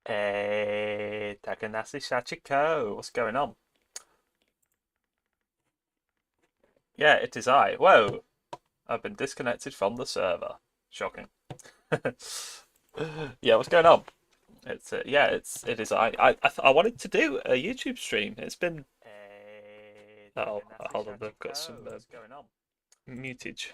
Hey, Takanasi Sachiko, what's going on? Yeah, it is I. Whoa, I've been disconnected from the server. Shocking. Yeah, what's going on? It is I wanted to do a YouTube stream. It's been hold on, I've got some mutage.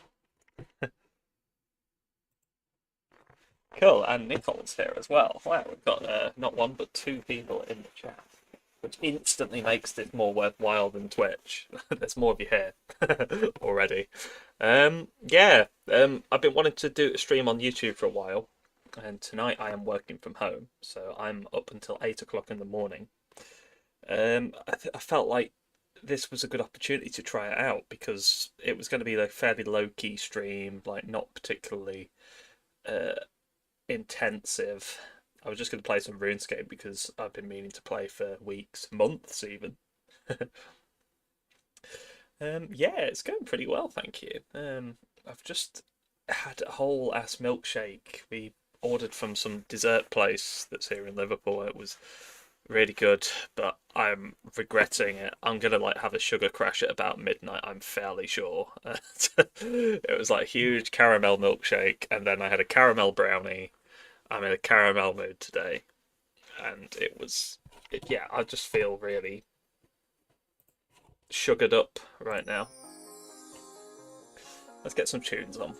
Cool, and Nicole's here as well. Wow, we've got not one but two people in the chat, which instantly makes this more worthwhile than Twitch. There's more of you here already. I've been wanting to do a stream on YouTube for a while, and tonight I am working from home, so I'm up until 8 o'clock in the morning. I felt like this was a good opportunity to try it out because it was going to be a fairly low key stream, like not particularly uh, intensive. I was just going to play some RuneScape because I've been meaning to play for weeks, months even. Yeah, it's going pretty well, thank you. I've just had a whole ass milkshake. We ordered from some dessert place that's here in Liverpool. It was really good, but I'm regretting it. I'm gonna like have a sugar crash at about midnight, I'm fairly sure. It was like huge caramel milkshake, and then I had a caramel brownie. I'm in a caramel mood today, and yeah, I just feel really sugared up right now. Let's get some tunes on.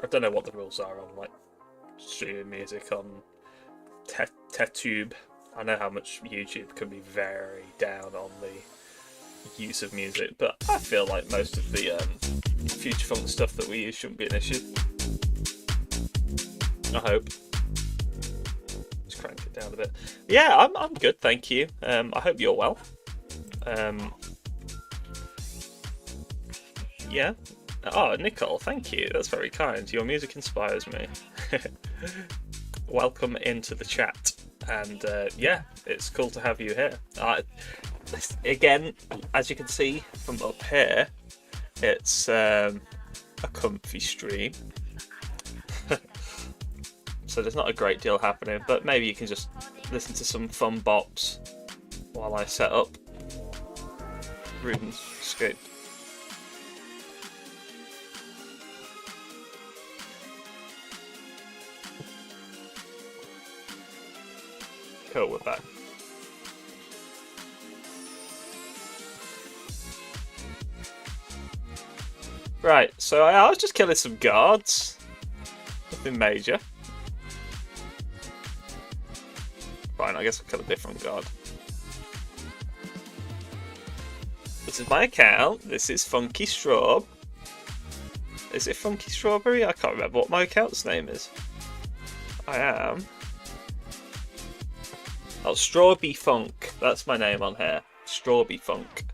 I don't know what the rules are on like streaming music on Tetube. I know how much YouTube can be very down on the use of music, but I feel like most of the future funk stuff that we use shouldn't be an issue. I hope. Just crank it down a bit. Yeah, I'm good, thank you. I hope you're well. Yeah. Oh, Nicole, thank you. That's very kind. Your music inspires me. Welcome into the chat. And yeah, it's cool to have you here. Again, as you can see from up here, it's a comfy stream. So there's not a great deal happening, but maybe you can just listen to some fun bops while I set up Runescape. Cool, we're back. Right, so I was just killing some guards. Nothing major. Fine, I guess I'll kill a different guard. This is my account. This is Funky Straw. Is it Funky Strawberry? I can't remember what my account's name is. I am. Oh, Strawby Funk. That's my name on here. Strawby Funk.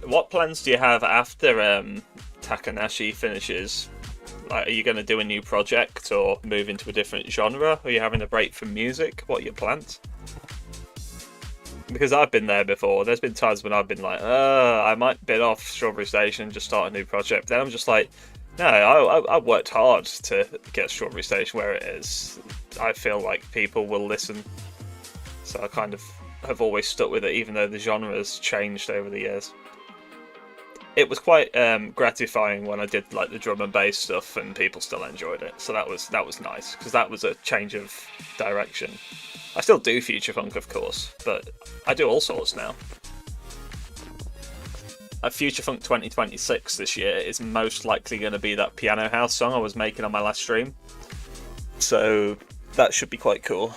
What plans do you have after Takanashi finishes? Like, are you going to do a new project or move into a different genre? Are you having a break from music? What are your plans? Because I've been there before. There's been times when I've been like, I might bid off Strawberry Station and just start a new project. Then I'm just like, no, I worked hard to get Strawberry Station where it is. I feel like people will listen. So I kind of have always stuck with it, even though the genre's changed over the years. It was quite gratifying when I did like the drum and bass stuff, and people still enjoyed it. So that was nice because that was a change of direction. I still do future funk, of course, but I do all sorts now. Future Funk 2026 this year is most likely going to be that Piano House song I was making on my last stream. So that should be quite cool.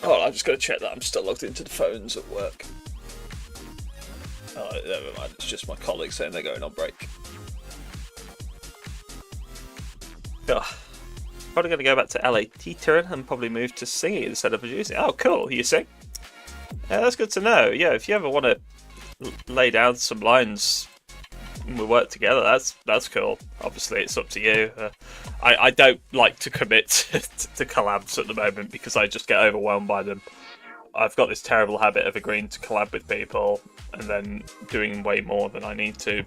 Oh, I'm just going to check that I'm still logged into the phones at work. Oh, never mind, it's just my colleagues saying they're going on break. Ugh. Probably going to go back to LA Theatre and probably move to singing instead of producing. Oh, cool, you sing? Yeah, that's good to know. Yeah, if you ever want to lay down some lines and we work together, that's cool. Obviously, it's up to you. I don't like to commit to collabs at the moment because I just get overwhelmed by them. I've got this terrible habit of agreeing to collab with people and then doing way more than I need to.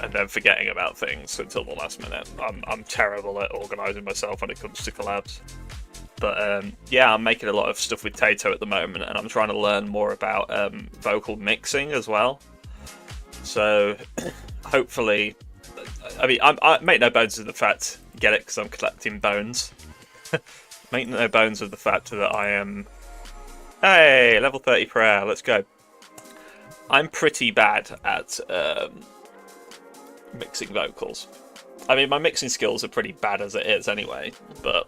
and then forgetting about things until the last minute. I'm terrible at organising myself when it comes to collabs. But yeah, I'm making a lot of stuff with Tato at the moment, and I'm trying to learn more about vocal mixing as well. So hopefully, I mean, I make no bones of the fact, get it, because I'm collecting bones. Make no bones of the fact that I am, hey, level 30 prayer, let's go. I'm pretty bad at mixing vocals. I mean, my mixing skills are pretty bad as it is anyway, but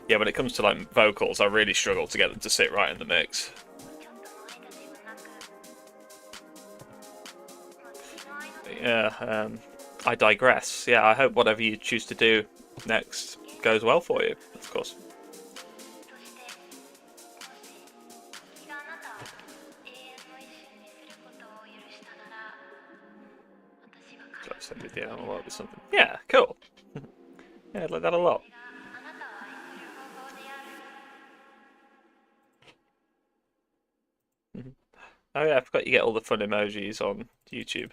yeah, when it comes to like vocals, I really struggle to get them to sit right in the mix. Yeah, I digress. Yeah, I hope whatever you choose to do next goes well for you, of course. Something. Yeah, cool. Yeah, I like that a lot. Oh yeah, I forgot you get all the fun emojis on YouTube.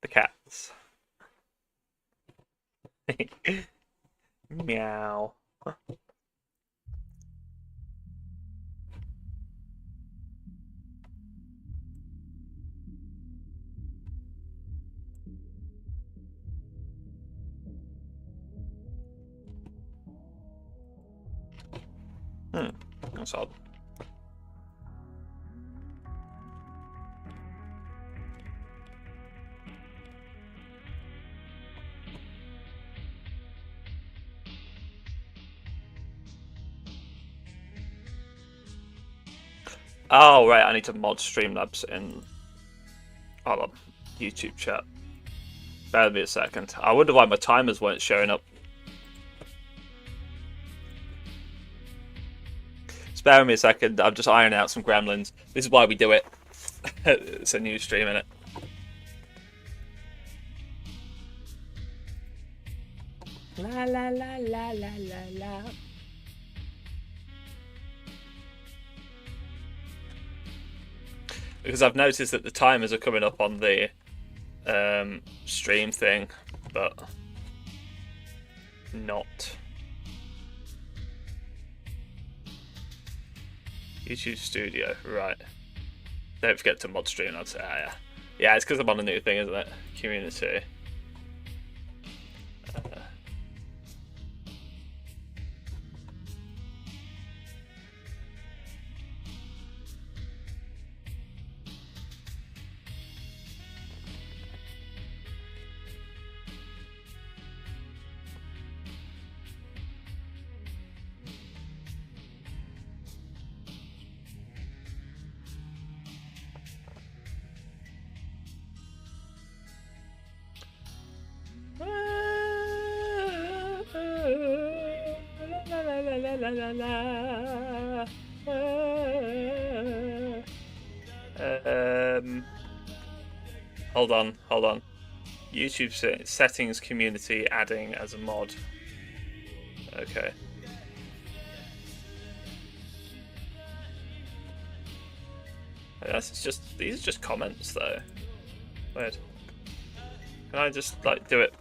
The cats. Meow. That's odd. Oh right, I need to mod Streamlabs in YouTube chat. Bear with me a second. I wonder why my timers weren't showing up. Spare me a second, I'm just ironing out some gremlins. This is why we do it. It's a new stream, innit? La la la la la la la. Because I've noticed that the timers are coming up on the stream thing, but not YouTube Studio, right. Don't forget to mod stream, I'd say. Yeah, it's because I'm on a new thing, isn't it? Community. Hold on. YouTube settings, community, adding as a mod. Okay. These are just comments though. Weird. Can I just like do it?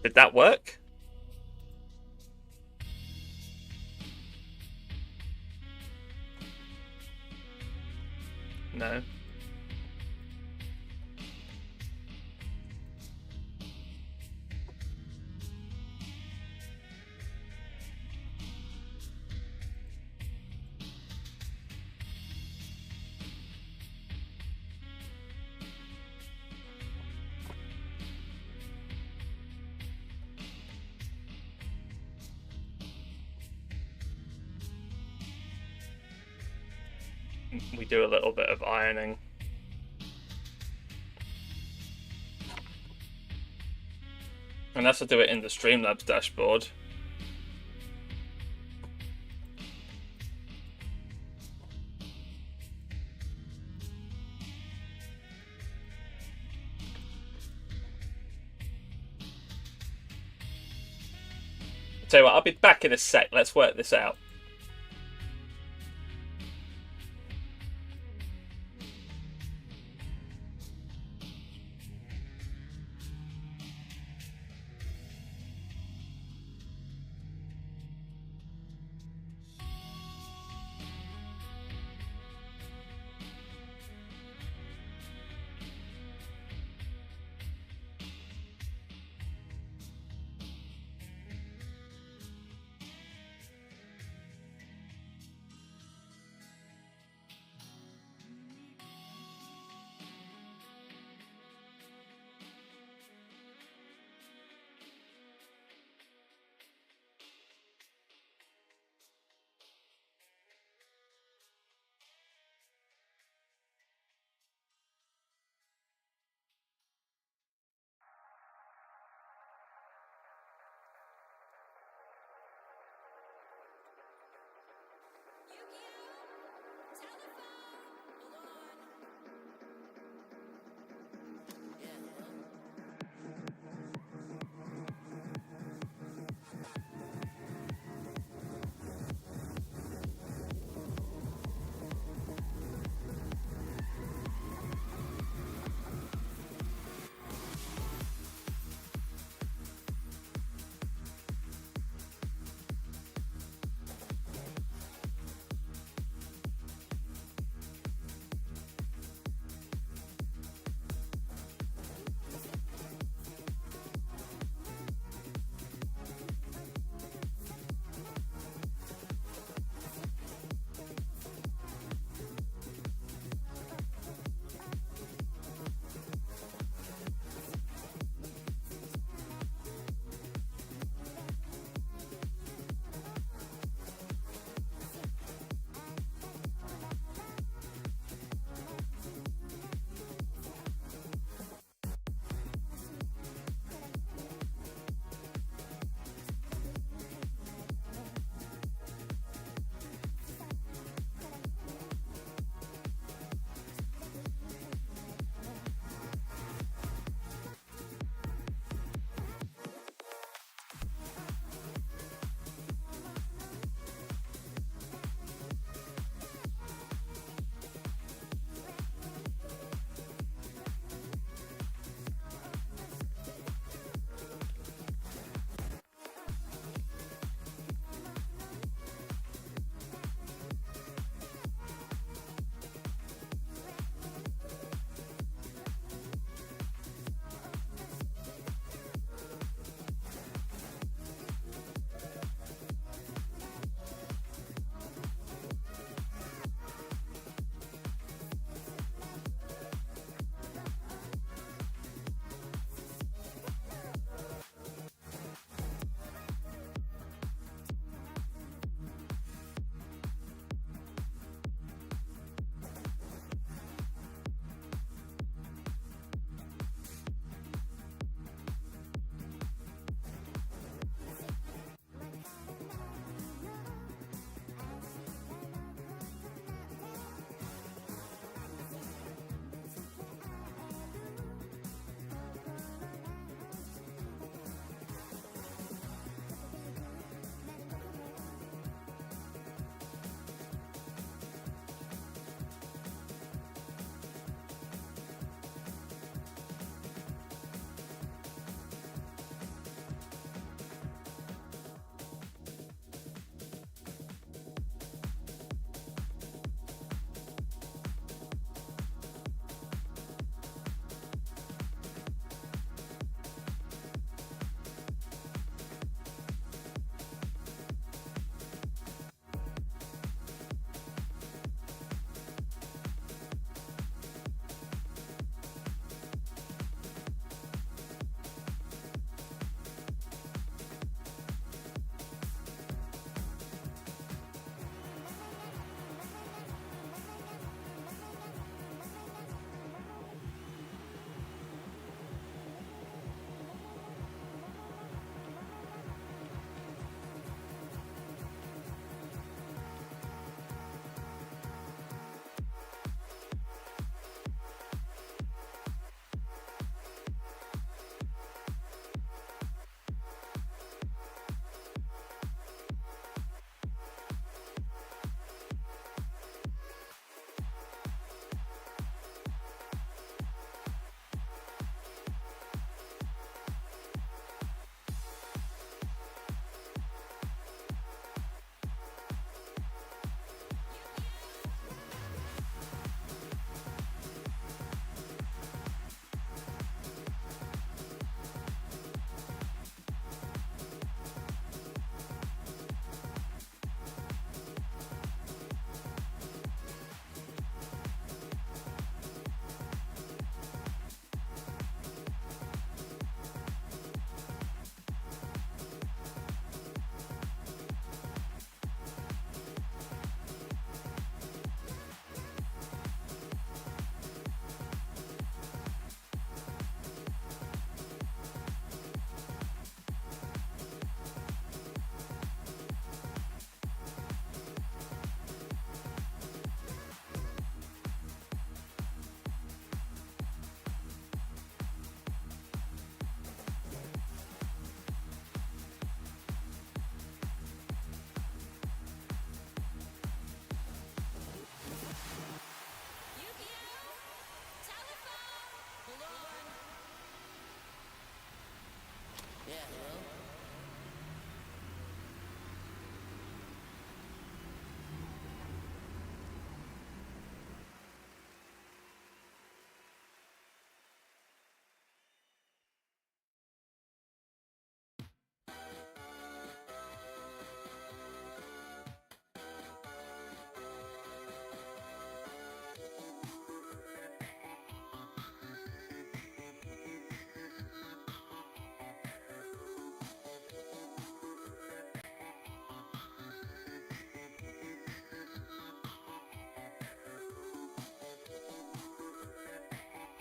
Did that work? No. We do a little bit of ironing. And that's to do it in the Streamlabs dashboard. Tell you what, I'll be back in a sec. Let's work this out.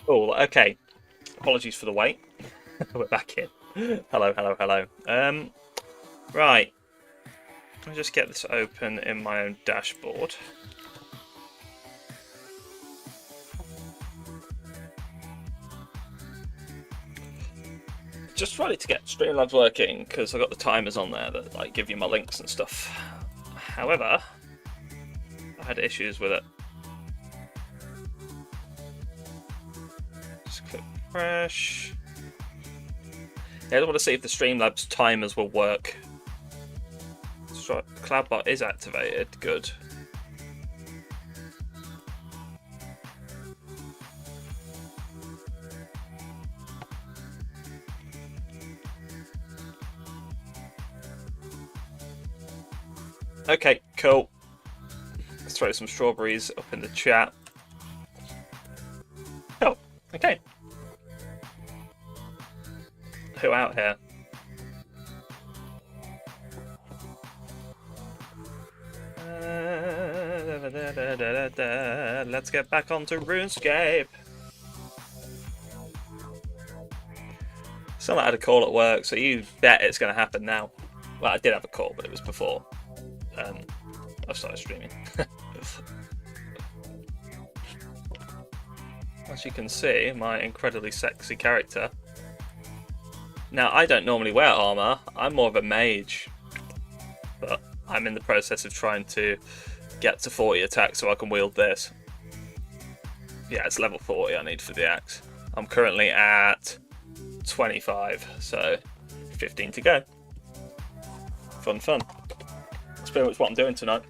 Oh, okay. Apologies for the wait. We're back in. Hello, hello, hello. Right. Let me just get this open in my own dashboard. Just ready to get Streamlabs working because I've got the timers on there that like give you my links and stuff. However, I had issues with it. Just click refresh. Yeah, I want to see if the Streamlabs timers will work. CloudBot is activated. Good. Okay, cool. Let's throw some strawberries up in the chat. Oh, okay. Who out here? Let's get back onto RuneScape. Someone had a call at work, so you bet it's going to happen now. Well, I did have a call, but it was before I started streaming. As you can see, my incredibly sexy character. Now, I don't normally wear armor. I'm more of a mage, but I'm in the process of trying to get to 40 attack so I can wield this. Yeah, it's level 40 I need for the axe. I'm currently at 25, so 15 to go. Fun, fun. That's pretty much what I'm doing tonight.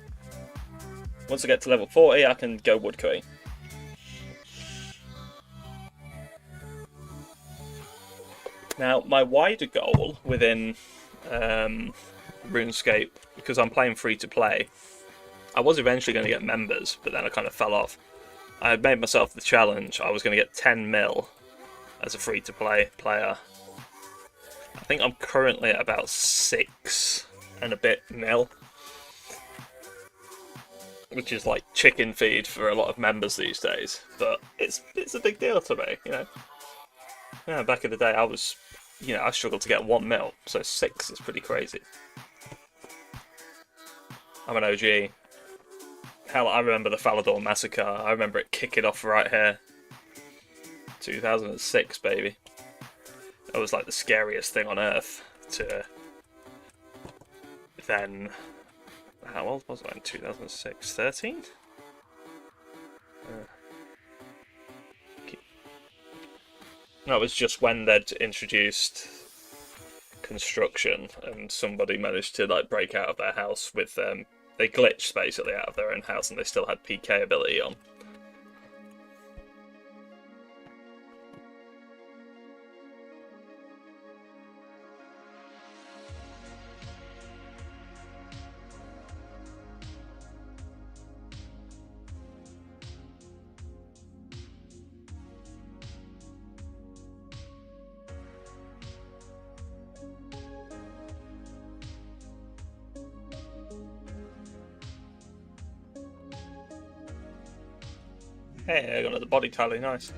Once I get to level 40, I can go woodcutting. Now, my wider goal within RuneScape, because I'm playing free to play, I was eventually going to get members, but then I kind of fell off. I had made myself the challenge. I was going to get 10 mil as a free to play player. I think I'm currently at about 6 and a bit mil, which is like chicken feed for a lot of members these days. But it's a big deal to me, you know. Yeah, back in the day, I struggled to get 1 mil, so 6 is pretty crazy. I'm an OG. Hell, I remember the Falador Massacre. I remember it kicking off right here. 2006, baby. That was like the scariest thing on earth to then... How old was I in 2006? 13? That was just when they'd introduced construction and somebody managed to like break out of their house with they glitched basically out of their own house and they still had PK ability on. Hey, I got another body tally, nice.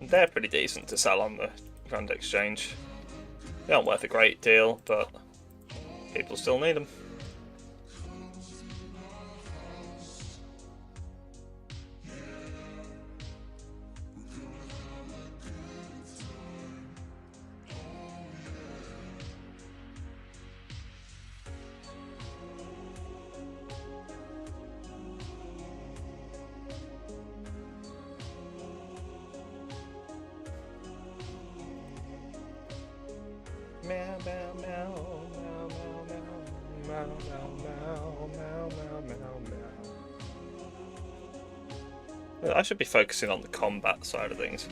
They're pretty decent to sell on the Grand Exchange. They aren't worth a great deal, but people still need them. Meow, meow, meow, meow, meow, meow, meow, meow, meow, meow, meow. I should be focusing on the combat side of things.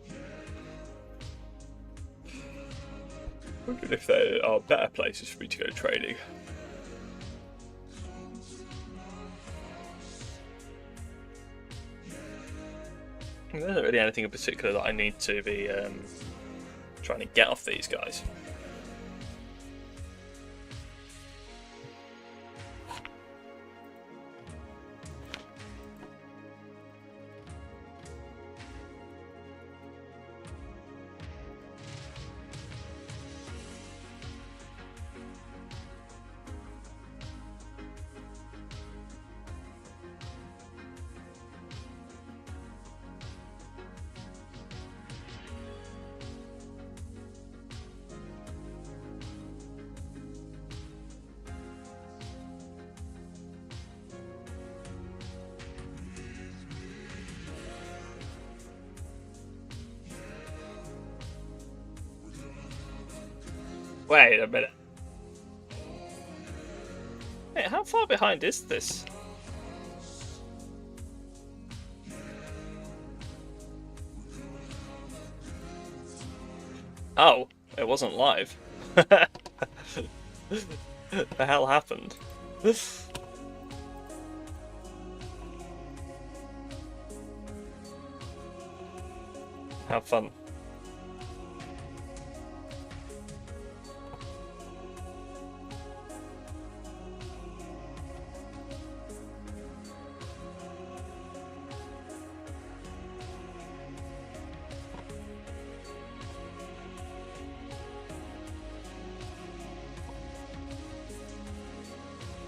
I wonder if there are better places for me to go trading. There isn't really anything in particular that I need to be trying to get off these guys. Wait a minute. Wait, how far behind is this? Oh, it wasn't live. The hell happened? Have fun.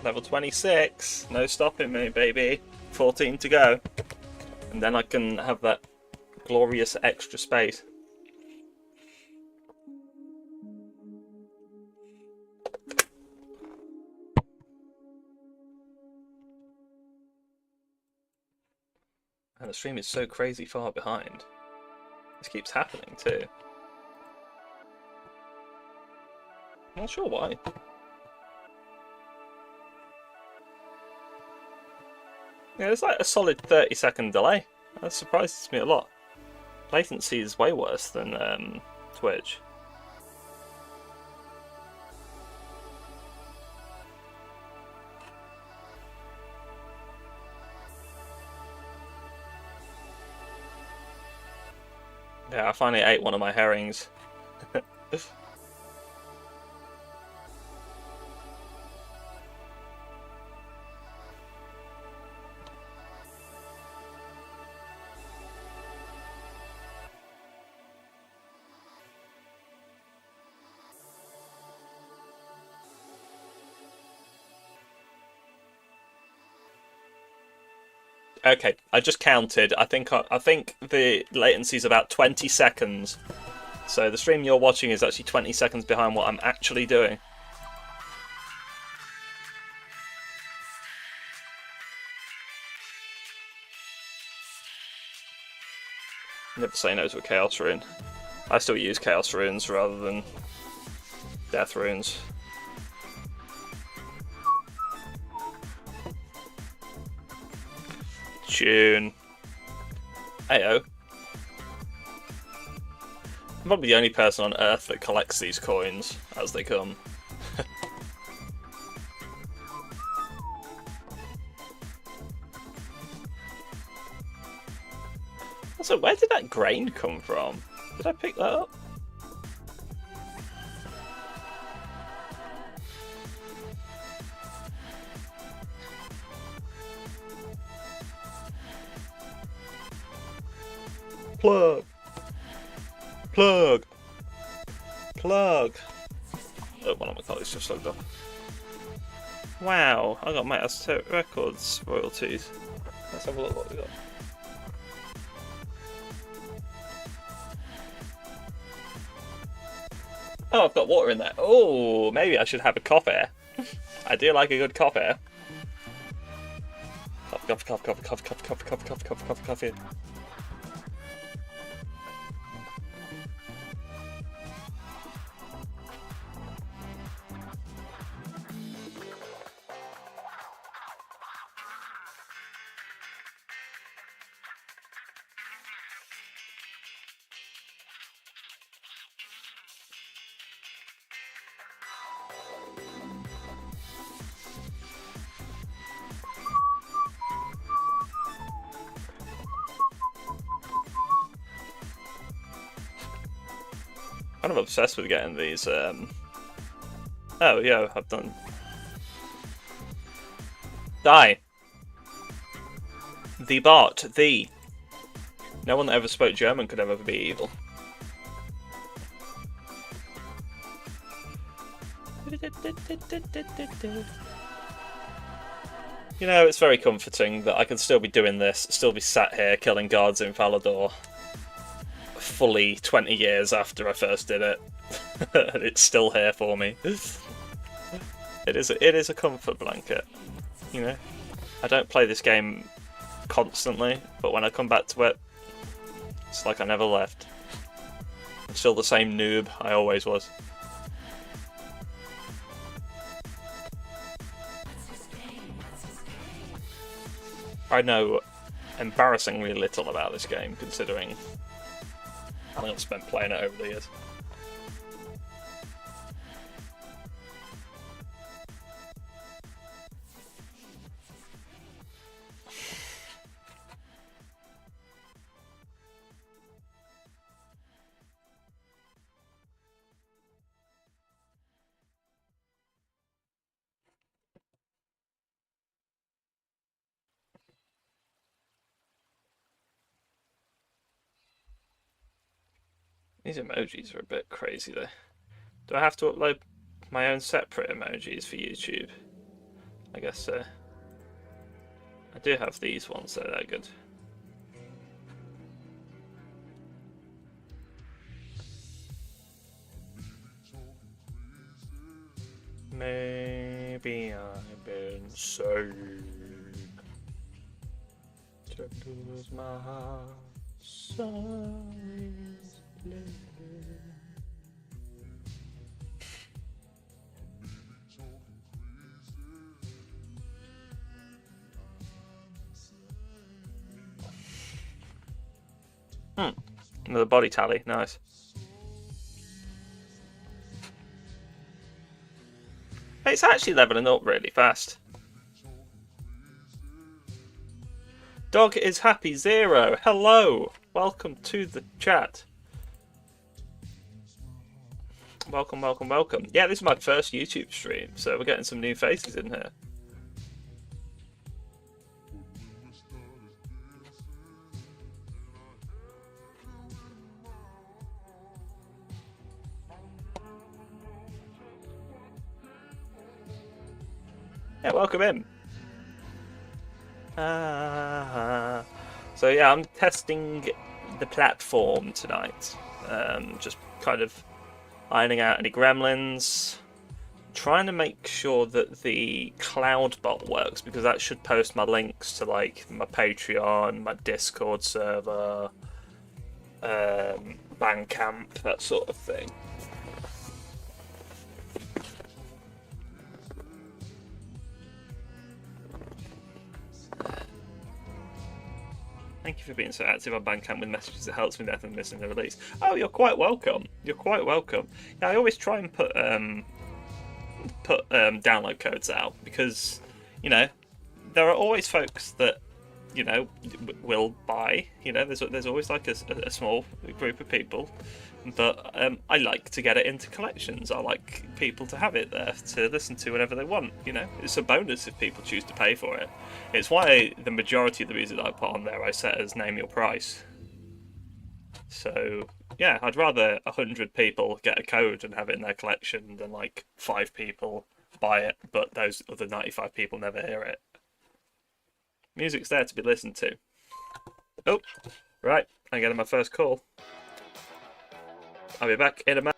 Level 26. No stopping me, baby. 14 to go. And then I can have that glorious extra space. And the stream is so crazy far behind. This keeps happening too. I'm not sure why. Yeah, there's like a solid 30-second delay. That surprises me a lot. Latency is way worse than Twitch. Yeah, I finally ate one of my herrings. Okay, I just counted. I think the latency is about 20 seconds. So the stream you're watching is actually 20 seconds behind what I'm actually doing. Never say no to a Chaos Rune. I still use Chaos Runes rather than Death Runes. Tune. Ayo. I'm probably the only person on Earth that collects these coins as they come. Also, where did that grain come from? Did I pick that up? Plug! Plug! Plug! Oh, one of my colleagues just logged off. Wow, I got my Aztec Records royalties. Let's have a look what we got. Oh, I've got water in there. Oh, maybe I should have a coffee. I do like a good coffee. Coffee, coffee, coffee, coffee, coffee, coffee, coffee, coffee, coffee, coffee, coffee. Kind of obsessed with getting these. Oh yeah, I've done. Die. The bot. The. No one that ever spoke German could ever be evil. You know, it's very comforting that I can still be doing this, still be sat here killing guards in Falador. Fully 20 years after I first did it. It's still here for me. It is a comfort blanket, you know. I don't play this game constantly, but when I come back to it, it's like I never left. I'm still the same noob I always was. I know embarrassingly little about this game, considering how long I've spent playing it over the years. These emojis are a bit crazy though. Do I have to upload my own separate emojis for YouTube? I guess so. I do have these ones, so they're good. Maybe I've been insane to lose my heart. Another body tally, nice. It's actually leveling up really fast. Dog is happy zero. Hello, welcome to the chat. Welcome, welcome, welcome. Yeah, this is my first YouTube stream, so we're getting some new faces in here. Yeah, welcome in. So yeah, I'm testing the platform tonight. Just kind of ironing out any gremlins. Trying to make sure that the cloud bot works, because that should post my links to like my Patreon, my Discord server, Bandcamp, that sort of thing. Thank you for being so active on Bandcamp with messages. It helps me there from missing the release. Oh, you're quite welcome. You're quite welcome. Yeah, I always try and put download codes out, because, you know, there are always folks that, you know, will buy. You know, there's always like a small group of people, but I like to get it into collections. I like people to have it there to listen to whenever they want. You know, it's a bonus if people choose to pay for it. It's why the majority of the music that I put on there I set as name your price. So yeah, I'd rather 100 people get a code and have it in their collection than like 5 people buy it, but those other 95 people never hear it. Music's there to be listened to. Oh, right, I'm getting my first call. I'll be back in a minute.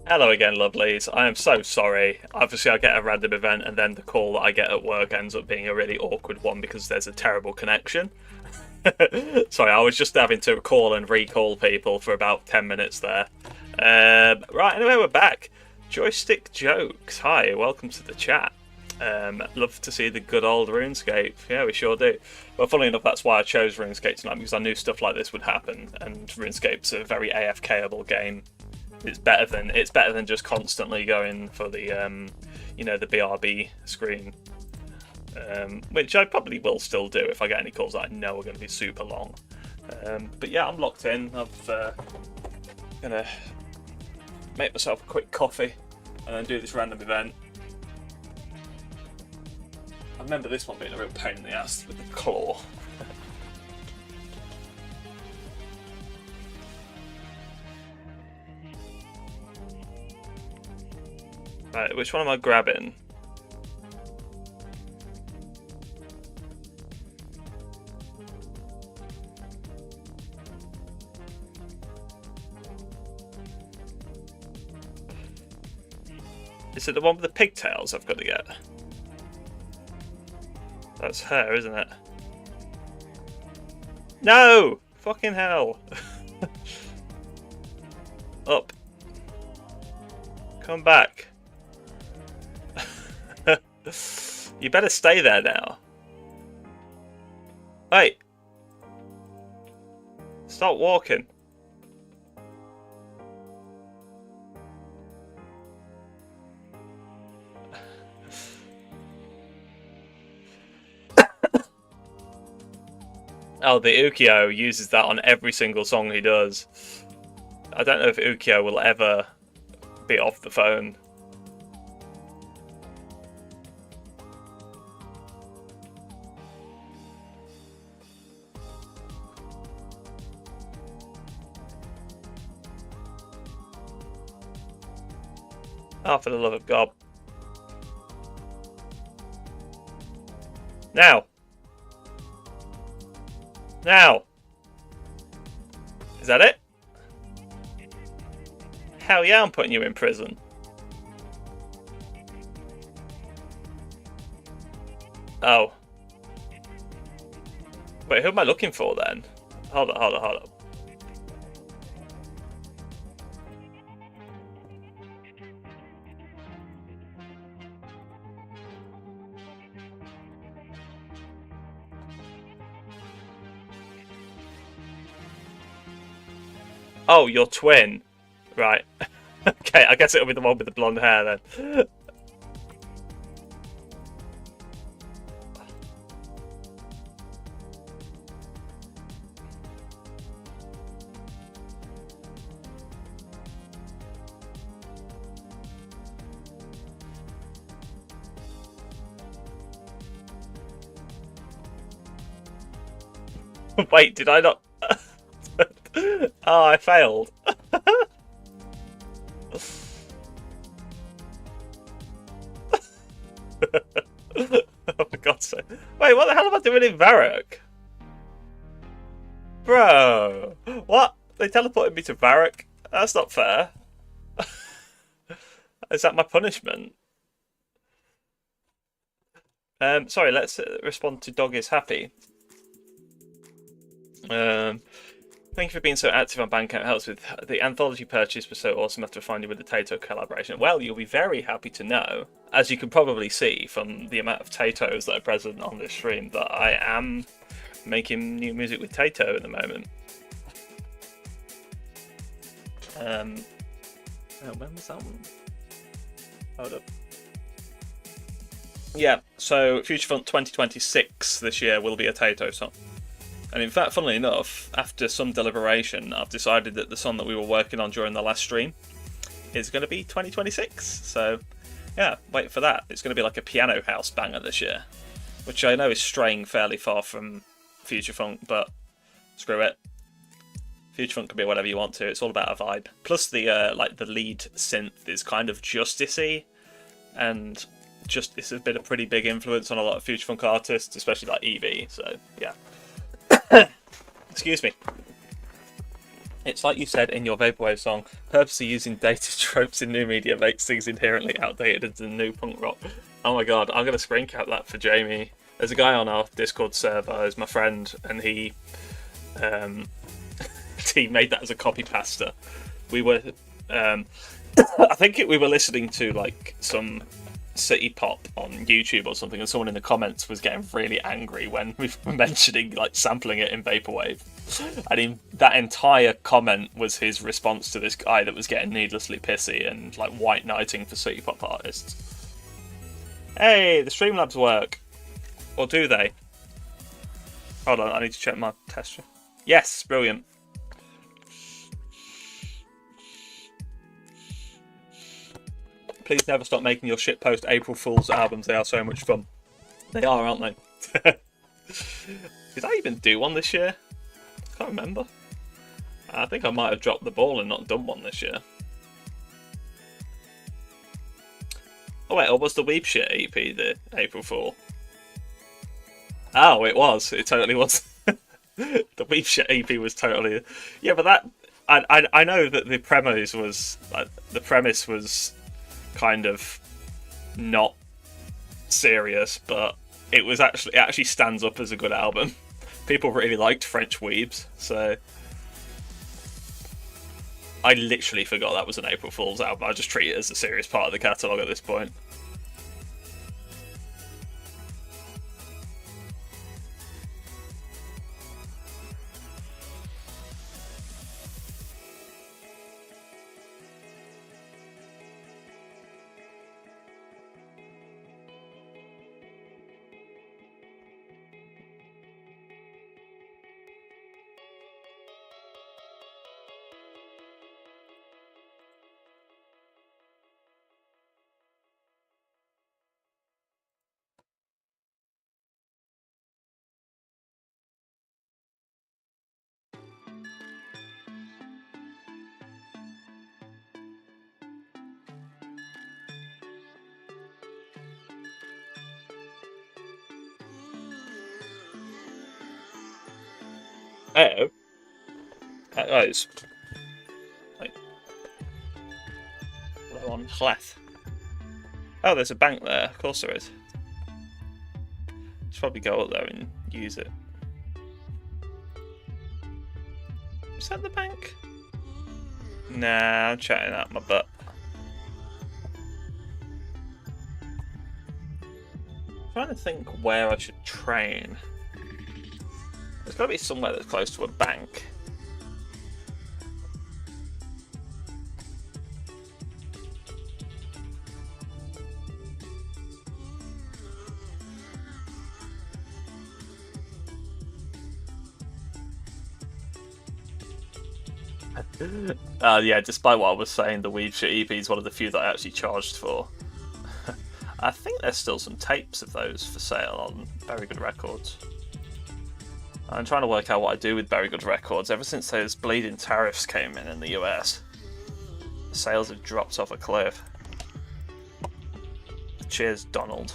Hello again, lovelies. I am so sorry. Obviously, I get a random event, and then the call that I get at work ends up being a really awkward one because there's a terrible connection. Sorry, I was just having to call and recall people for about 10 minutes there. Right, anyway, we're back. Joystick Jokes. Hi, welcome to the chat. Love to see the good old RuneScape. Yeah, we sure do. Well, funnily enough, that's why I chose RuneScape tonight, because I knew stuff like this would happen, and RuneScape's a very AFK-able game. It's better than just constantly going for the the BRB screen, which I probably will still do if I get any calls that I know are going to be super long. But yeah, I'm locked in. I'm gonna make myself a quick coffee and then do this random event. I remember this one being a real pain in the ass with the claw. Right, which one am I grabbing? Is it the one with the pigtails I've got to get? That's her, isn't it? No! Fucking hell. Up. Come back. You better stay there now. Wait. Stop walking. Oh, the Ukyo uses that on every single song he does. I don't know if Ukyo will ever be off the phone. Oh, for the love of God. Now! Now! Is that it? Hell yeah, I'm putting you in prison. Oh. Wait, who am I looking for then? Hold up. Oh, your twin. Right. Okay, I guess it'll be the one with the blonde hair then. Wait, did I not? Oh, I failed. Oh, for God's sake. Wait, what the hell am I doing in Varrock? Bro, what? They teleported me to Varrock? That's not fair. Is that my punishment? Sorry, let's respond to Dog is Happy. Thank you for being so active on Bandcamp. It helps with the anthology purchase was so awesome after finding with the Tato collaboration. Well, you'll be very happy to know, as you can probably see from the amount of Tatos that are present on this stream, that I am making new music with Tato at the moment. When was that one? Hold up. Yeah, so Future Front 2026 this year will be a Tato song. And in fact, funnily enough, after some deliberation, I've decided that the song that we were working on during the last stream is going to be 2026. So, yeah, wait for that. It's going to be like a piano house banger this year, which I know is straying fairly far from Future Funk, but screw it. Future Funk can be whatever you want to. It's all about a vibe. Plus, the the lead synth is kind of justicey, and it's been a pretty big influence on a lot of Future Funk artists, especially like Evie. So, yeah. Excuse me. It's like you said in your Vaporwave song, purposely using dated tropes in new media makes things inherently outdated as the new punk rock. Oh my god, I'm going to screen cap that for Jamie. There's a guy on our Discord server, he's my friend, and he he made that as a copy pasta. We were, I think we were listening to like some city pop on YouTube or something, and someone in the comments was getting really angry when we were mentioning like sampling it in Vaporwave. And that entire comment was his response to this guy that was getting needlessly pissy and like white knighting for city pop artists. Hey, the Streamlabs work. Or do they? Hold on, I need to check my test. Yes, brilliant. Please never stop making your shitpost April Fool's albums. They are so much fun. They are, aren't they? Did I even do one this year? I can't remember. I think I might have dropped the ball and not done one this year. Oh wait, or was the Weep Shit EP the April Fool? Oh, it was. It totally was. The Weep Shit EP was totally... Yeah, but that... I know that the premise was kind of not serious, but it actually stands up as a good album. People really liked French Weebs, so I literally forgot that was an April Fool's album. I just treat it as a serious part of the catalogue at this point. Oh. It's like low on health. Oh, there's a bank there. Of course there is. Should probably go up there and use it. Is that the bank? Nah, I'm chatting out my butt. I'm trying to think where I should train. There's got to be somewhere that's close to a bank. Yeah, despite what I was saying, the Weed Shit EP is one of the few that I actually charged for. I think there's still some tapes of those for sale on Very Good Records. I'm trying to work out what I do with Very Good Records. Ever since those bleeding tariffs came in the US, sales have dropped off a cliff. Cheers, Donald.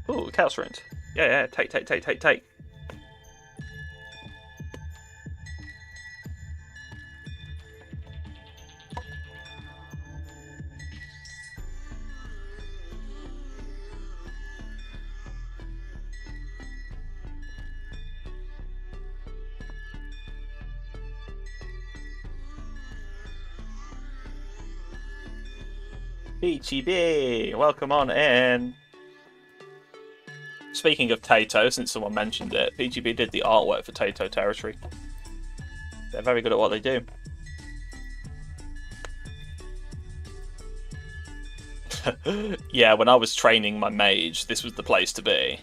Ooh, Chaos Runes. Yeah, take. BGB, welcome on in. Speaking of Tato, since someone mentioned it, PGB did the artwork for Tato Territory. They're very good at what they do. Yeah, when I was training my mage, this was the place to be.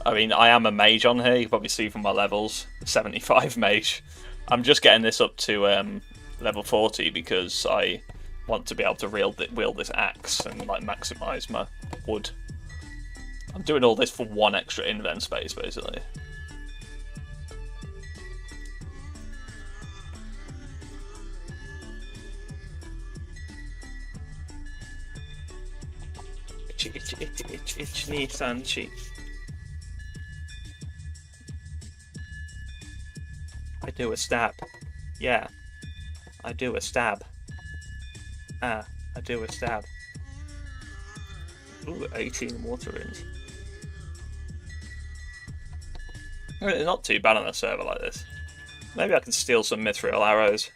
I mean, I am a mage on here, you can probably see from my levels. 75 mage. I'm just getting this up to level 40 because I want to be able to wield this axe and like maximise my wood. I'm doing all this for one extra invent space, basically. itch knee sanchi. I do a stab. Yeah. I do a stab. I do a stab. Ooh, 18 water runes. Really not too bad on a server like this. Maybe I can steal some mithril arrows.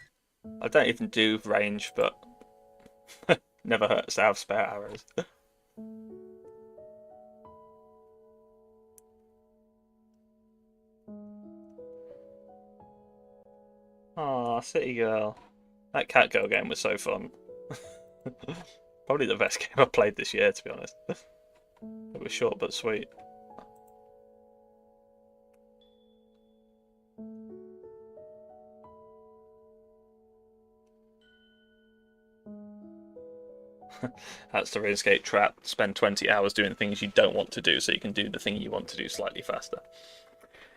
I don't even do range, but never hurts to have spare arrows. Aw, City Girl. That Cat Girl game was so fun. Probably the best game I've played this year, to be honest. It was short but sweet. That's the RuneScape trap. Spend 20 hours doing things you don't want to do so you can do the thing you want to do slightly faster.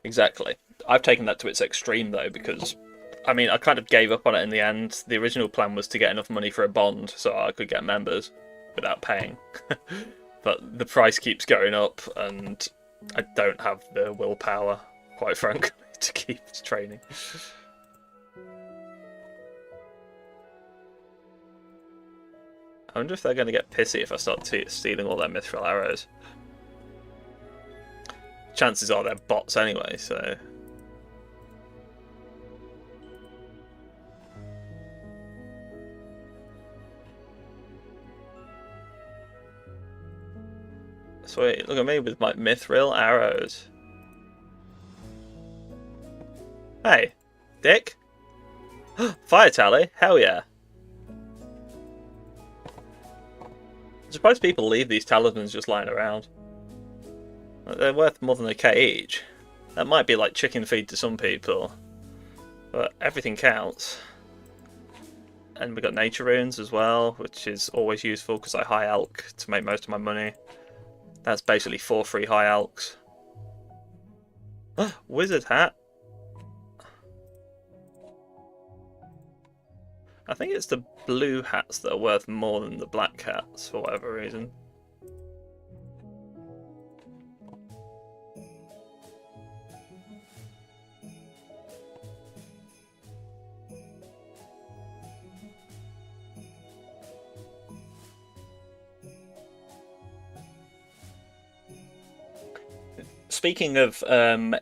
Exactly. I've taken that to its extreme though, because I mean I kind of gave up on it in the end. The original plan was to get enough money for a bond so I could get members without paying. But the price keeps going up and I don't have the willpower, quite frankly, to keep training. I wonder if they're going to get pissy if I start stealing all their mithril arrows. Chances are they're bots anyway, so... Sweet, look at me with my mithril arrows. Hey, Dick. Fire tally, hell yeah. I'm surprised people leave these talismans just lying around. They're worth more than a K each. That might be like chicken feed to some people, but everything counts. And we got nature runes as well, which is always useful because I high elk to make most of my money. That's basically 4 free high elks. Wizard hat. I think it's the blue hats that are worth more than the black hats for whatever reason. Speaking of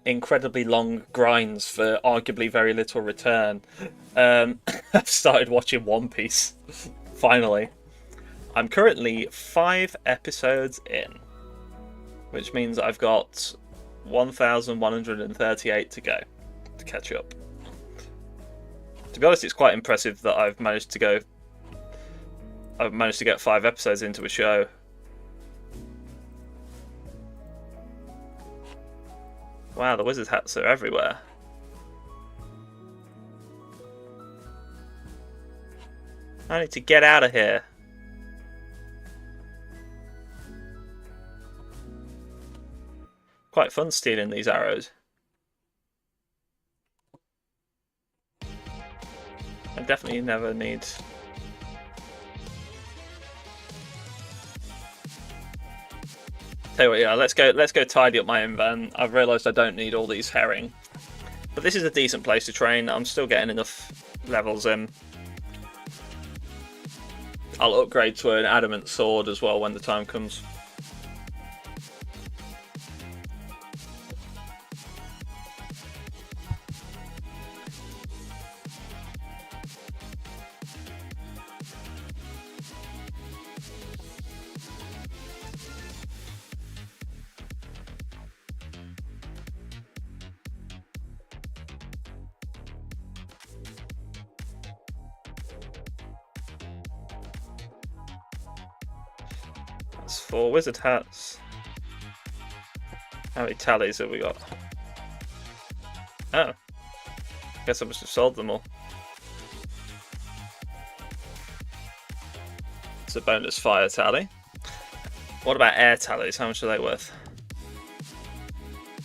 incredibly long grinds for arguably very little return, I've started watching One Piece, finally. I'm currently 5 episodes in, which means I've got 1,138 to go to catch up. To be honest, it's quite impressive that I've managed to get 5 episodes into a show. Wow, the wizard hats are everywhere. I need to get out of here. Quite fun stealing these arrows. I definitely never need... Tell you what, yeah, let's go tidy up my inven. I've realised I don't need all these herring. But this is a decent place to train. I'm still getting enough levels in. I'll upgrade to an adamant sword as well when the time comes. That's 4 wizard hats. How many tallies have we got? Oh. Guess I must have sold them all. It's a bonus fire tally. What about air tallies? How much are they worth?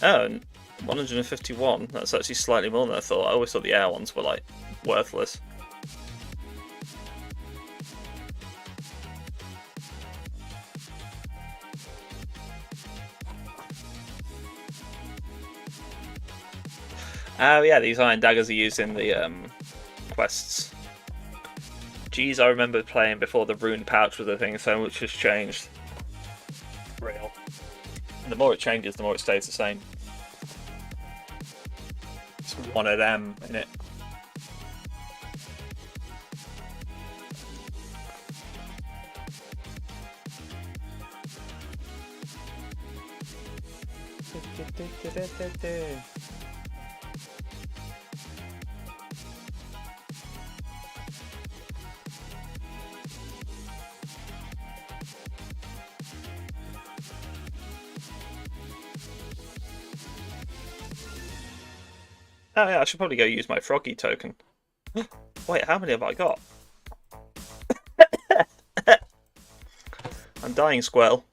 Oh, 151. That's actually slightly more than I thought. I always thought the air ones were like worthless. Oh yeah, these iron daggers are used in the quests. Geez, I remember playing before the rune pouch was a thing, so much has changed. Real. And the more it changes, the more it stays the same. It's one of them, innit? Oh yeah, I should probably go use my froggy token. Wait, how many have I got? I'm dying, Squirrel.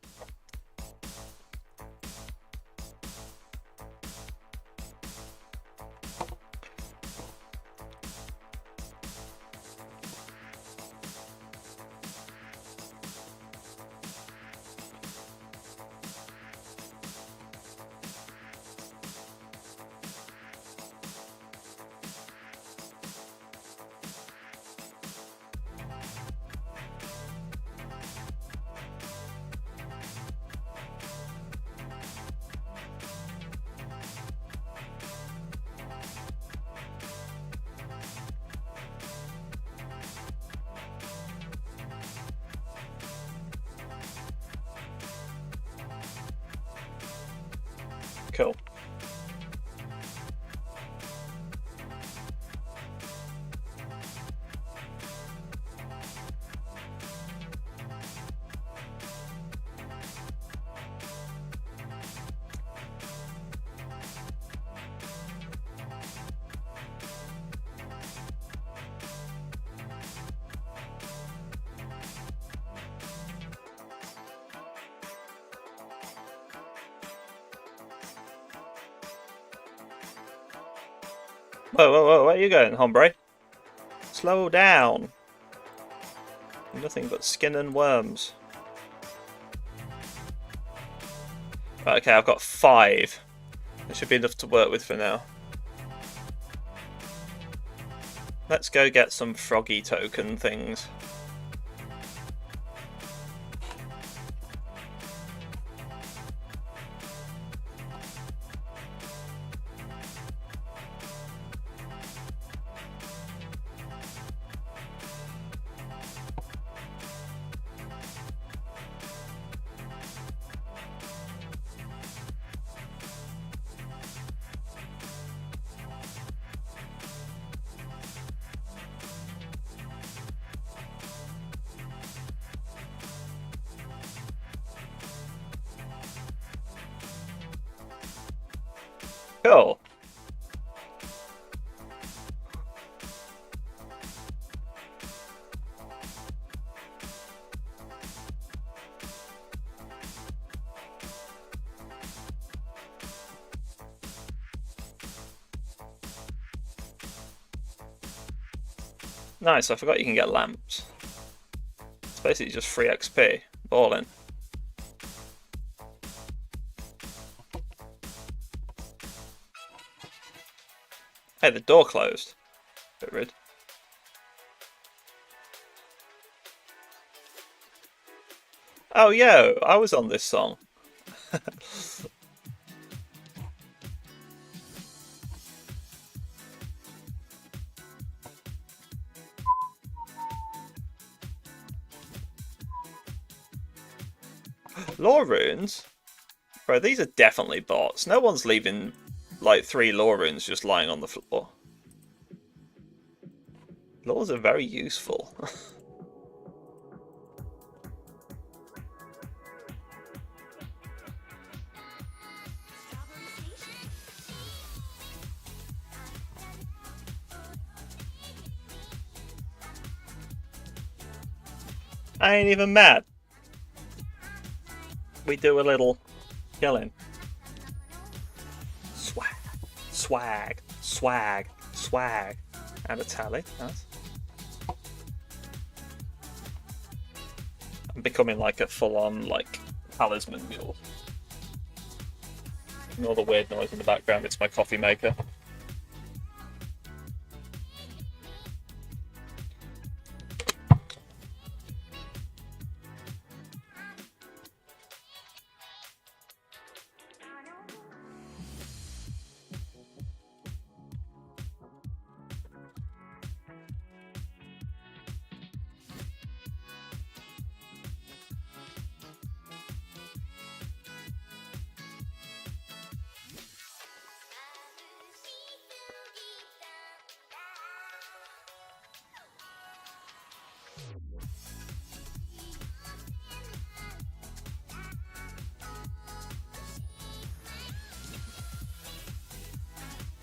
Cool. Whoa, whoa, whoa, where are you going, hombre? Slow down. Nothing but skin and worms. Right, okay, I've got 5. That should be enough to work with for now. Let's go get some froggy token things. Cool. Nice, I forgot you can get lamps. It's basically just free XP. Ballin'. Hey, the door closed. Bit rude. Oh, yo, I was on this song. Lore runes? Bro, these are definitely bots. No one's leaving like 3 lore runes just lying on the floor. Lores are very useful. I ain't even mad. We do a little killing. Swag, swag, swag, swag. And a tally. Nice. I'm becoming like a full-on like talisman mule. Ignore the weird noise in the background. It's my coffee maker.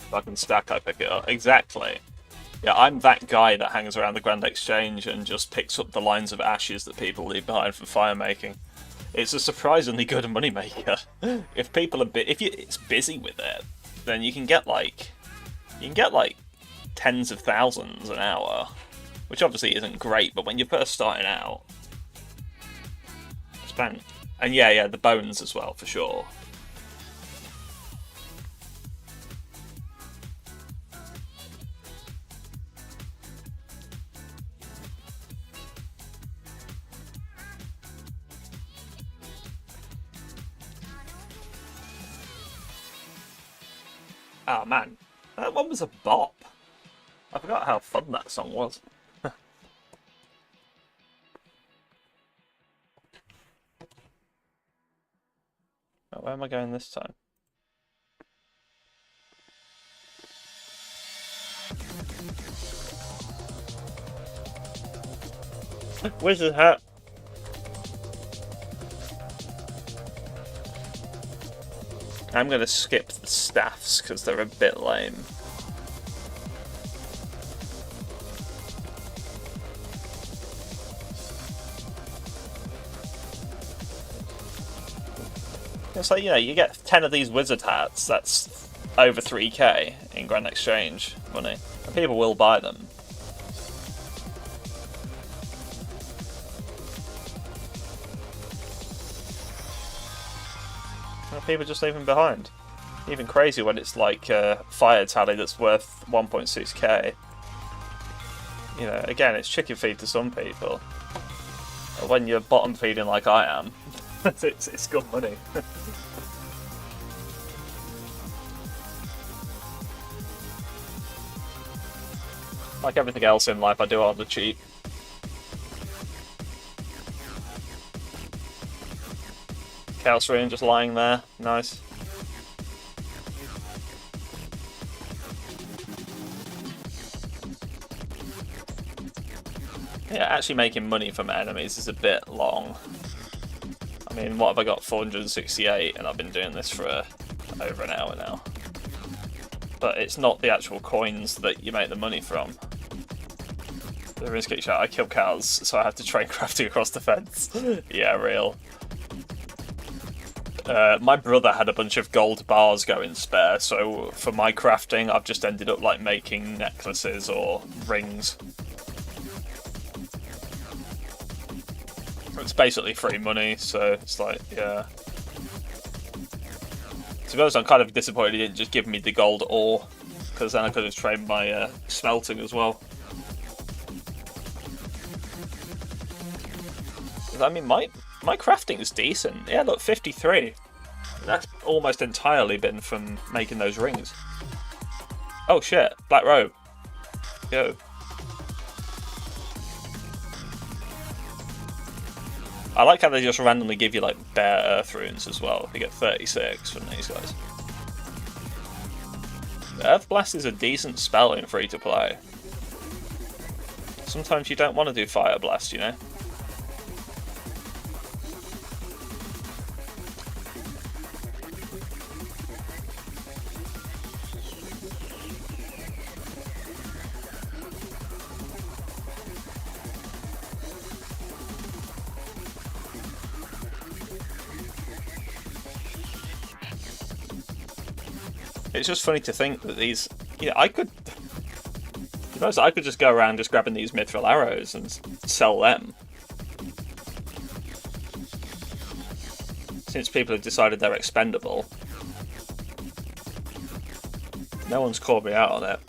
If I can stack, I pick it up. Exactly. Yeah, I'm that guy that hangs around the Grand Exchange and just picks up the lines of ashes that people leave behind for fire making. It's a surprisingly good moneymaker. If people are it's busy with it, then you can get like tens of thousands an hour, which obviously isn't great. But when you're first starting out, spend. And yeah, the bones as well for sure. Oh man, that one was a bop. I forgot how fun that song was. Oh, where am I going this time? Wizard hat. I'm going to skip the staffs because they're a bit lame. It's like, you get 10 of these wizard hats, that's over 3k in Grand Exchange money, and people will buy them. People just leave them behind. Even crazy when it's like a fire tally that's worth 1.6k. Again, it's chicken feed to some people. When you're bottom feeding like I am, it's good money. Like everything else in life, I do it on the cheap. Chaos Rune just lying there. Nice. Yeah, actually making money from enemies is a bit long. I mean, what have I got? 468, and I've been doing this for over an hour now. But it's not the actual coins that you make the money from. The Runescape chat, I kill cows, so I have to train crafting across the fence. Yeah, real. My brother had a bunch of gold bars going spare, so for my crafting, I've just ended up like making necklaces or rings. It's basically free money, so it's like, yeah. To be honest, I'm kind of disappointed he didn't just give me the gold ore, because then I could have trained my smelting as well. I mean, my crafting is decent. Yeah, look, 53. That's almost entirely been from making those rings. Oh shit, black robe. Go. I like how they just randomly give you like bare earth runes as well. You get 36 from these guys. Earth Blast is a decent spell in free to play. Sometimes you don't want to do Fire Blast, you know? It's just funny to think that these, I could just go around just grabbing these mithril arrows and sell them. Since people have decided they're expendable. No one's called me out on it.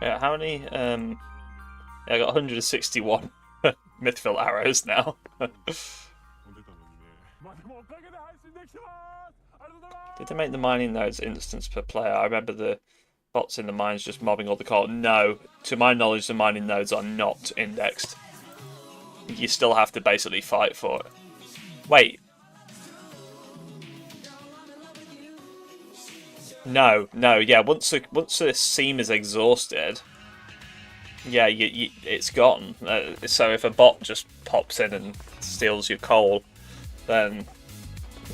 Yeah, how many? Yeah, I got 161 mithril arrows now. Did they make the mining nodes instance per player? I remember the bots in the mines just mobbing all the coal. No, to my knowledge, the mining nodes are not indexed. You still have to basically fight for it. Wait. No, no, yeah. Once the seam is exhausted, yeah, it's gone. So if a bot just pops in and steals your coal, then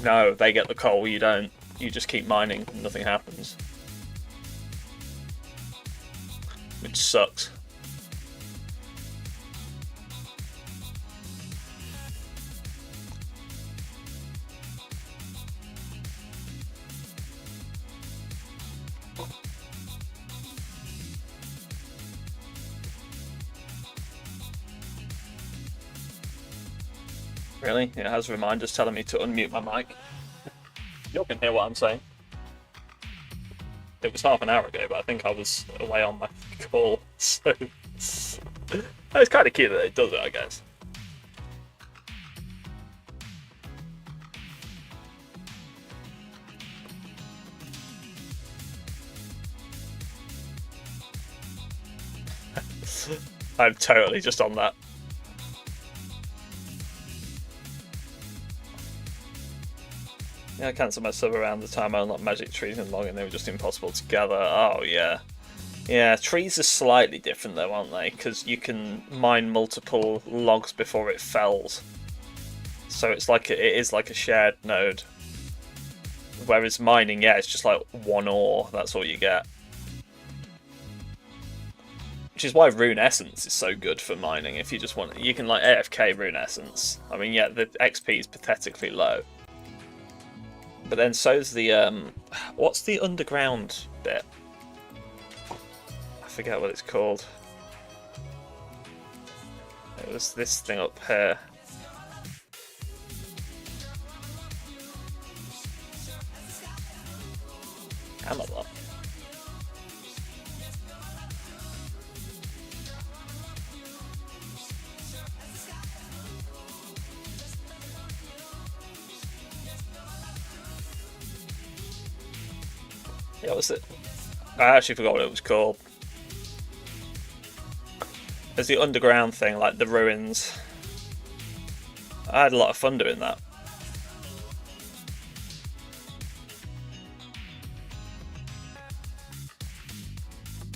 no, they get the coal. You don't. You just keep mining. And nothing happens, which sucks. Really? It has reminders telling me to unmute my mic. You can hear what I'm saying. It was half an hour ago, but I think I was away on my call, so it's kind of cute that it does it, I guess. I'm totally just on that. Yeah, I cancelled my sub around the time I unlocked magic trees and logging. They were just impossible to gather. Oh, yeah. Yeah, trees are slightly different though, aren't they? Because you can mine multiple logs before it fells. So it's like it is like a shared node. Whereas mining, yeah, it's just like one ore. That's all you get. Which is why Rune Essence is so good for mining. If you just want, you can like AFK Rune Essence. I mean, yeah, the XP is pathetically low. But then so's the, what's the underground bit? I forget what it's called. It was this thing up here. Camelot. Yeah, what was it? I actually forgot what it was called. There's the underground thing, like the ruins. I had a lot of fun doing that.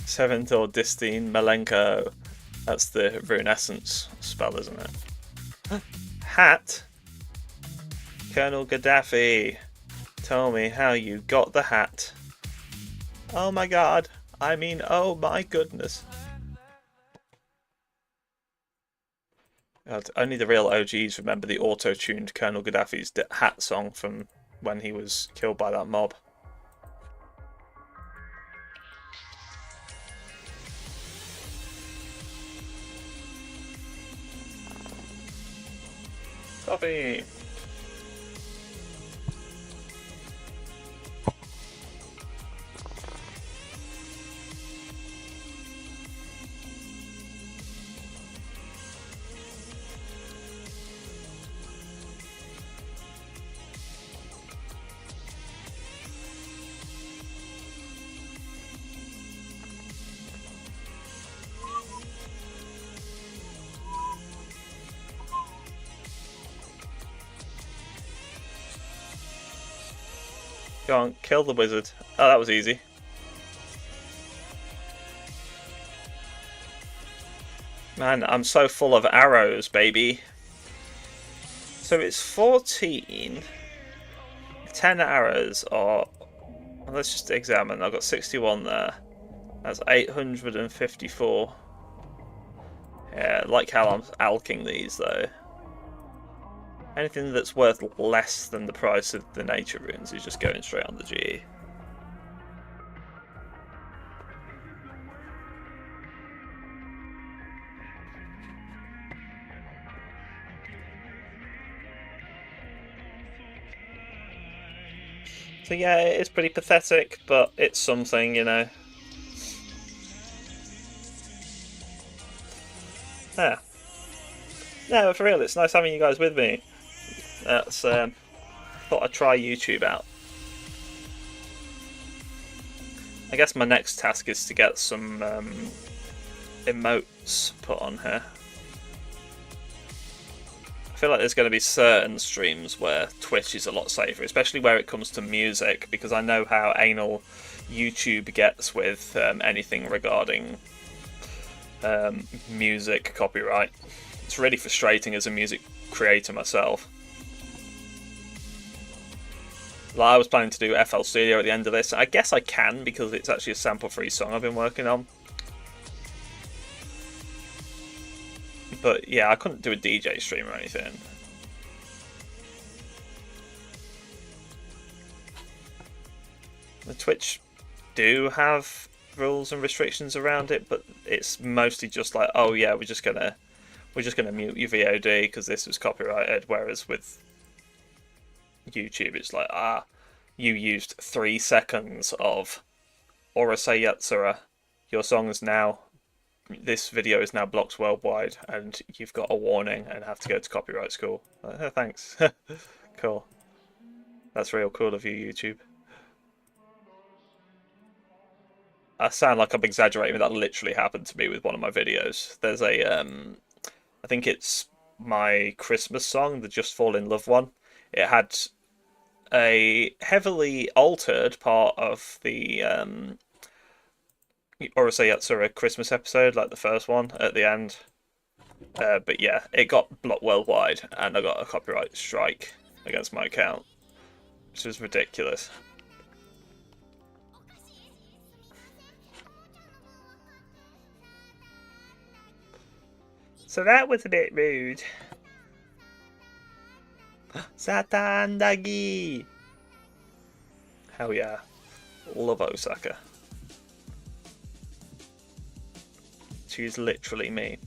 Seventh or Distine Malenko. That's the Rune Essence spell, isn't it? Hat? Colonel Gaddafi. Tell me how you got the hat. Oh my god. I mean, oh my goodness. God, only the real OGs remember the auto-tuned Colonel Gaddafi's hat song from when he was killed by that mob. Coffee! Go on, kill the wizard. Oh, that was easy. Man, I'm so full of arrows, baby. So it's 14. 10 arrows are... Let's just examine. I've got 61 there. That's 854. Yeah, like how I'm alking these, though. Anything that's worth less than the price of the nature runes is just going straight on the G. So yeah, it's pretty pathetic, but it's something, you know. Yeah. No, for real, it's nice having you guys with me. That's thought I'd try YouTube out. I guess my next task is to get some emotes put on here. I feel like there's going to be certain streams where Twitch is a lot safer, especially where it comes to music, because I know how anal YouTube gets with anything regarding music copyright. It's really frustrating as a music creator myself. Like, I was planning to do FL Studio at the end of this. I guess I can because it's actually a sample-free song I've been working on. But yeah, I couldn't do a DJ stream or anything. The Twitch do have rules and restrictions around it, but it's mostly just like, oh yeah, we're just gonna mute your VOD because this was copyrighted. Whereas with YouTube, it's like, you used 3 seconds of Orasei Yatsura. Your song is now, this video is now blocked worldwide, and you've got a warning and have to go to copyright school. Like, oh, thanks. Cool. That's real cool of you, YouTube. I sound like I'm exaggerating, but that literally happened to me with one of my videos. There's a, I think it's my Christmas song, the Just Fall in Love one. It had a heavily altered part of the Orasei Yatsura Christmas episode, like the first one at the end. But yeah, it got blocked worldwide, and I got a copyright strike against my account, which was ridiculous. So that was a bit rude. Satan Dagi! Hell yeah. Love Osaka. She's literally me.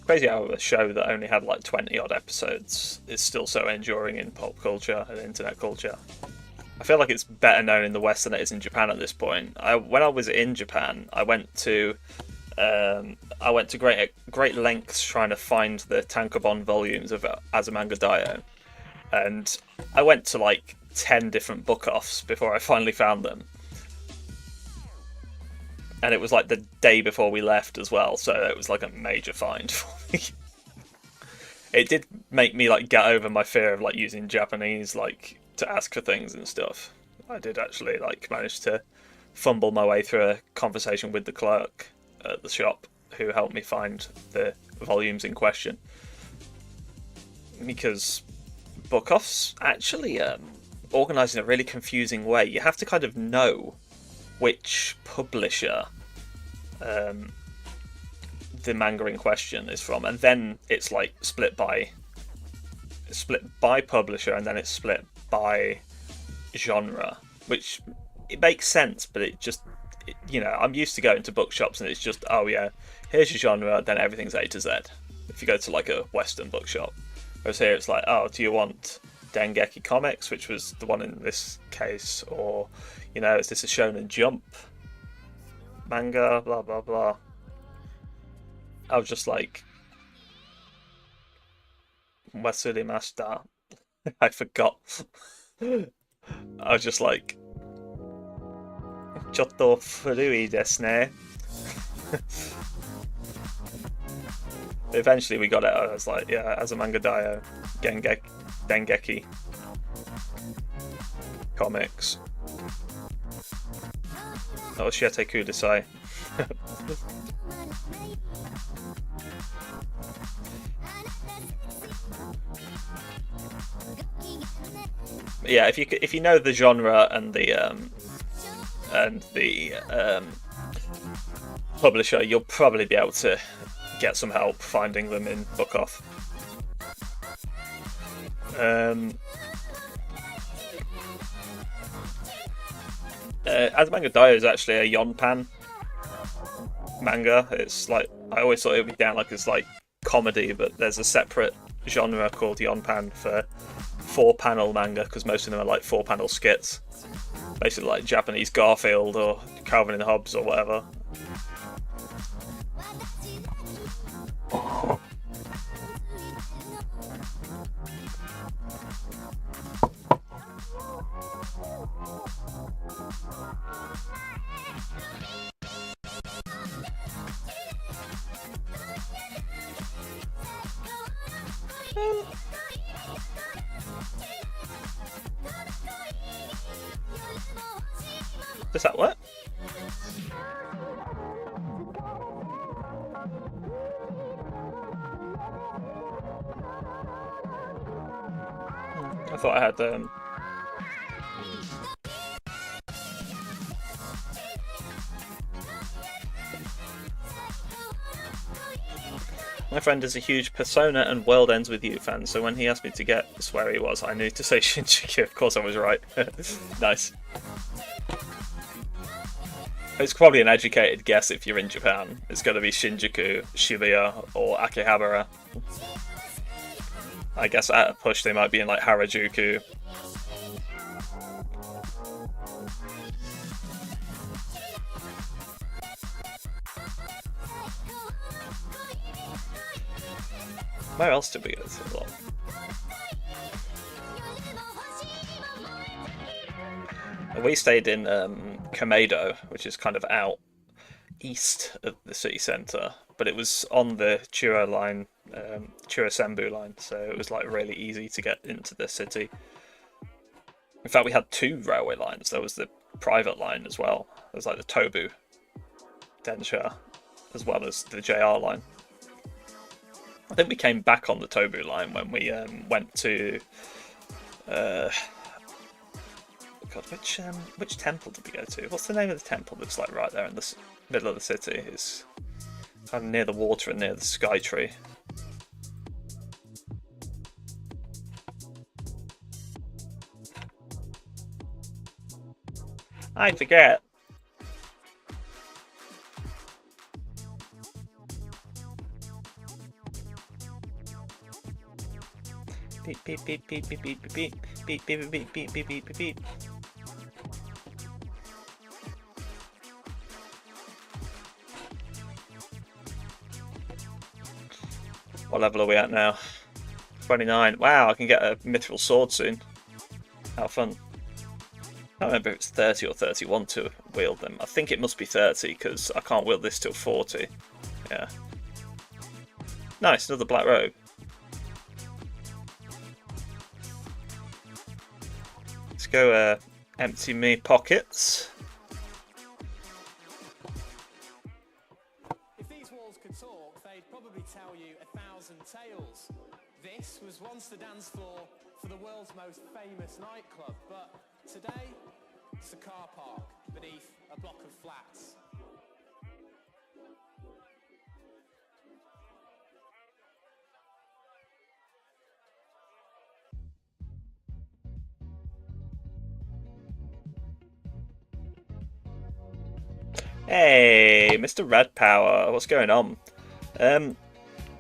Crazy how a show that only had like 20 odd episodes is still so enduring in pop culture and internet culture. I feel like it's better known in the West than it is in Japan at this point. When I was in Japan, I went to great lengths trying to find the tankobon volumes of Azumanga Daioh, and I went to like 10 different book-offs before I finally found them. And it was like the day before we left as well, so it was like a major find for me. It did make me like get over my fear of like using Japanese like to ask for things and stuff. I did actually like manage to fumble my way through a conversation with the clerk at the shop who helped me find the volumes in question. Because book-offs actually organised in a really confusing way. You have to kind of know which publisher the manga in question is from, and then it's like split by publisher, and then it's split by genre, which it makes sense, but you know, I'm used to going to bookshops and it's just, oh yeah, here's your genre, then everything's A to Z. If you go to like a Western bookshop, whereas here it's like, oh, do you want Dengeki Comics, which was the one in this case, or, you know, is this a Shonen Jump manga, blah blah blah. I was just like, Wasurimashita. I forgot. I was just like, Chotto furui desu ne. Eventually we got it. I was like, yeah, Azumanga Daioh, Dengeki Comics. Oh, Shiete Kudasai. Yeah, if you know the genre and the publisher, you'll probably be able to get some help finding them in book-off. Azumanga Daioh is actually a Yonpan manga. It's like, I always thought it would be down like it's like comedy, but there's a separate genre called Yonpan for 4-panel manga, because most of them are like 4-panel skits, basically like Japanese Garfield or Calvin and Hobbes or whatever. Does that work? I thought I had My friend is a huge Persona and World Ends With You fan, so when he asked me to guess where he was, I knew to say Shinjuku. Of course I was right. Nice. It's probably an educated guess if you're in Japan. It's going to be Shinjuku, Shibuya, or Akihabara. I guess at a push they might be in like Harajuku. Where else did we go to? We stayed in Komedo, which is kind of out east of the city centre, but it was on the Chura line, Chura Senbu line, so it was like really easy to get into the city. In fact, we had two railway lines. There was the private line as well. There was like the Tobu Densha, as well as the JR line. I think we came back on the Tobu line when we went to God, which temple did we go to? What's the name of the temple that's like right there in the middle of the city? It's kind of near the water and near the sky tree. I forget. Beep beep beep beep beep beep beep beep beep beep beep beep beep beep beep. What level are we at now? 29. Wow, I can get a mithril sword soon. How fun. I don't remember if it's 30 or 31 to wield them. I think it must be 30 because I can't wield this till 40. Yeah. Nice, another black robe. Let's go empty me pockets. If these walls could talk, they'd probably tell you 1,000 tales. This was once the dance floor for the world's most famous nightclub, but today it's a car park beneath a block of flats. Hey, Mr. Red Power, what's going on?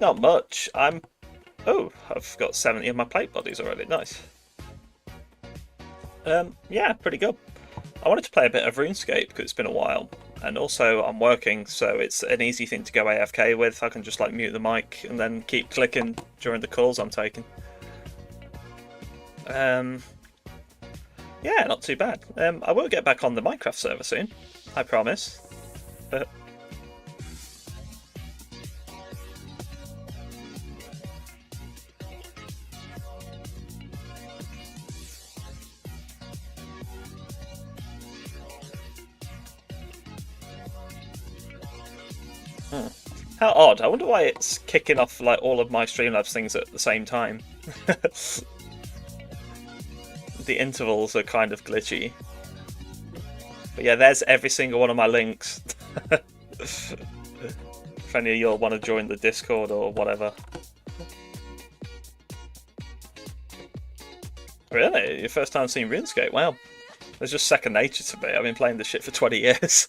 Not much. Oh, I've got 70 of my plate bodies already. Nice. Yeah, pretty good. I wanted to play a bit of Runescape because it's been a while, and also I'm working, so it's an easy thing to go AFK with. I can just like mute the mic and then keep clicking during the calls I'm taking. Yeah, not too bad. I will get back on the Minecraft server soon, I promise. But how odd. I wonder why it's kicking off like all of my Streamlabs things at the same time. The intervals are kind of glitchy. But yeah, there's every single one of my links. If any of y'all want to join the Discord or whatever. Really? Your first time seeing RuneScape? Wow. It's just second nature to me. I've been playing this shit for 20 years.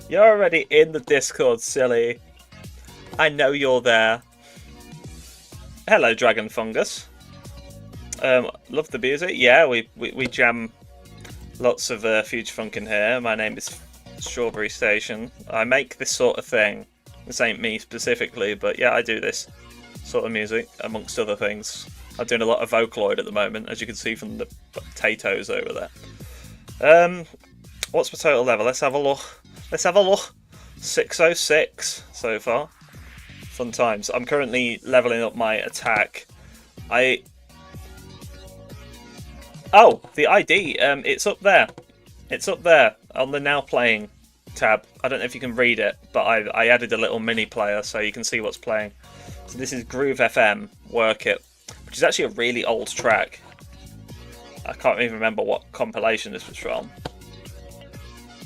You're already in the Discord, silly. I know you're there. Hello, Dragon Fungus. Love the music. Yeah, we jam lots of future funk in here. My name is Strawberry Station. I make this sort of thing. This ain't me specifically, but yeah, I do this sort of music amongst other things. I'm doing a lot of Vocaloid at the moment, as you can see from the potatoes over there. What's my total level? Let's have a look. 606 so far. Fun times. I'm currently leveling up my attack. Oh, the ID. It's up there. It's up there on the Now Playing tab. I don't know if you can read it, but I added a little mini player so you can see what's playing. So this is Groove FM, Work It, which is actually a really old track. I can't even remember what compilation this was from.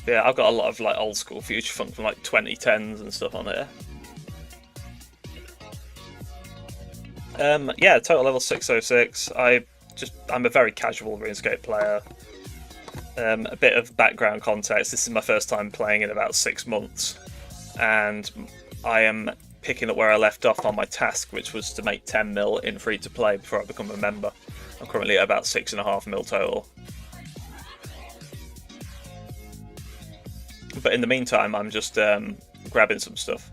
But yeah, I've got a lot of like old school future funk from like 2010s and stuff on here. Yeah, total level 606. I'm a very casual RuneScape player. A bit of background context. This is my first time playing in about 6 months, and I am picking up where I left off on my task, which was to make 10 mil in free to play before I become a member. I'm currently at about 6.5 mil total. But in the meantime, I'm just grabbing some stuff.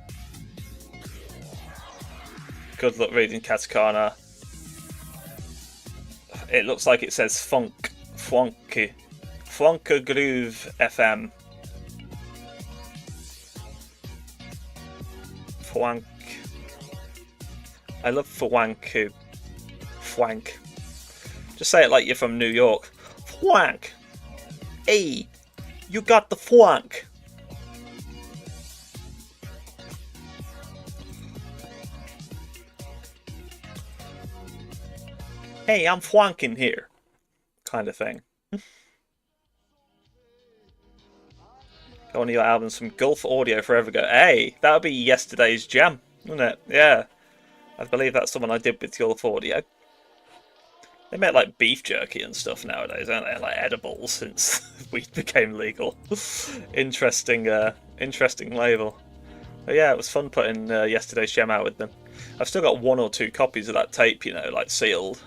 Good luck reading katakana. It looks like it says funk, fwanky, Fwanka Groove FM. Fwank. I love fwank. Fwank. Just say it like you're from New York. Fwank. Hey, you got the fwank. Hey, I'm fwanking here. Kind of thing. Got one of your albums from Gulf Audio forever ago. Hey, that would be yesterday's jam, wouldn't it? Yeah. I believe that's the one I did with Gulf Audio. They make like beef jerky and stuff nowadays, don't they? Like edibles since weed became legal. Interesting label. But yeah, it was fun putting yesterday's jam out with them. I've still got 1 or 2 copies of that tape, you know, like sealed.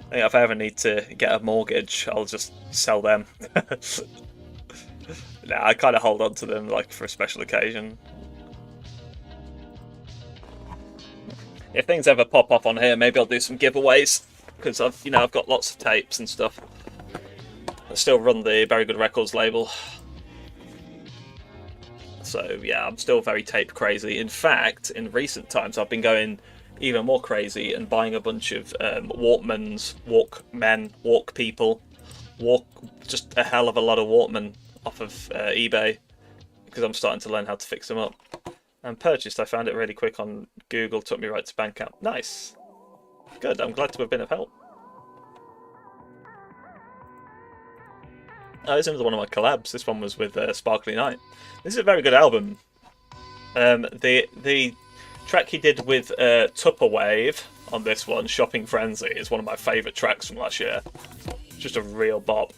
I think if I ever need to get a mortgage, I'll just sell them. Nah, I kind of hold on to them like for a special occasion. If things ever pop up on here, maybe I'll do some giveaways, because I've got lots of tapes and stuff. I still run the Very Good Records label, so yeah, I'm still very tape crazy. In fact, in recent times, I've been going even more crazy and buying a bunch of Walkmans, Walk People, just a hell of a lot of Walkman off of eBay, because I'm starting to learn how to fix them up. And purchased, I found it really quick on Google, took me right to Bandcamp. Nice. Good, I'm glad to have been of help. Oh, this is another one of my collabs. This one was with Sparkly Night. This is a very good album. The track he did with Tupperwave on this one, Shopping Frenzy, is one of my favourite tracks from last year. Just a real bop.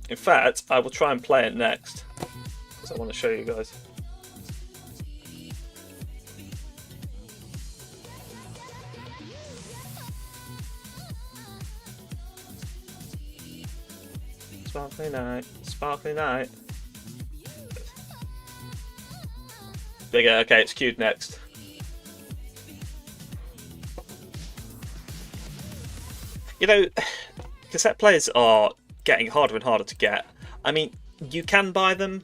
In fact, I will try and play it next, because I want to show you guys. Sparkly night, sparkly night. Bigger, okay, it's queued next. You know, cassette players are getting harder and harder to get. I mean, you can buy them,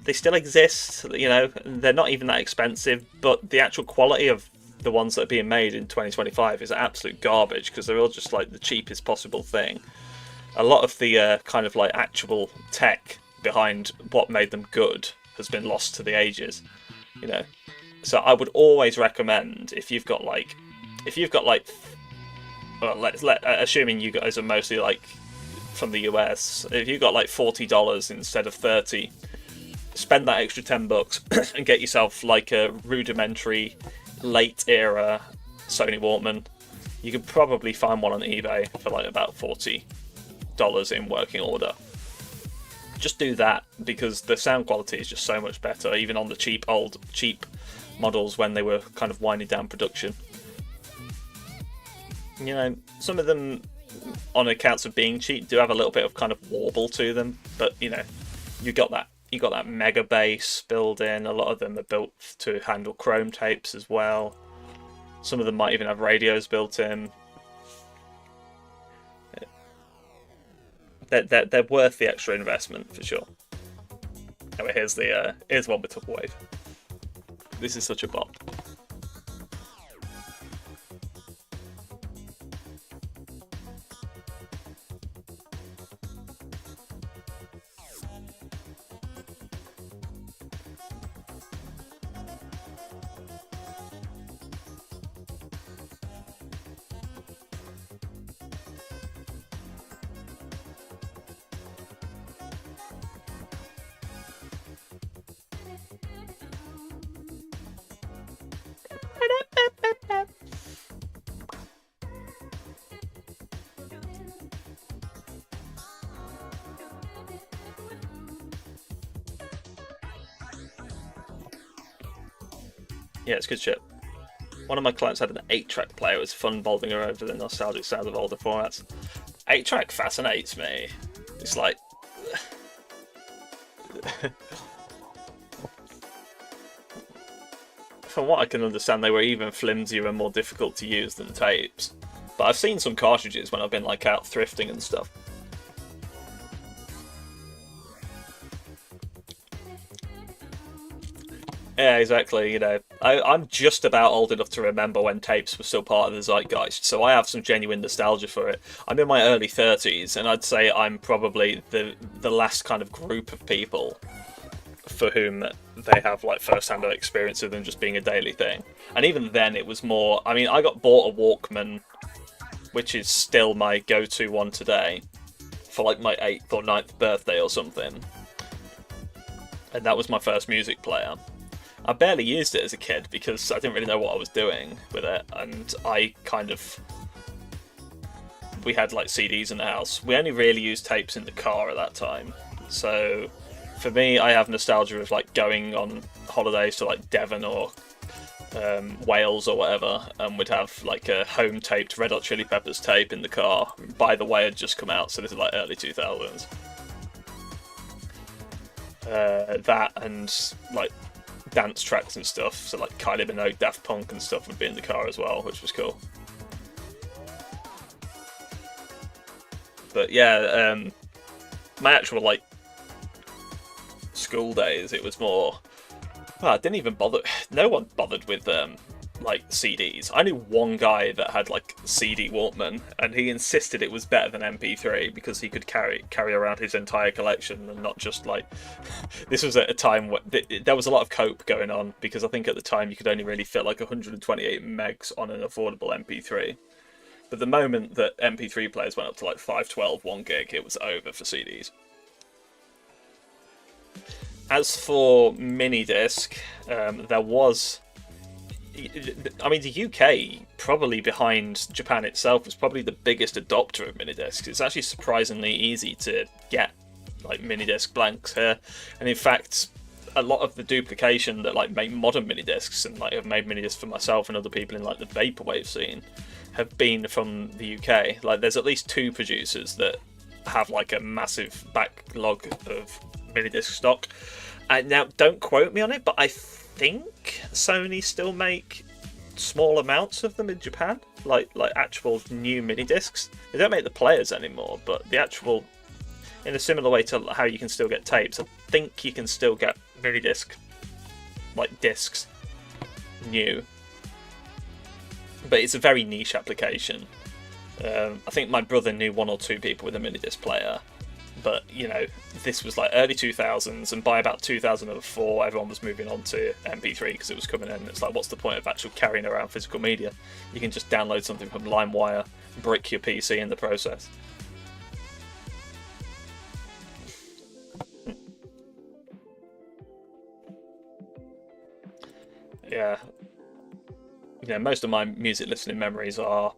they still exist, you know, they're not even that expensive, but the actual quality of the ones that are being made in 2025 is absolute garbage, because they're all just like the cheapest possible thing. A lot of the kind of like actual tech behind what made them good has been lost to the ages, you know. So I would always recommend, if you've got like, well, assuming you guys are mostly like from the US, if you've got like $40 instead of 30, spend that extra $10 and get yourself like a rudimentary late era Sony Walkman. You could probably find one on eBay for like about $40 in working order. Just do that, because the sound quality is just so much better, even on the cheap models when they were kind of winding down production. You know, some of them, on accounts of being cheap, do have a little bit of kind of warble to them. But you know, you got that mega bass built in. A lot of them are built to handle chrome tapes as well. Some of them might even have radios built in. They're worth the extra investment for sure. Anyway, here's one with Tumbleweed. This is such a bop. Yeah, it's good shit. One of my clients had an 8-track player. It was fun bowling her over the nostalgic sounds of older formats. 8-track fascinates me. It's like... From what I can understand, they were even flimsier and more difficult to use than tapes. But I've seen some cartridges when I've been like out thrifting and stuff. Yeah, exactly. You know, I'm just about old enough to remember when tapes were still part of the zeitgeist, so I have some genuine nostalgia for it. I'm in my early 30s, and I'd say I'm probably the last kind of group of people for whom they have like first-hand experience of them just being a daily thing. And even then, it was more. I mean, I got bought a Walkman, which is still my go-to one today, for like my 8th or 9th birthday or something, and that was my first music player. I barely used it as a kid because I didn't really know what I was doing with it, and we had like CDs in the house. We only really used tapes in the car at that time. So for me, I have nostalgia of like going on holidays to like Devon or Wales or whatever, and we'd have like a home taped Red Hot Chili Peppers tape in the car. By the way, had just come out, so this is like early 2000s. That and like dance tracks and stuff, so like Kylie Minogue, Daft Punk and stuff would be in the car as well, which was cool. But yeah, my actual like school days, it was more. Well, I didn't even bother. No one bothered with like CDs. I knew one guy that had like CD Walkman, and he insisted it was better than MP3 because he could carry around his entire collection and not just like. This was at a time where there was a lot of cope going on, because I think at the time you could only really fit like 128 megs on an affordable MP3. But the moment that MP3 players went up to like 512, 1 gig, it was over for CDs. As for mini disc, there was. I mean, the UK, probably behind Japan itself, was probably the biggest adopter of minidiscs. It's actually surprisingly easy to get like minidisc blanks here, and in fact, a lot of the duplication that like make modern minidiscs and like have made minidiscs for myself and other people in like the vaporwave scene have been from the UK. Like, there's at least 2 producers that have like a massive backlog of minidisc stock. And now, don't quote me on it, but I think Sony still make small amounts of them in Japan, like actual new mini discs. They don't make the players anymore, but the actual, in a similar way to how you can still get tapes, I think you can still get mini disc, like discs, new. But it's a very niche application. I think my brother knew 1 or 2 people with a mini disc player. But, you know, this was like early 2000s, and by about 2004, everyone was moving on to MP3 because it was coming in. It's like, what's the point of actually carrying around physical media? You can just download something from LimeWire, brick your PC in the process. Yeah. You know, most of my music listening memories are,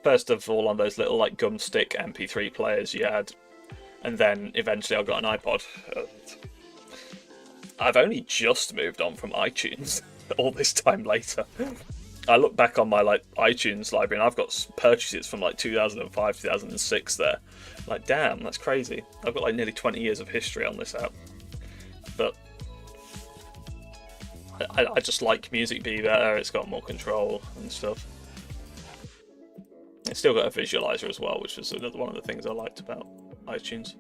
first of all, on those little like gum stick MP3 players you had. And then eventually I got an iPod. I've only just moved on from iTunes all this time later. I look back on my like iTunes library, and I've got purchases from like 2005, 2006 there. Like, damn, that's crazy. I've got like nearly 20 years of history on this app. But I just like Music Bee better. It's got more control and stuff. It's still got a visualizer as well, which was another one of the things I liked about iTunes.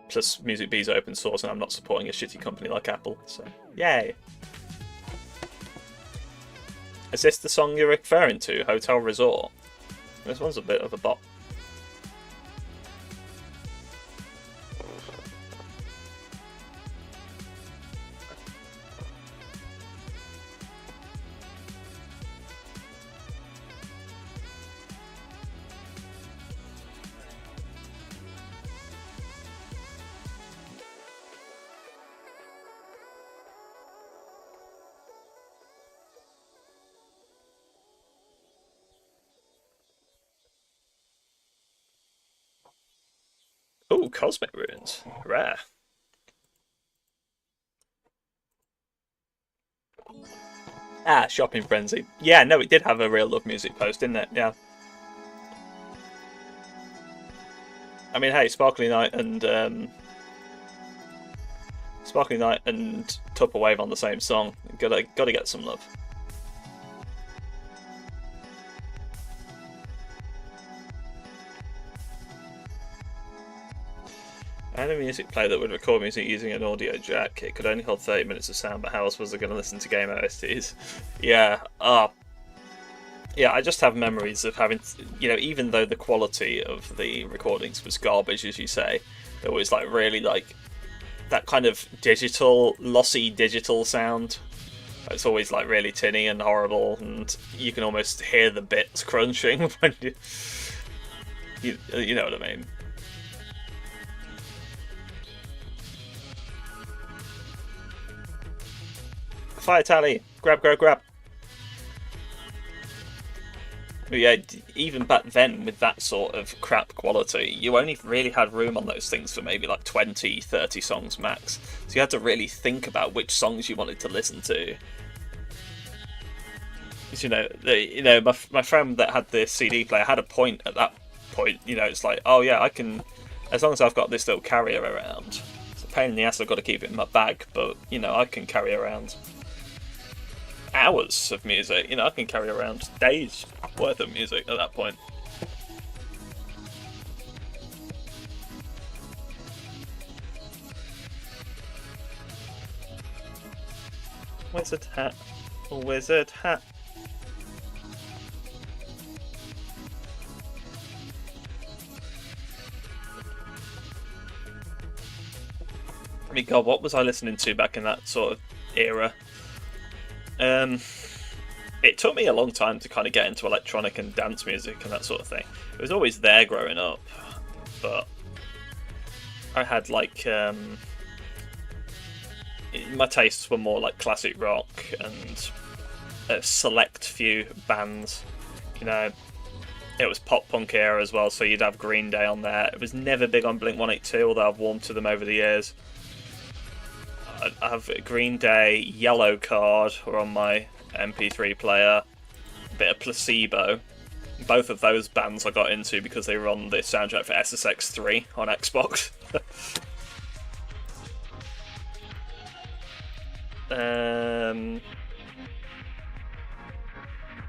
Plus, Music Bee's open source, and I'm not supporting a shitty company like Apple, so yay! Is this the song you're referring to, Hotel Resort? This one's a bit of a bop. Ooh, Cosmic Runes. Rare. Ah, Shopping Frenzy. Yeah, no, it did have a Real Love Music post, didn't it? Yeah. I mean, hey, Sparkly Night and Tupperwave on the same song. Gotta get some love. I had a music player that would record music using an audio jack. It could only hold 30 minutes of sound, but how else was I going to listen to game OSTs? Yeah, yeah, I just have memories of having, even though the quality of the recordings was garbage, as you say, there was like really like that kind of lossy digital sound. It's always like really tinny and horrible, and you can almost hear the bits crunching when you know what I mean. Fire tally! Grab, grab, grab! But yeah, even back then with that sort of crap quality, you only really had room on those things for maybe like 20, 30 songs max. So you had to really think about which songs you wanted to listen to. Because, my friend that had the CD player had a point at that point. It's like, oh yeah, I can, as long as I've got this little carrier around. It's a pain in the ass, I've got to keep it in my bag, but, I can carry around hours of music. I can carry around days worth of music at that point. Wizard hat, wizard hat. I mean, God, what was I listening to back in that sort of era? It took me a long time to kind of get into electronic and dance music and that sort of thing. It was always there growing up, but I had like my tastes were more like classic rock and a select few bands. It was pop punk era as well, so you'd have Green Day on there. It was never big on Blink-182, although I've warmed to them over the years. I have Green Day, Yellow Card were on my MP3 player, a bit of Placebo. Both of those bands I got into because they were on the soundtrack for SSX3 on Xbox. And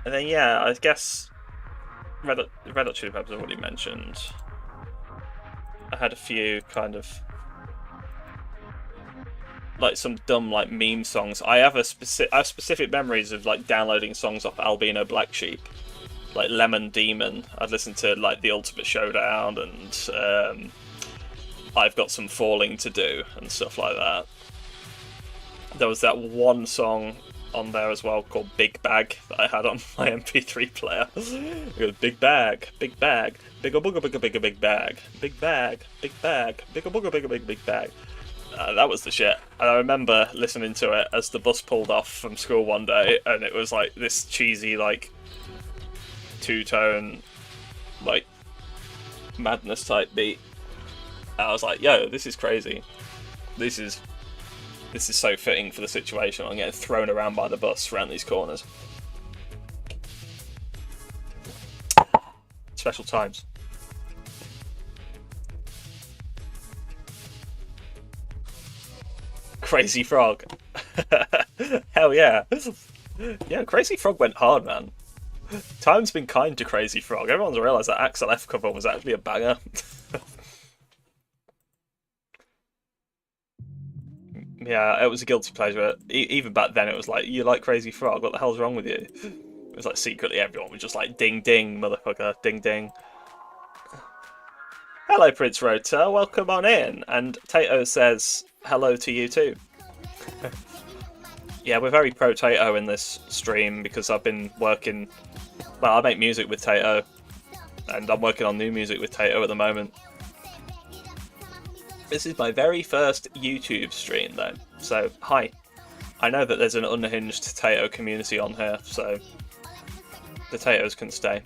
then yeah, I guess Red Hot Chili Peppers I've already mentioned. I had a few kind of like some dumb like meme songs. I have specific memories of like downloading songs off Albino Black Sheep, like Lemon Demon. I'd listen to like The Ultimate Showdown and I've Got Some Falling to Do and stuff like that. There was that one song on there as well called Big Bag that I had on my MP3 player. It goes big bag, bigger booger, bigger big bag, big bag, bigger booger, big bag. That was the shit. And I remember listening to it as the bus pulled off from school one day, and it was like this cheesy, like, two-tone, like, madness type beat. And I was like, yo, this is crazy. This is This is so fitting for the situation. I'm getting thrown around by the bus around these corners. Special times. Crazy Frog. Hell yeah. Yeah, Crazy Frog went hard, man. Time's been kind to Crazy Frog. Everyone's realised that Axel F cover was actually a banger. Yeah, it was a guilty pleasure. Even back then, it was like, you like Crazy Frog? What the hell's wrong with you? It was like secretly everyone was just like, ding ding, motherfucker, ding ding. Hello, Prince Rota, welcome on in. And Tato says hello to you too. Yeah, we're very pro Tato in this stream because I've been working. Well, I make music with Tato, and I'm working on new music with Tato at the moment. This is my very first YouTube stream, though, so hi. I know that there's an unhinged Tato community on here, so the Tatos can stay.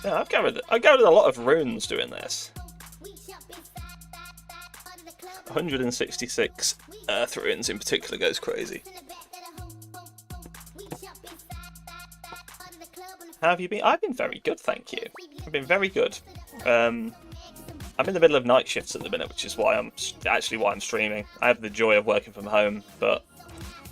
Yeah, I've gathered a lot of runes doing this. 166 Earth runes in particular goes crazy. How have you been? I've been very good, thank you. I've been very good. I'm in the middle of night shifts at the minute, which is why I'm streaming. I have the joy of working from home, but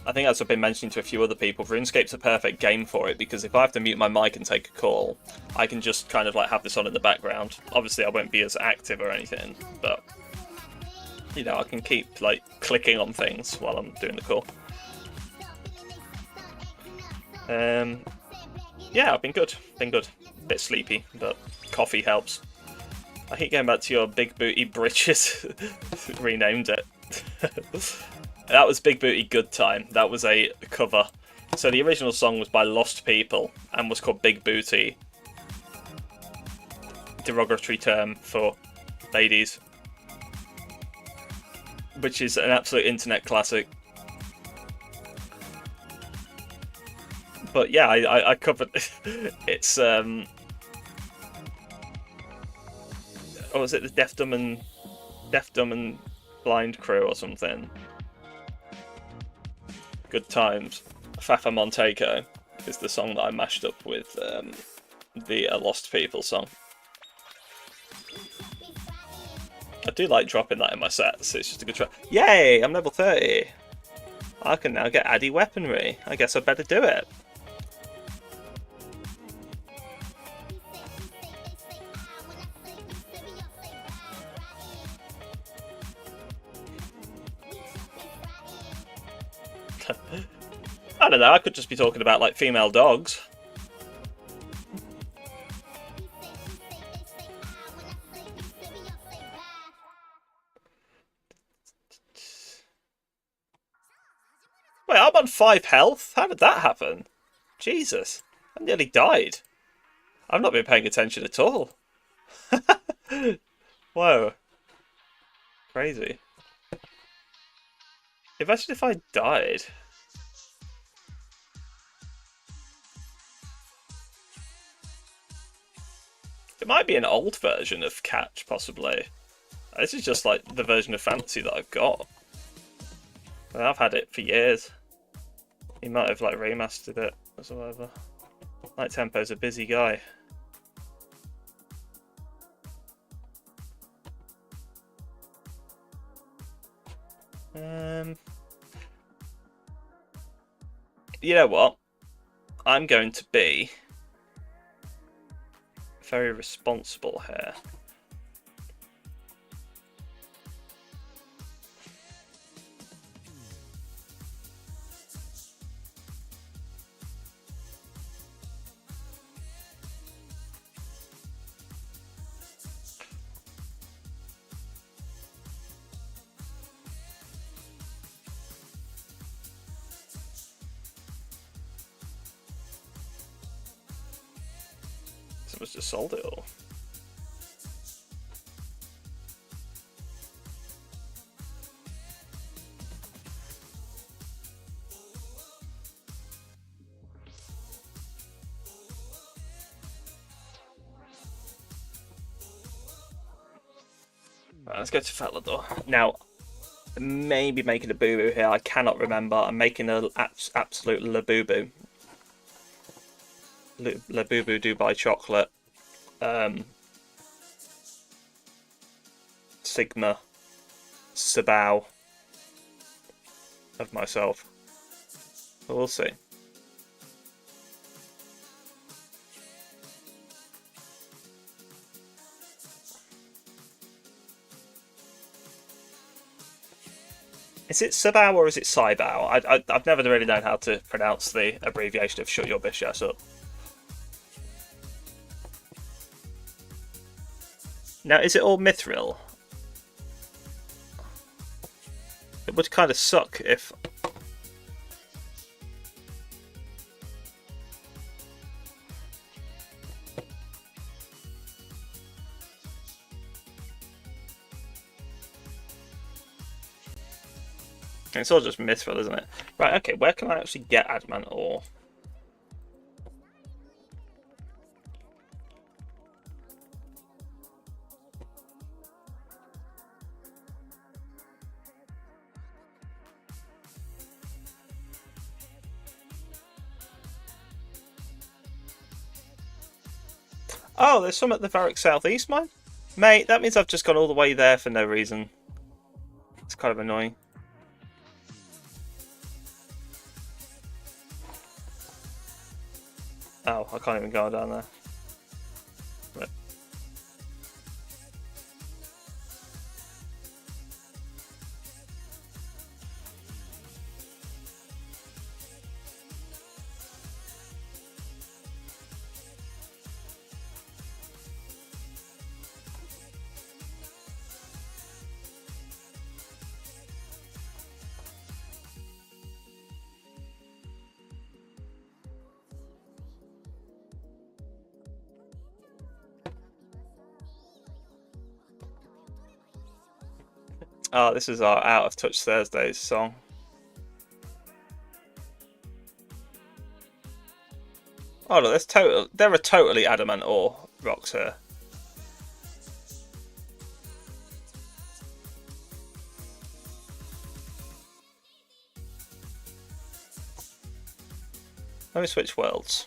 I think as I've been mentioning to a few other people, RuneScape's a perfect game for it, because if I have to mute my mic and take a call, I can just kind of like have this on in the background. Obviously I won't be as active or anything, but you know, I can keep like clicking on things while I'm doing the call. Yeah, I've been good. A bit sleepy, but coffee helps. I keep going back to your Big Booty Britches. Renamed it. That was Big Booty Good Time. That was a cover. So the original song was by Lost People and was called Big Booty. Derogatory term for ladies. Which is an absolute internet classic. But yeah, I covered. It's oh, was it the Deaf, Dumb and Blind Crew or something? Good Times. Fafa Montego is the song that I mashed up with the Lost People song. I do like dropping that in my sets. It's just a good track. Yay! I'm level 30. I can now get Addy weaponry. I guess I better do it. I don't know, I could just be talking about like female dogs. Wait, I'm on 5 health? How did that happen? Jesus, I nearly died. I've not been paying attention at all. Whoa. Crazy. Imagine if I died. It might be an old version of Catch, possibly. This is just like the version of Fantasy that I've got. I've had it for years. He might have like remastered it or whatever. Light Tempo's a busy guy. You know what? I'm going to be very responsible here. Someone's just sold it all. Right, let's go to Fatlador. Now, maybe making a boo-boo here. I cannot remember. I'm making an absolute la-boo-boo. La-boo-boo Dubai chocolate. Sigma. Sabao. Of myself. But we'll see. Is it Sabao or is it Saibao? I've never really known how to pronounce the abbreviation of shut your bitch ass up. Now, is it all Mithril? It would kind of suck if... It's all just Mithril, isn't it? Right, okay, where can I actually get adamant ore? Oh, there's some at the Varric Southeast mine? Mate, that means I've just gone all the way there for no reason. It's kind of annoying. Oh, I can't even go down there. Right. Oh, this is our Out of Touch Thursdays song. Oh, look, there are totally adamant ore rocks here. Let me switch worlds.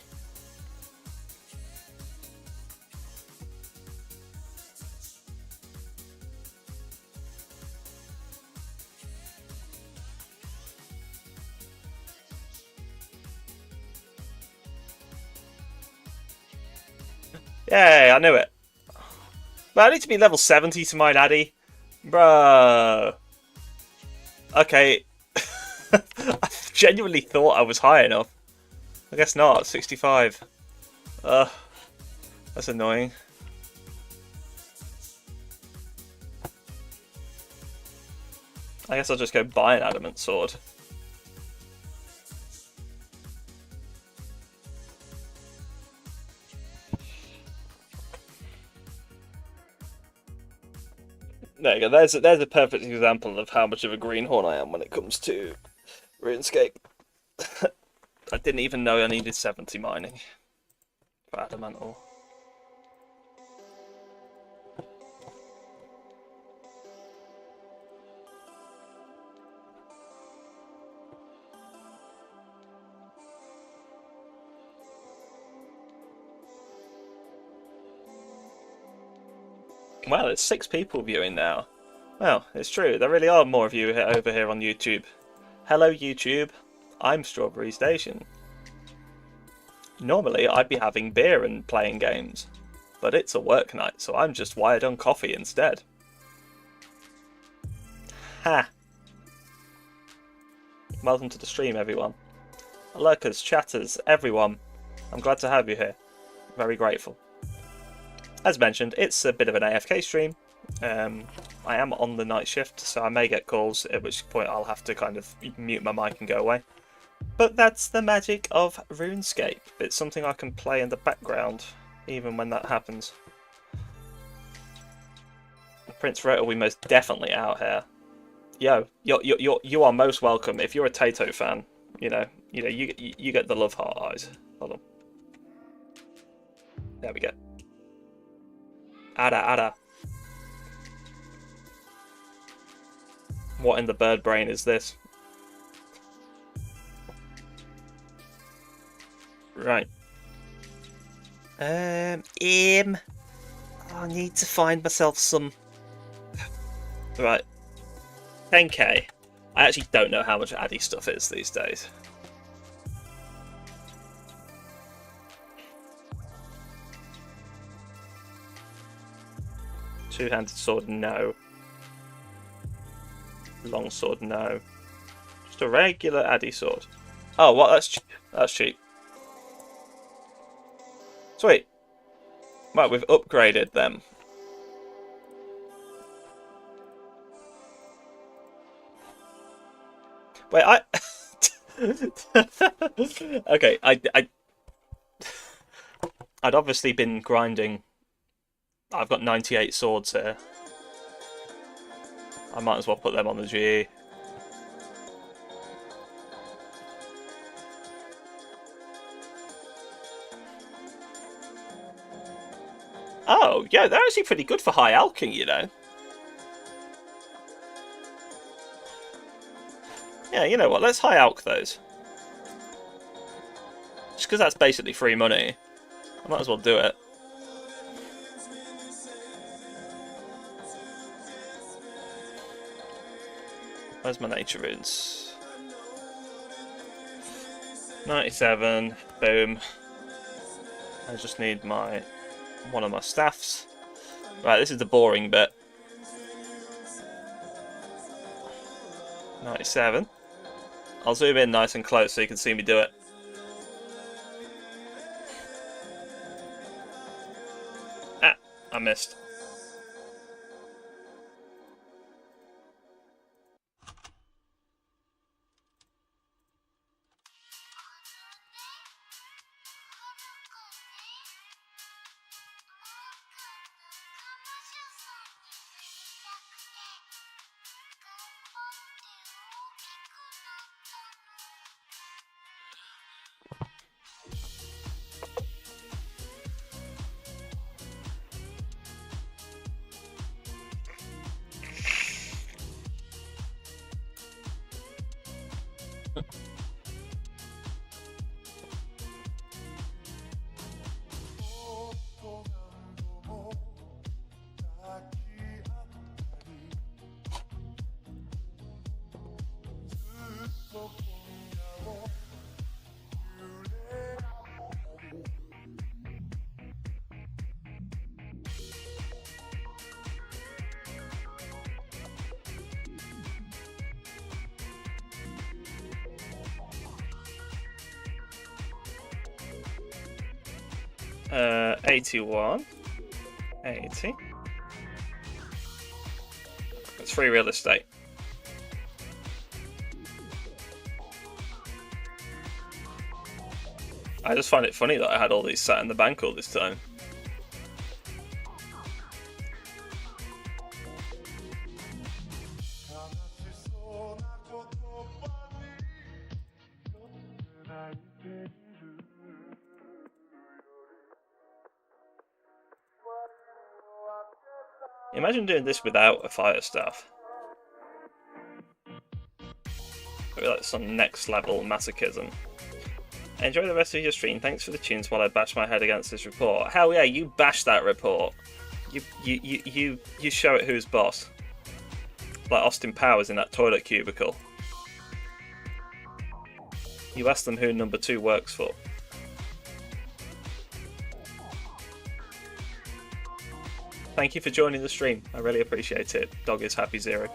Yay, I knew it. But I need to be level 70 to mine Addy. Bro. Okay. I genuinely thought I was high enough. I guess not. 65. Ugh. That's annoying. I guess I'll just go buy an adamant sword. There you go. There's a perfect example of how much of a greenhorn I am when it comes to RuneScape. I didn't even know I needed 70 mining for adamant ore. Wow, there's 6 people viewing now. Well, it's true. There really are more of you over here on YouTube. Hello, YouTube. I'm Strawberry Station. Normally, I'd be having beer and playing games. But it's a work night, so I'm just wired on coffee instead. Ha! Welcome to the stream, everyone. Lurkers, chatters, everyone. I'm glad to have you here. Very grateful. As mentioned, it's a bit of an AFK stream. I am on the night shift, so I may get calls, at which point I'll have to kind of mute my mic and go away. But that's the magic of RuneScape. It's something I can play in the background, even when that happens. Prince Rota will be most definitely out here. Yo, you are most welcome. If you're a Tato fan, you get the love heart eyes. Hold on. There we go. Ada. What in the bird brain is this? Right. I need to find myself some. Right. 10k. I actually don't know how much Addy stuff is these days. Two-handed sword, no. Long sword, no. Just a regular Addy sword. Oh, what? That's cheap. That's cheap. Sweet. Right, we've upgraded them. Wait, okay, I'd obviously been grinding. I've got 98 swords here. I might as well put them on the G. Oh, yeah, they're actually pretty good for high alching, you know. Yeah, you know what, let's high alch those. Just because that's basically free money. I might as well do it. Where's my nature runes? 97, boom. I just need one of my staffs. Right, this is the boring bit. 97. I'll zoom in nice and close so you can see me do it. Ah, I missed. Uh, 81. 80. It's free real estate. I just find it funny that I had all these sat in the bank all this time. Imagine doing this without a fire staff. It'd be like some next level masochism. Enjoy the rest of your stream. Thanks for the tunes while I bash my head against this report. Hell yeah, you bash that report. You show it who's boss. Like Austin Powers in that toilet cubicle. You ask them who number 2 works for. Thank you for joining the stream. I really appreciate it. Dog is happy 0.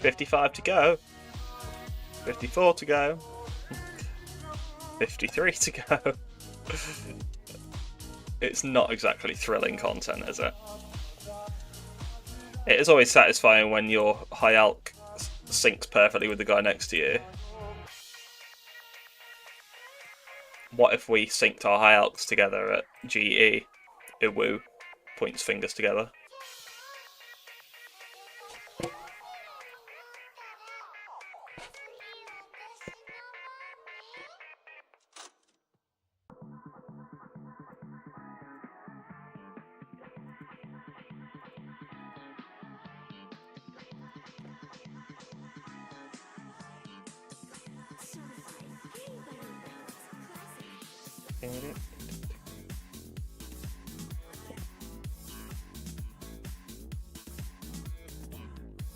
$55 to go. 54 to go. 53 to go. It's not exactly thrilling content, is it? It is always satisfying when your high alch syncs perfectly with the guy next to you. what if we synced our high alts together at GE? Iwoo points fingers together.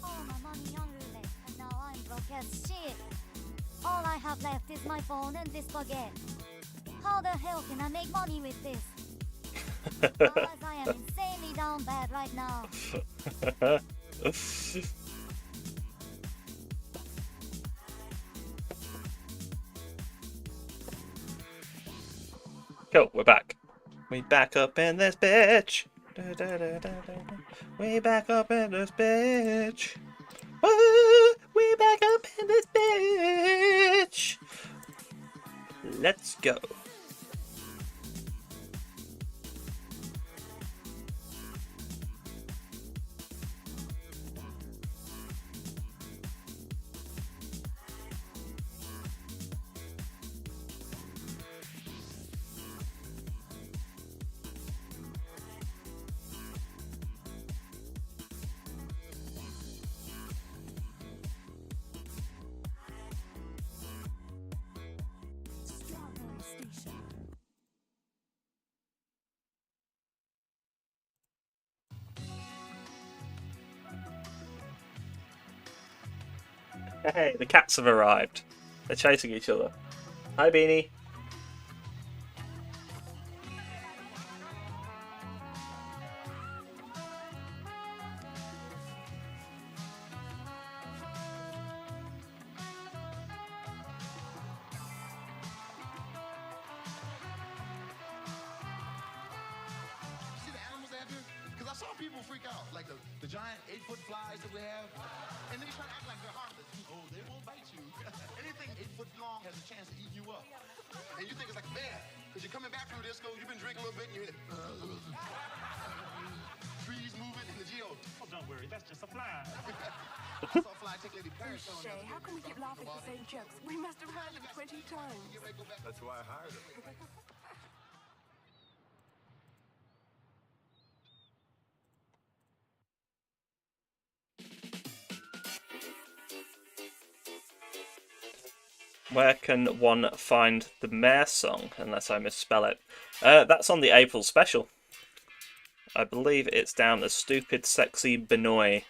All my money on roulette, and now I'm broke as shit. All I have left is my phone and this baguette. How the hell can I make money with this? Well, as I am insanely down bad right now. Cool, we're back. We back up in this bitch. We back up in this bitch. Woo! We back up in this bitch. Let's go. Hey, the cats have arrived. They're chasing each other. Hi, Beanie. I saw people freak out, like the giant 8-foot flies that we have, and they try to act like they're harmless. Oh, they won't bite you. Anything 8 foot long has a chance to eat you up. And you think it's like a bear, because you're coming back from the disco, you've been drinking a little bit, and you hear trees moving in the geo. Oh, don't worry, that's just a fly. I saw a fly take Lady Paris. Shay, how can we keep laughing at the same jokes? We must have heard them 20 times. That's why I hired her. Where can one find the Mare song, unless I misspell it? That's on the April special. I believe it's down as Stupid Sexy Benoy.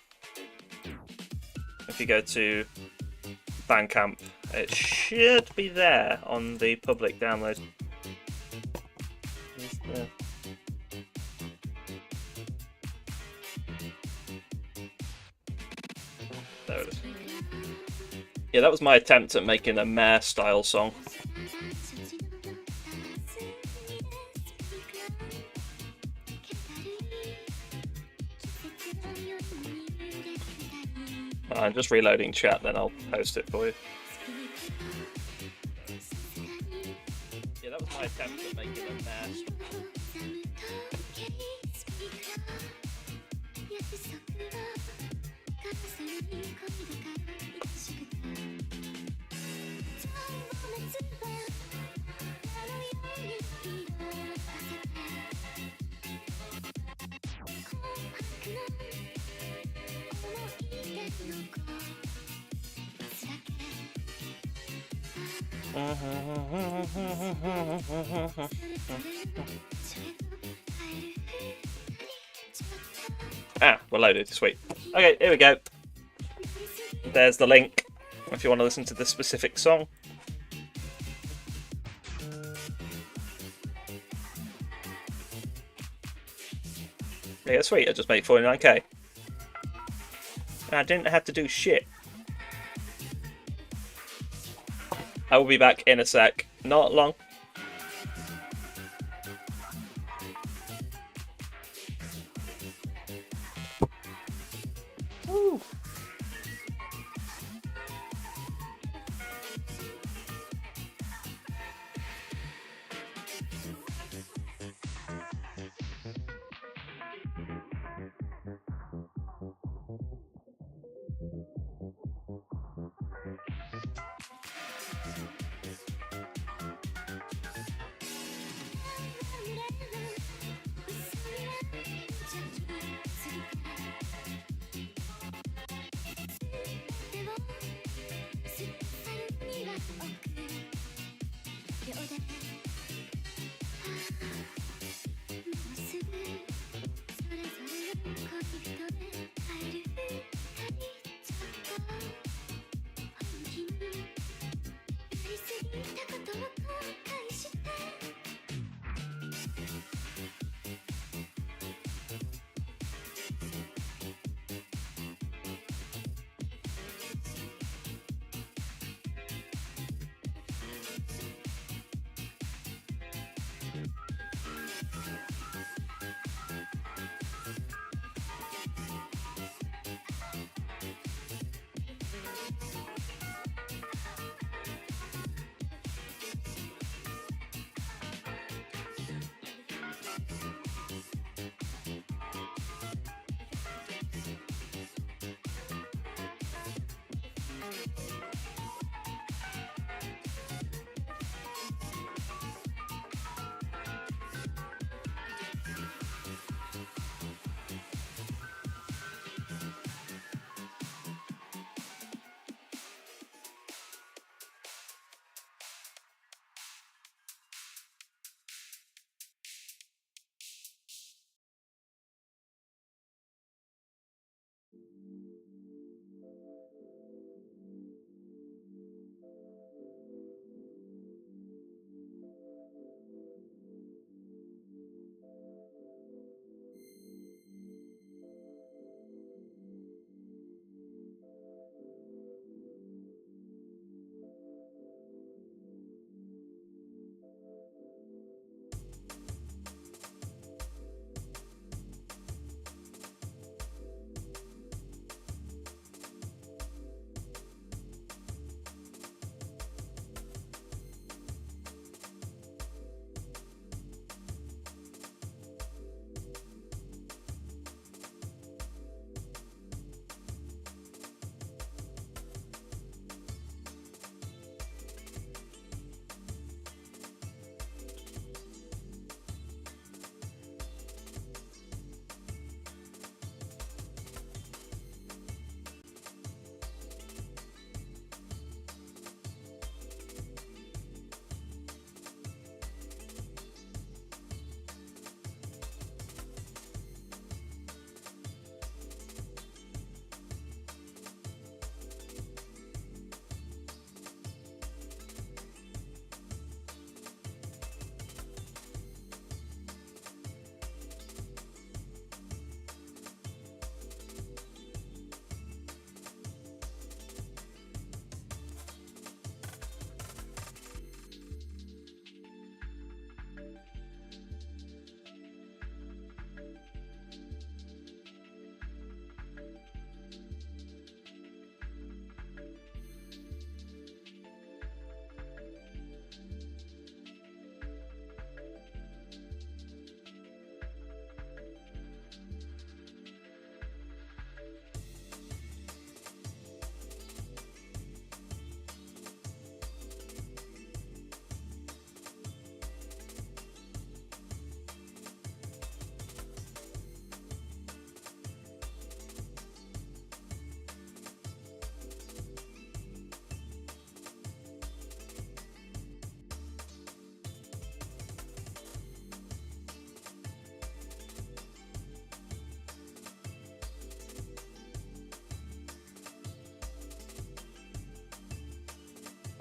If you go to Bandcamp, it should be there on the public download. There it is. Yeah, that was my attempt at making a Mare style song. I'm just reloading chat, then I'll post it for you. Yeah, that was my attempt at making a Mare style. Ah, we're loaded. Sweet. Okay, here we go. There's the link if you want to listen to this specific song. Yeah, sweet. I just made 49k. I didn't have to do shit. I will be back in a sec. Not long. Woo.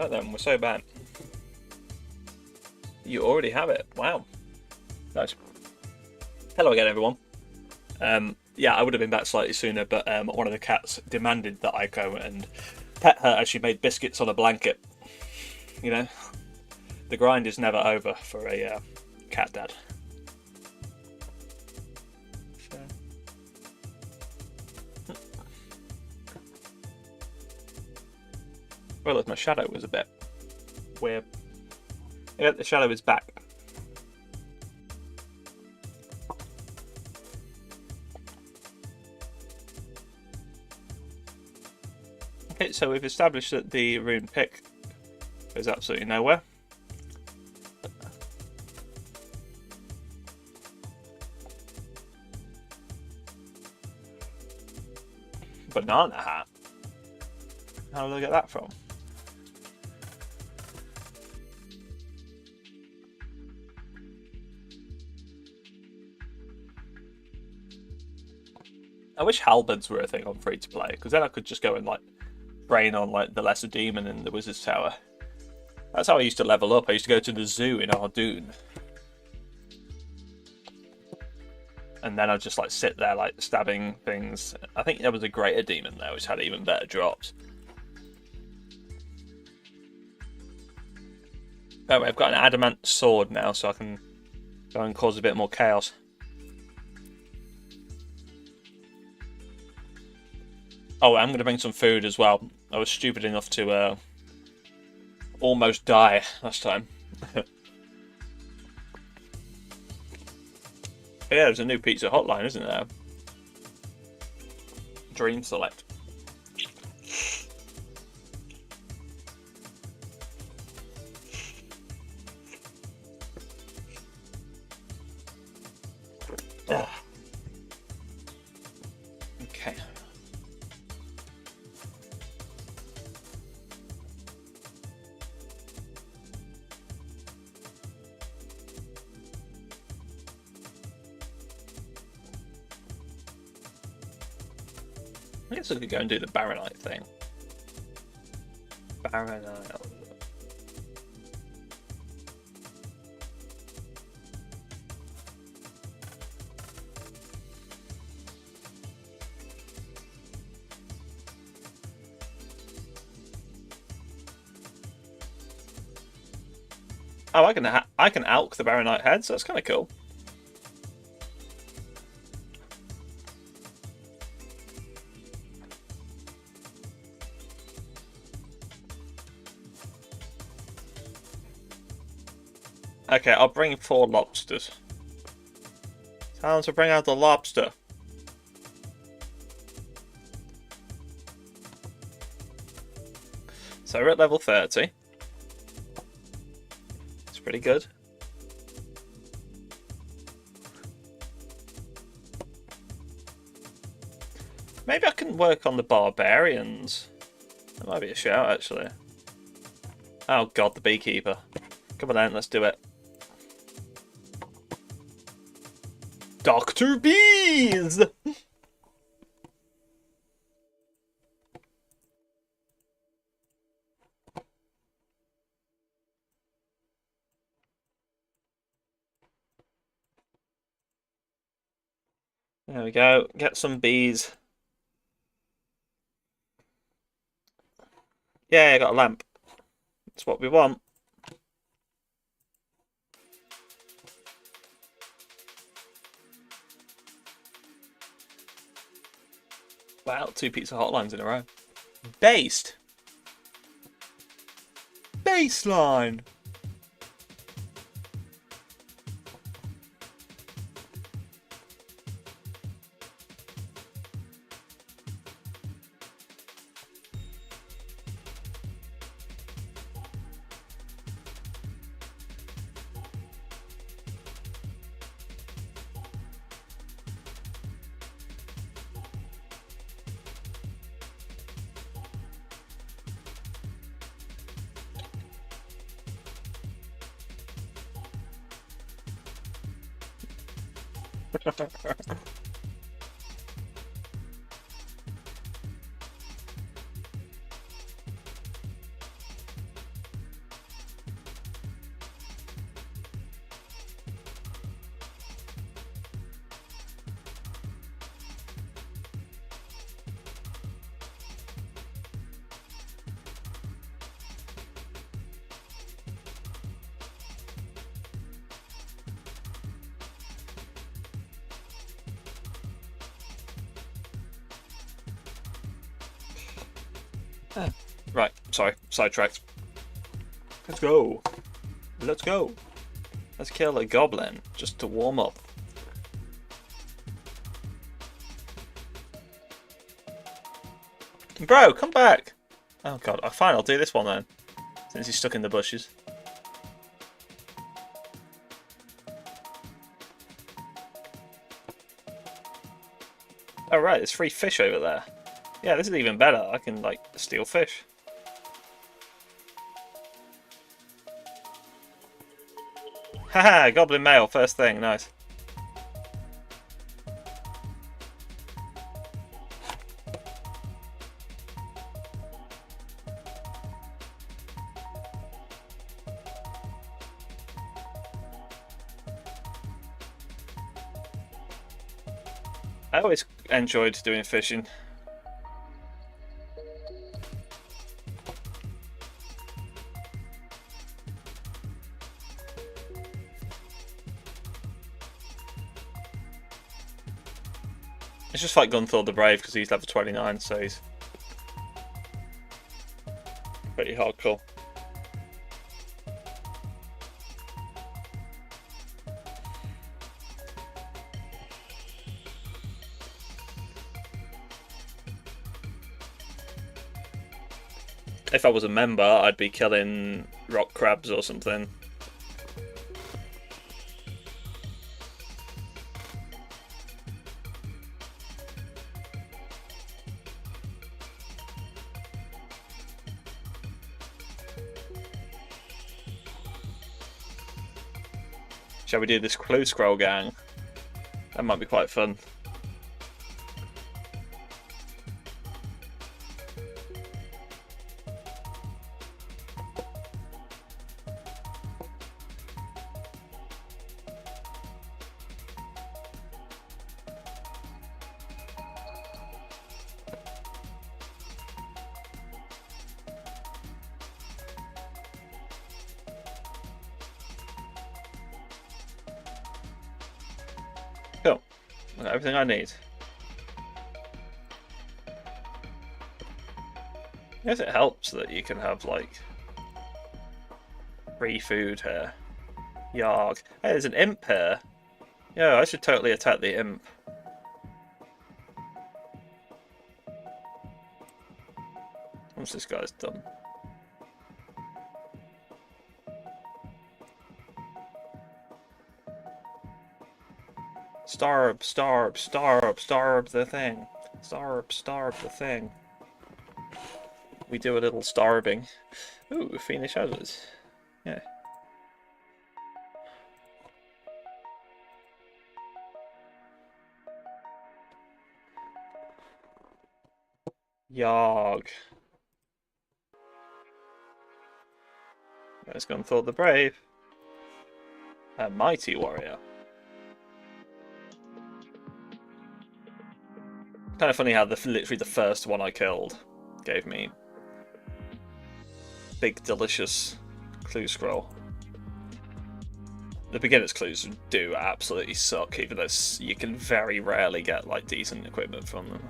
Right then, we're so bad. You already have it. Wow. Nice. Hello again, everyone. Yeah, I would have been back slightly sooner, but one of the cats demanded that I go and pet her as she made biscuits on a blanket. You know, the grind is never over for a cat dad. So. Well, my shadow was a bit weird. Yeah, the shadow is back. Okay, so we've established that the rune pick goes absolutely nowhere. Banana hat? How did I get that from? I wish halberds were a thing on free to play, because then I could just go and like brain on like the lesser demon in the wizard's tower. That's how I used to level up. I used to go to the zoo in Ardoon, and then I'd just like sit there like stabbing things. I think there was a greater demon there which had even better drops. Oh, I've got an adamant sword now, so I can go and cause a bit more chaos. Oh, I'm going to bring some food as well. I was stupid enough to almost die last time. Yeah, there's a new pizza hotline, isn't there? Dream Select. Ugh. Okay. I guess I could go and do the Baronite thing. Baronite. Oh, I can alch the Baronite head, so that's kind of cool. Okay, I'll bring 4 lobsters. Time to bring out the lobster. So we're at level 30. It's pretty good. Maybe I can work on the barbarians. That might be a shout, actually. Oh god, the beekeeper. Come on then, let's do it. Dr. Bees! There we go. Get some bees. Yeah, I got a lamp. That's what we want. Wow, 2 pizza hotlines in a row. Based. Baseline. Right, sorry, sidetracked. Let's go. Let's go. Let's kill a goblin just to warm up. Bro, come back! Oh god, fine, I'll do this one then. Since he's stuck in the bushes. Oh right, there's free fish over there. Yeah, this is even better. I can, like, steal fish. Haha, goblin mail, first thing, nice. I always enjoyed doing fishing. It's just like Gunthor the Brave because he's level 29, so he's pretty hardcore. If I was a member, I'd be killing rock crabs or something. Shall we do this clue scroll gang? That might be quite fun. Cool. I got everything I need. I guess it helps that you can have, like, free food here. Yarg. Hey, there's an imp here. Yeah, I should totally attack the imp. Once this guy's done. Starve, starve, starve, starve the thing. Starve, starve the thing. We do a little starving. Ooh, Phoenix houses. Yeah. Yarg. There's Gunthor the Brave. A mighty warrior. Kind of funny how literally the first one I killed gave me big delicious clue scroll. The beginner's clues do absolutely suck, even though you can very rarely get like decent equipment from them.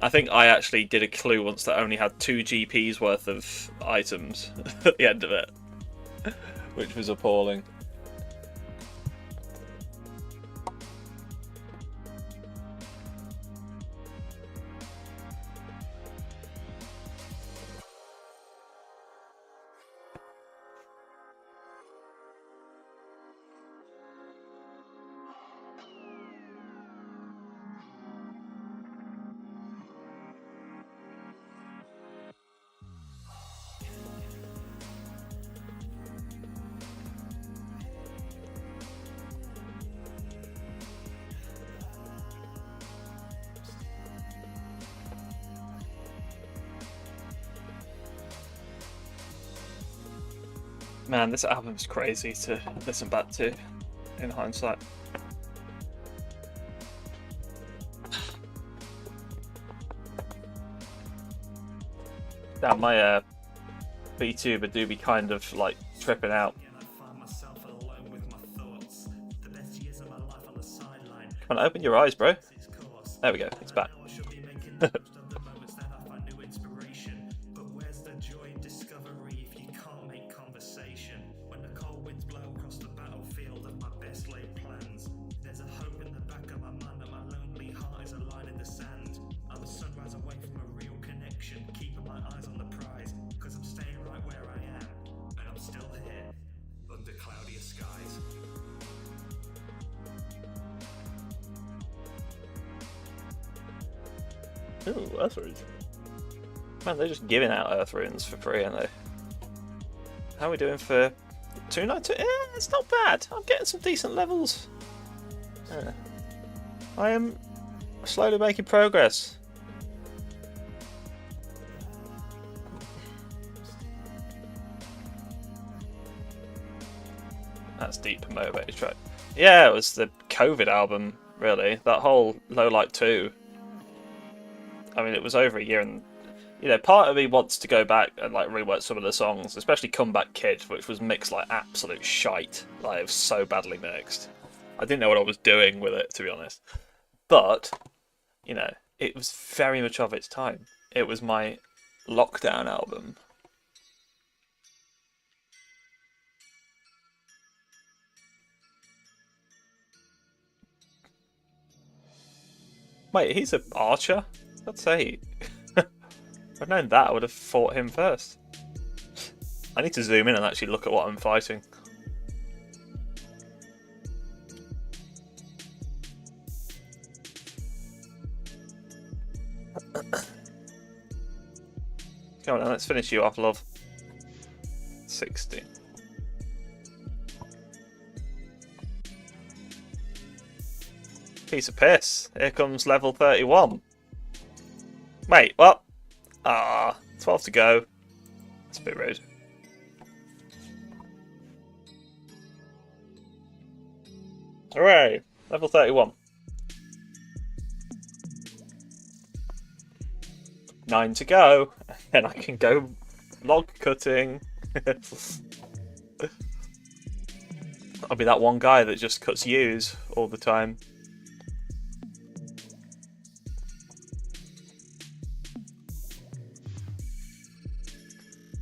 I think I actually did a clue once that only had 2 GP's worth of items at the end of it, which was appalling. Man, this album's crazy to listen back to, in hindsight. Damn, my VTuber do be kind of like tripping out. Come on, open your eyes, bro. There we go, it's back. the moments then I find new inspiration. But where's the joy in discovery if you can't make conversation? When the cold winds blow across the battlefield of my best laid plans, there's a hope in the back of my mind that my lonely heart is a line in the sand. I'm a sunrise away from a real connection, keeping my eyes on the prize, cause I'm staying right where I am, and I'm still here, under cloudier skies. Ooh, Earth runes. Man, they're just giving out Earth runes for free, aren't they? How are we doing for 292? Yeah, it's not bad. I'm getting some decent levels. Yeah. I am slowly making progress. That's deep motivated track. Yeah, it was the COVID album, really. That whole Low Light 2. I mean, it was over a year, and you know, part of me wants to go back and like rework some of the songs, especially Comeback Kid, which was mixed like absolute shite. Like, it was so badly mixed. I didn't know what I was doing with it, to be honest. But, you know, it was very much of its time. It was my lockdown album. Wait, he's an archer? I'd say. If I'd known that, I would have fought him first. I need to zoom in and actually look at what I'm fighting. Come on, let's finish you off, love. 60. Piece of piss. Here comes level 31. Wait, what? 12 to go. That's a bit rude. Hooray! Level 31. 9 to go. And I can go log cutting. I'll be that one guy that just cuts yews all the time.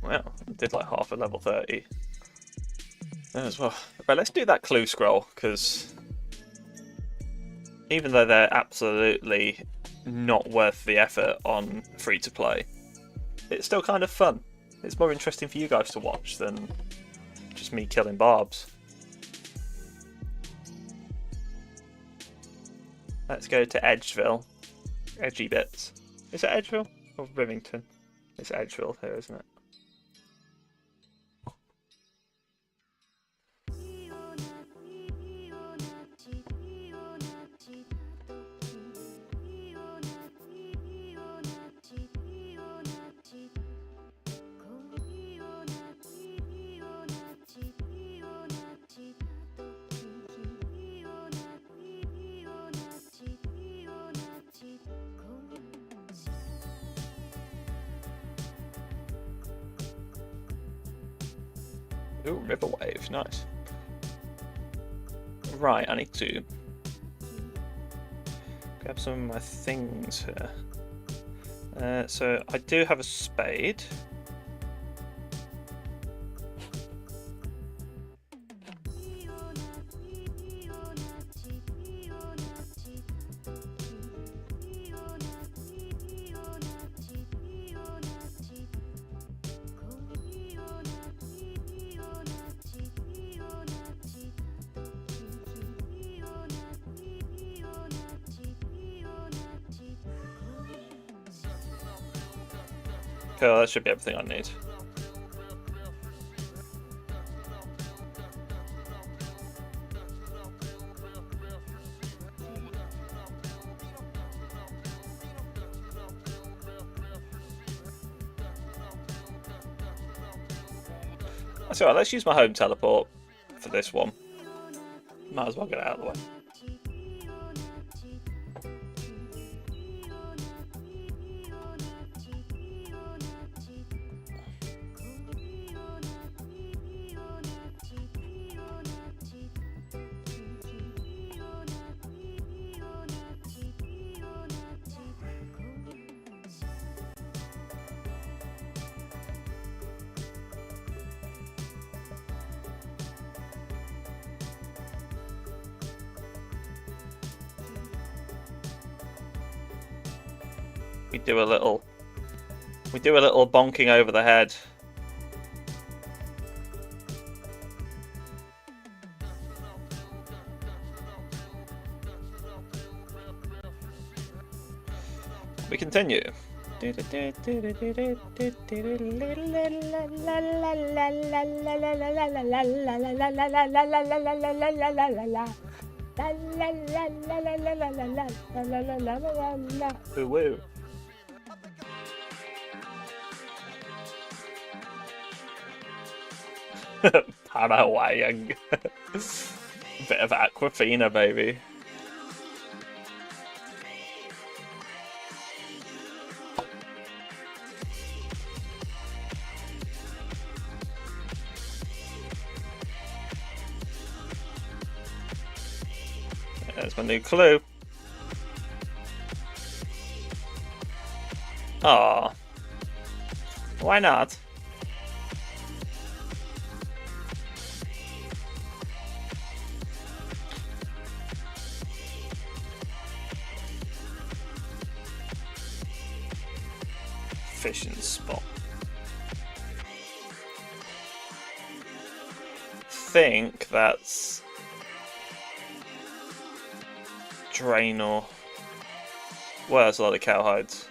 Well, I did like half a level 30 as well. Right, let's do that clue scroll, because even though they're absolutely not worth the effort on free to play, it's still kind of fun. It's more interesting for you guys to watch than just me killing barbs. Let's go to Edgeville. Edgy bits. Is it Edgeville or Rivington? It's Edgeville here, isn't it? Ooh, River Wave, nice. Right, I need to grab some of my things here. So I do have a spade. Cool, that should be everything I need. That's alright, let's use my home teleport for this one. Might as well get it out of the way. We do a little bonking over the head. We continue. Woo. Panawayang. Bit of Aquafina, baby. There's my new clue. Aw. Why not? Fishing spot. Think that's drain or well, there's a lot of cowhides.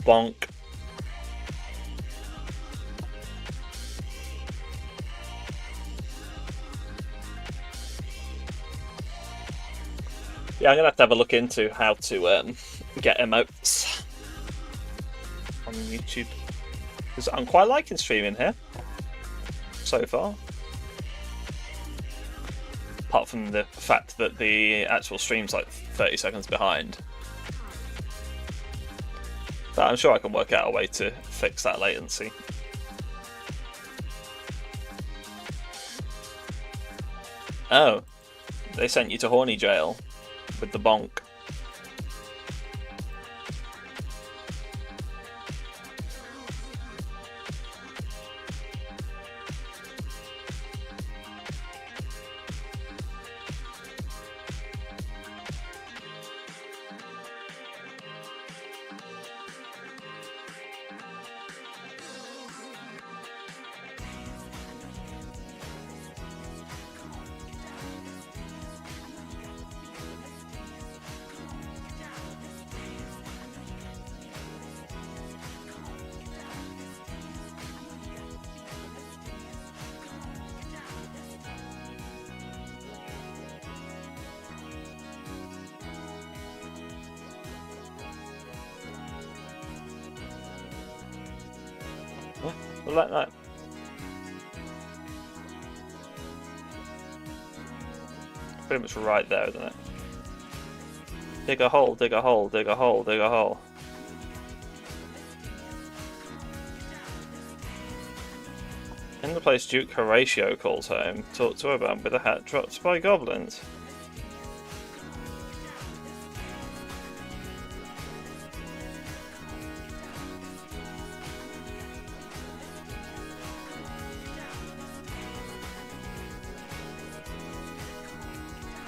Bonk. Yeah, I'm gonna have to have a look into how to get emotes on YouTube, because I'm quite liking streaming here so far. Apart from the fact that the actual stream's like 30 seconds behind. But I'm sure I can work out a way to fix that latency. Oh, they sent you to horny jail with the bonk. Like that. Pretty much right there, isn't it? Dig a hole, dig a hole, dig a hole, dig a hole. In the place Duke Horatio calls home, talk to her about with a hat dropped by goblins.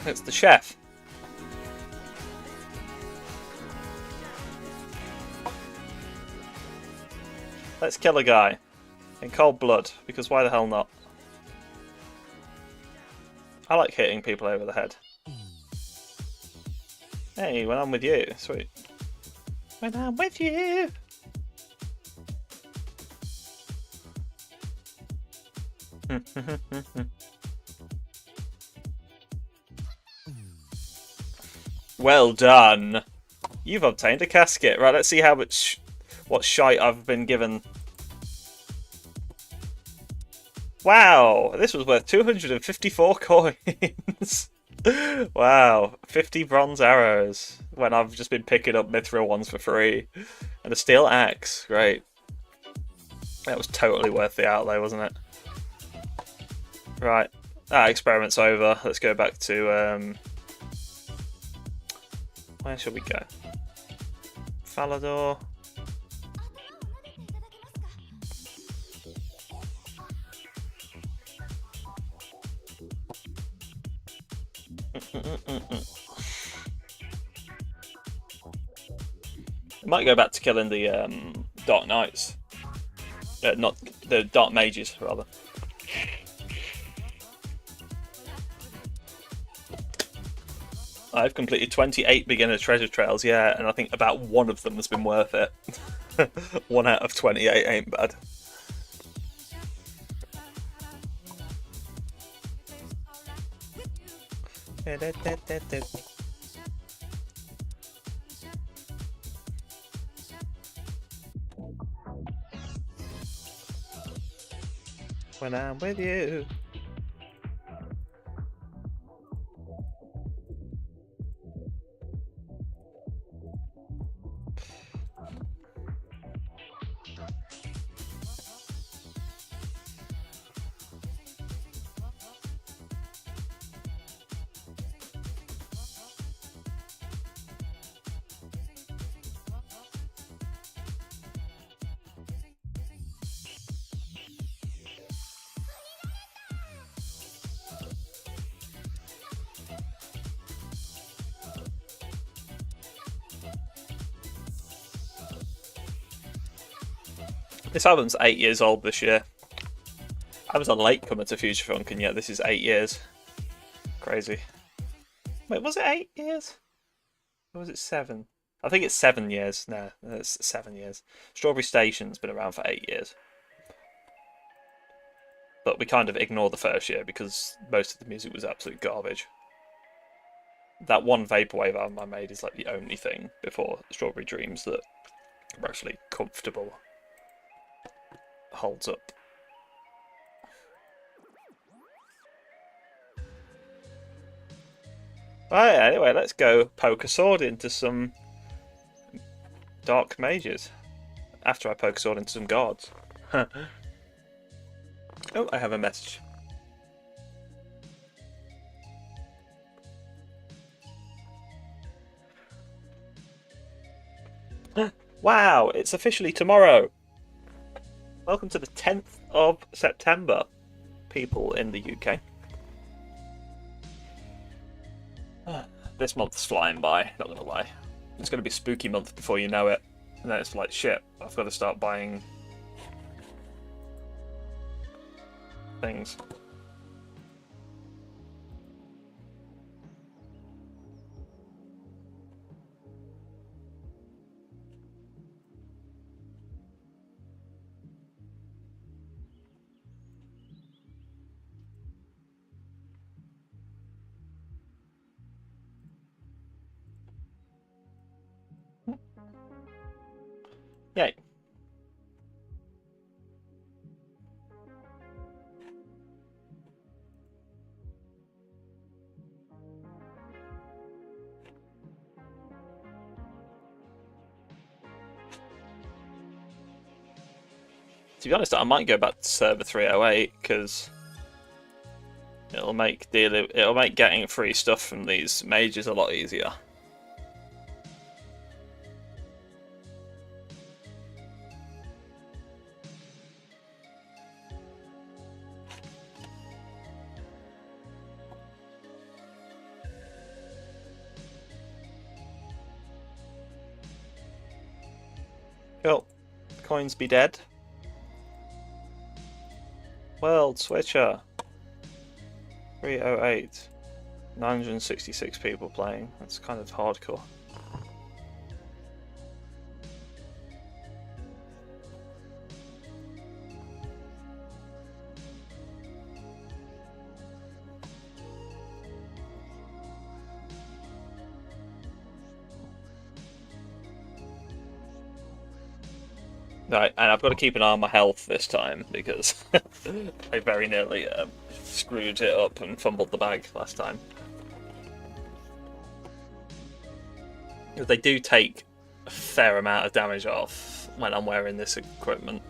It's the chef. Let's kill a guy in cold blood, because why the hell not? I like hitting people over the head. Hey, when I'm with you, sweet. When I'm with you. Well done. You've obtained a casket. Right, let's see how much, what shite I've been given. Wow, this was worth 254 coins. Wow, 50 bronze arrows when I've just been picking up mithril ones for free. And a steel axe, great. That was totally worth the outlay, wasn't it? Right, that experiment's over. Let's go back to where should we go? Falador. Might go back to killing the Dark Knights. Not the Dark Mages, rather. I've completed 28 beginner treasure trails, yeah, and I think about one of them has been worth it. 1 out of 28 ain't bad. When I'm with you. This album's 8 years old this year. I was a latecomer to Future Funk, and yet this is 8 years. Crazy. Wait, was it 8 years? Or was it 7? I think it's 7 years. No, it's 7 years. Strawberry Station's been around for 8 years. But we kind of ignore the first year because most of the music was absolute garbage. That one Vaporwave album I made is like the only thing before Strawberry Dreams that are actually comfortable. Holds up. Right, anyway, let's go poke a sword into some Dark Mages. After I poke a sword into some guards. Oh, I have a message. Wow, it's officially tomorrow. Welcome to the 10th of September, people in the UK. This month's flying by, not gonna lie. It's gonna be spooky month before you know it. And then it's like, shit, I've got to start buying things. Yay. To be honest, I might go back to server 308 because it'll make getting free stuff from these mages a lot easier. Cool. Coins be dead. World Switcher. 308. 966 people playing. That's kind of hardcore. Right, and I've got to keep an eye on my health this time because I very nearly screwed it up and fumbled the bag last time. They do take a fair amount of damage off when I'm wearing this equipment.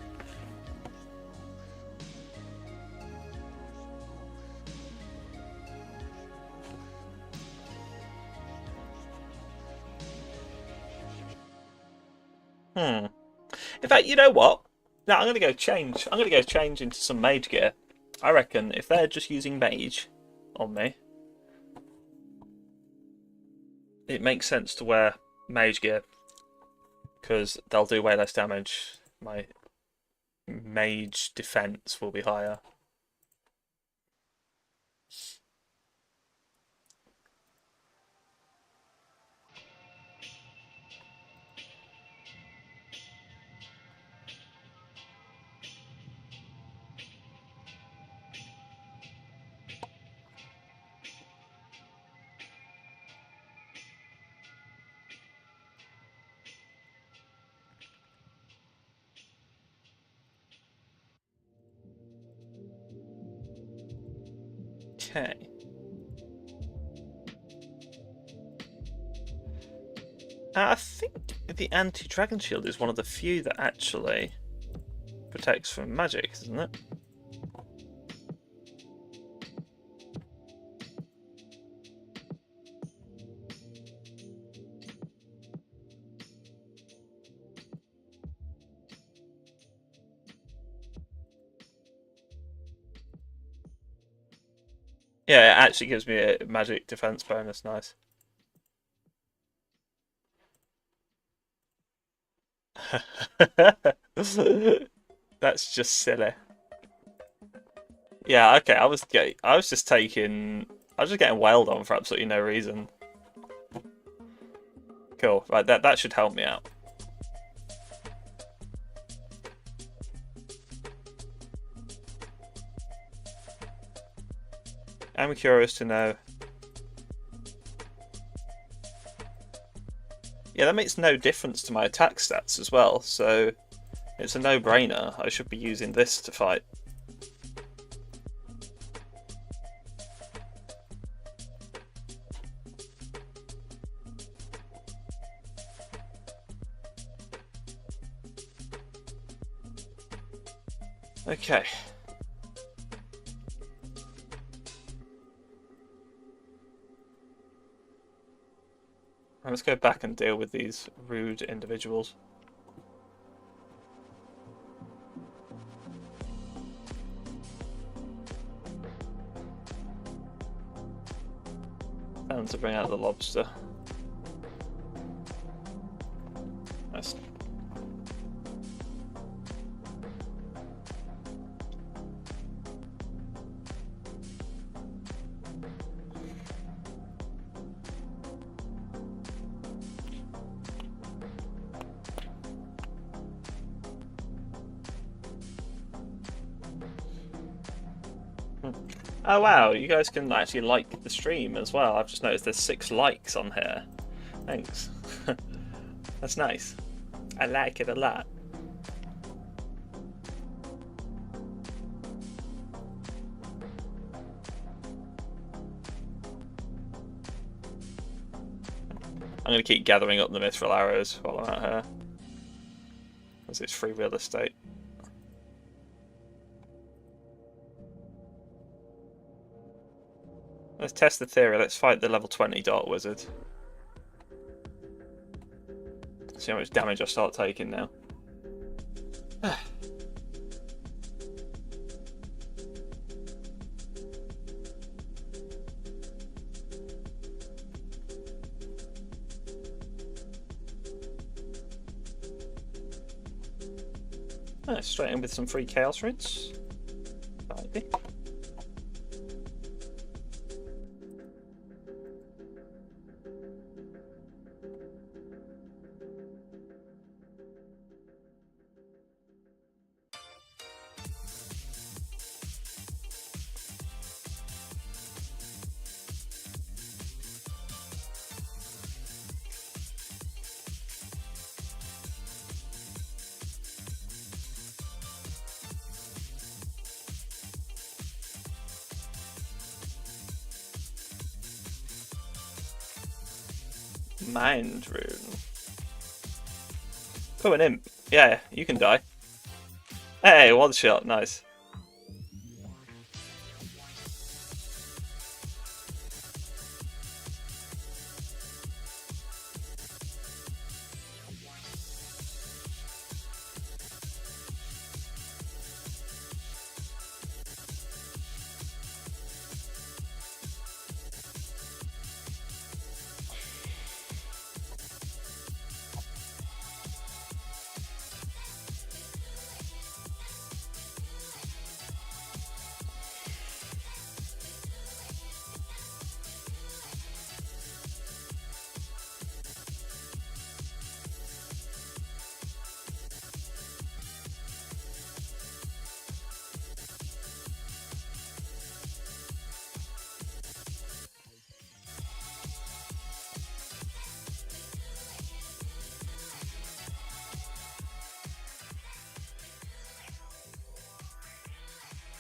In fact, you know what? No, I'm gonna go change. I'm gonna go change into some mage gear. I reckon if they're just using mage on me, it makes sense to wear mage gear because they'll do way less damage. My mage defense will be higher. Okay. I think the anti-dragon shield is one of the few that actually protects from magic, isn't it? Yeah, it actually gives me a magic defense bonus. Nice. That's just silly. Yeah, okay. I was just taking. I was just getting wailed on for absolutely no reason. Cool. Right, that should help me out. I'm curious to know. Yeah, that makes no difference to my attack stats as well, so it's a no-brainer. I should be using this to fight. Okay. Let's go back and deal with these rude individuals. And to bring out the lobster. Nice. Oh wow, you guys can actually like the stream as well. I've just noticed there's 6 likes on here. Thanks. That's nice. I like it a lot. I'm going to keep gathering up the mithril arrows while I'm out here. Because it's free real estate. Let's test the theory. Let's fight the level 20 Dark Wizard. See how much damage I start taking now. Straight in with some free Chaos Runes. Maybe. Mind Rune. Oh, an imp. Yeah, you can die. Hey, one shot. Nice.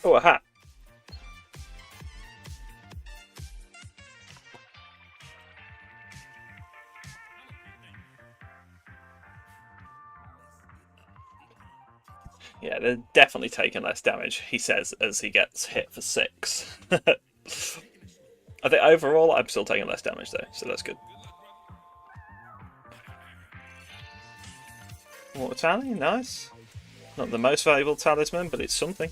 Oh, a hat. Yeah, they're definitely taking less damage, he says, as he gets hit for 6. I think overall, I'm still taking less damage, though, so that's good. Water tally, nice. Not the most valuable talisman, but it's something.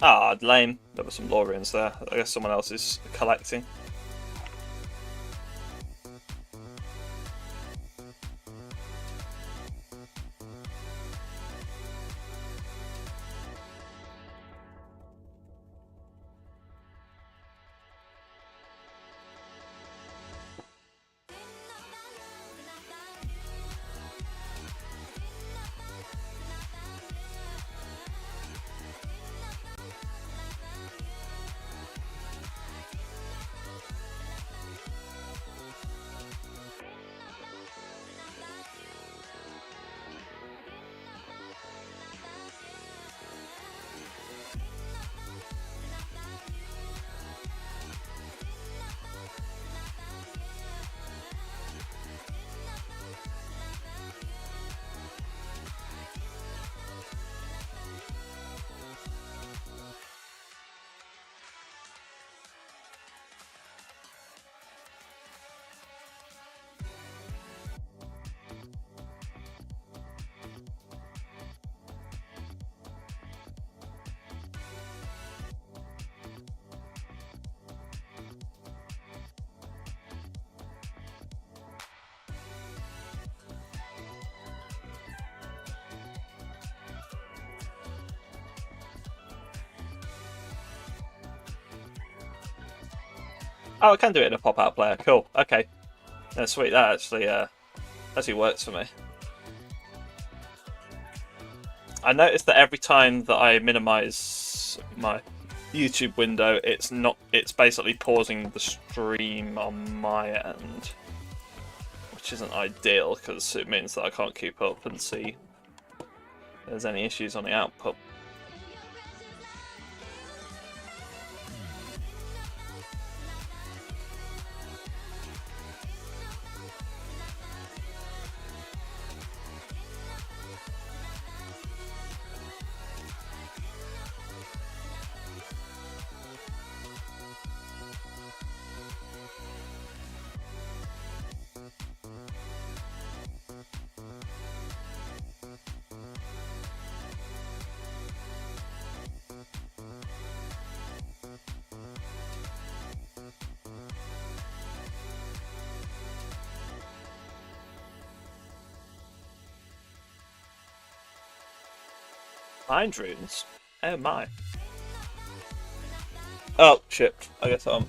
Oh, lame. There were some Lorians there. I guess someone else is collecting. Oh, I can do it in a pop-out player. Cool. Okay. That's sweet. That actually works for me. I noticed that every time that I minimize my YouTube window, it's basically pausing the stream on my end, which isn't ideal because it means that I can't keep up and see if there's any issues on the output. Mind runes? Oh my. Oh shit, I guess I'm...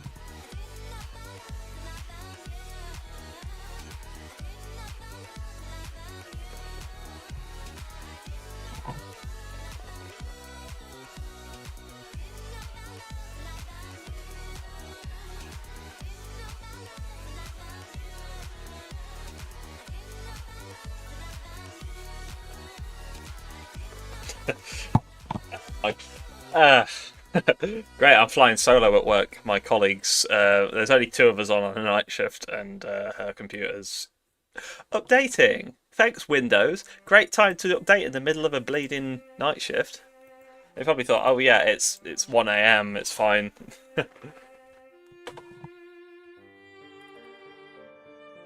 Great, I'm flying solo at work. My colleagues, there's only 2 of us on a night shift, and her computer's updating. Thanks, Windows. Great time to update in the middle of a bleeding night shift. They probably thought, oh yeah, it's 1 AM, it's fine.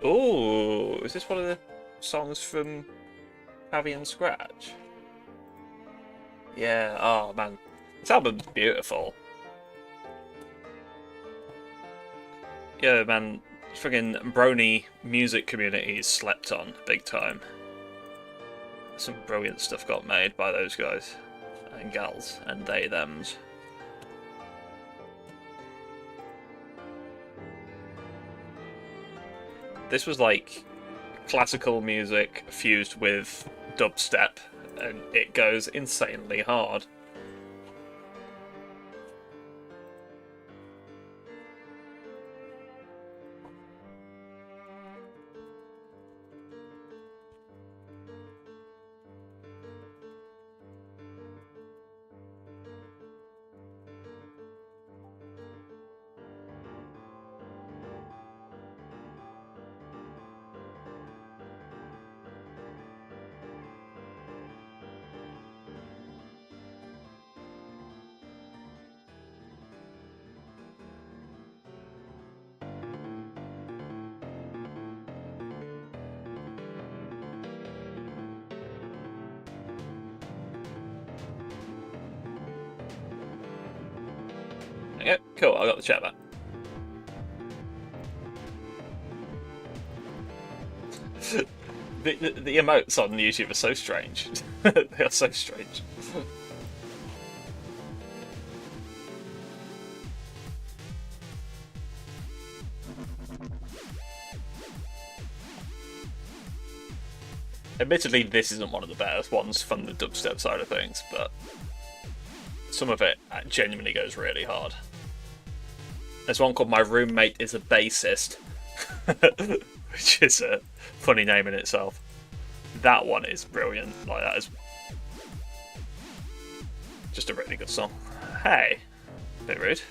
Ooh, is this one of the songs from Pavian Scratch? Yeah, oh man. This album's beautiful. Yeah, man. Friggin' Brony music community is slept on big time. Some brilliant stuff got made by those guys and gals and they thems. This was like classical music fused with dubstep, and it goes insanely hard. Okay, cool, I got the chat back. The emotes on YouTube are so strange. They are so strange. Admittedly, this isn't one of the best ones from the dubstep side of things, but some of it genuinely goes really hard. There's one called My Roommate is a Bassist, which is a funny name in itself. That one is brilliant. Like, that is just a really good song. Hey, bit rude.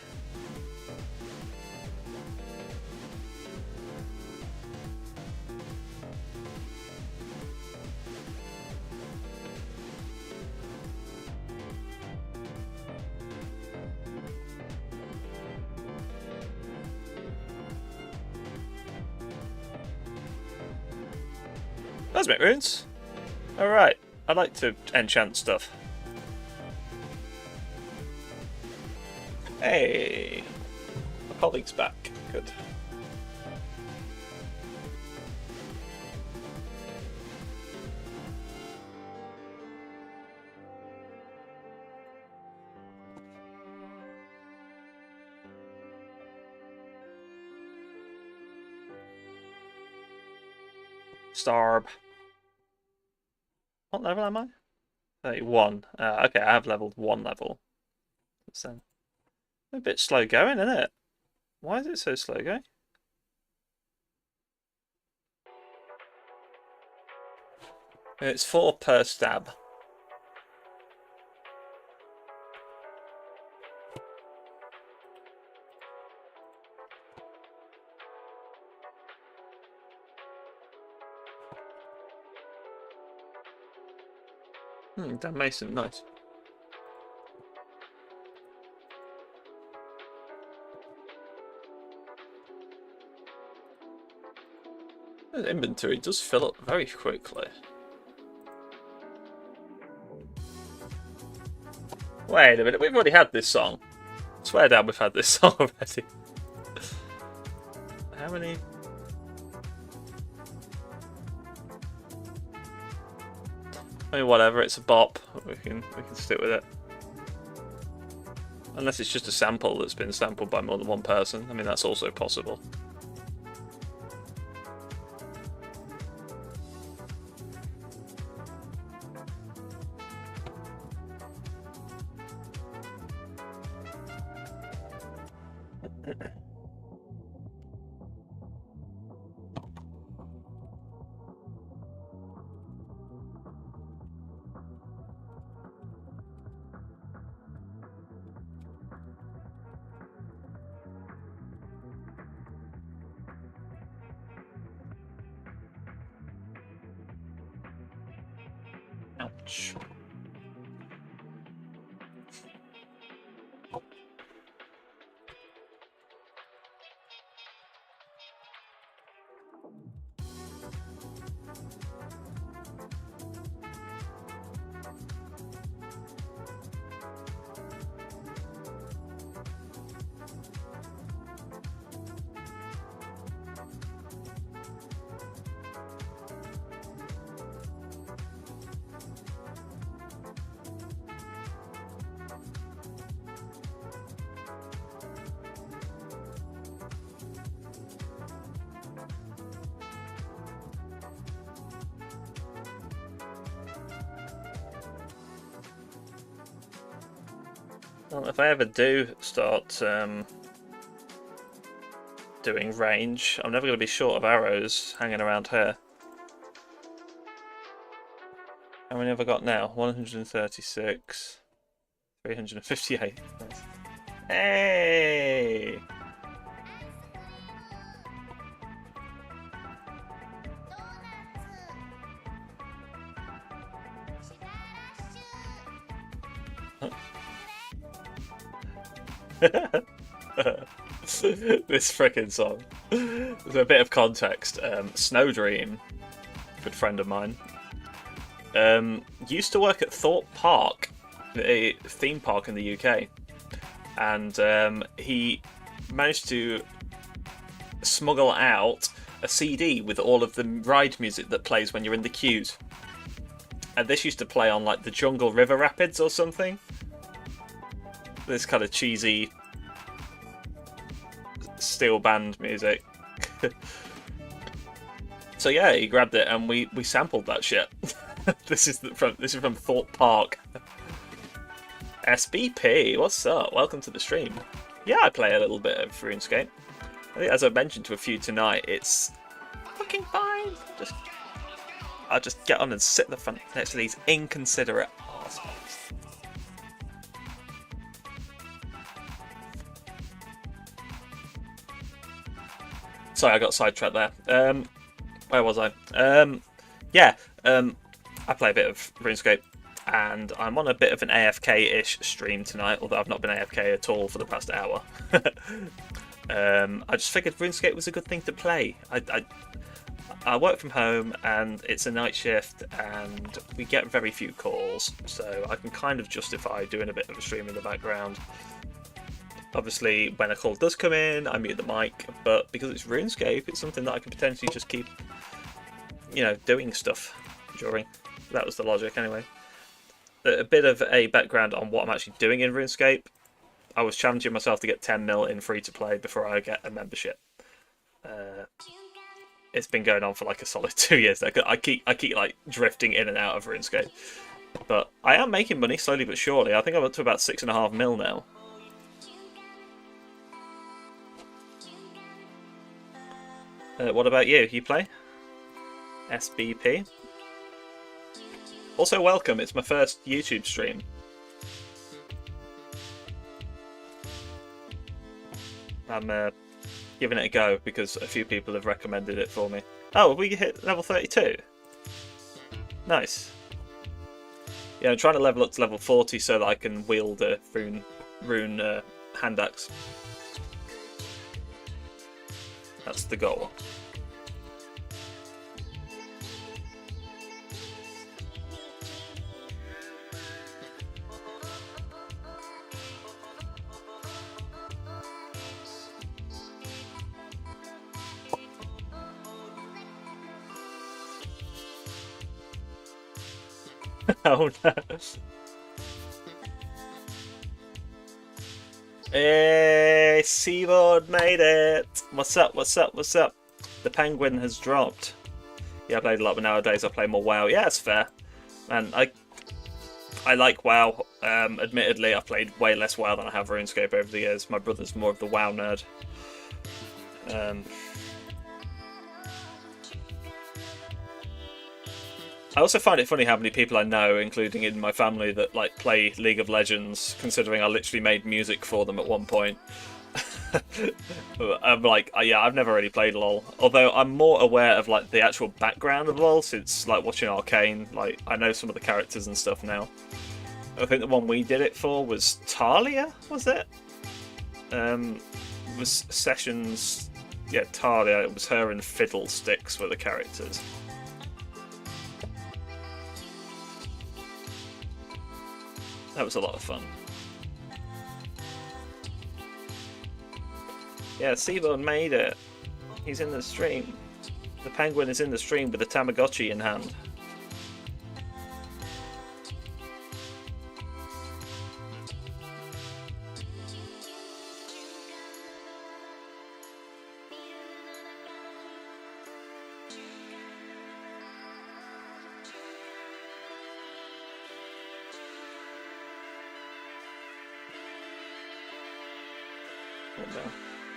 That's it, Runes. Alright, I like to enchant stuff. Hey, my colleague's back. Good. Starb. What level am I? 31. Okay, I have leveled 1 level. So, a bit slow going, isn't it? Why is it so slow going? It's 4 per stab. Dan Mason, nice. The inventory does fill up very quickly. Wait a minute, we've already had this song. Swear down, we've had this song already. How many? I mean, whatever. It's a bop. We can stick with it. Unless it's just a sample that's been sampled by more than one person. I mean, that's also possible. Ouch. Well, if I ever do start doing range, I'm never going to be short of arrows hanging around here. How many have I got now? 136, 358. Nice. Hey! This frickin' song. There's a bit of context. Snow Dream, good friend of mine, used to work at Thorpe Park, a theme park in the UK, and he managed to smuggle out a CD with all of the ride music that plays when you're in the queues. And this used to play on like the Jungle River Rapids or something. This kind of cheesy steel band music. So yeah, he grabbed it and we sampled that shit. This is from Thorpe Park. SBP, what's up? Welcome to the stream. Yeah, I play a little bit of RuneScape. I think, as I mentioned to a few tonight, it's fucking fine. I'll just get on and sit at the front next to these inconsiderate arseholes. Sorry, I got sidetracked there. Where was I? I play a bit of RuneScape, and I'm on a bit of an AFK-ish stream tonight, although I've not been AFK at all for the past hour. I just figured RuneScape was a good thing to play. I work from home, and it's a night shift, and we get very few calls, so I can kind of justify doing a bit of a stream in the background. Obviously, when a call does come in, I mute the mic, but because it's RuneScape, it's something that I can potentially just keep, doing stuff during. That was the logic, anyway. A bit of a background on what I'm actually doing in RuneScape. I was challenging myself to get 10 mil in free-to-play before I get a membership. It's been going on for like a solid 2 years. I keep like drifting in and out of RuneScape, but I am making money slowly but surely. I think I'm up to about 6.5 mil now. What about you? You play? SBP? Also welcome, it's my first YouTube stream. I'm giving it a go because a few people have recommended it for me. Oh, we hit level 32? Nice. Yeah, I'm trying to level up to level 40 so that I can wield a rune hand axe. That's the goal. Oh no. Hey, Seaboard made it! What's up, what's up, what's up? The penguin has dropped. Yeah, I played a lot, but nowadays I play more WoW. Yeah, it's fair. And I like WoW. Admittedly, I've played way less WoW than I have RuneScape over the years. My brother's more of the WoW nerd. I also find it funny how many people I know, including in my family, that like play League of Legends, considering I literally made music for them at one point. I'm like, yeah, I've never really played LoL. Although I'm more aware of like the actual background of LoL since like watching Arcane. Like I know some of the characters and stuff now. I think the one we did it for was Talia, was it? It was Sessions. Yeah, Talia. It was her and Fiddlesticks were the characters. That was a lot of fun. Yeah, Seabone made it. He's in the stream. The penguin is in the stream with a Tamagotchi in hand.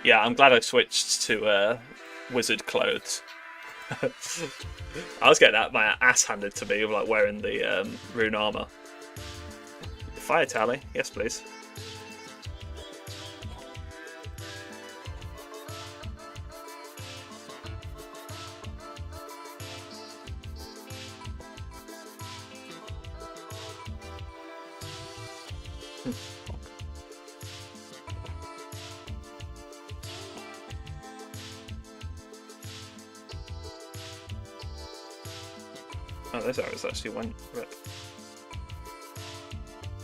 Yeah, I'm glad I switched to wizard clothes. I was getting my ass handed to me, like wearing the rune armor. Fire tally, yes please. Oh, those arrows actually went rip.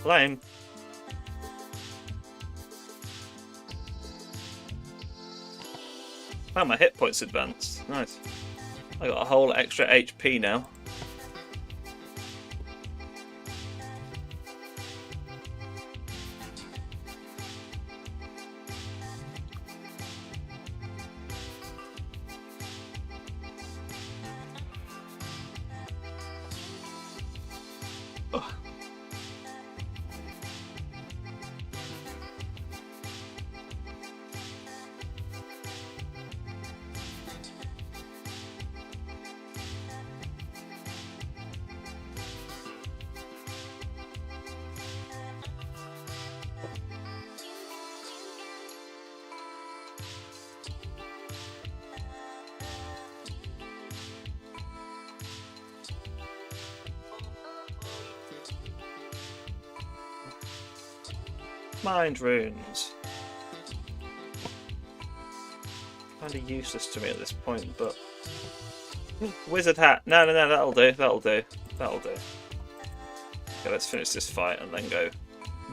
Lame. Oh, my hit points advanced. Nice. I got a whole extra HP now. Ugh. Mind runes. Kind of useless to me at this point, but wizard hat. No, that'll do. That'll do. Okay, let's finish this fight and then go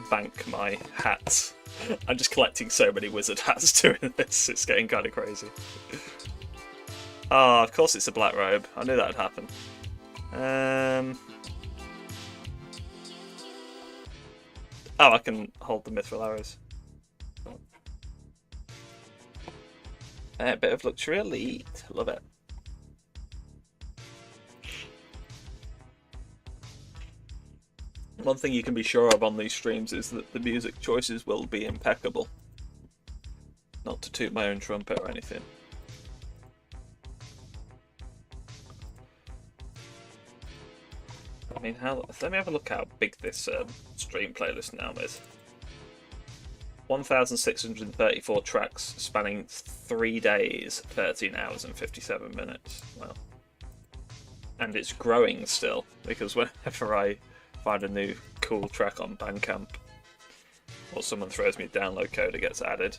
bank my hats. I'm just collecting so many wizard hats doing this. It's getting kind of crazy. Ah, of course it's a black robe. I knew that'd happen. Oh, I can hold the mithril arrows. A bit of luxury elite. Love it. One thing you can be sure of on these streams is that the music choices will be impeccable. Not to toot my own trumpet or anything. I mean, let me have a look how big this stream playlist now is. 1,634 tracks spanning 3 days, 13 hours and 57 minutes. Wow. And it's growing still, because whenever I find a new cool track on Bandcamp, or someone throws me a download code, it gets added.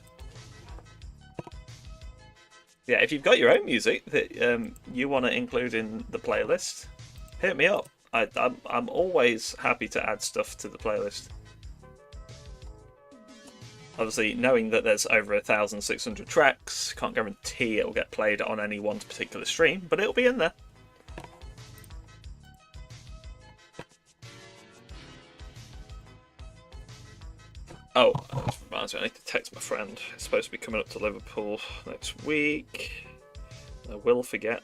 Yeah, if you've got your own music that you want to include in the playlist, hit me up. I'm always happy to add stuff to the playlist. Obviously, knowing that there's over 1,600 tracks, can't guarantee it'll get played on any one particular stream, but it'll be in there. Oh, that reminds me, I need to text my friend. He's supposed to be coming up to Liverpool next week. I will forget.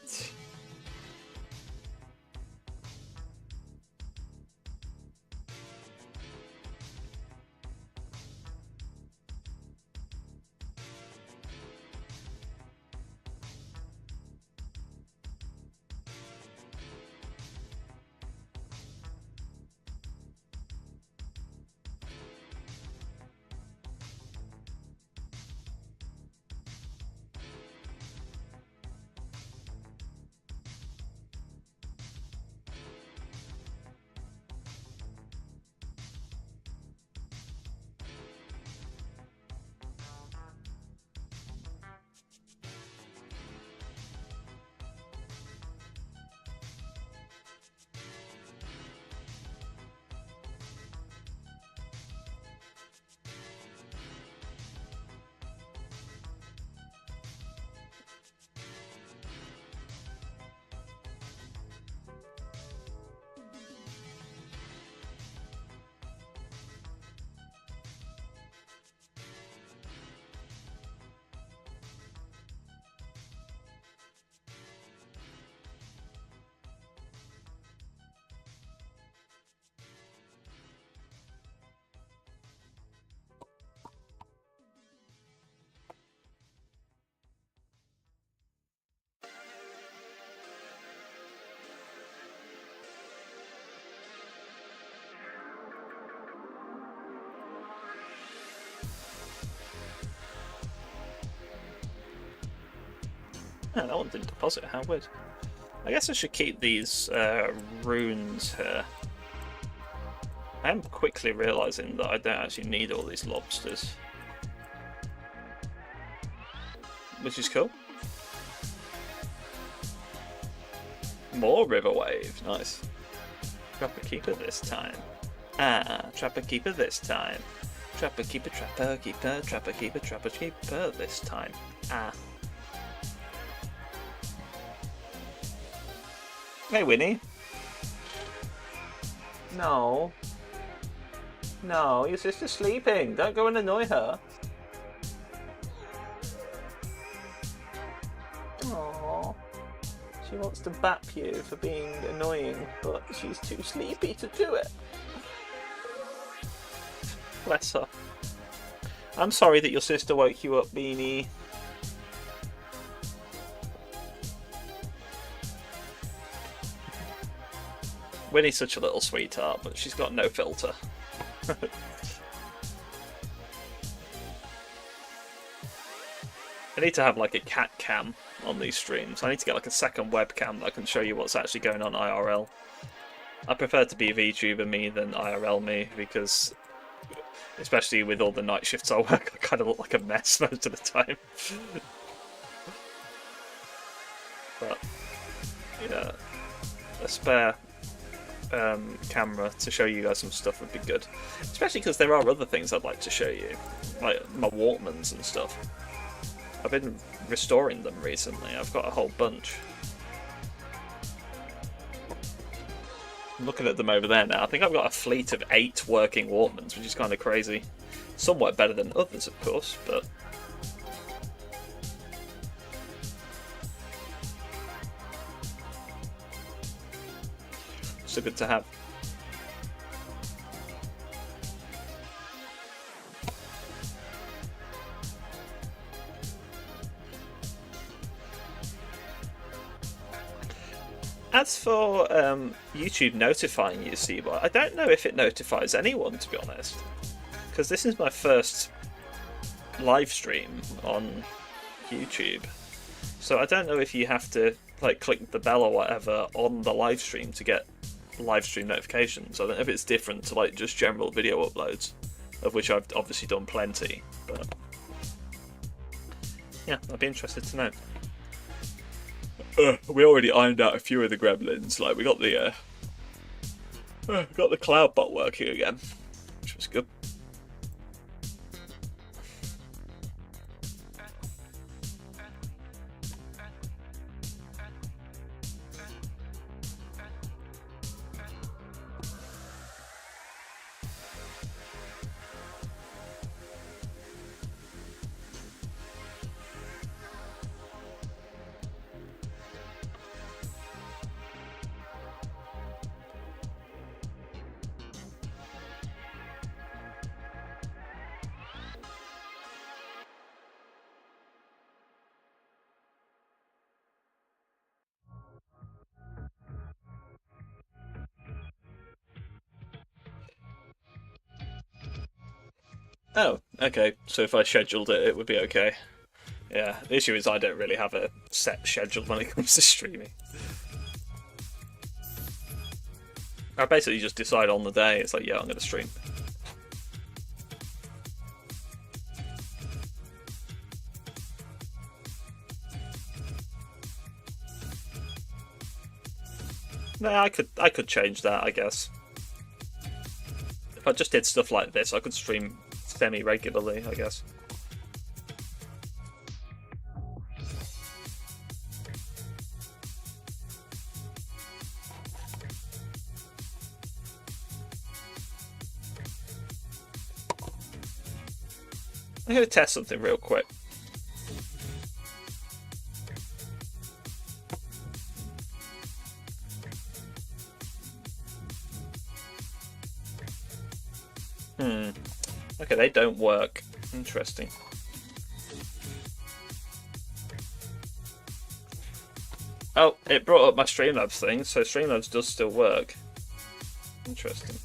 Oh, that one didn't deposit. How weird. I guess I should keep these runes here. I am quickly realising that I don't actually need all these lobsters. Which is cool. More river wave. Nice. Trapper keeper this time. Ah, trapper keeper this time. Trapper keeper, trapper keeper, trapper keeper, trapper keeper this time. Ah. Hey, Winnie. No. No, your sister's sleeping. Don't go and annoy her. Aww. She wants to bap you for being annoying, but she's too sleepy to do it. Bless her. I'm sorry that your sister woke you up, Beanie. Winnie's such a little sweetheart, but she's got no filter. I need to have like a cat cam on these streams. I need to get like a second webcam that I can show you what's actually going on IRL. I prefer to be VTuber me than IRL me because, especially with all the night shifts I work, I kind of look like a mess most of the time. But yeah, a spare camera to show you guys some stuff would be good, especially because there are other things I'd like to show you, like my Walkmans and stuff. I've been restoring them recently. I've got a whole bunch. I'm looking at them over there now. I think I've got a fleet of 8 working Walkmans, which is kind of crazy. Somewhat better than others, of course, but still good to have. As for YouTube notifying you, Seaboy, I don't know if it notifies anyone, to be honest. Because this is my first live stream on YouTube. So I don't know if you have to like click the bell or whatever on the live stream to get live stream notifications. I don't know if it's different to like just general video uploads, of which I've obviously done plenty. But yeah, I'd be interested to know. We already ironed out a few of the gremlins. Like we got the cloud bot working again, which was good. Oh, okay. So if I scheduled it, it would be okay. Yeah, the issue is I don't really have a set schedule when it comes to streaming. I basically just decide on the day, it's like, yeah, I'm going to stream. No, I could change that, I guess. If I just did stuff like this, I could stream semi-regularly, I guess. I'm going to test something real quick. Okay, they don't work. Interesting. Oh, it brought up my Streamlabs thing, so Streamlabs does still work. Interesting.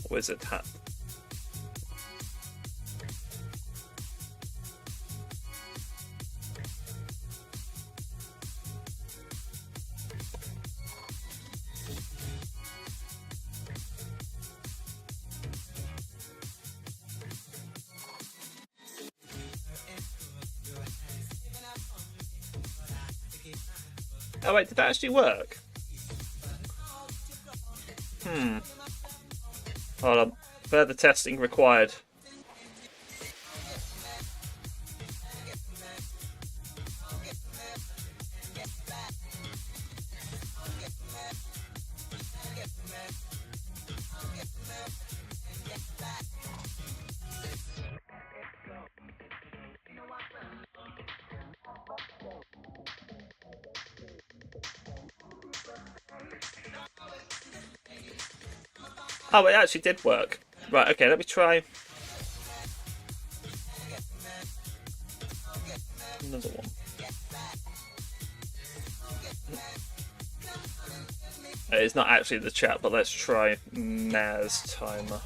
Wizard hat. Oh wait, did that actually work? Hold on. Further testing required. Oh, it actually did work. Right, okay, let me try another one. It's not actually the chat, but let's try Maz timer.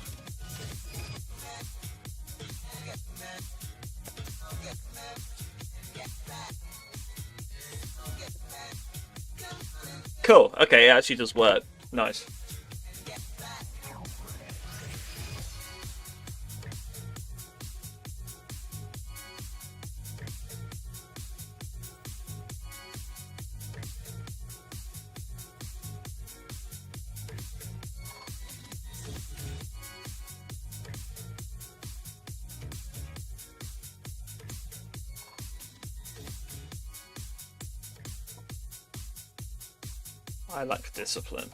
Cool, okay, it actually does work. Nice. I lack discipline.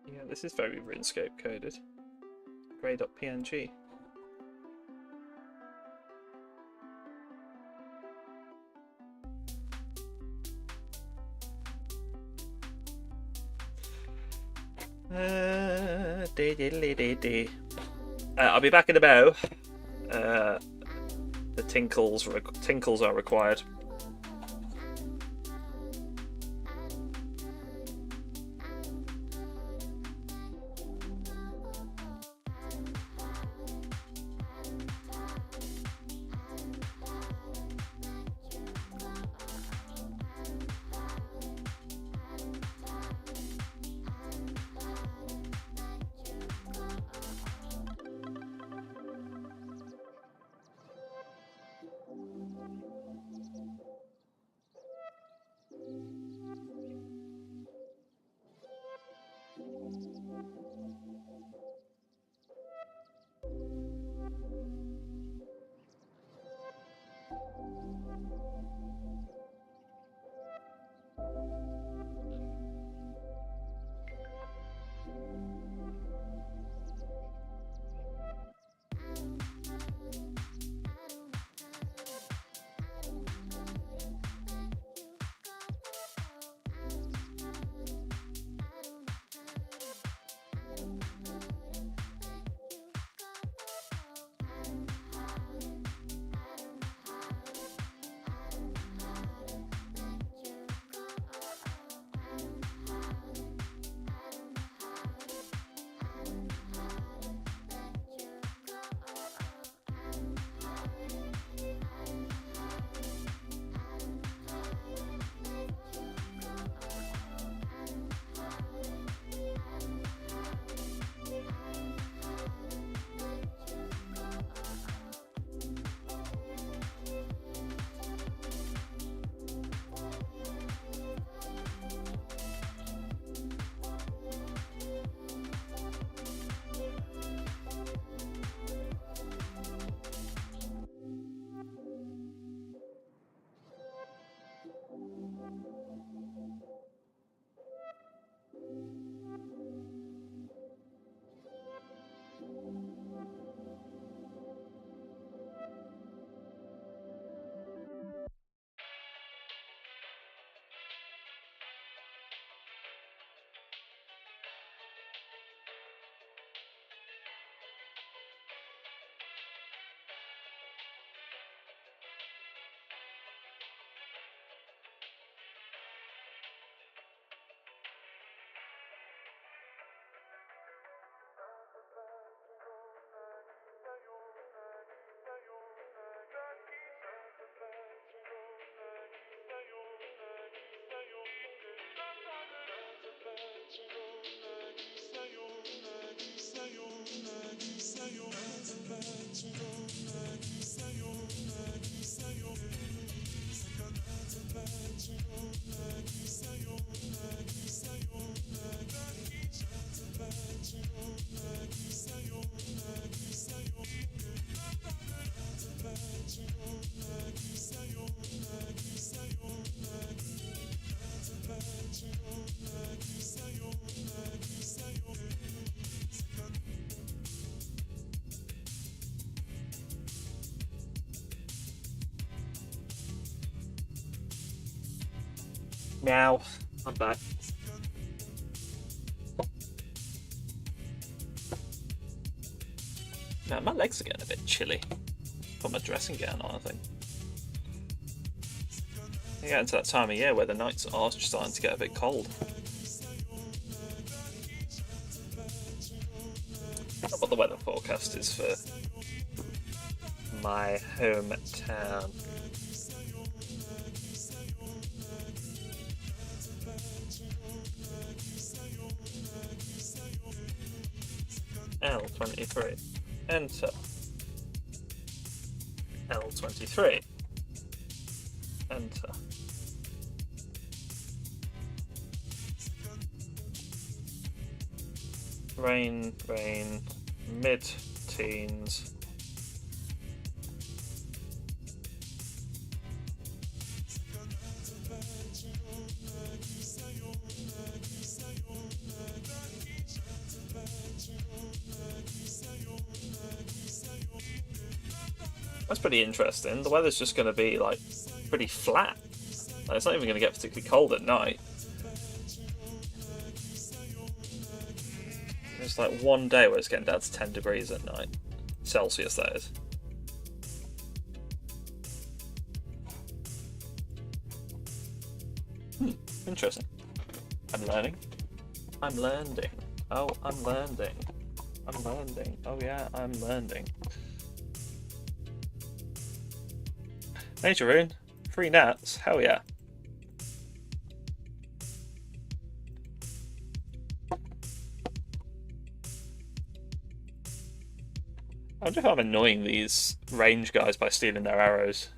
Yeah, this is very Runescape coded. Grey.png. I'll be back in a bow. The tinkles are required. Meow. I'm back. Now my legs are getting a bit chilly. Put my dressing gown on, I think. You get into that time of year where the nights are starting to get a bit cold. I don't know what the weather forecast is for my hometown. L23. Enter. L23. Enter. Rain, mid-teens. That's pretty interesting. The weather's just going to be like pretty flat. Like, it's not even going to get particularly cold at night. It's like one day where it's getting down to 10 degrees at night. Celsius, that is. Interesting. I'm learning. I'm learning. Oh, I'm learning. I'm learning. Oh yeah, I'm learning. Hey Jeroen, free nats, hell yeah. I wonder if I'm annoying these range guys by stealing their arrows.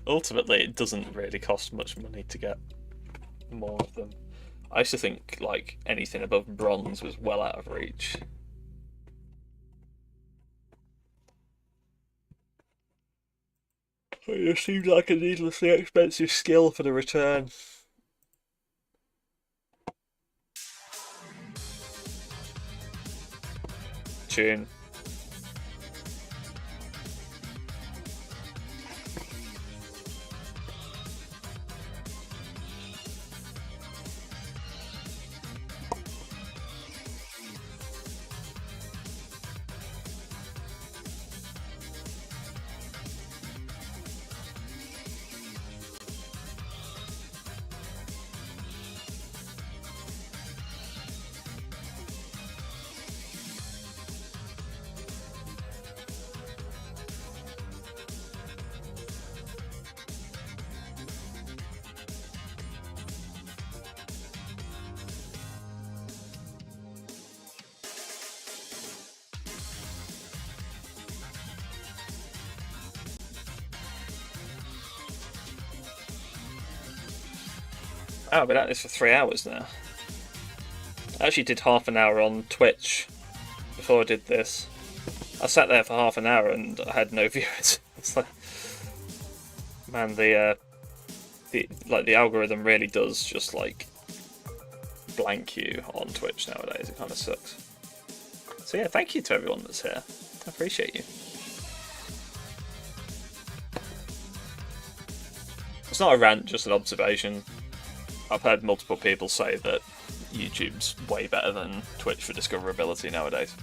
Ultimately, it doesn't really cost much money to get more of them. I used to think like anything above bronze was well out of reach. It just seemed like a needlessly expensive skill for the return. Tune. Oh, I've been at this for 3 hours now. I actually did half an hour on Twitch before I did this. I sat there for half an hour and I had no viewers. It's like, man, the algorithm really does just like blank you on Twitch nowadays. It kind of sucks. So yeah, thank you to everyone that's here. I appreciate you. It's not a rant, just an observation. I've heard multiple people say that YouTube's way better than Twitch for discoverability nowadays.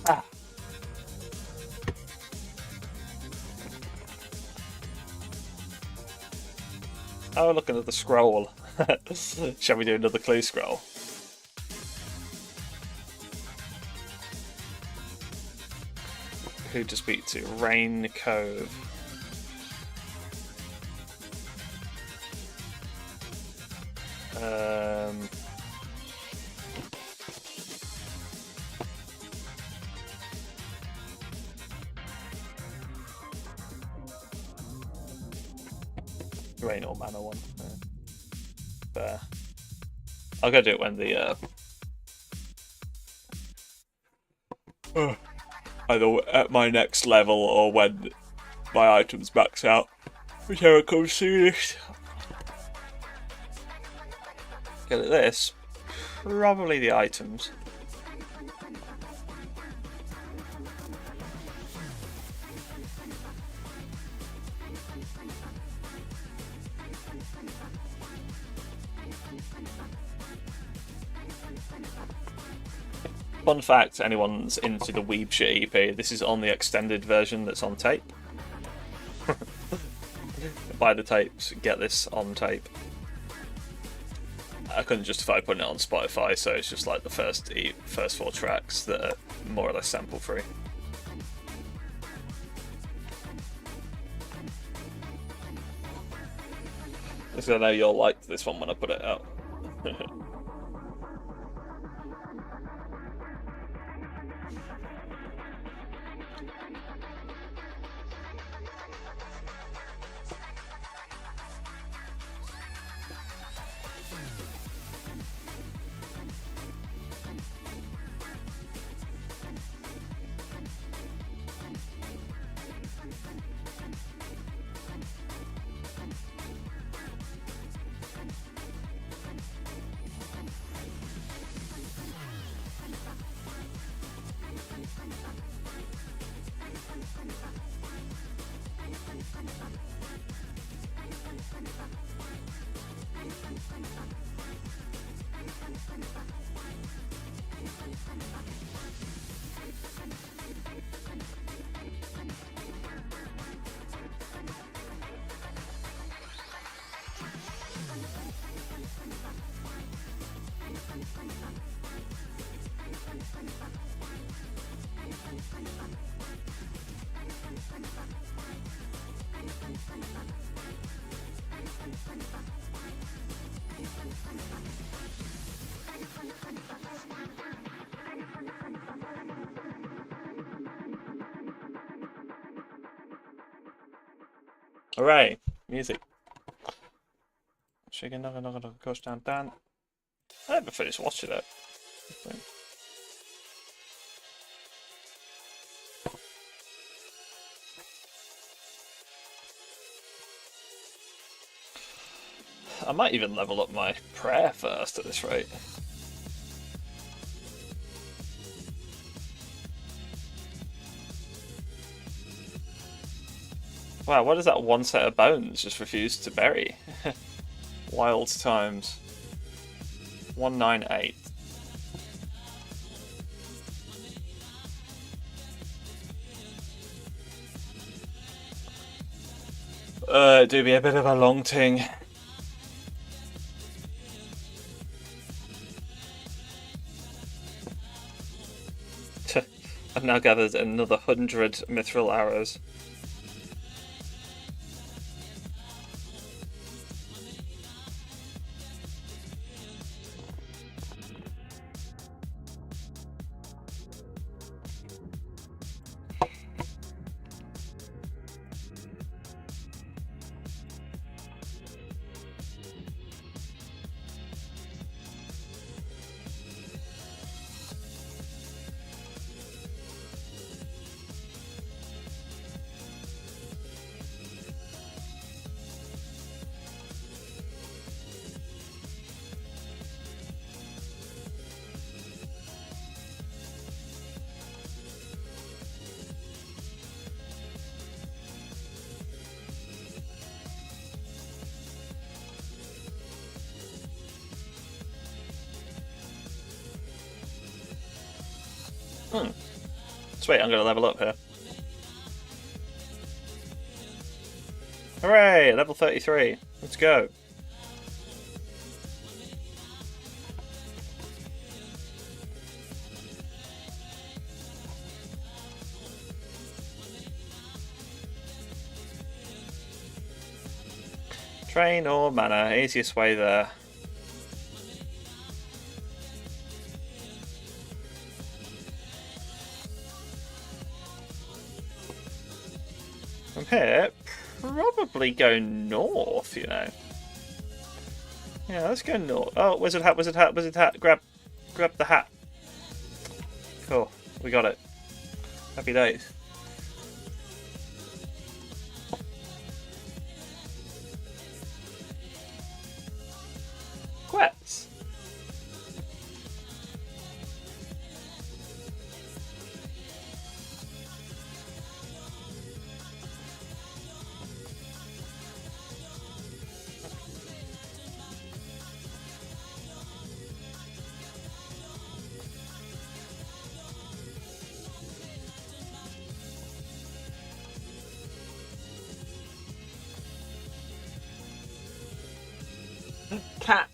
Ah. Oh, look, another scroll. Shall we do another clue scroll? Who to speak to? Rain Cove. Rain or mana one. There. I'll go do it when the either at my next level or when my items max out, whichever comes soonest. Get at this, probably the items. Fun fact, anyone's into the Weeb Shit EP, this is on the extended version that's on tape. Buy the tapes, get this on tape. I couldn't justify putting it on Spotify, so it's just like the first 4 tracks that are more or less sample free. Because I know you'll like this one when I put it out. Hooray! Music. Chicken nugget nugget goes down down. I never finished watching it. I might even level up my prayer first at this rate. Wow, what is that one set of bones just refused to bury? Wild times. 198. It do be a bit of a long ting. I've now gathered another 100 mithril arrows. Sweet, I'm going to level up here. Hooray! Level 33. Let's go. Train or mana, easiest way there. probably go north, you know. Yeah, let's go north. Oh, wizard hat, wizard hat, wizard hat. Grab the hat. Cool. We got it. Happy days. Quets. Cat.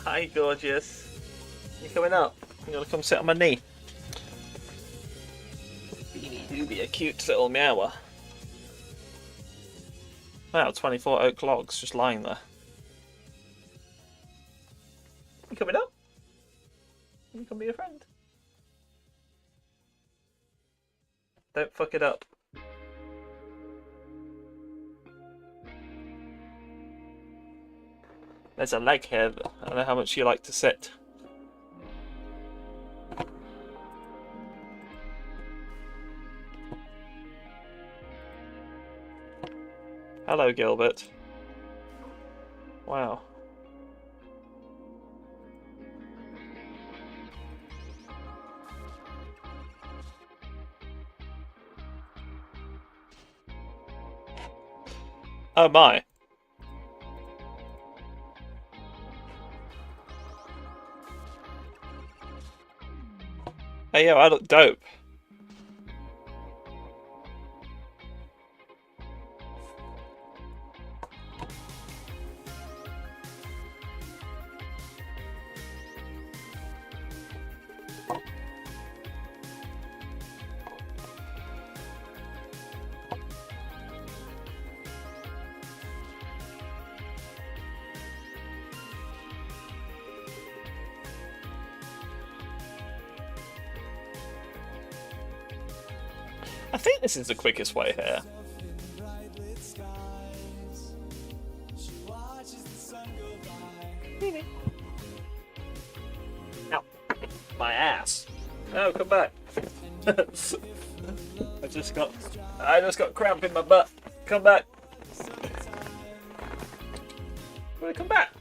Hi, gorgeous. You coming up? You gotta come sit on my knee. You be a cute little meower. Wow, 24 oak logs just lying there. You coming up? You can be a friend. Don't fuck it up. There's a leg here. I don't know how much you like to sit. Hello, Gilbert. Wow. Oh my. Hey yo, I look dope. I think this is the quickest way here. Ow. My ass. No, come back. I just got cramp in my butt. Come back. Will it come back?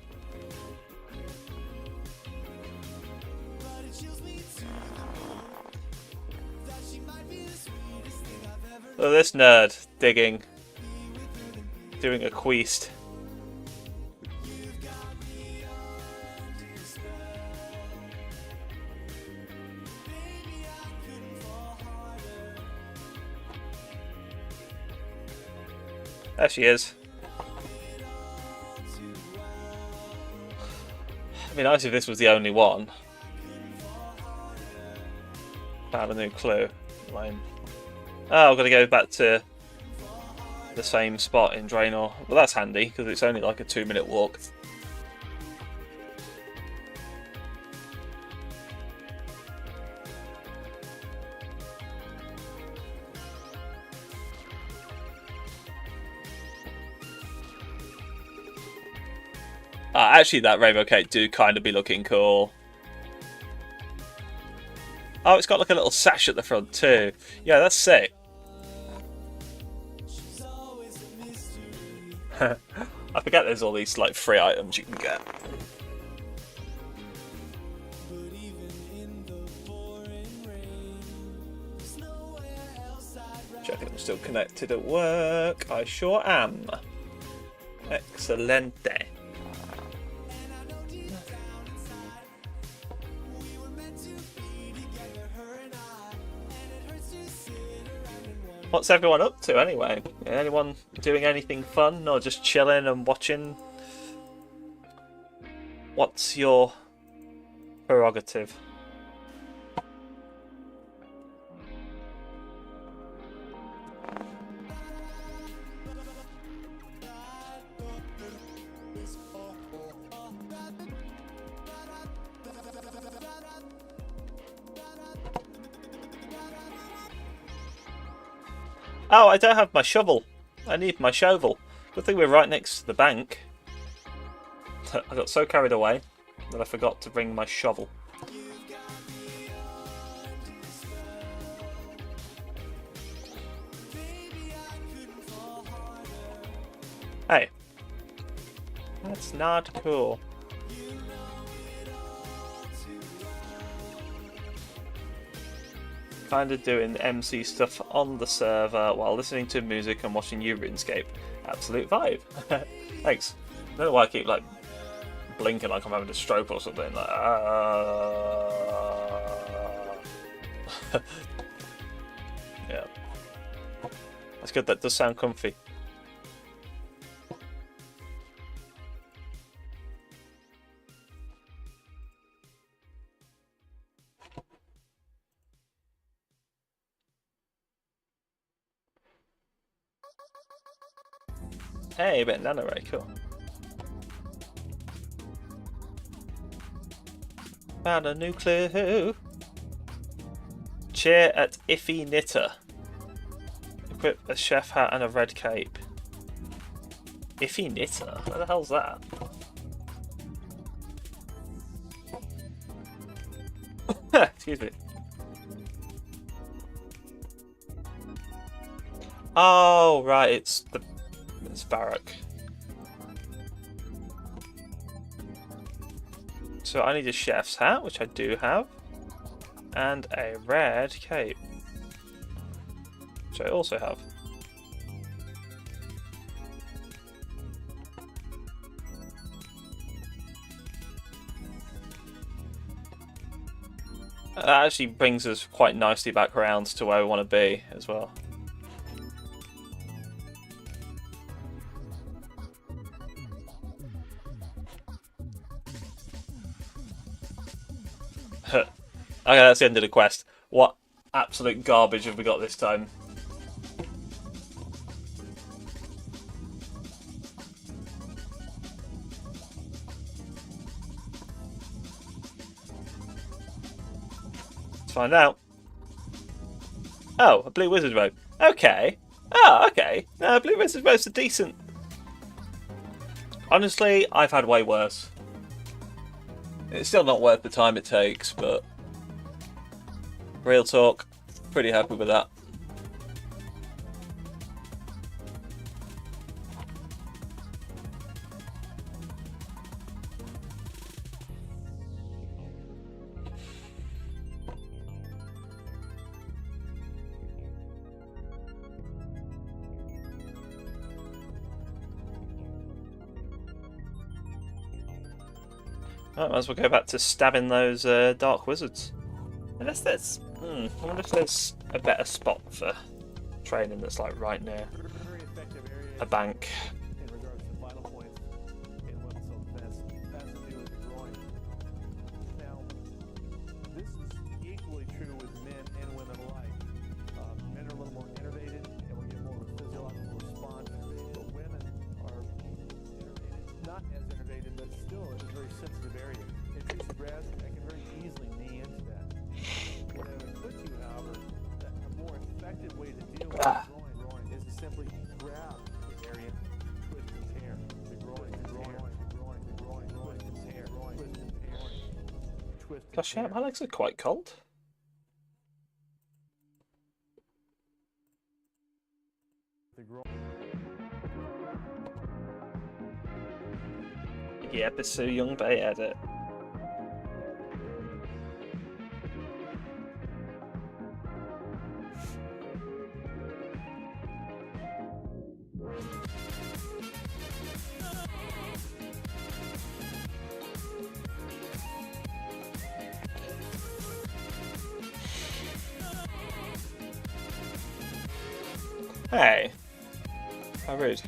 Oh, this nerd digging, doing a quest. There she is. It'd be nice if this was the only one. Found a new clue. Lame. Oh, I've got to go back to the same spot in Draenor. Well, that's handy, because it's only like a 2-minute walk. Actually, that rainbow cake do kind of be looking cool. Oh, it's got like a little sash at the front too. Yeah, that's sick. I forget there's all these like free items you can get. Checking I'm still connected at work. I sure am. Excelente. What's everyone up to anyway? Anyone doing anything fun or just chilling and watching? What's your prerogative? Oh, I don't have my shovel. I need my shovel. Good thing we're right next to the bank. I got so carried away that I forgot to bring my shovel. Hey, that's not cool. Kinda doing MC stuff on the server while listening to music and watching you Runescape. Absolute vibe. Thanks. I don't know why I keep like blinking like I'm having a stroke or something. Like, yeah. That's good. That does sound comfy. Hey, a bit of nano ray, cool. Found a new clue. Cheer at Iffy Knitter. Equip a chef hat and a red cape. Iffy Knitter? Where the hell's that? Excuse me. Oh, right, it's barrack. So I need a chef's hat, which I do have, and a red cape, which I also have. That actually brings us quite nicely back around to where we want to be as well. Okay, that's the end of the quest. What absolute garbage have we got this time? Let's find out. Oh, a blue wizard robe. Okay. Oh, okay. Blue wizard robes are decent. Honestly, I've had way worse. It's still not worth the time it takes, but real talk, pretty happy with that. I might as well go back to stabbing those dark wizards. Unless there's, I wonder if there's a better spot for training that's like right near a bank. In regards to vital points in women's self-defense, has to do with the groin. Now, this is equally true with men and women alike. Men are a little more innervated and will get more of a physiological response, but women are not as innervated, but still it's a very sensitive area. If it's grass, I can very easily knee into that. What I would put to you, however, that a more effective way to deal with the groin is to simply grab the area, twist and tear. The groin, the groin, the groin, the groin, twist and tear, twist and tear, twist and Gosh, yeah, tear. my legs are quite cold. The groin. Yeah, Pursue Young Bay edit. Hey, how rude.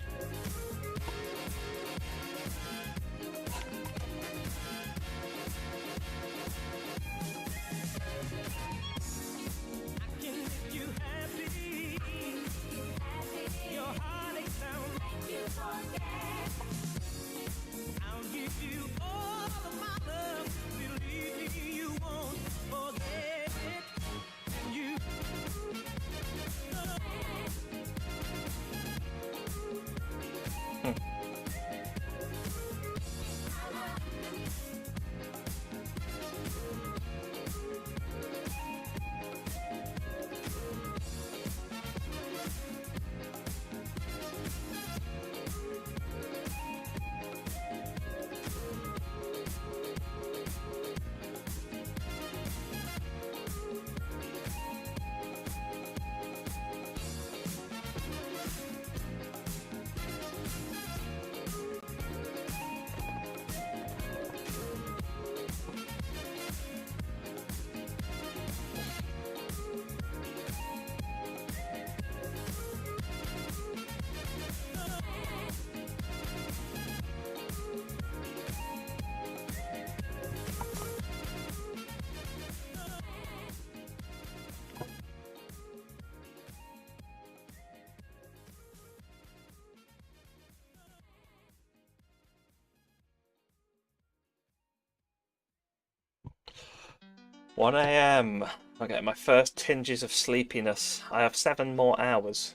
1 a.m. I'm getting my first tinges of sleepiness. I have 7 more hours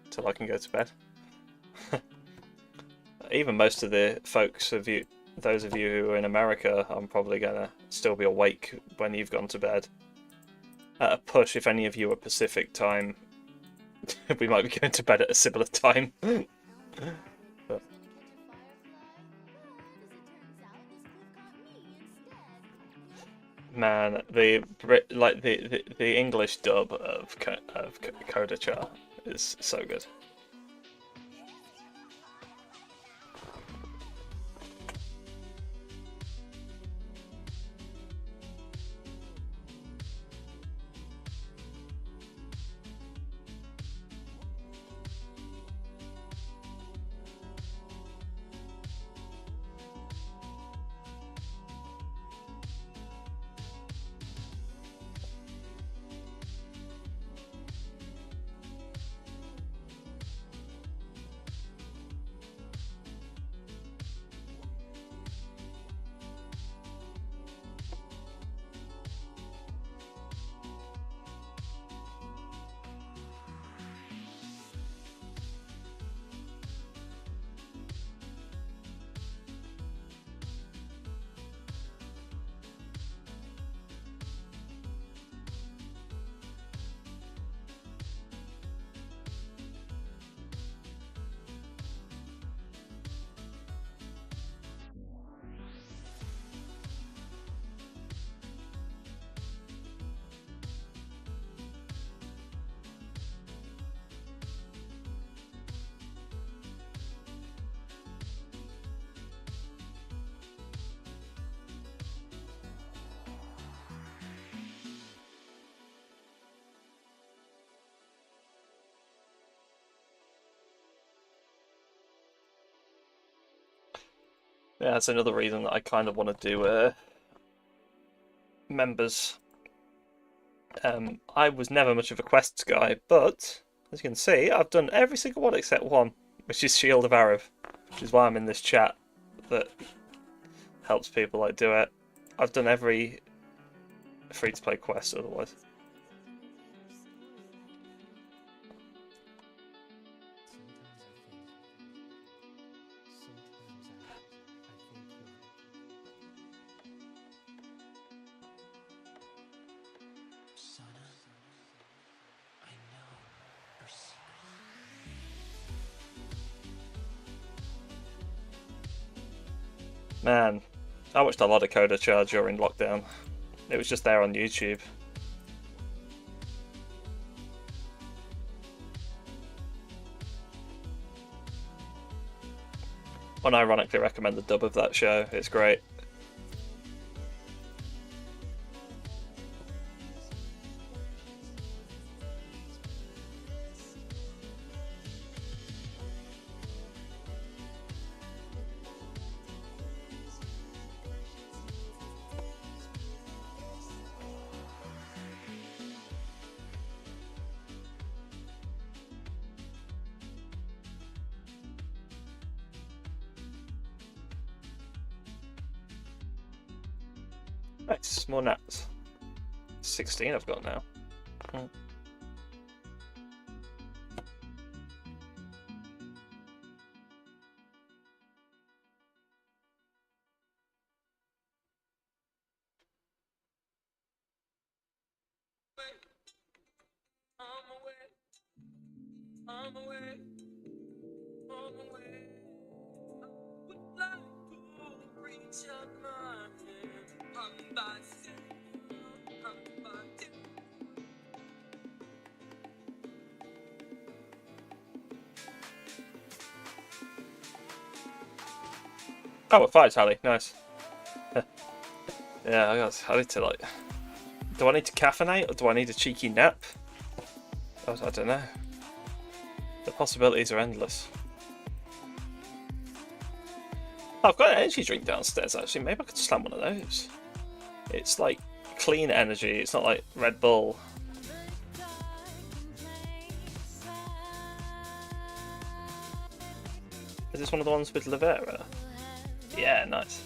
till I can go to bed. Even most of the folks of you, those of you who are in America, I'm probably gonna still be awake when you've gone to bed. At a push, if any of you are Pacific time, we might be going to bed at a similar time. But, man, the English dub of Kodacha is so good. Yeah, that's another reason that I kind of want to do members. I was never much of a quests guy, but as you can see, I've done every single one except one, which is Shield of Arav, which is why I'm in this chat that helps people like do it. I've done every free-to-play quest otherwise. Man, I watched a lot of Kodacha during lockdown. It was just there on YouTube. Unironically recommend the dub of that show, it's great. Nice, more nats. 16 I've got now. Oh, a fire tally, nice. Yeah, I need to like... Do I need to caffeinate or do I need a cheeky nap? I don't know. The possibilities are endless. Oh, I've got an energy drink downstairs actually, maybe I could slam one of those. It's like clean energy, it's not like Red Bull. Is this one of the ones with Levera? Yeah, nice.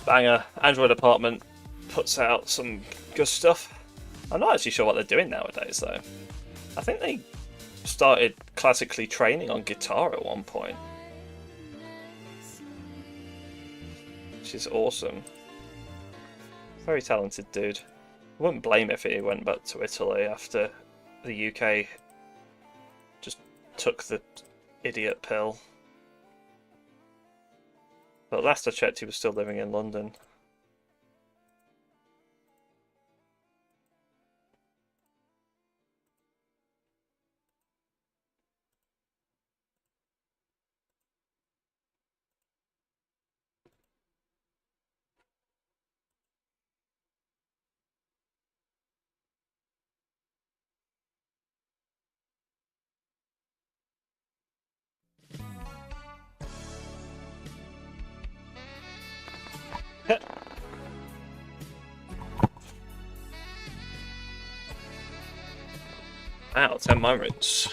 banger. Android Apartment puts out some good stuff. I'm not actually sure what they're doing nowadays though. I think they started classically training on guitar at one point, which is awesome. Very talented dude. I wouldn't blame if he went back to Italy after the UK just took the idiot pill. But last I checked, he was still living in London. Wow, 10 moments.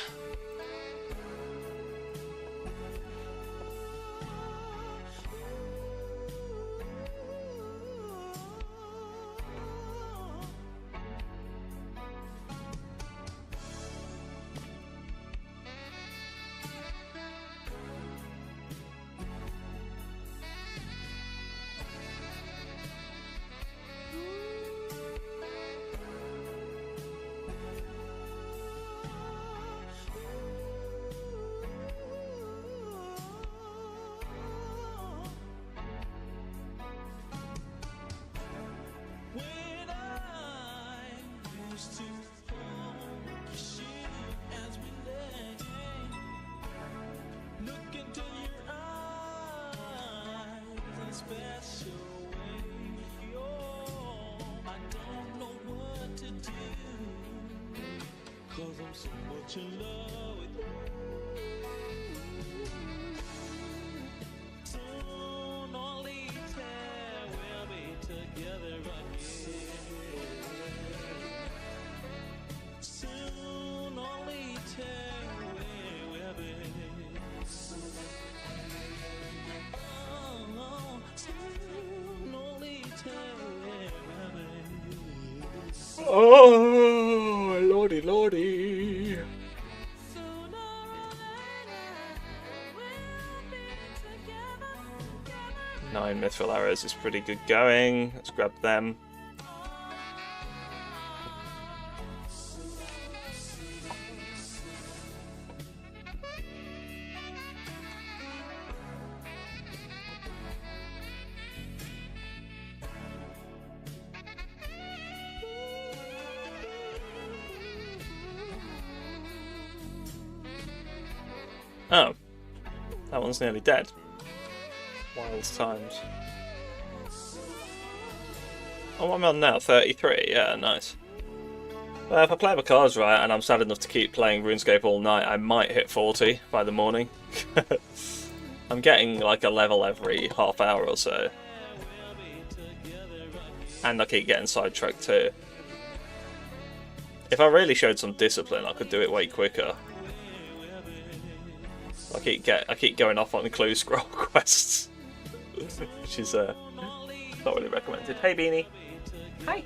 Oh, lordy, lordy. Nine mythical arrows is pretty good going. Let's grab them. Oh, that one's nearly dead. Wild times. Oh, what am I on now? 33? Yeah, nice. Well, if I play my cards right and I'm sad enough to keep playing RuneScape all night, I might hit 40 by the morning. I'm getting like a level every half hour or so. And I keep getting sidetracked too. If I really showed some discipline, I could do it way quicker. I keep going off on clue scroll quests, which is not really recommended. Hey Beanie. Hi.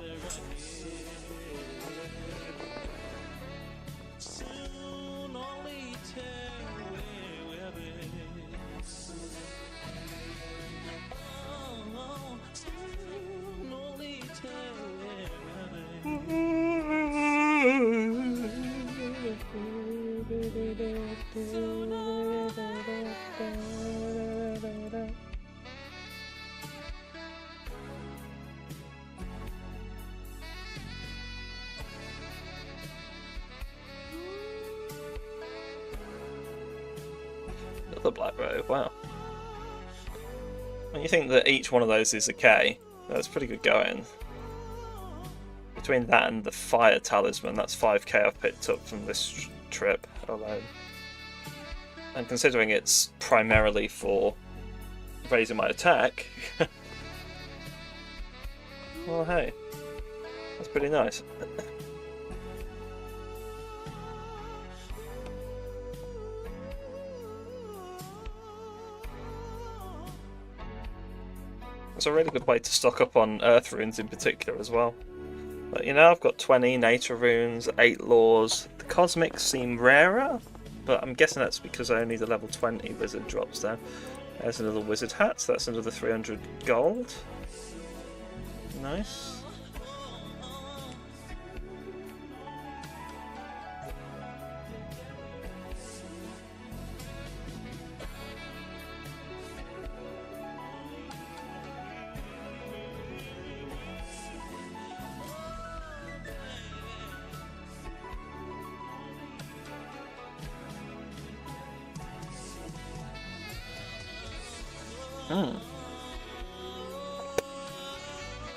Another black robe, wow. When you think that each one of those is a K, that's pretty good going. Between that and the fire talisman, that's 5k I've picked up from this trip alone. And considering it's primarily for raising my attack, well hey, that's pretty nice. It's a really good way to stock up on Earth runes in particular as well. But you know, I've got 20 nature runes, 8 laws. The cosmics seem rarer, but I'm guessing that's because only the level 20 wizard drops down. There's another wizard hat, so that's another 300 gold. Nice.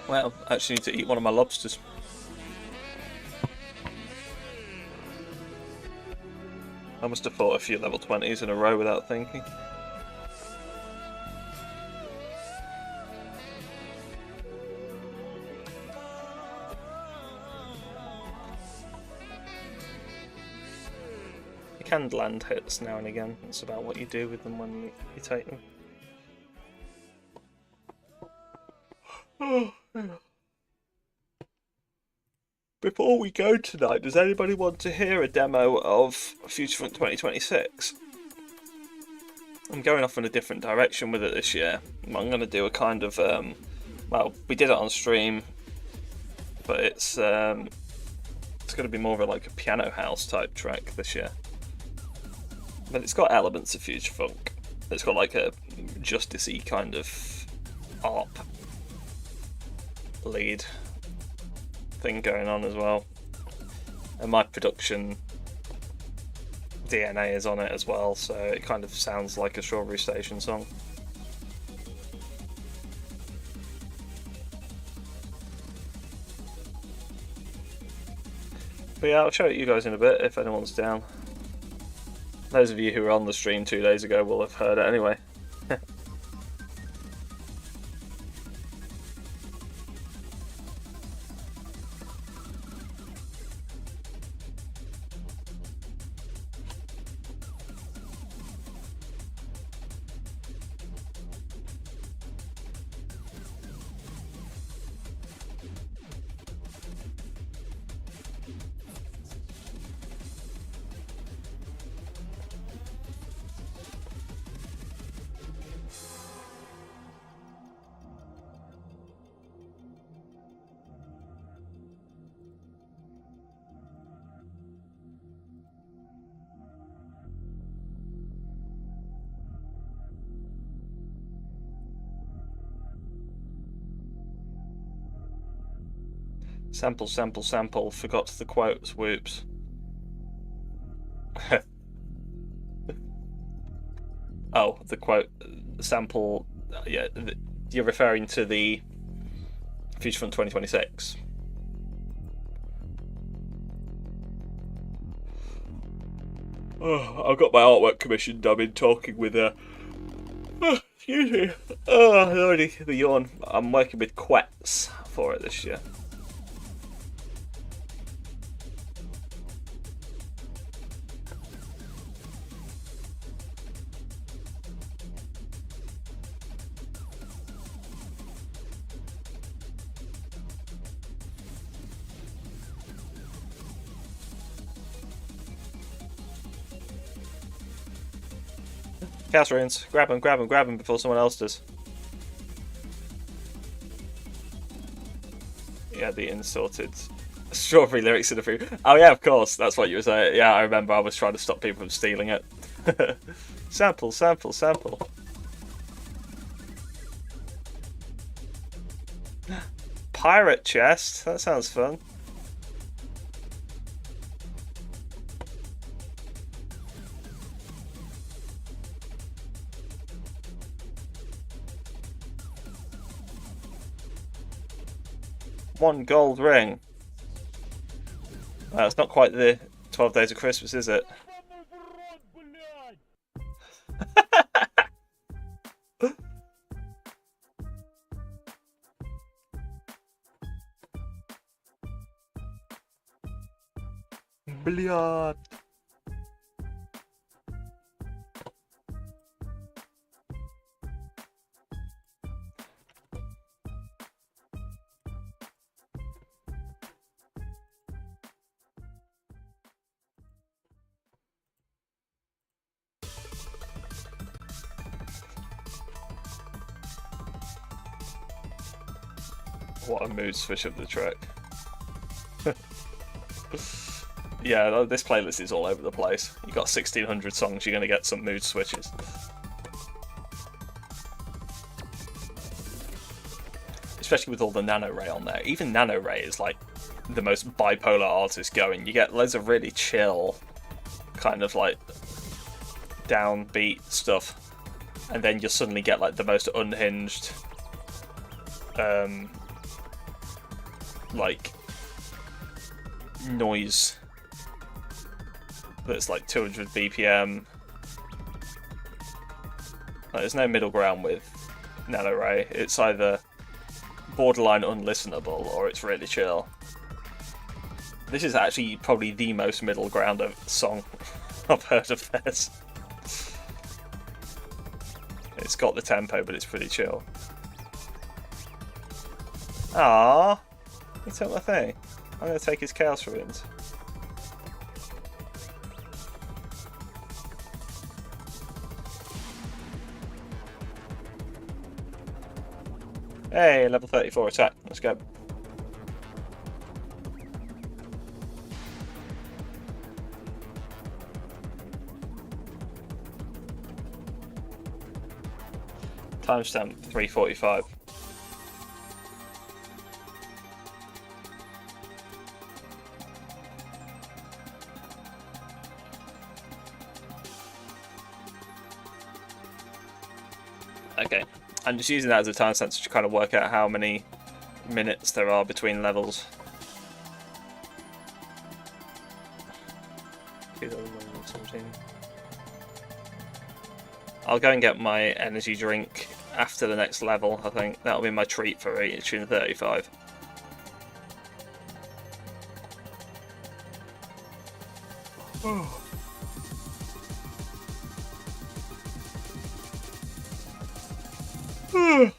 Well, I actually need to eat one of my lobsters. I must have fought a few level 20s in a row without thinking. You can land hits now and again. It's about what you do with them when you take them. Before we go tonight, does anybody want to hear a demo of Futurefront 2026? I'm going off in a different direction with it this year. I'm going to do a kind of, well, we did it on stream, but it's going to be more of like a piano house type track this year. But it's got elements of future funk. It's got like a justice-y kind of ARP lead thing going on as well, and my production DNA is on it as well, so it kind of sounds like a Strawberry Station song. But yeah, I'll show it you guys in a bit if anyone's down. Those of you who were on the stream 2 days ago will have heard it anyway. Sample, sample, sample, forgot the quotes, whoops. Oh, the quote, sample, yeah, you're referring to the Futurefront 2026. Oh, I've got my artwork commissioned. I've been talking with excuse me. Oh, already the yawn. I'm working with Quets for it this year. Chaos runes. Grab them, grab them, grab them before someone else does. Yeah, the insulted strawberry lyrics in the food. Oh yeah, of course, that's what you were saying. Yeah, I remember I was trying to stop people from stealing it. Sample, sample, sample. Pirate chest, that sounds fun. One gold ring. Well, it's not quite the 12 days of Christmas, is it? Блядь. What a mood switch of the track. Yeah, this playlist is all over the place. You got 1600 songs, you're gonna get some mood switches. Especially with all the Nano Ray on there. Even Nano Ray is like the most bipolar artist going. You get loads of really chill, kind of like downbeat stuff, and then you suddenly get like the most unhinged, like noise that's like 200 BPM. Like, there's no middle ground with Nano Ray. It's either borderline unlistenable or it's really chill. This is actually probably the most middle ground of song I've heard of theirs. It's got the tempo, but it's pretty chill. Ah, he took my thing. I'm gonna take his Chaos Ruins. Hey, level 34 attack. Let's go. Timestamp 3:45. Okay, I'm just using that as a time sensor to kind of work out how many minutes there are between levels. 2017. I'll go and get my energy drink after the next level. I think that'll be my treat for reaching 35.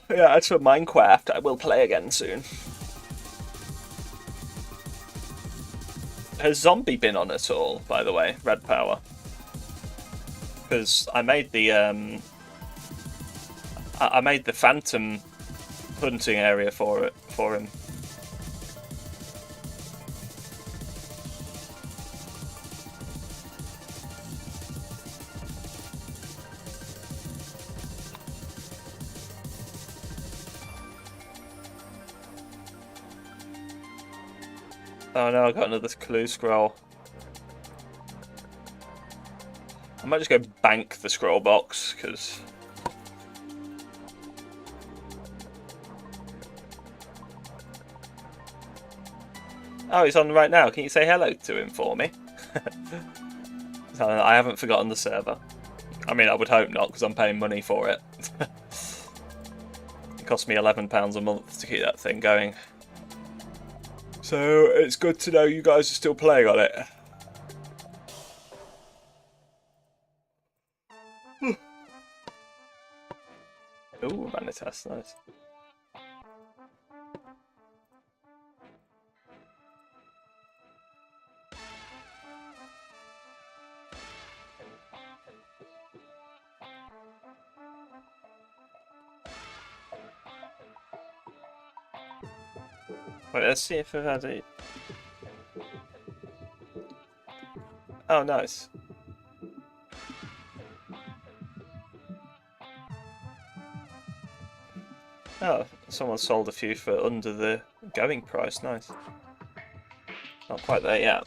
Yeah, as for Minecraft, I will play again soon. Has Zombie been on at all, by the way, Red Power? Because I made the I made the Phantom hunting area for him. Oh no, I got another clue scroll. I might just go bank the scroll box, because... Oh, he's on right now. Can you say hello to him for me? I haven't forgotten the server. I mean, I would hope not, because I'm paying money for it. It costs me £11 a month to keep that thing going. So, it's good to know you guys are still playing on it. Ooh, Vanitas, nice. Wait, let's see if I've had it. Oh, nice. Oh, someone sold a few for under the going price, nice. Not quite there yet.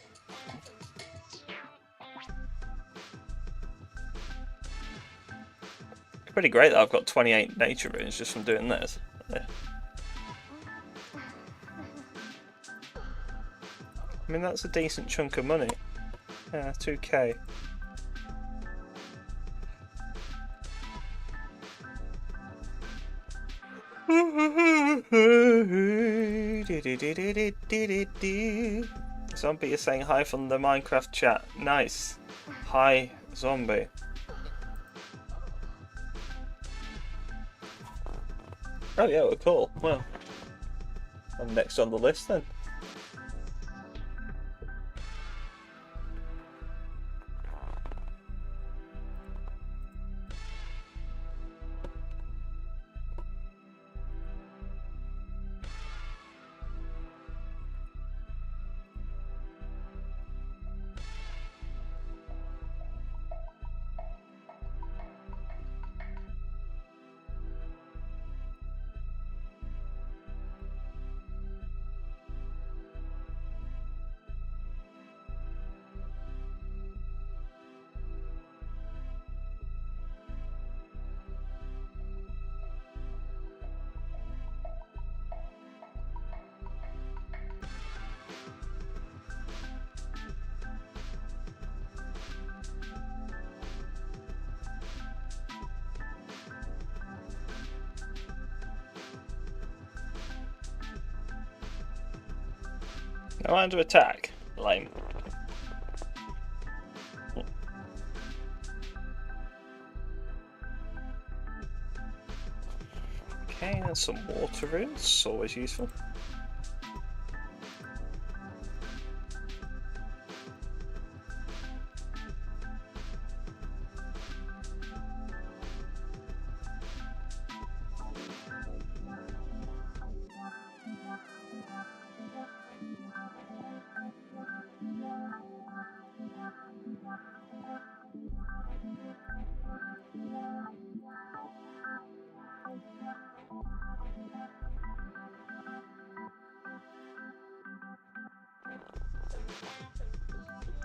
Pretty great that I've got 28 nature runes just from doing this. Yeah. I mean, that's a decent chunk of money. Yeah, 2k. Zombie is saying hi from the Minecraft chat. Nice. Hi, Zombie. Oh yeah, well, cool. Well, I'm next on the list then. Am I under attack? Lame. Okay, and some water runes, always useful.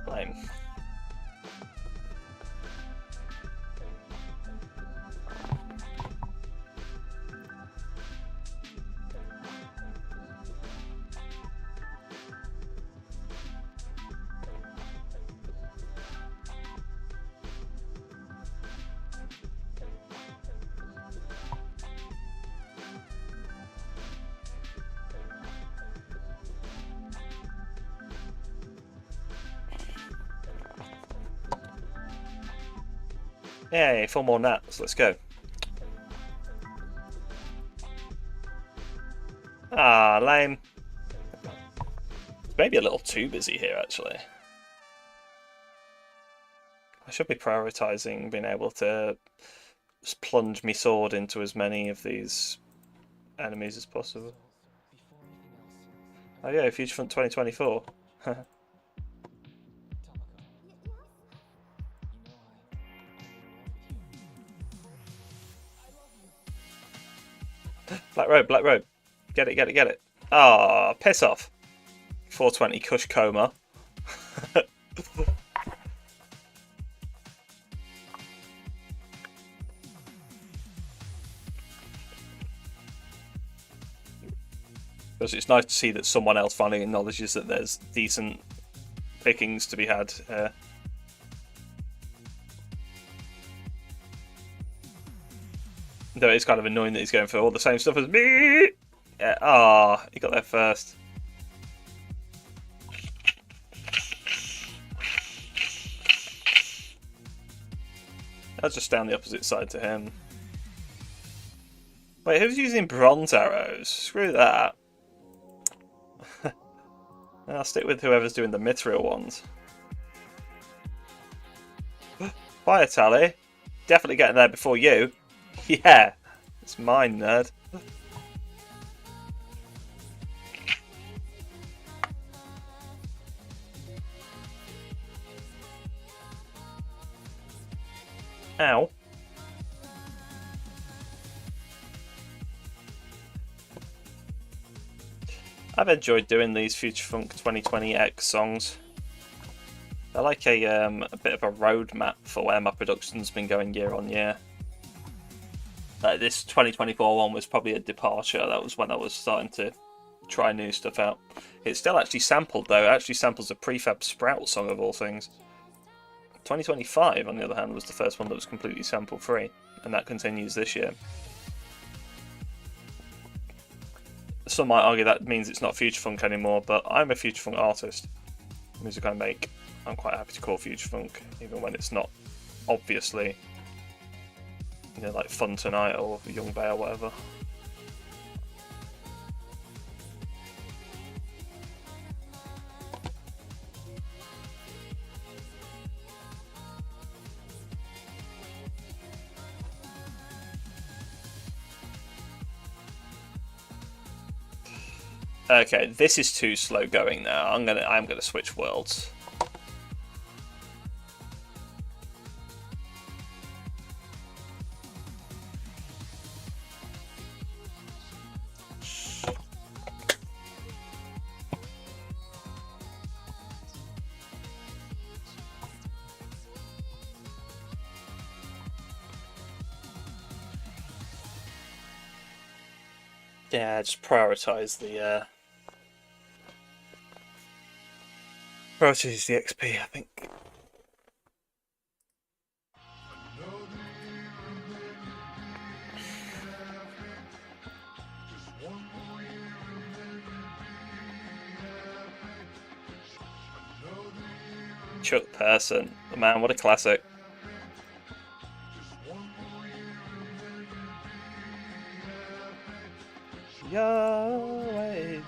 Lame. Yay, 4 more nats, let's go. Ah, lame. It's maybe a little too busy here, actually. I should be prioritising being able to just plunge my sword into as many of these enemies as possible. Oh yeah, Future Front 2024. Black robe, black robe. Get it, get it, get it. Ah, piss off. 420 Kush Coma. Because it's nice to see that someone else finally acknowledges that there's decent pickings to be had. Though it's kind of annoying that he's going for all the same stuff as me. Yeah, ah, he got there first. I'll just down the opposite side to him. Wait, who's using bronze arrows? Screw that. I'll stick with whoever's doing the mithril ones. Fire tally. Definitely getting there before you. Yeah, it's mine, nerd. Ow. I've enjoyed doing these Future Funk 2020X songs. They're like a bit of a roadmap for where my production's been going year on year. This 2024 one was probably a departure. That was when I was starting to try new stuff out. It's still actually sampled though. It actually samples a Prefab Sprout song of all things. 2025, on the other hand, was the first one that was completely sample free, and that continues this year. Some might argue that means it's not Future Funk anymore, but I'm a Future Funk artist. The music I make, I'm quite happy to call Future Funk, even when it's not obviously, you know, like Fun Tonight or Young Bay or whatever. Okay, this is too slow going now. I'm gonna switch worlds. Yeah, just prioritize the prioritize the XP, I think. Chuck Person. Oh, man, what a classic. You're waiting.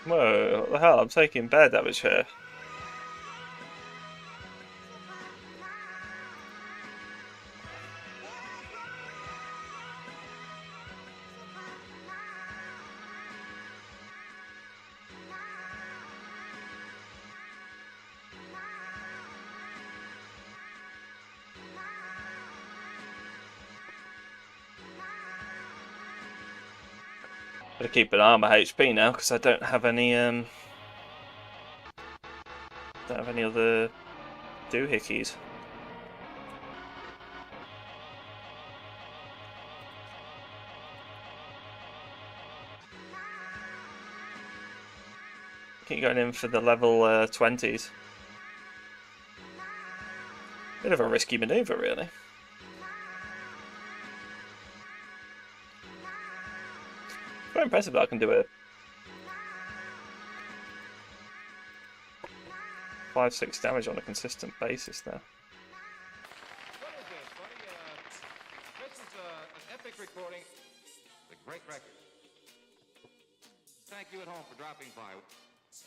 Whoa, what the hell? I'm taking bear damage here. Gotta keep an armor HP now because I don't have any other doohickeys. Keep going in for the level 20s. Bit of a risky maneuver, really. Quite impressive that I can do it. 5-6 damage on a consistent basis now. What is this, buddy? This is an epic recording. A great record. Thank you at home for dropping by.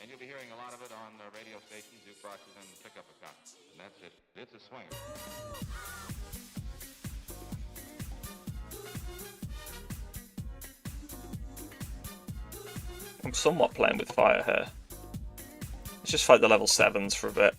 And you'll be hearing a lot of it on radio stations, jukeboxes, and pick up a copy. And that's it. It's a swinger. I'm somewhat playing with fire here. Let's just fight the level 7s for a bit.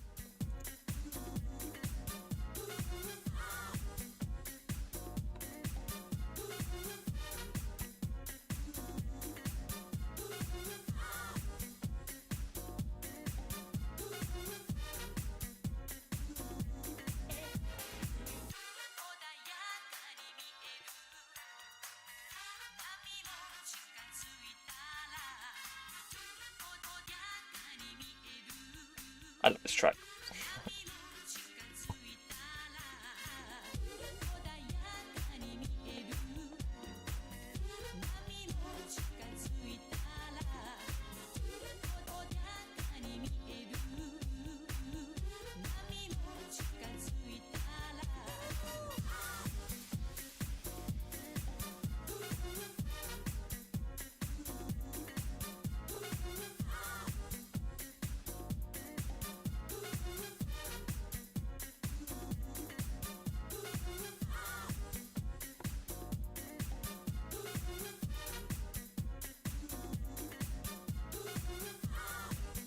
I love this track.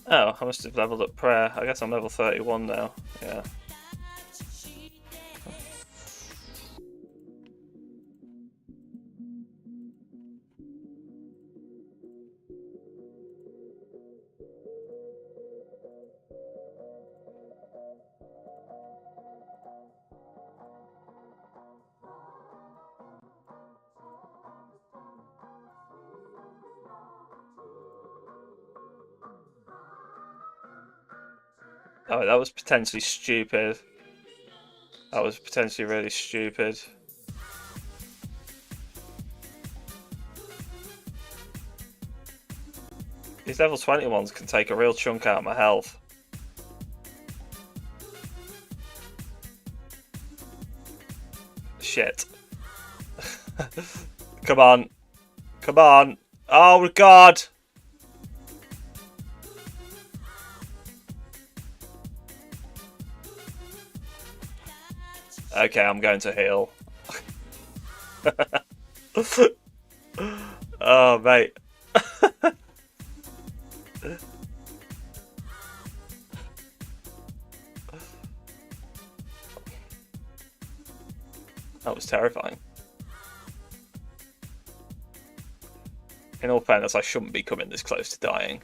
Oh, I must have leveled up prayer. I guess I'm level 31 now. Yeah. Oh, that was potentially stupid. That was potentially really stupid. These level 20 ones can take a real chunk out of my health. Shit. Come on. Come on. Oh, God. Okay, I'm going to heal. Oh, mate. That was terrifying. In all fairness, I shouldn't be coming this close to dying.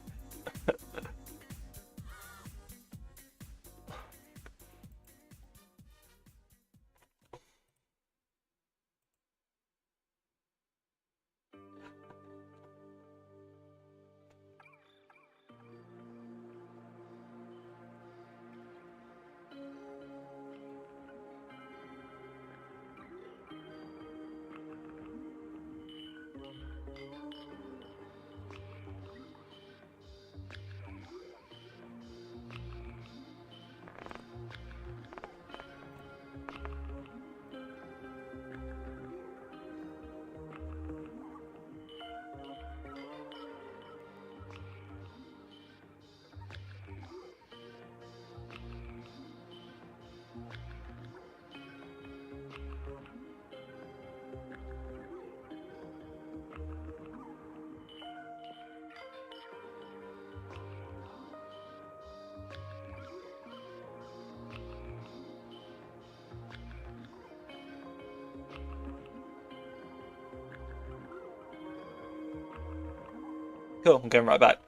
Cool, I'm going right back.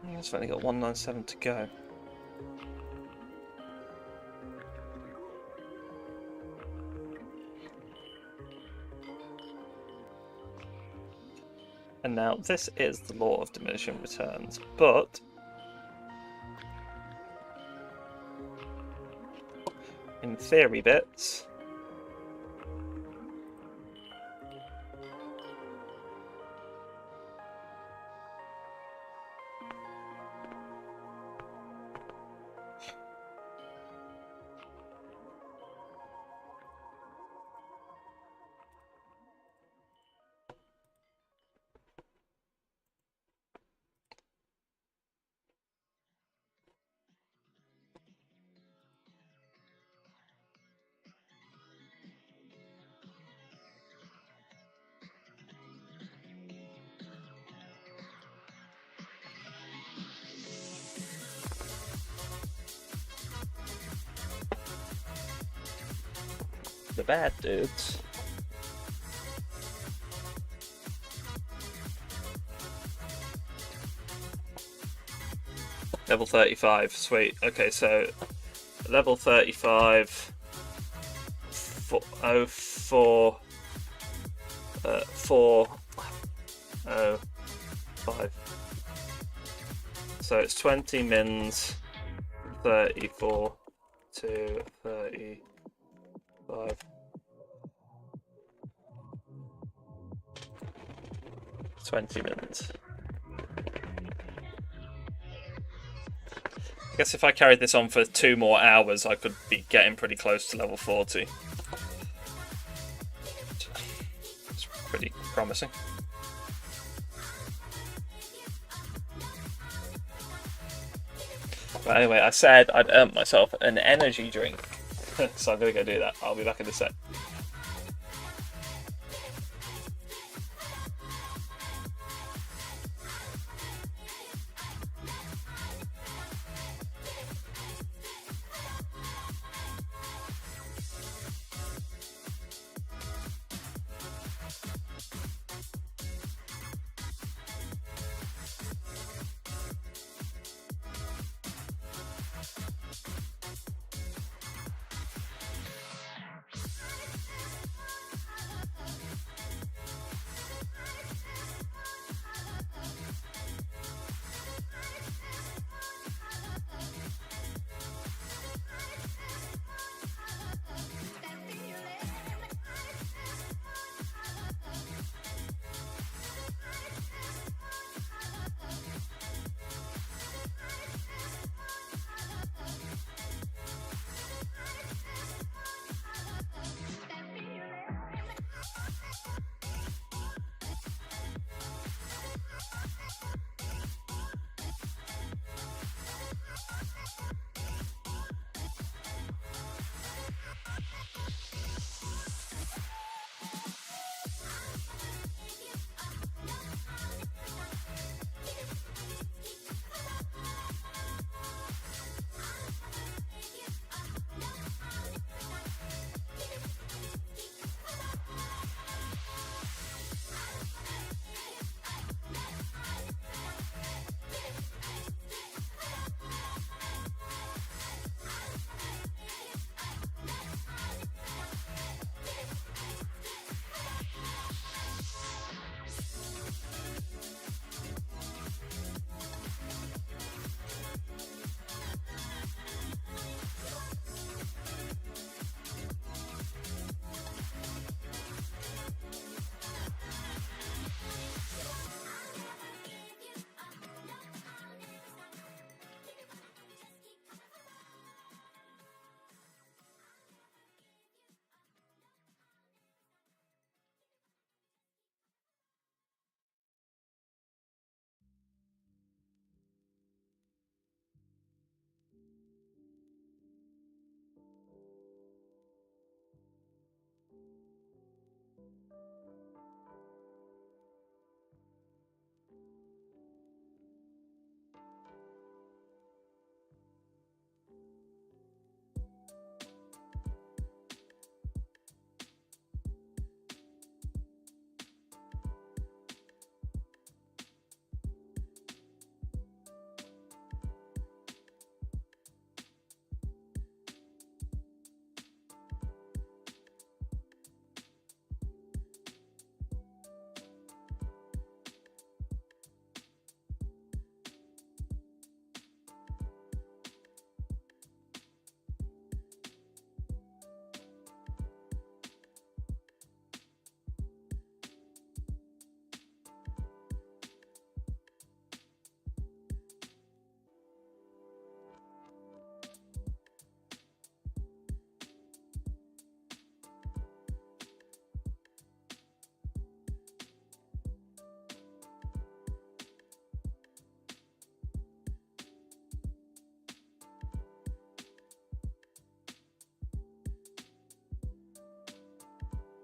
I've only got 197 to go. And now this is the law of diminishing returns, but in theory bits, the bad dudes. Level 35, sweet. Okay, so level 35, 04, 405. So it's 20 mins, 34 to 35. 20 minutes. I guess if I carried this on for 2 more hours, I could be getting pretty close to level 40. It's pretty promising. But anyway, I said I'd earned myself an energy drink. So I'm going to go do that. I'll be back in a sec.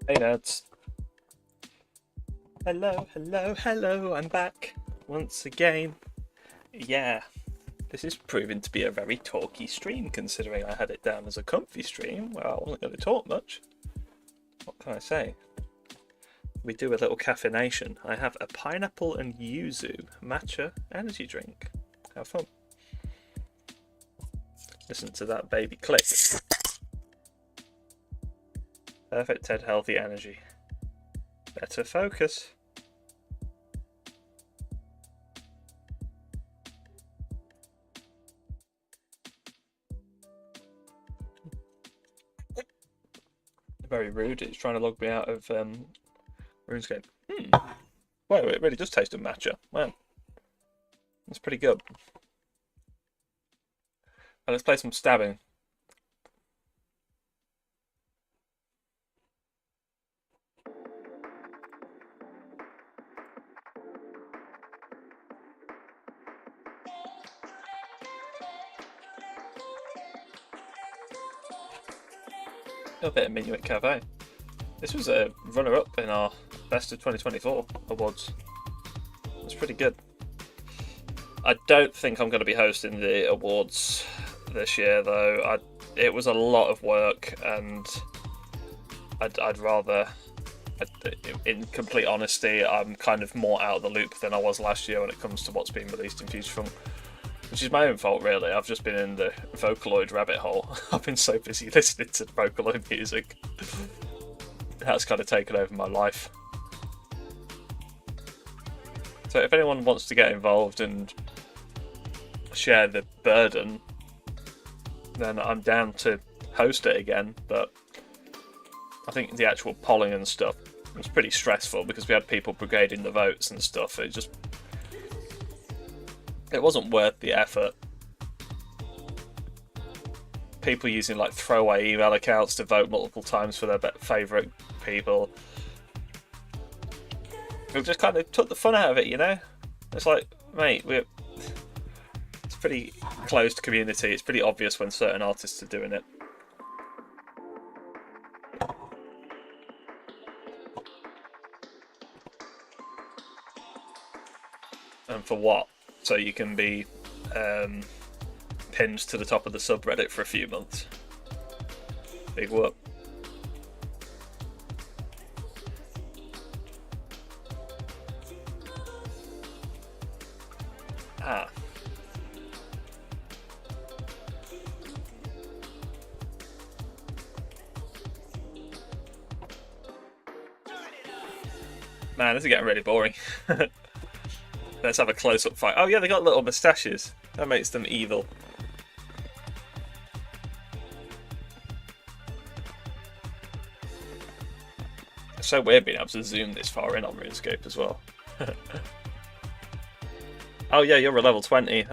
Hey nerds. Hello, hello, hello, I'm back once again. Yeah, this is proving to be a very talky stream considering I had it down as a comfy stream where I wasn't going to talk much. What can I say? We do a little caffeination. I have a pineapple and yuzu matcha energy drink. Have fun. Listen to that baby click. Perfect Ted healthy energy. Better focus. Very rude. It's trying to log me out of RuneScape. Wow, it really does taste of matcha. Wow. That's pretty good. Well, let's play some stabbing. A bit of Minuet Cafe. This was a runner-up in our Best of 2024 awards. It's pretty good. I don't think I'm going to be hosting the awards this year, though. It was a lot of work, and I'd rather, in complete honesty, I'm kind of more out of the loop than I was last year when it comes to what's being released in Futurefront. Which is my own fault, really. I've just been in the Vocaloid rabbit hole. I've been so busy listening to Vocaloid music. That's kind of taken over my life. So if anyone wants to get involved and share the burden, then I'm down to host it again. But I think the actual polling and stuff was pretty stressful because we had people brigading the votes and stuff. It wasn't worth the effort. People using like throwaway email accounts to vote multiple times for their favourite people. It just kind of took the fun out of it, you know? It's like, mate, it's a pretty closed community. It's pretty obvious when certain artists are doing it. And for what? So you can be pinned to the top of the subreddit for a few months. Big whoop. Ah. Man, this is getting really boring. Let's have a close-up fight. Oh yeah, they got little moustaches. That makes them evil. It's so weird being able to zoom this far in on RuneScape as well. Oh yeah, you're a level 20.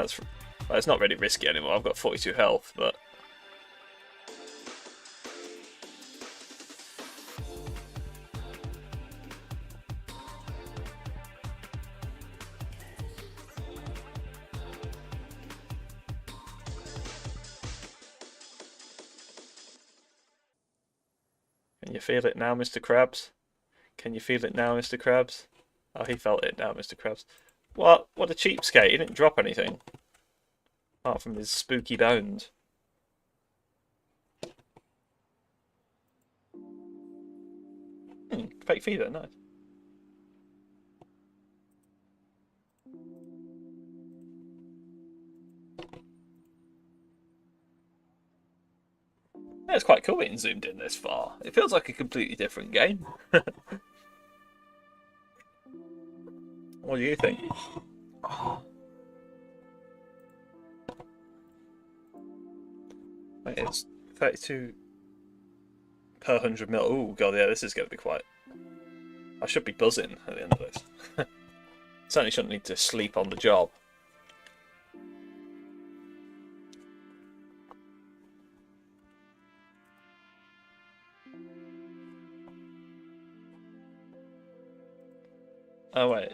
It's not really risky anymore. I've got 42 health, but... Can you feel it now, Mr. Krabs? Can you feel it now, Mr. Krabs? Oh, he felt it now, Mr. Krabs. What? What a cheapskate. He didn't drop anything. Apart from his spooky bones. Fake fever, nice. Yeah, it's quite cool being zoomed in this far. It feels like a completely different game. What do you think? Wait, it's 32 per 100 mil. Oh god, yeah, this is going to be quite... I should be buzzing at the end of this. Certainly shouldn't need to sleep on the job. Oh wait.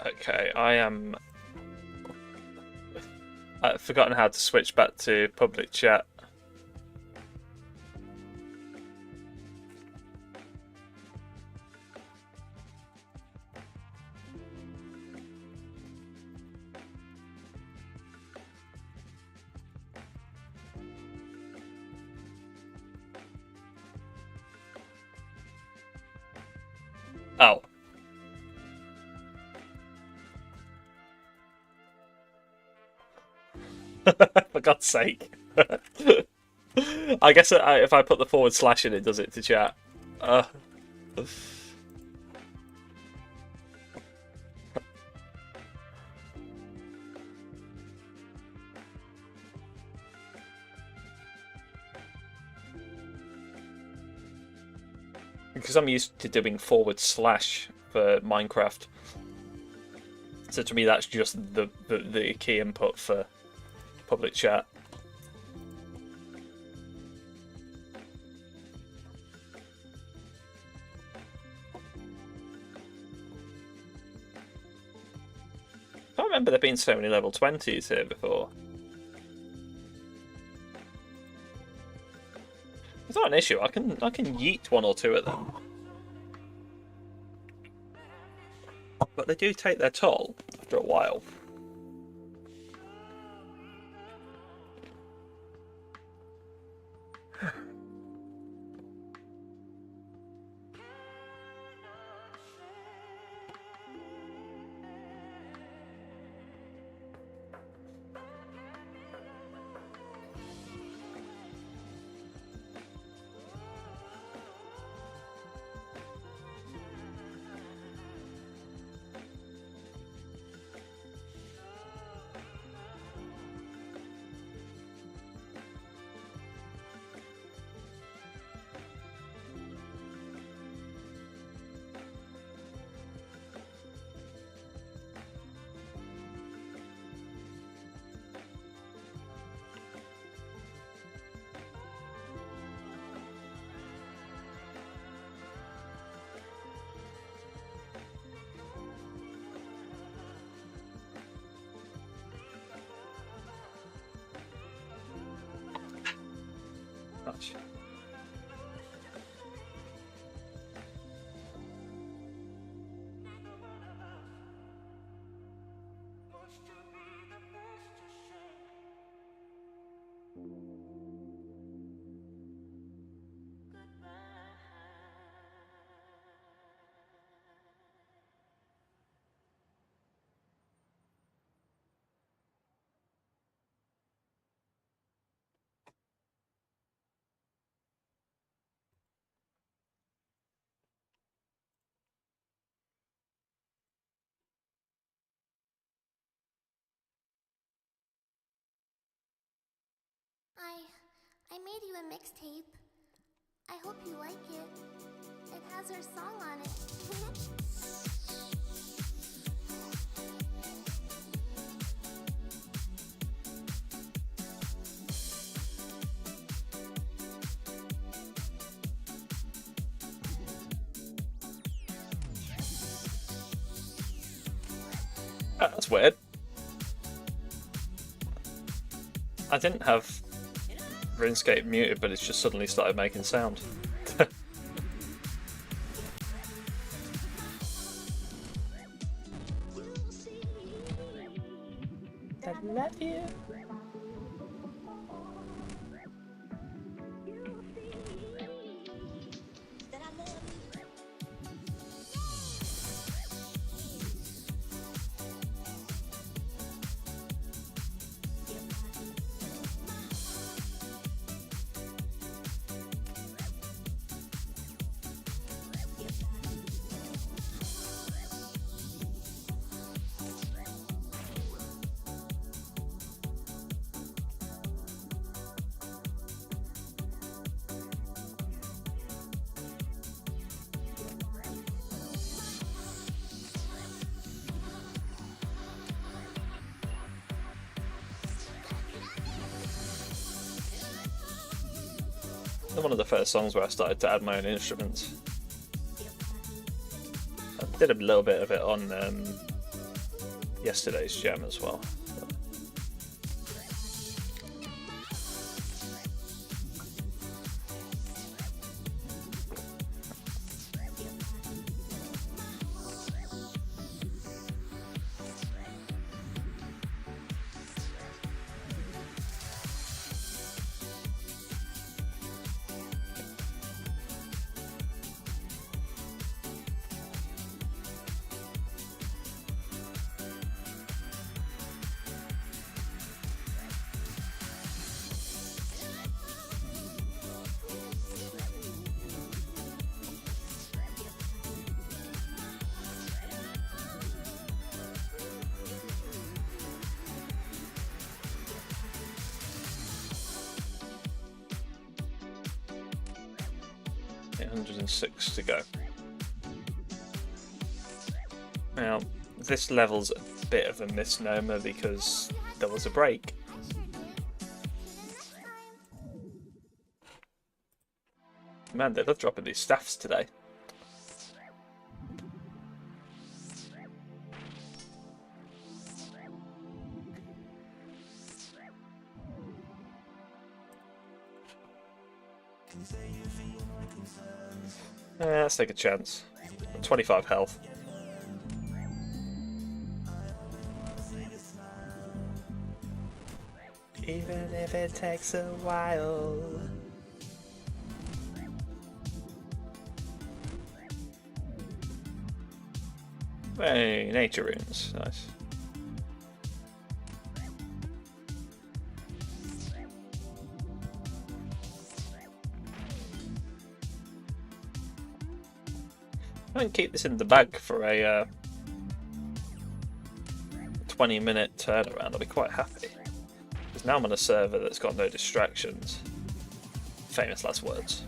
Okay, I've forgotten how to switch back to public chat. Oh. For God's sake. I guess if I put the / in, it does it to chat. Because I'm used to doing / for Minecraft. So to me, that's just the key input for public chat. I remember there being so many level 20s here before. It's not an issue. I can yeet 1 or 2 of them, but they do take their toll after a while. Much. I made you a mixtape. I hope you like it. It has our song on it. Oh, that's weird. I didn't have Runescape muted, but it's just suddenly started making sound. I love you. One of the first songs where I started to add my own instruments. I did a little bit of it on yesterday's jam as well. 806 to go. Now, this level's a bit of a misnomer because there was a break. Man, they love dropping these staffs today. Let's take a chance. 25 health. Even if it takes a while. Hey, nature runes, nice. I can keep this in the bag for a 20-minute turnaround. I'll be quite happy. Because now I'm on a server that's got no distractions. Famous last words.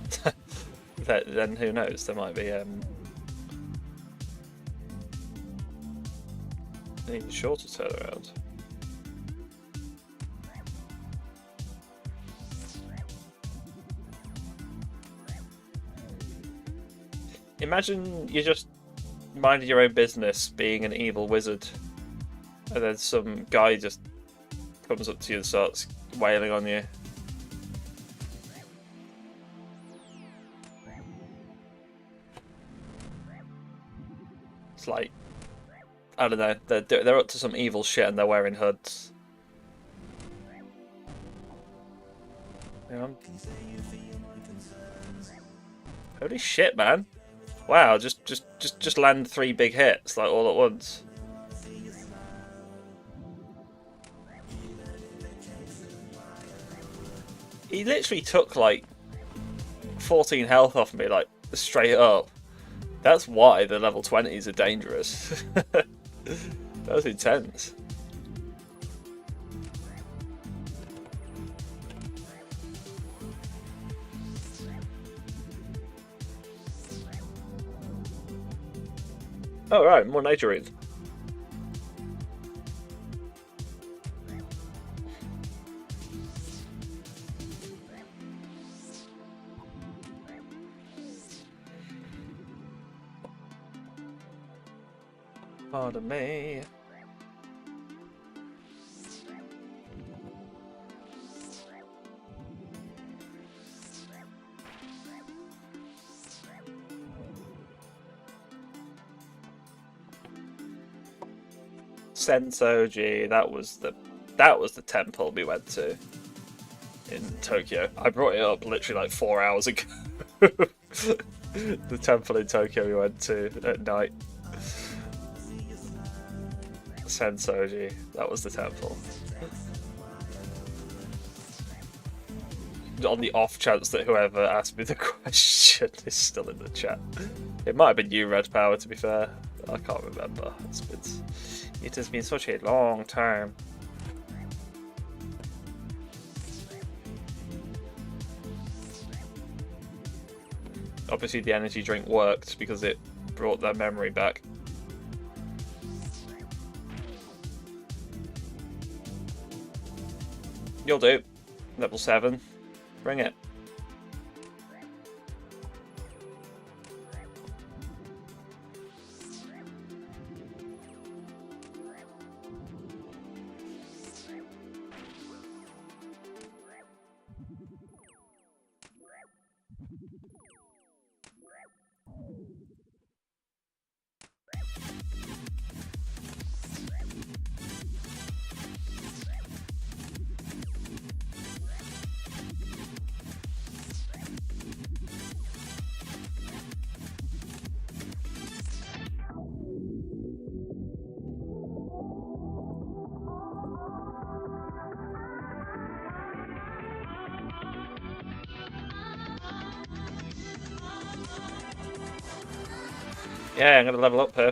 Then who knows? There might be even shorter turnaround. Imagine you just minding your own business, being an evil wizard, and then some guy just comes up to you and starts wailing on you. It's like, I don't know, they're up to some evil shit and they're wearing hoods. Yeah. Holy shit, man! Wow, just land 3 big hits like all at once. He literally took like 14 health off me, like straight up. That's why the level 20s are dangerous. That was intense. Oh right, more nature runes. Pardon me. Sensoji, that was the temple we went to in Tokyo. I brought it up literally like 4 hours ago. The temple in Tokyo we went to at night. Sensoji, that was the temple. On the off chance that whoever asked me the question is still in the chat. It might have been you, Red Power, to be fair. I can't remember. It has been such a long time. Obviously the energy drink worked because it brought their memory back. You'll do. Level 7. Bring it. Yeah, I'm gonna level up here.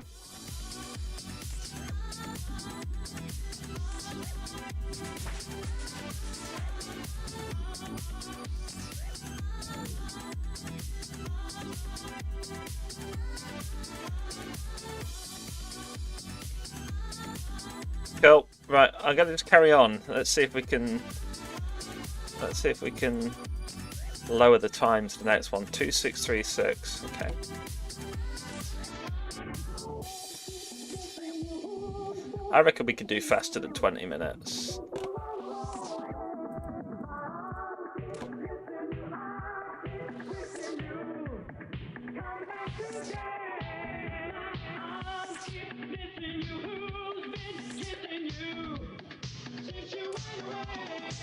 Right, I'm gonna just carry on. Let's see if we can. Let's see if we can lower the time to the next one. 2636. Okay. I reckon we could do faster than 20 minutes.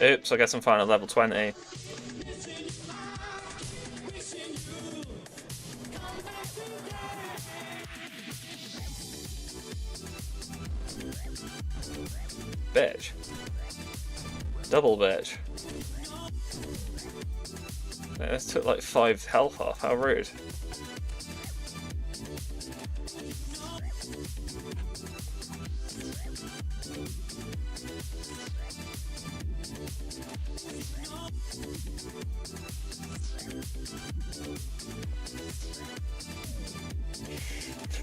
Oops, I guess I'm fine at level 20. Bitch. Double bitch. Yeah, this took like 5 health off, how rude.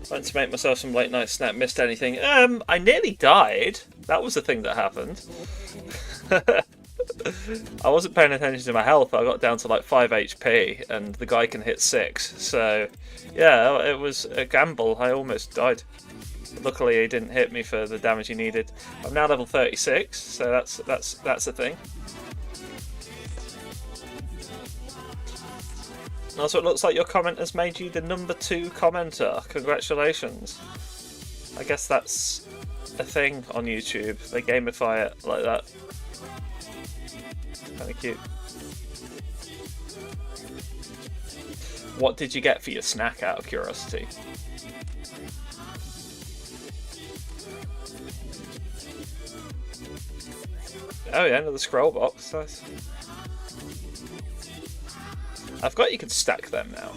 Trying to make myself some late night snack. Missed anything? I nearly died. That was the thing that happened. I wasn't paying attention to my health. I got down to like 5 HP, and the guy can hit 6. So, yeah, it was a gamble. I almost died. Luckily, he didn't hit me for the damage he needed. I'm now level 36, so that's a thing. Also, it looks like your comment has made you the #2 commenter. Congratulations. I guess that's a thing on YouTube. They gamify it like that. Kind of cute. What did you get for your snack, out of curiosity? Oh yeah, another scroll box. Nice. I forgot you could stack them now.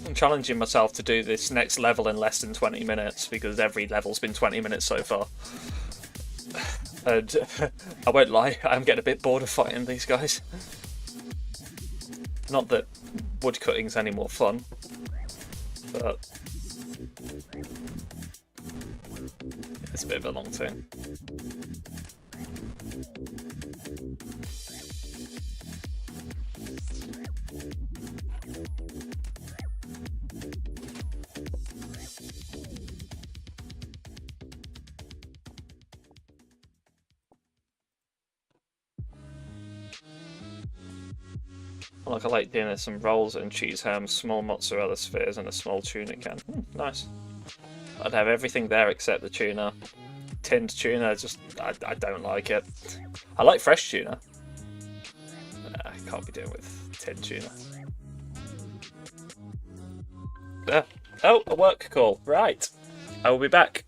I'm challenging myself to do this next level in less than 20 minutes because every level's been 20 minutes so far. And I won't lie, I'm getting a bit bored of fighting these guys. Not that woodcutting's any more fun, but it's a bit of a long thing. Like I like dinner, some rolls and cheese ham, small mozzarella spheres, and a small tuna can. Nice. I'd have everything there except the tuna. Tinned tuna, just I don't like it. I like fresh tuna. I can't be doing with tinned tuna. Oh, a work call. Right. I will be back.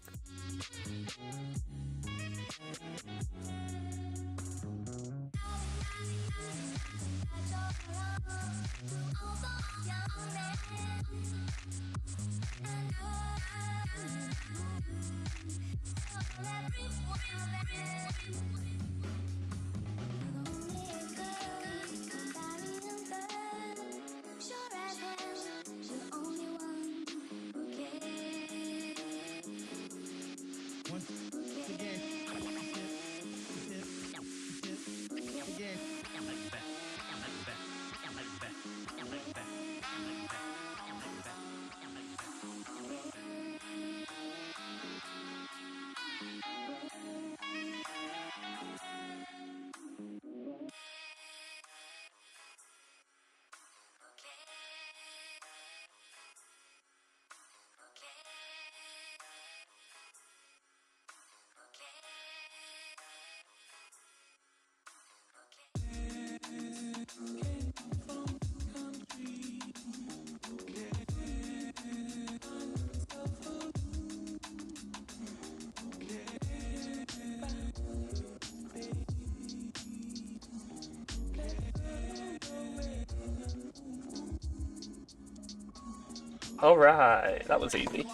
Alright, that was easy.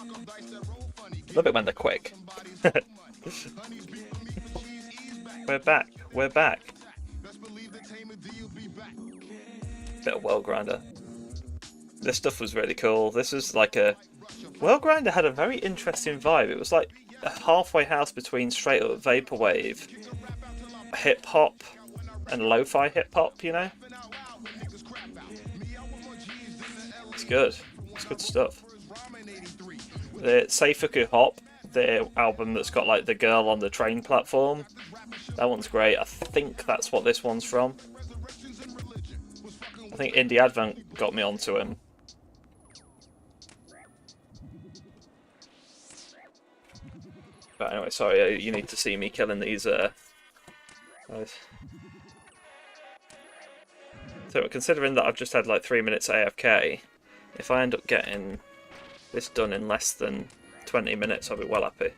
Love it when they're quick. We're back. We're back. Bit of World Grinder. This stuff was really cool. This was like a... World Grinder had a very interesting vibe. It was like a halfway house between straight up vaporwave, hip hop, and lo-fi hip hop. You know, it's good. It's good stuff. The Seifuku Hop, the album that's got like the girl on the train platform, that one's great. I think that's what this one's from. I think Indie Advent got me onto him. But anyway, sorry, you need to see me killing these guys. So considering that I've just had like 3 minutes AFK, if I end up getting this done in less than 20 minutes, I'll be well happy.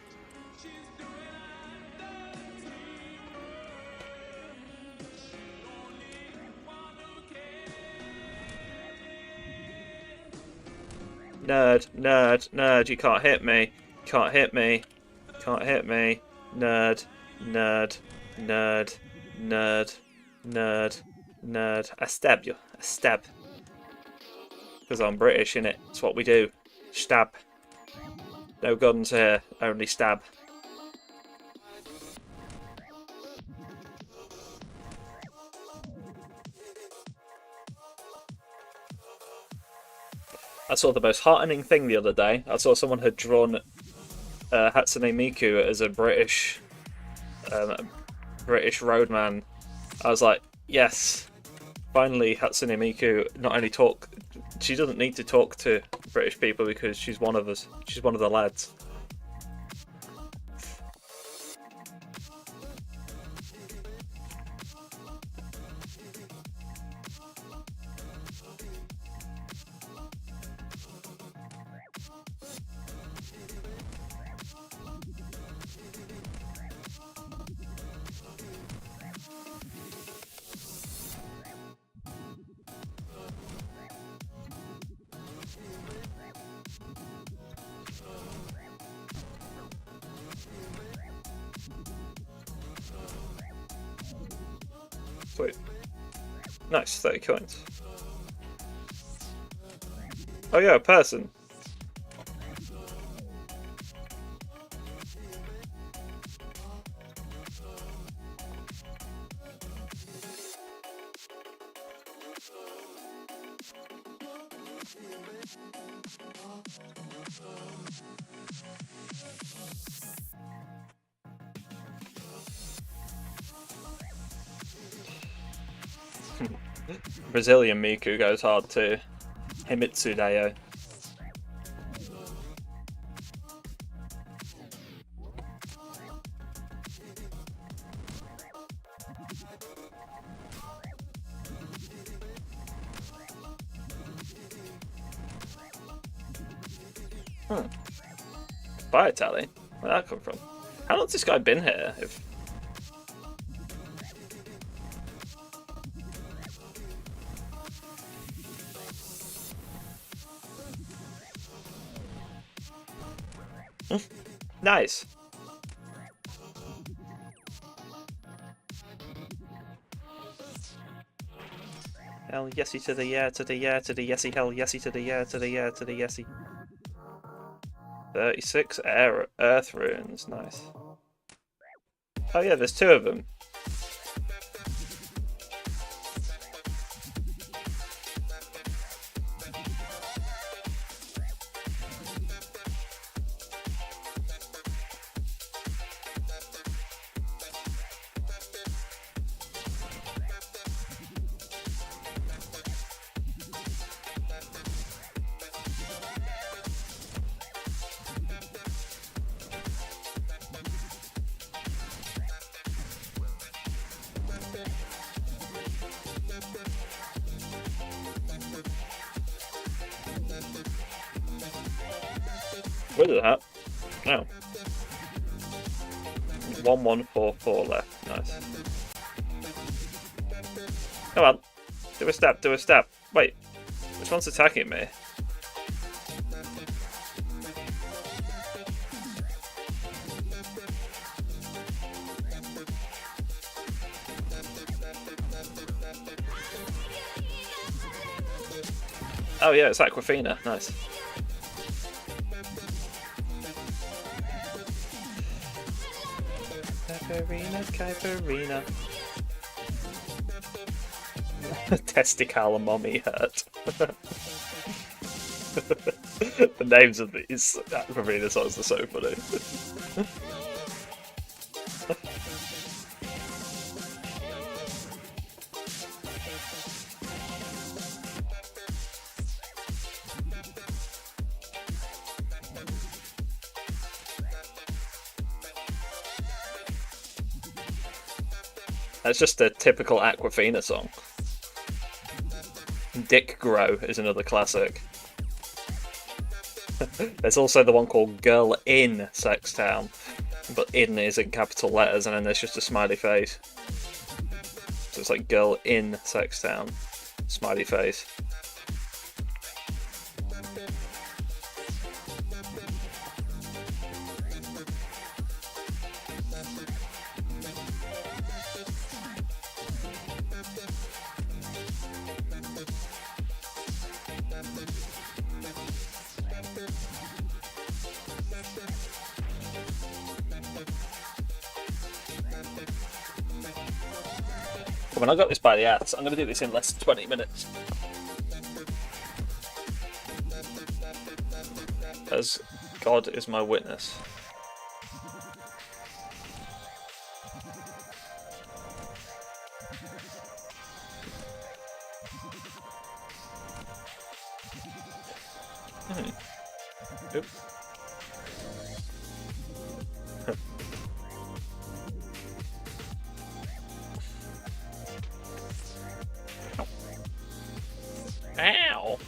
Nerd, nerd, nerd, you can't hit me. You can't hit me. Can't hit me. Nerd. Nerd. Nerd. Nerd. Nerd. Nerd. I stab you. I stab. Because I'm British, innit? It's what we do. Stab. No guns here. Only stab. I saw the most heartening thing the other day. I saw someone had drawn Hatsune Miku as a British roadman. I was like, yes, finally Hatsune Miku not only she doesn't need to talk to British people because she's one of us. She's one of the lads. Sweet. Nice, 30 coins. Oh yeah, a person. Brazilian Miku goes hard too. Himitsu Dayo. Bye, Tally. Where'd that come from? How long's this guy been here? Nice. Hell yesy to the yeah, to the yeah, to the yesy, hell yesy to the yeah, to the yeah, to the yesy. 36 earth runes, nice. Oh yeah, there's 2 of them. What is that? Oh. 1144 left. Nice. Come on. Do a stab, do a stab. Wait. Which one's attacking me? Oh yeah, it's Aquafina. Nice. Caipirinha. Testicle mommy hurt. The names of these Aquafina songs are so funny. That's just a typical Aquafina song. Dick Grow is another classic. There's also the one called Girl in Sextown, but in is in capital letters and then there's just a smiley face. So it's like Girl in Sextown, smiley face. When I got this by the ass, I'm going to do this in less than 20 minutes. As God is my witness. Oop. Ow!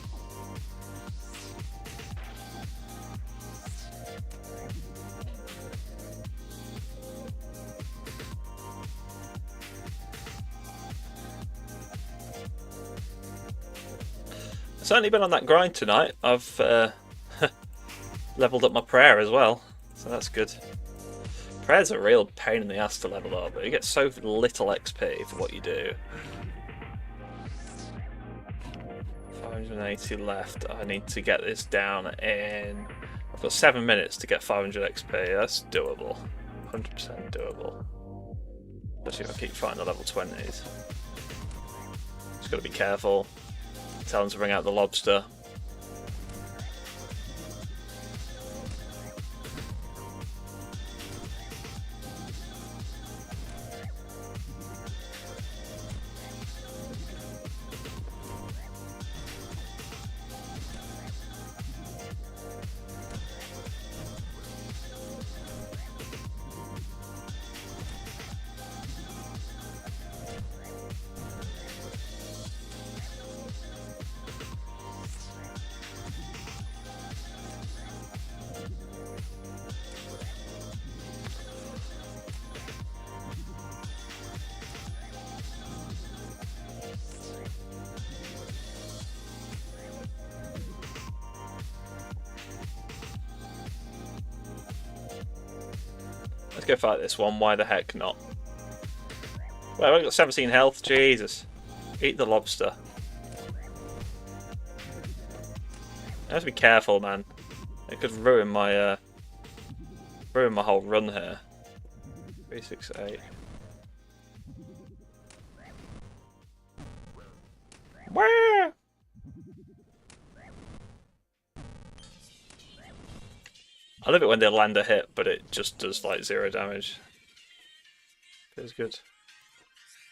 I've certainly been on that grind tonight. I've leveled up my prayer as well, so that's good. Prayer's a real pain in the ass to level up, but you get so little XP for what you do. 580 left. I need to get this down in... I've got 7 minutes to get 500 XP. That's doable. 100% doable. Especially if I keep fighting the level 20s. Just got to be careful. Tell them to bring out the lobster. Let's go fight this one, why the heck not? Well, I've got 17 health, Jesus. Eat the lobster. I have to be careful, man. It could ruin my whole run here. 368. Where? I love it when they land a hit, but it just does like 0 damage. Feels good.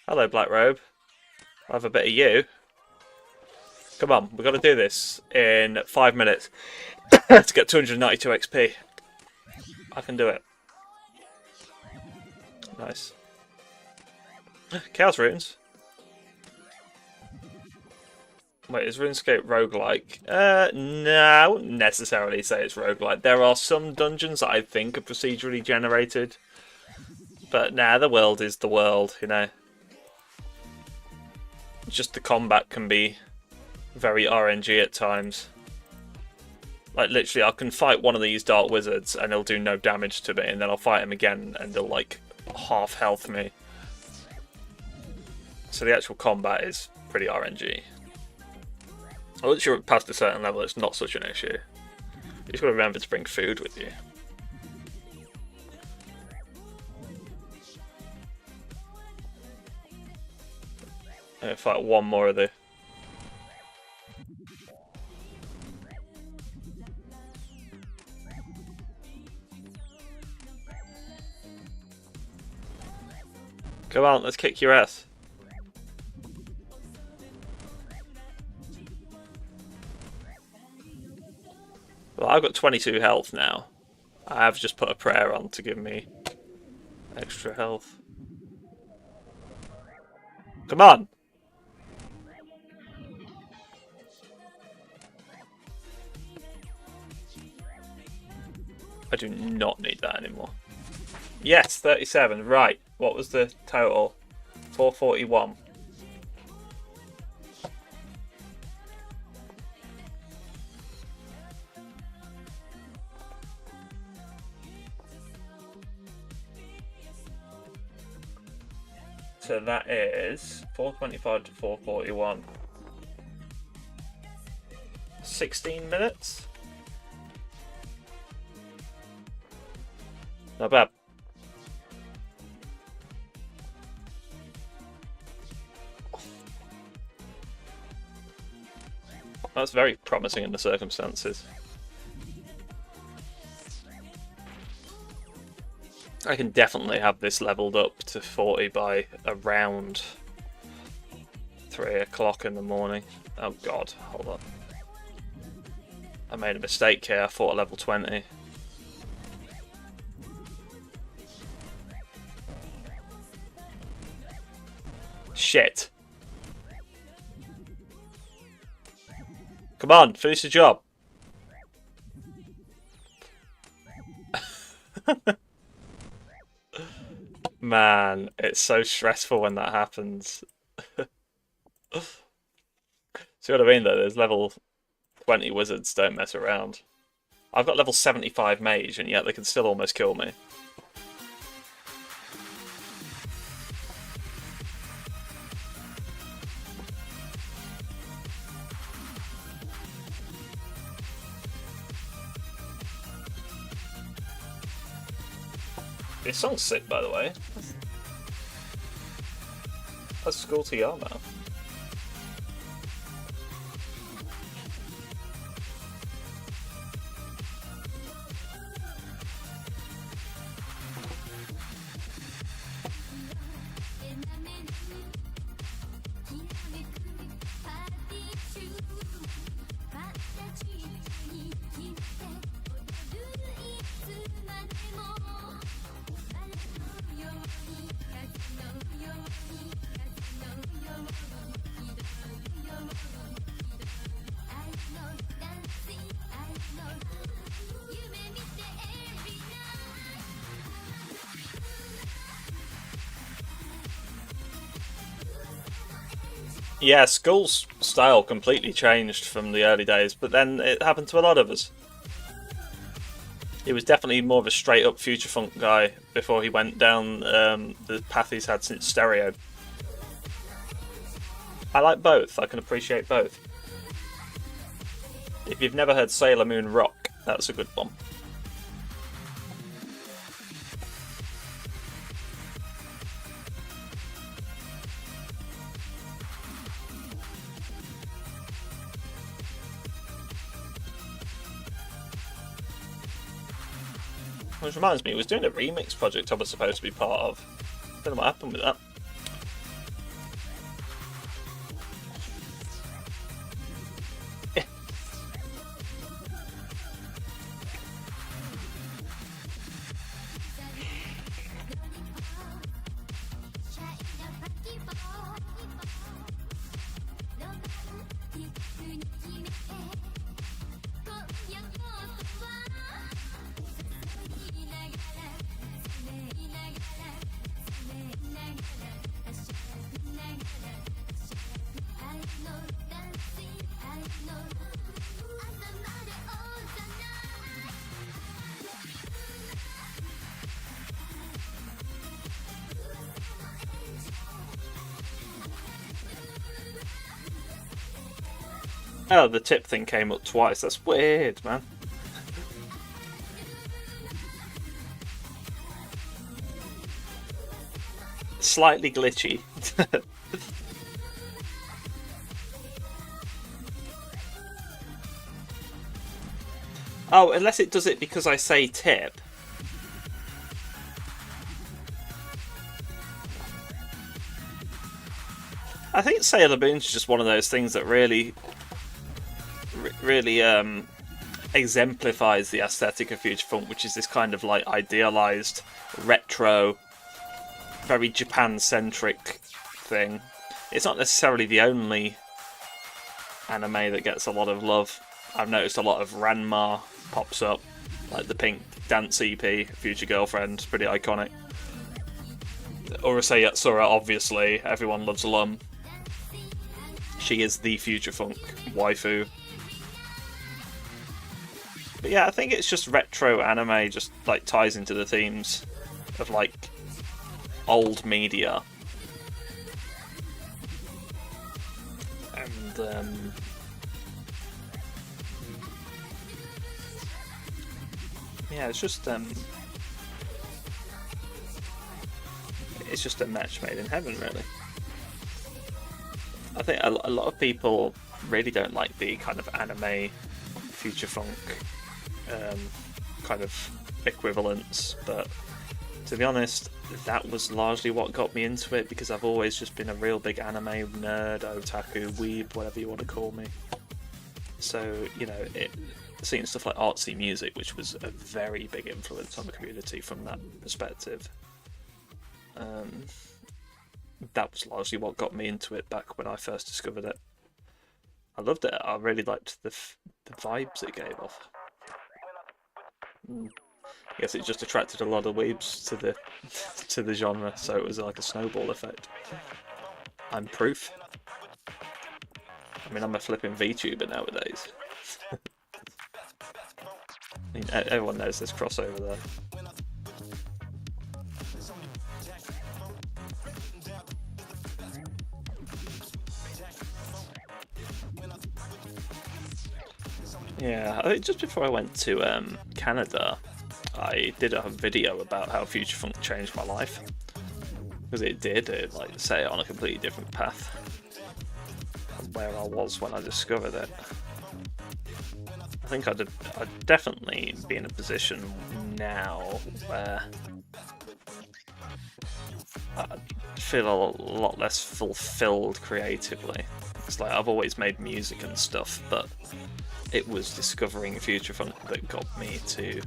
Hello, Black Robe. I'll have a bit of you. Come on, we've got to do this in 5 minutes to get 292 XP. I can do it. Nice. Chaos Runes. Wait, is RuneScape roguelike? No, I wouldn't necessarily say it's roguelike. There are some dungeons that I think are procedurally generated. But nah, the world is the world, you know. Just the combat can be very RNG at times. Like, literally, I can fight one of these Dark Wizards and he'll do no damage to me, and then I'll fight him again and he'll, like, half health me. So the actual combat is pretty RNG. Once you're past a certain level, it's not such an issue. You just got to remember to bring food with you. I'm gonna fight one more of the... Come on, let's kick your ass. Well, I've got 22 health now. I have just put a prayer on to give me extra health. Come on! I do not need that anymore. Yes, 37. Right. What was the total? 441. So that is 425 to 441. 16 minutes? Not bad. That's very promising in the circumstances. I can definitely have this leveled up to 40 by around 3 o'clock in the morning. Oh god, hold on. I made a mistake here, I thought level 20. Shit. Come on, finish the job. Man, it's so stressful when that happens. See what I mean though? There's level 20 wizards don't mess around. I've got level 75 mage and yet they can still almost kill me. This song's sick, by the way. That's School TR now. Yeah, Skull's style completely changed from the early days, but then it happened to a lot of us. He was definitely more of a straight-up future funk guy before he went down the path he's had since Stereo. I like both, I can appreciate both. If you've never heard Sailor Moon Rock, that's a good one. Which reminds me, he was doing a remix project I was supposed to be part of. Don't know what happened with that. Oh, the tip thing came up twice. That's weird, man. Slightly glitchy. Oh, unless it does it because I say tip. I think Sailor Moon's just one of those things that really exemplifies the aesthetic of future funk, which is this kind of like idealized, retro, very Japan-centric thing. It's not necessarily the only anime that gets a lot of love. I've noticed a lot of Ranma pops up, like the pink dance EP, Future Girlfriend, pretty iconic. Urusei Yatsura, obviously, everyone loves Lum. She is the future funk waifu. But yeah, I think it's just retro anime, just like ties into the themes of like old media. And yeah, it's just a match made in heaven, really. I think a lot of people really don't like the kind of anime future funk kind of equivalents, but to be honest, that was largely what got me into it, because I've always just been a real big anime nerd, otaku, weeb, whatever you want to call me. So, you know, seeing stuff like artsy music, which was a very big influence on the community from that perspective. That was largely what got me into it back when I first discovered it. I loved it. I really liked the vibes it gave off. I guess it just attracted a lot of weebs to the genre, so it was like a snowball effect. I'm proof. I mean, I'm a flipping VTuber nowadays. I mean, everyone knows there's crossover there. Yeah, I think just before I went to Canada, I did a video about how future funk changed my life, because it did. It like set it on a completely different path from where I was when I discovered it. I think I'd definitely be in a position now where I feel a lot less fulfilled creatively. It's like I've always made music and stuff, but it was discovering future funk that got me to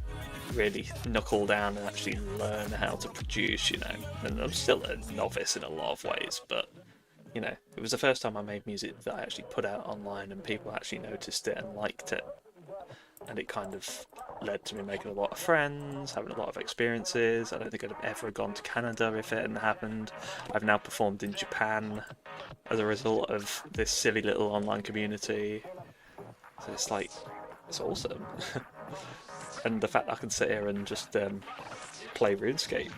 really knuckle down and actually learn how to produce, you know. And I'm still a novice in a lot of ways, but you know, it was the first time I made music that I actually put out online and people actually noticed it and liked it. And it kind of led to me making a lot of friends, having a lot of experiences. I don't think I'd have ever gone to Canada if it hadn't happened. I've now performed in Japan as a result of this silly little online community. So it's like, it's awesome. And the fact that I can sit here and just play RuneScape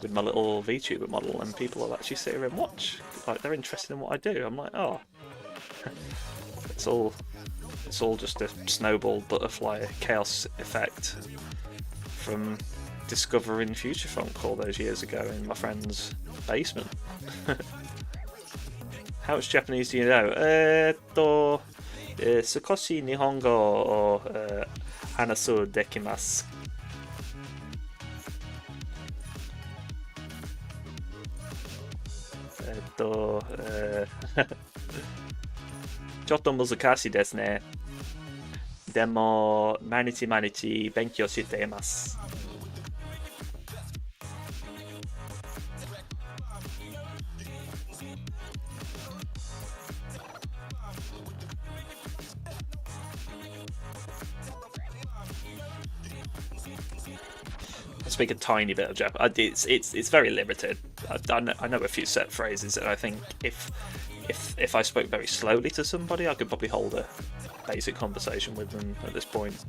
with my little VTuber model, and people will actually sit here and watch. Like, they're interested in what I do. I'm like, oh. It's all just a snowball butterfly chaos effect from discovering future funk all those years ago in my friend's basement. How much Japanese do you know? 少し日本語を話すできます。ちょっと難しいですね。でも毎日毎日勉強しています。I speak a tiny bit of Japanese. It's very limited. I know a few set phrases, and I think if I spoke very slowly to somebody, I could probably hold a basic conversation with them at this point.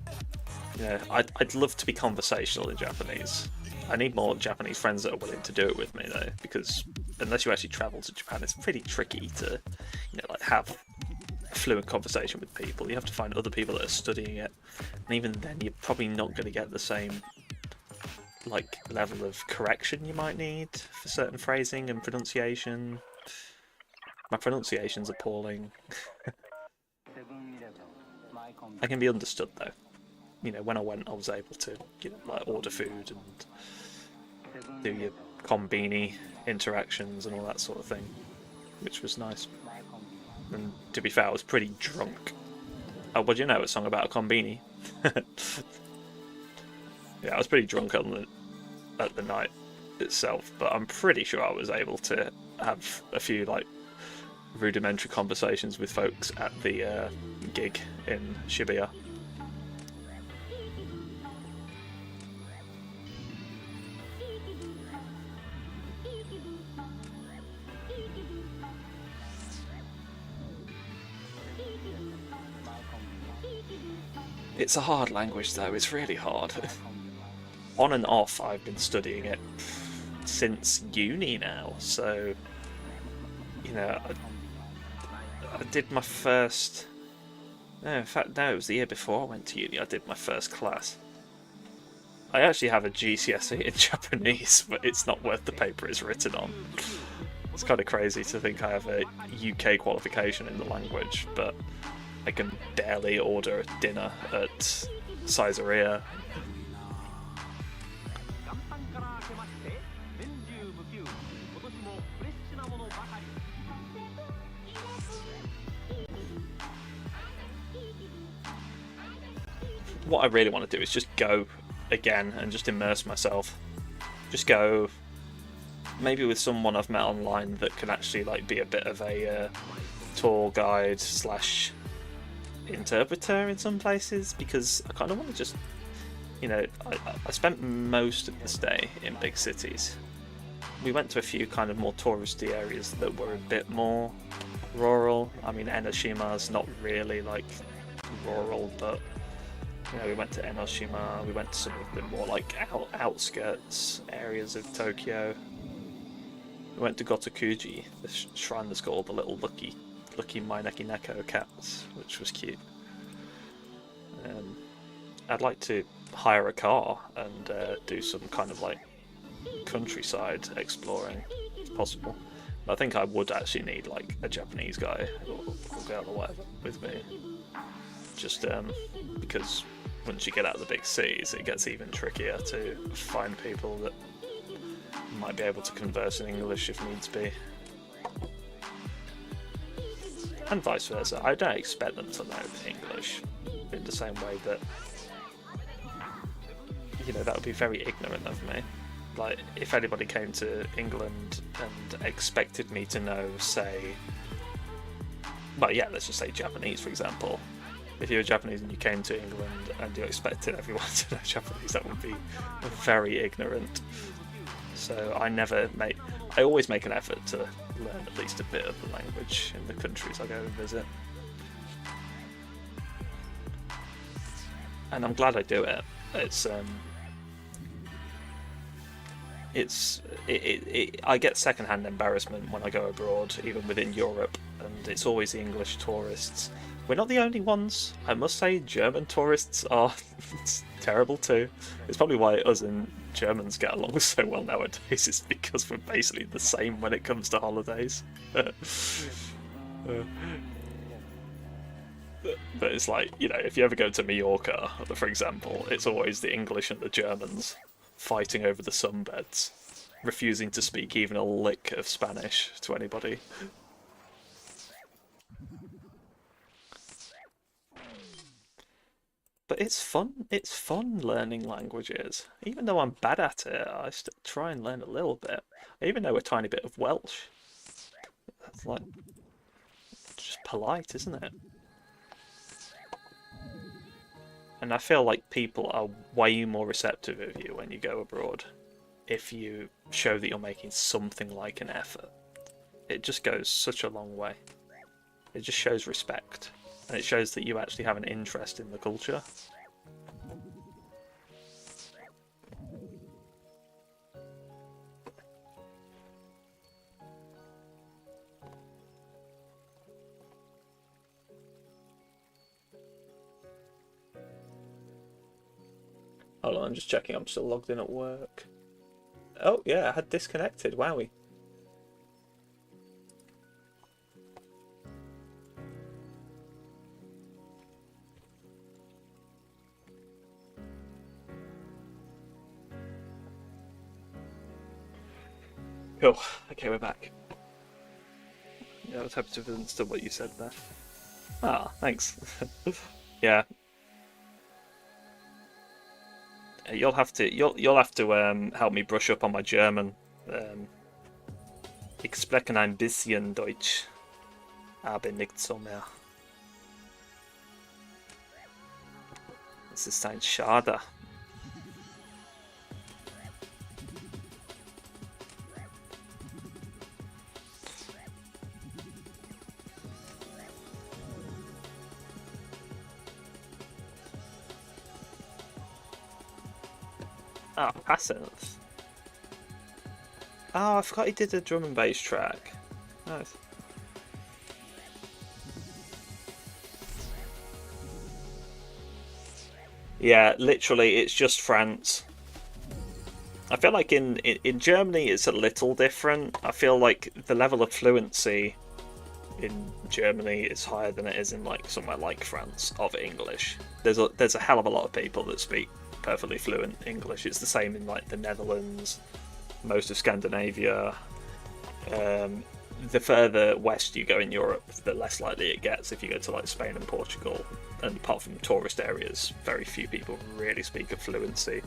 Yeah, I'd love to be conversational in Japanese. I need more Japanese friends that are willing to do it with me, though, because unless you actually travel to Japan, it's pretty tricky to, you know, like have fluent conversation with people. You have to find other people that are studying it, and even then, you're probably not going to get the same like level of correction you might need for certain phrasing and pronunciation. My pronunciation's appalling. I can be understood though. You know, when I went, I was able to, you know, like order food and do your konbini interactions and all that sort of thing, which was nice. And to be fair, I was pretty drunk. Oh, well, do you know a song about a konbini? Yeah, I was pretty drunk at the night itself, but I'm pretty sure I was able to have a few like rudimentary conversations with folks at the gig in Shibuya. It's a hard language though, it's really hard. On and off I've been studying it since uni now, so you know, I did my first... No, in fact, no, it was the year before I went to uni I did my first class. I actually have a GCSE in Japanese, but it's not worth the paper it's written on. It's kind of crazy to think I have a UK qualification in the language, but I can barely order dinner at Caesarea. What I really want to do is just go again and just immerse myself. Just go, maybe with someone I've met online that can actually like be a bit of a tour guide slash interpreter in some places, because I kind of want to just, you know, I spent most of the stay in big cities. We went to a few kind of more touristy areas that were a bit more rural. I mean, Enoshima's not really like rural, but you know, we went to Enoshima, we went to some of the more like outskirts areas of Tokyo. We went to Gotokuji, the shrine that's got all the little lucky Maineki Neko cats, which was cute. I'd like to hire a car and do some kind of like countryside exploring, if possible. But I think I would actually need like a Japanese guy or girl or whatever with me, just because once you get out of the big cities, it gets even trickier to find people that might be able to converse in English if needs be. And vice versa. I don't expect them to know English in the same way that, you know, that would be very ignorant of me. Like, if anybody came to England and expected me to know, say, well, yeah, let's just say Japanese, for example. If you were Japanese and you came to England and you expected everyone to know Japanese, that would be very ignorant. So I always make an effort to learn at least a bit of the language in the countries I go and visit. And I'm glad I do it. I get secondhand embarrassment when I go abroad, even within Europe, and it's always the English tourists. We're not the only ones. I must say German tourists are terrible too. It's probably why us and Germans get along so well nowadays, is because we're basically the same when it comes to holidays. But it's like, you know, if you ever go to Mallorca, for example, it's always the English and the Germans fighting over the sunbeds, refusing to speak even a lick of Spanish to anybody. But it's fun learning languages. Even though I'm bad at it, I still try and learn a little bit. I even know a tiny bit of Welsh. That's like, just polite, isn't it? And I feel like people are way more receptive of you when you go abroad if you show that you're making something like an effort. It just goes such a long way. It just shows respect. And it shows that you actually have an interest in the culture. Hold on, I'm just checking. I'm still logged in at work. Oh, yeah, I had disconnected. Wowie. Cool. Okay, we're back. Yeah, I was happy to have understood what you said there. Ah, thanks. Yeah. You'll have to help me brush up on my German. Ich spreche ein bisschen Deutsch, aber nicht so mehr. Es ist ein Schade. Ah, passive. Oh, I forgot he did a drum and bass track. Nice. Yeah, literally, it's just France. I feel like in Germany it's a little different. I feel like the level of fluency in Germany is higher than it is in like somewhere like France of English. There's a hell of a lot of people that speak perfectly fluent English. It's the same in like the Netherlands, most of Scandinavia. The further west you go in Europe, the less likely it gets. If you go to like Spain and Portugal, and apart from tourist areas, very few people really speak a fluency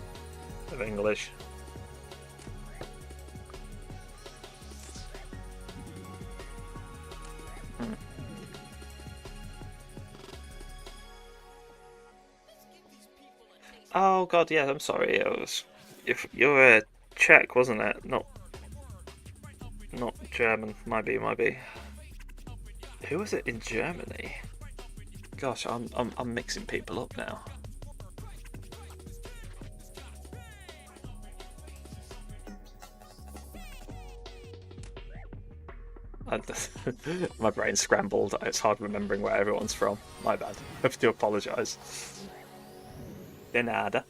of English. Oh god, yeah, I'm sorry. If you're a Czech, wasn't it? Not German. Might be. Who was it in Germany? Gosh, I'm mixing people up now. My brain scrambled. It's hard remembering where everyone's from. My bad. I have to apologise. De nada.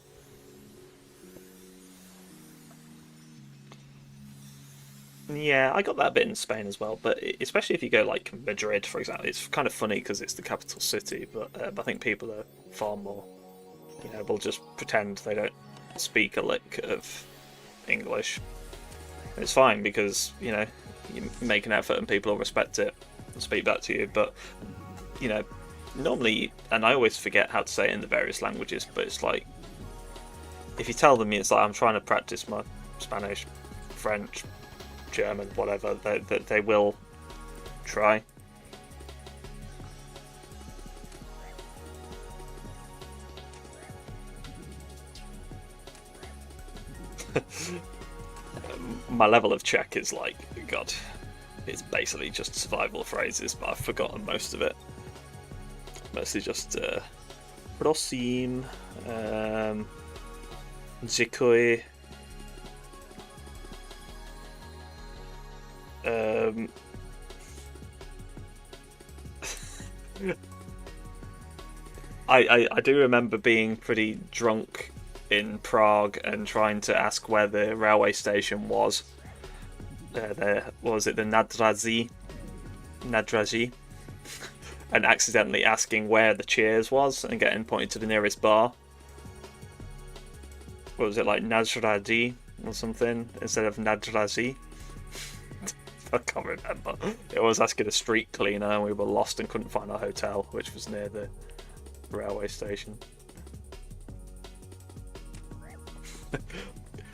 Yeah, I got that bit in Spain as well, but especially if you go like Madrid, for example, it's kind of funny because it's the capital city, but I think people are far more, will just pretend they don't speak a lick of English. And it's fine because, you make an effort and people will respect it and speak back to you, but, normally, and I always forget how to say it in the various languages, but it's like, if you tell them, it's like, I'm trying to practice my Spanish, French, German, whatever, they will try. My level of Czech is like, God, it's basically just survival phrases, but I've forgotten most of it. Mostly just prosím, děkuji, I do remember being pretty drunk in Prague and trying to ask where the railway station was. Was it the Nádraží? And accidentally asking where the Cheers was and getting pointed to the nearest bar. What was it, like Nádraží or something instead of Nádraží? I can't remember. It was asking a street cleaner and we were lost and couldn't find our hotel, which was near the railway station.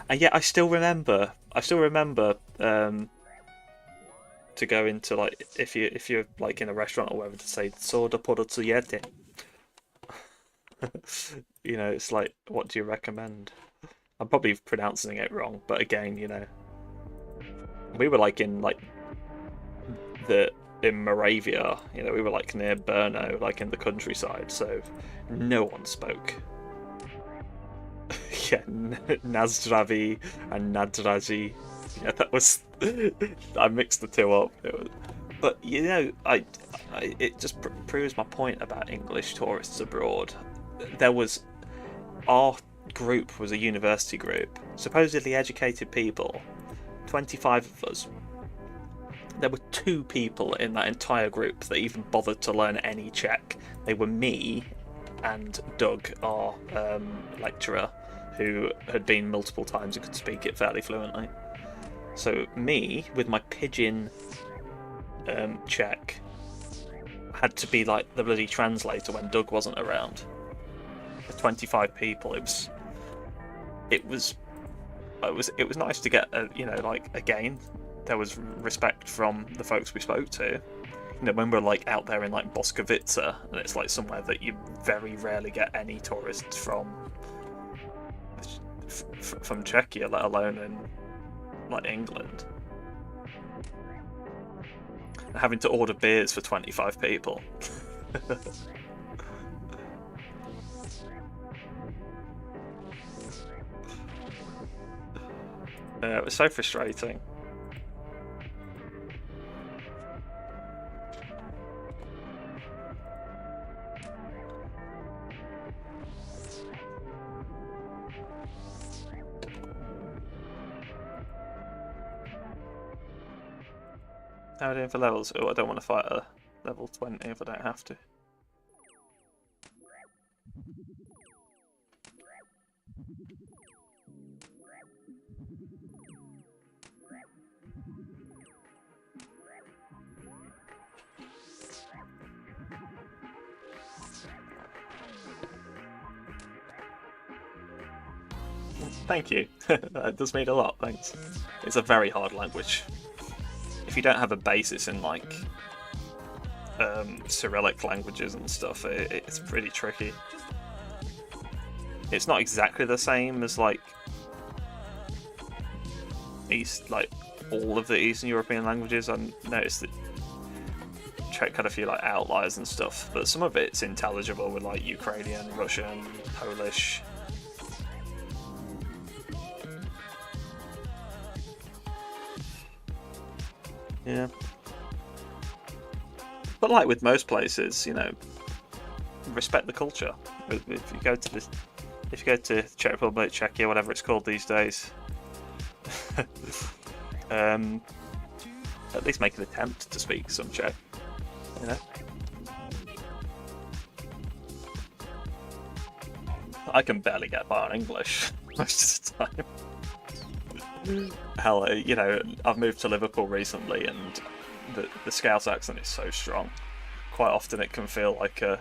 And yet I still remember to go into, like, if you're like in a restaurant or whatever, to say soda porozujete. It's like, what do you recommend? I'm probably pronouncing it wrong, but again, we were like in Moravia, we were like near Brno, like in the countryside, so no one spoke. Yeah, Nazdravi and Nadraji. Yeah, that was. I mixed the two up. But it just proves my point about English tourists abroad. There was our group was a university group, supposedly educated people, 25 of us. There were 2 people in that entire group that even bothered to learn any Czech. They were me and Doug, our lecturer, who had been multiple times and could speak it fairly fluently. So me, with my pidgin Czech, had to be like the bloody translator when Doug wasn't around. For 25 people, it was nice to get again, there was respect from the folks we spoke to. When we're like out there in like Boskovica, and it's like somewhere that you very rarely get any tourists from Czechia, let alone in like England. Having to order beers for 25 people. It was so frustrating. How are we doing for levels? Oh, I don't want to fight a level 20 if I don't have to. Thank you. That does mean a lot, thanks. It's a very hard language. If you don't have a basis in like Cyrillic languages and stuff, it's pretty tricky. It's not exactly the same as like all of the Eastern European languages. I noticed that Czech had a few like outliers and stuff, but some of it's intelligible with like Ukrainian, Russian, Polish. Yeah. But like with most places, respect the culture. If you go to Czech Republic, Czechia, whatever it's called these days, at least make an attempt to speak some Czech. I can barely get by on English most of the time. Hell, I've moved to Liverpool recently, and the Scouse accent is so strong. Quite often it can feel like a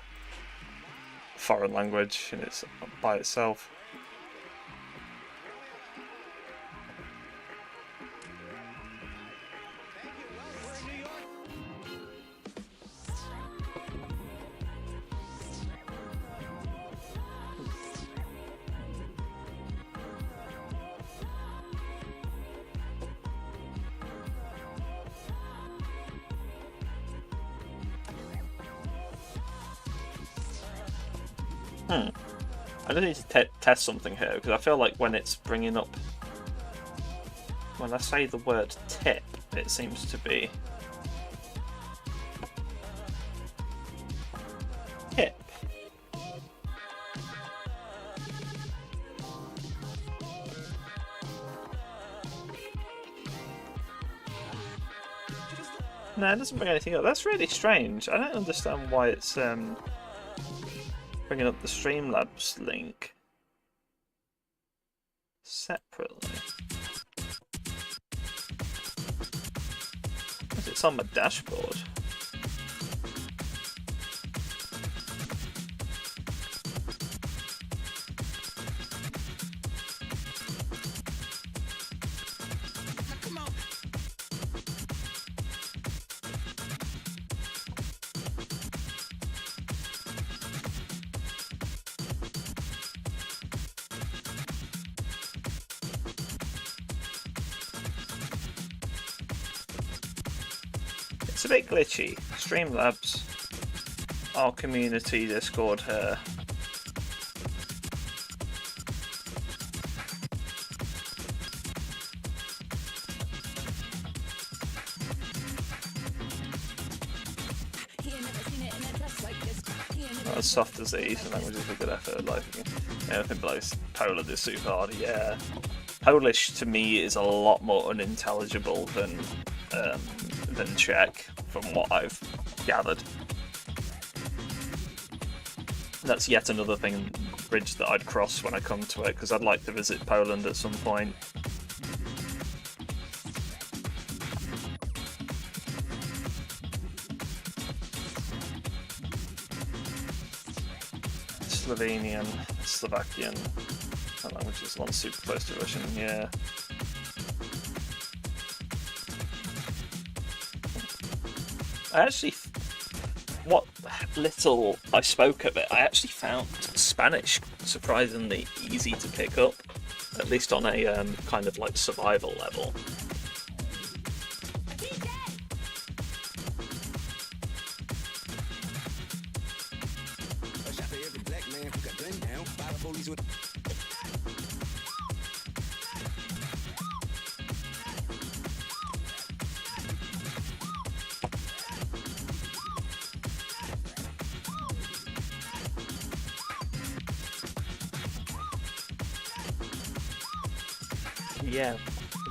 foreign language and it's by itself. I just need to test something here, because I feel like when it's bringing up, when I say the word tip, it seems to be tip. No, it doesn't bring anything up. That's really strange. I don't understand why it's bringing up the Streamlabs link separately. Because it's on my dashboard. It's a bit glitchy. Streamlabs, our community Discord here. not as soft as the Eastern languages with good effort. Like anything below Poland is super hard. Yeah, Polish to me is a lot more unintelligible than Czech, from what I've gathered. That's yet another bridge that I'd cross when I come to it, because I'd like to visit Poland at some point. Slovenian, Slovakian, that language is one super close to Russian, yeah. I actually, what little I spoke of it, I actually found Spanish surprisingly easy to pick up, at least on a kind of like survival level. Yeah,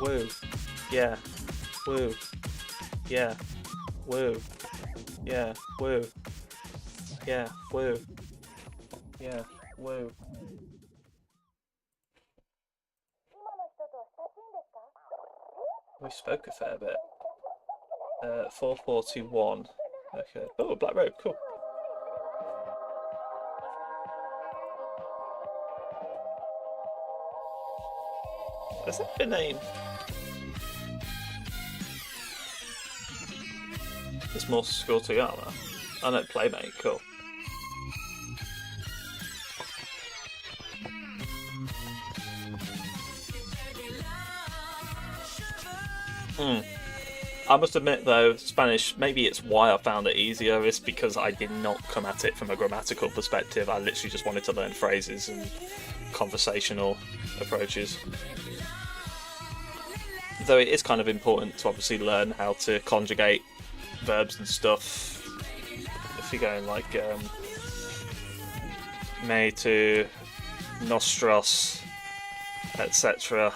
woo, yeah, woo, yeah, woo, yeah, woo, yeah, woo, yeah, woo. We spoke a fair bit. 4421. Okay. Oh, Black Robe, cool. Has that been a... There's more score to armor. I know, Playmate, cool. I must admit though, Spanish, maybe it's why I found it easier, is because I did not come at it from a grammatical perspective. I literally just wanted to learn phrases and conversational approaches. Though it is kind of important to obviously learn how to conjugate verbs and stuff. If you're going like me to, nostros, etc.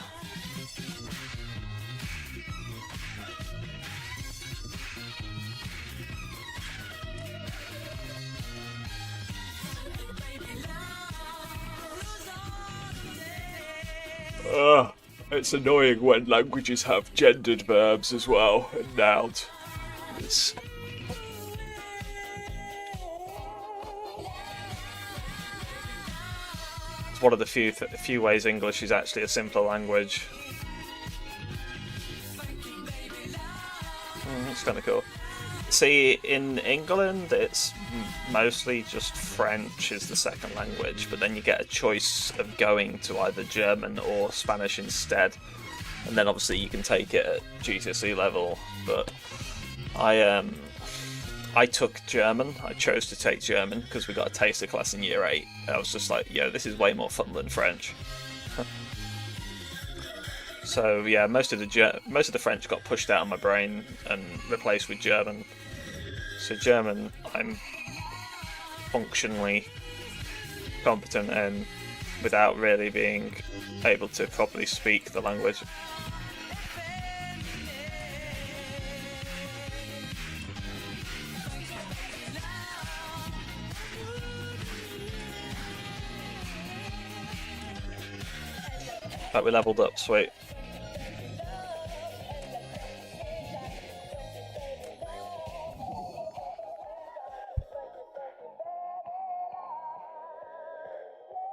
It's annoying when languages have gendered verbs as well, and nouns. It's one of the few ways English is actually a simpler language. That's kind of cool. See, in England, it's mostly just French is the second language, but then you get a choice of going to either German or Spanish instead, and then obviously you can take it at GCSE level. But I took German. I chose to take German because we got a taster class in year 8. I was just like, yeah, this is way more fun than French. So yeah, most of the French got pushed out of my brain and replaced with German. So German, I'm functionally competent in without really being able to properly speak the language. But we leveled up, sweet.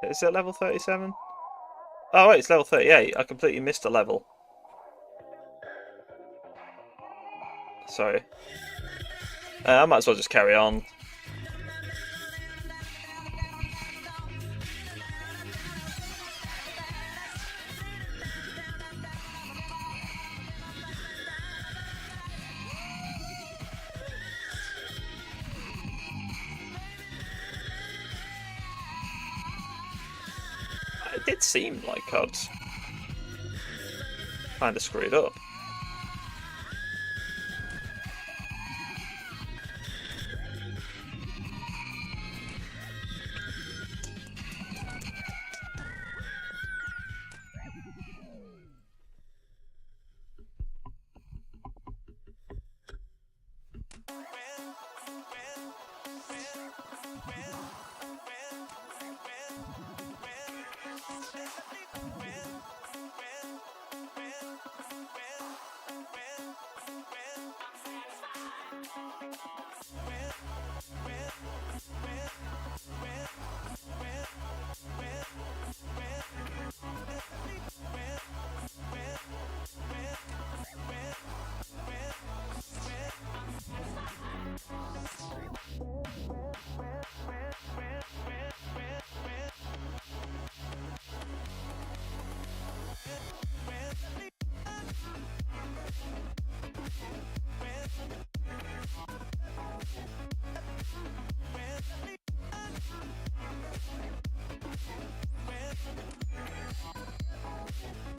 Is it level 37? Oh wait, it's level 38. I completely missed a level. Sorry. I might as well just carry on. It did seem like I'd kind of screwed up.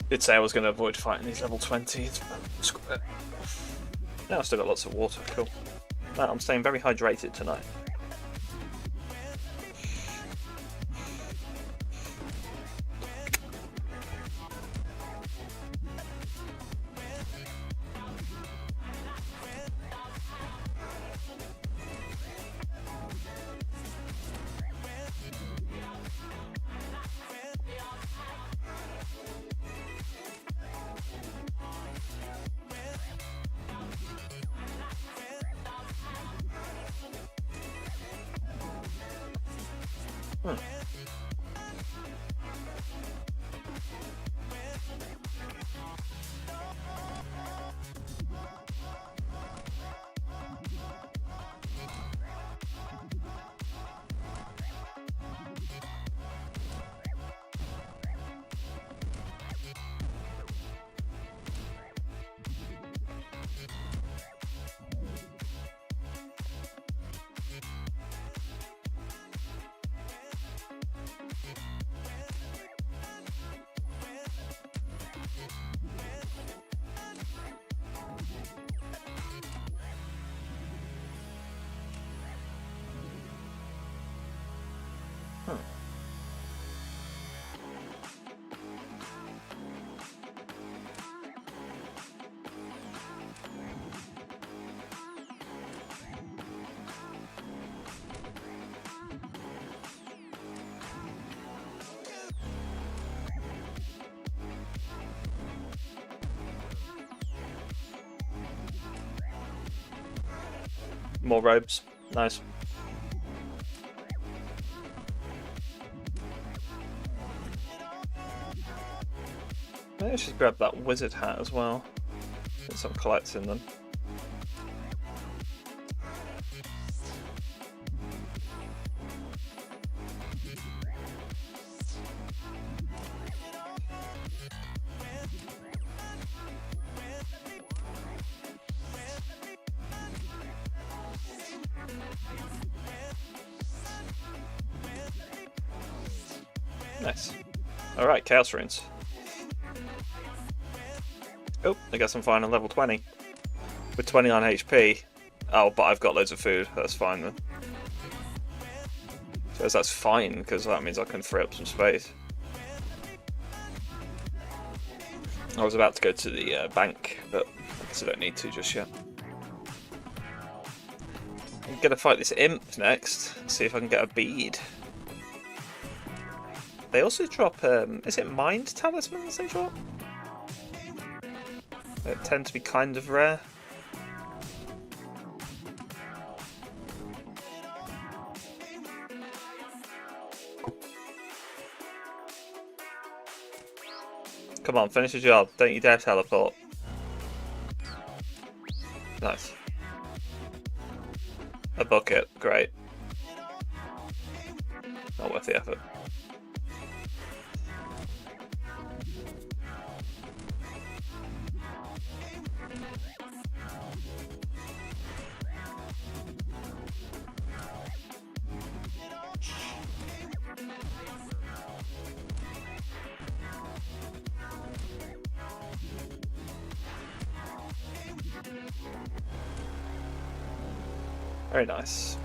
Did say I was going to avoid fighting these level 20s, but screw it. Now I've still got lots of water, cool. Man, I'm staying very hydrated tonight. More robes. Nice. Maybe I should grab that wizard hat as well. Since I'm collecting them. Nice. Alright, Chaos Runes. Oh, I guess I'm fine on level 20. With 29 HP. Oh, but I've got loads of food. That's fine then. So that's fine, because that means I can free up some space. I was about to go to the bank, but I guess I don't need to just yet. I'm gonna fight this imp next. See if I can get a bead. They also drop, is it mind talismans they drop? They tend to be kind of rare. Come on, finish the job. Don't you dare teleport. Nice. A bucket, great. Not worth the effort. Very nice.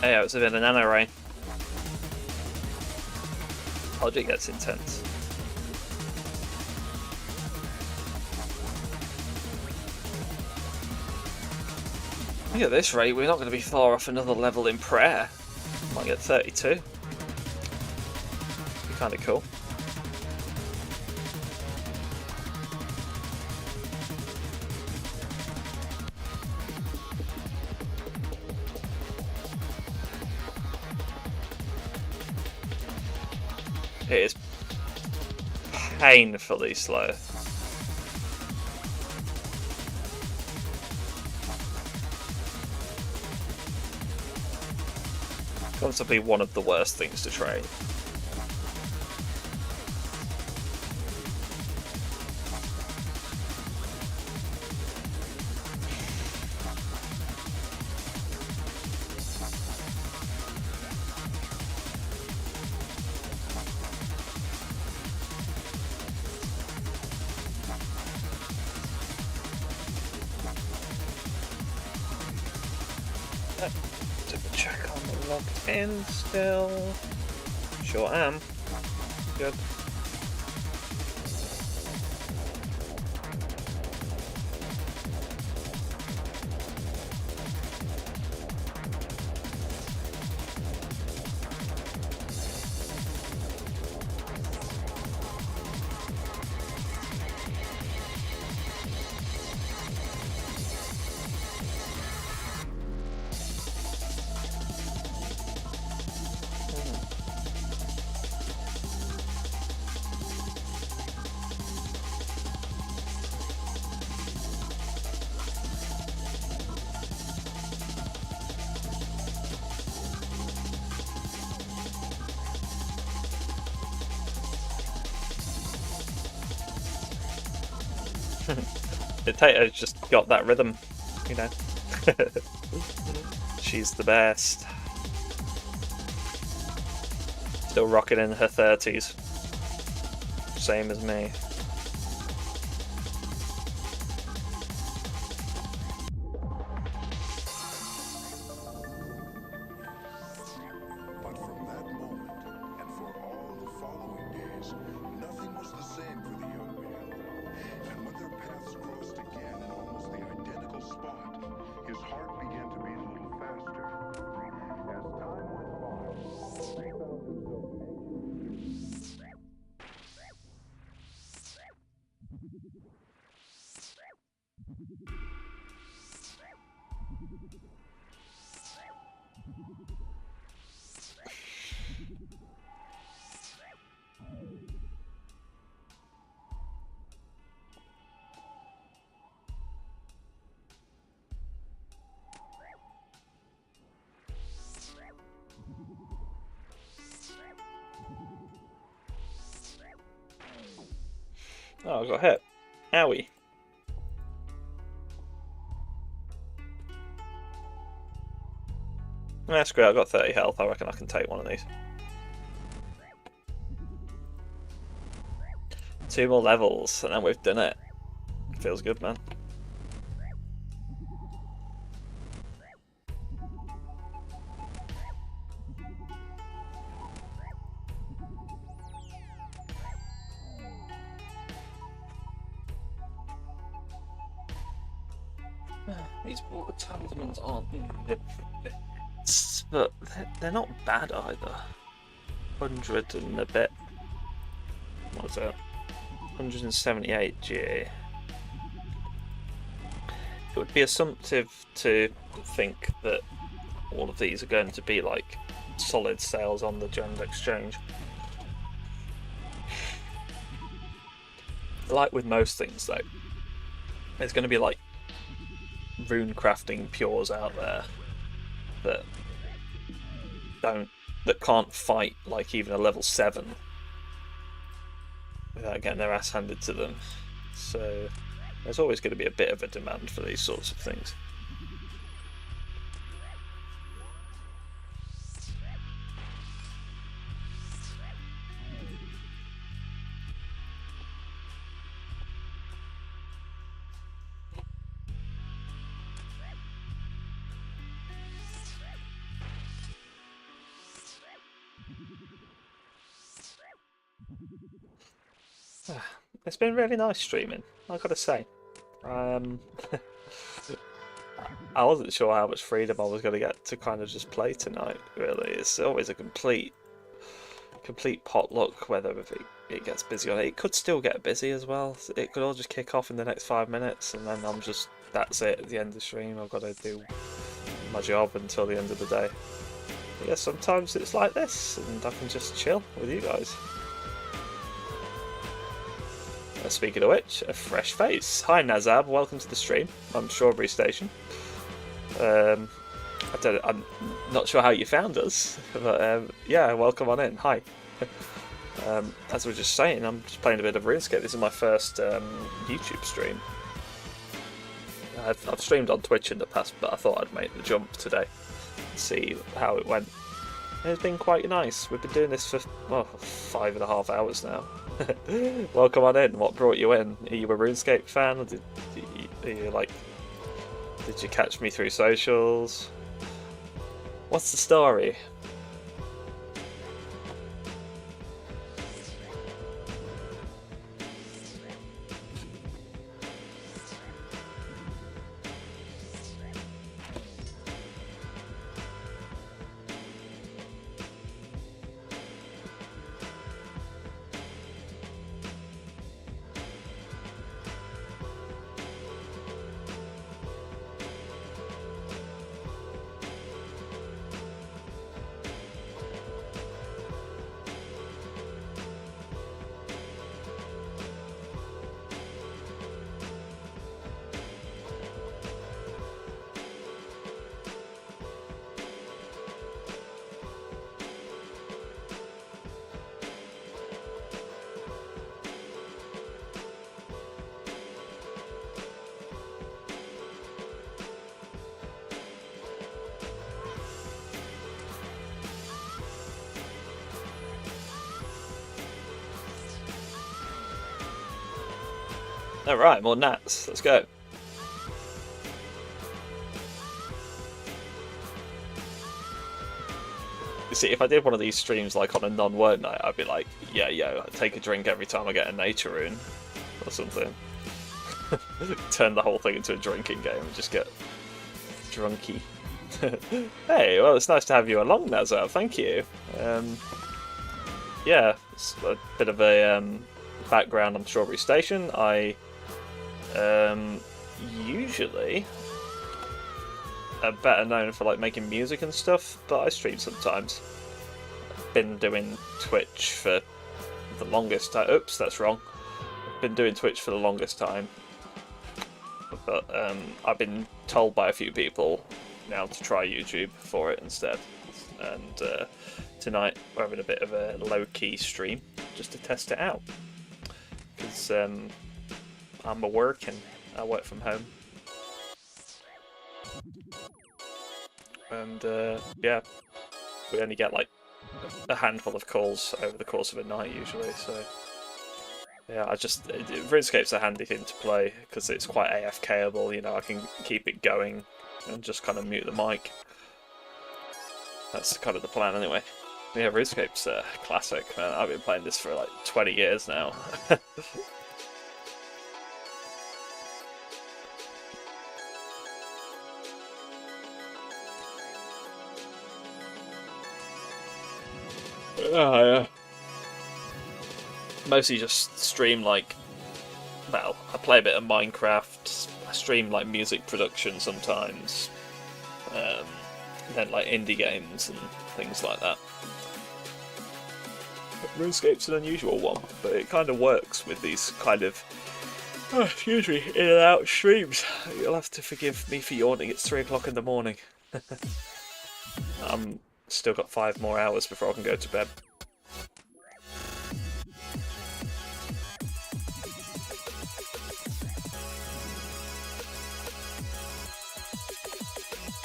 Yeah, it's a bit of an nano rain. Logic gets intense. Look at this rate, we're not going to be far off another level in prayer. Might get 32. Be kind of cool. It is painfully slow. Possibly one of the worst things to train. Double check on the logged in still. Sure am. Good. Potato's just got that rhythm, you know. She's the best. Still rocking in her 30s. Same as me. But from that moment, and for all the following days, nothing was the same for the young man. And when their paths crossed again in almost the identical spot, his heart began to beat a little faster. As time went by, he found himself Oh, I got hit. Owie. That's great, I've got 30 health. I reckon I can take one of these. 2 more levels, and then we've done it. Feels good, man. These water talismans aren't the best, but they're not bad either. 100 and a bit. What is that? 178 G. It would be assumptive to think that all of these are going to be like solid sales on the Gem Exchange. Like with most things though, there's going to be like rune crafting pures out there that can't fight like even a level 7 without getting their ass handed to them. So there's always going to be a bit of a demand for these sorts of things. It's been really nice streaming, I gotta say. I wasn't sure how much freedom I was going to get to kind of just play tonight, really. It's always a complete potluck whether it gets busy or not. It could still get busy as well. It could all just kick off in the next 5 minutes and then that's it at the end of the stream. I've got to do my job until the end of the day. But yeah, sometimes it's like this and I can just chill with you guys. Speaking of which, a fresh face. Hi Nazab, welcome to the stream. I'm Strawberry Station. I'm not sure how you found us, but yeah, welcome on in. Hi. As we were just saying, I'm just playing a bit of RuneScape. This is my first YouTube stream. I've streamed on Twitch in the past, but I thought I'd make the jump today and see how it went. It's been quite nice. We've been doing this for 5.5 hours now. Welcome on in. What brought you in? Are you a RuneScape fan? Or did you catch me through socials? What's the story? Alright, more gnats. Let's go. You see, if I did one of these streams like on a non-work night, I'd be like, yeah, I'd take a drink every time I get a nature rune or something. Turn the whole thing into a drinking game and just get drunky. Hey, well, it's nice to have you along, Nazar. Thank you. Yeah, it's a bit of a background on Strawberry Station. I usually are better known for like making music and stuff, but I stream sometimes. I've been doing Twitch for the longest time. Oops, that's wrong. I've been doing Twitch for the longest time, but I've been told by a few people now to try YouTube for it instead. And tonight we're having a bit of a low-key stream just to test it out, because I'm a work and I work from home. And yeah, we only get like a handful of calls over the course of a night usually, so yeah, RuneScape's a handy thing to play because it's quite AFK-able, you know, I can keep it going and just kind of mute the mic. That's kind of the plan anyway. Yeah, RuneScape's a classic, man. I've been playing this for like 20 years now. Yeah. Mostly just stream like, well, I play a bit of Minecraft, I stream like music production sometimes, then like indie games and things like that. RuneScape's an unusual one, but it kind of works with these kind of, excuse me, in and out streams. You'll have to forgive me for yawning, it's 3 o'clock in the morning. Still got 5 more hours before I can go to bed.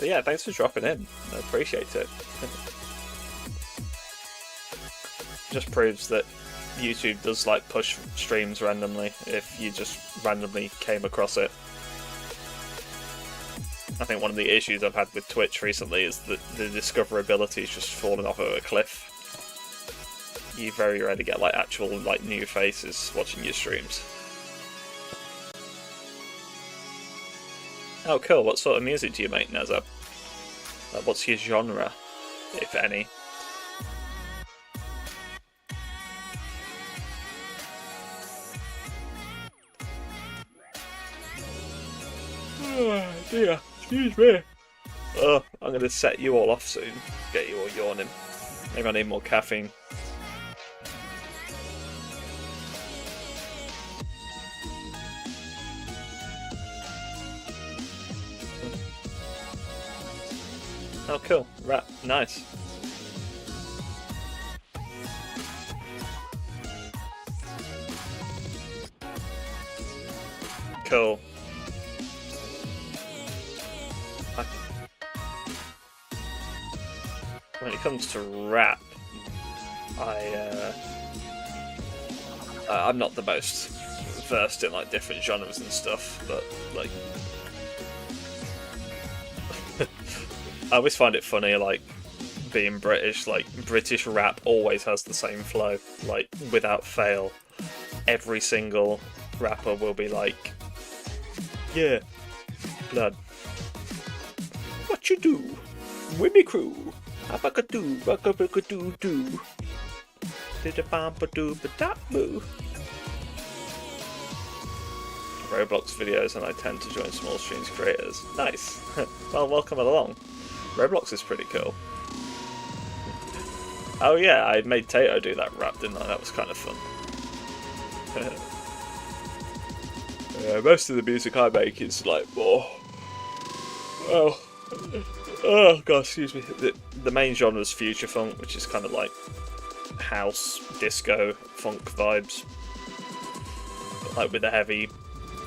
But yeah, thanks for dropping in. I appreciate it. Just proves that YouTube does like push streams randomly if you just randomly came across it. I think one of the issues I've had with Twitch recently is that the discoverability is just falling off of a cliff. you very rarely get like actual like new faces watching your streams. Oh, cool. What sort of music do you make, Nazza? What's your genre, if any? Oh dear, excuse me. Oh, I'm going to set you all off soon. Get you all yawning. Maybe I need more caffeine. Oh, cool. Rap. Nice. Cool. When it comes to rap, I'm not the most versed in like different genres and stuff, but like I always find it funny, like being British, like British rap always has the same flow, like without fail. Every single rapper will be like, yeah, blood. What you do? With me crew. Abacadoo, bacabacadoo doo. Did a bumper doo ba da boo. Roblox videos, and I tend to join small streams creators. Nice. Well, welcome along. Roblox is pretty cool. Oh yeah, I made Tato do that rap, didn't I? That was kind of fun. Most of the music I make is like more. Oh god, excuse me. The main genre is future funk, which is kind of like house, disco, funk vibes, like with a heavy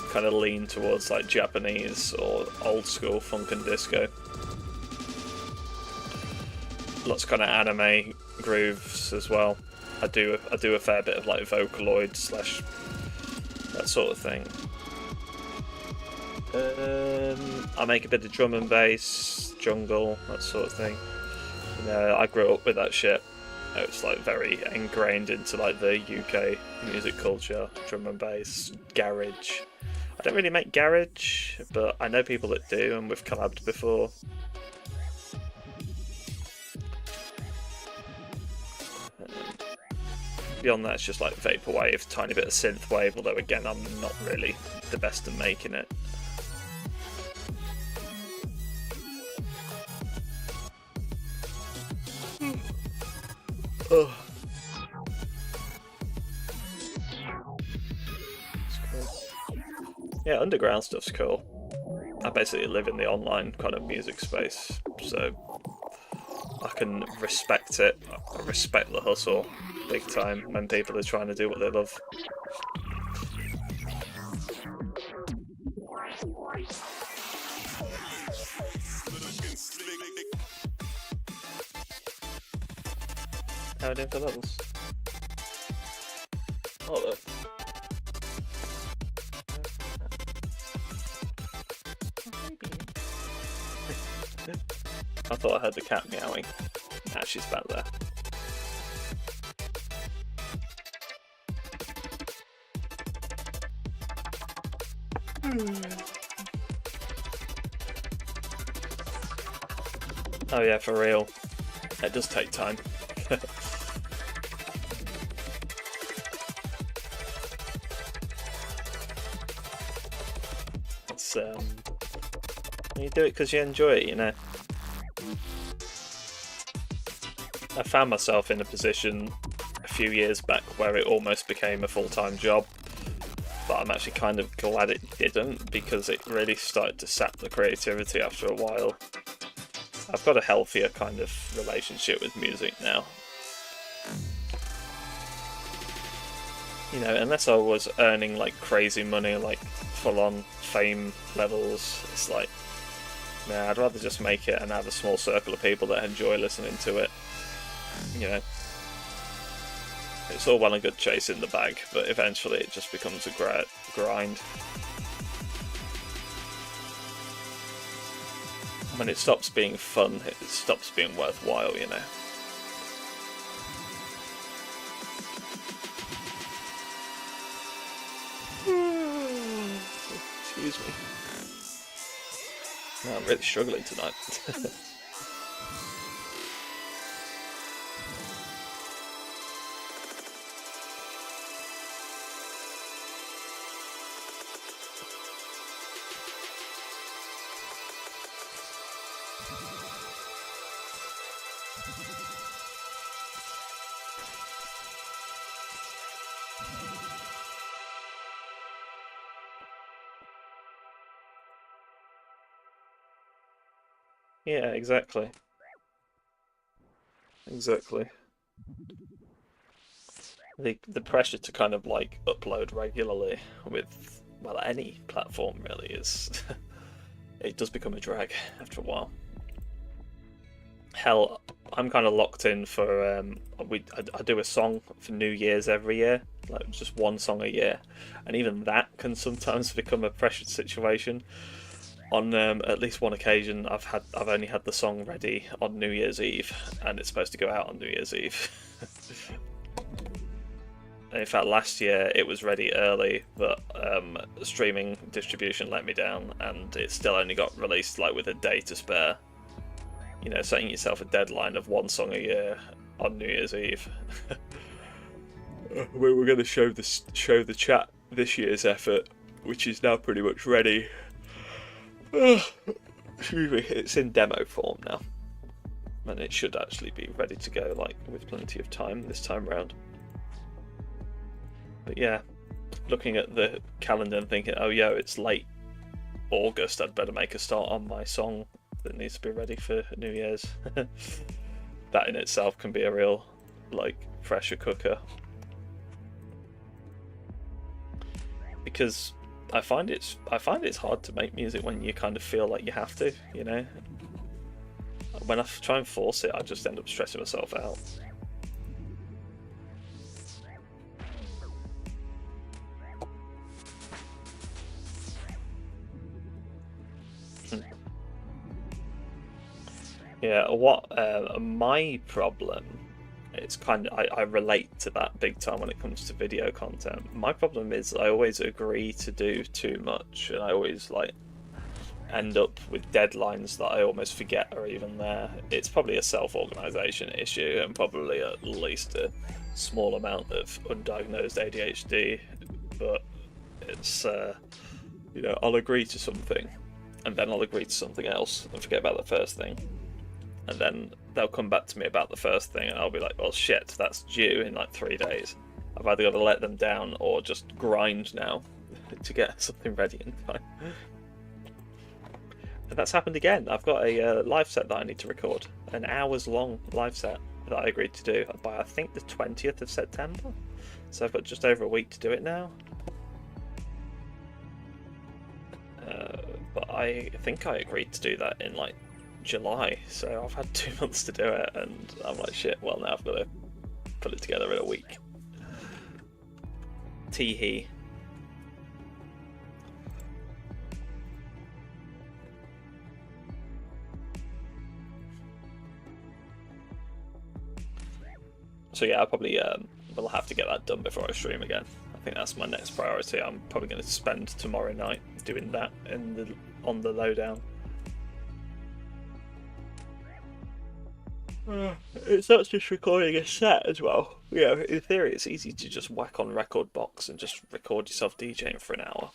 kind of lean towards like Japanese or old school funk and disco. Lots of kind of anime grooves as well. I do a fair bit of like Vocaloid / that sort of thing. I make a bit of drum and bass, jungle, that sort of thing. You know, I grew up with that shit. It's like very ingrained into like the UK music culture, drum and bass, garage. I don't really make garage, but I know people that do, and we've collabed before. Beyond that, it's just like vaporwave, tiny bit of synthwave, although again, I'm not really the best at making it. Oh. Yeah, underground stuff's cool. I basically live in the online kind of music space, so I can respect it. I respect the hustle big time when people are trying to do what they love. How are we doing for levels? Oh look. I thought I heard the cat meowing. Nah, she's back there. Oh yeah, for real. It does take time. It's you do it because you enjoy it, you know. I found myself in a position a few years back where it almost became a full-time job, but I'm actually kind of glad it didn't, because it really started to sap the creativity after a while. I've got a healthier kind of relationship with music now. You know, unless I was earning like crazy money, like full-on fame levels, it's like, nah, I'd rather just make it and have a small circle of people that enjoy listening to it. You know, it's all well and good chasing the bag, but eventually it just becomes a grind. When it stops being fun, it stops being worthwhile, you know. Excuse me. No, I'm really struggling tonight. Yeah, exactly. Exactly. The pressure to kind of like upload regularly with, well, any platform really is it does become a drag after a while. Hell, I'm kind of locked in for I do a song for New Year's every year, like just one song a year, and even that can sometimes become a pressured situation. On at least one occasion, I've only had the song ready on New Year's Eve, and it's supposed to go out on New Year's Eve. And in fact, last year it was ready early, but streaming distribution let me down, and it still only got released like with a day to spare. You know, setting yourself a deadline of one song a year on New Year's Eve. We were going to show the chat this year's effort, which is now pretty much ready. Excuse me, it's in demo form now, and it should actually be ready to go, like with plenty of time this time round. But yeah, looking at the calendar and thinking, oh yeah, it's late August, I'd better make a start on my song that needs to be ready for New Year's. That in itself can be a real like pressure cooker, because I find it's hard to make music when you kind of feel like you have to, you know. When I try and force it, I just end up stressing myself out. Yeah, what my problem, it's kind of, I relate to that big time when it comes to video content. My problem is I always agree to do too much, and I always like end up with deadlines that I almost forget are even there. It's probably a self-organization issue, and probably at least a small amount of undiagnosed ADHD, but it's you know, I'll agree to something and then I'll agree to something else and forget about the first thing, and then they'll come back to me about the first thing and I'll be like, well shit, that's due in like 3 days. I've either got to let them down or just grind now to get something ready in time. And that's happened again. I've got a live set that I need to record, an hours long live set that I agreed to do by I think the 20th of September. So I've got just over a week to do it now. But I think I agreed to do that in like July, so I've had 2 months to do it, and I'm like, shit, well now I've got to put it together in a week. Tee-hee. So yeah, I probably will have to get that done before I stream again. I think that's my next priority. I'm probably going to spend tomorrow night doing that on the lowdown. It's not just recording a set as well. Yeah, in theory it's easy to just whack on record box and just record yourself DJing for an hour.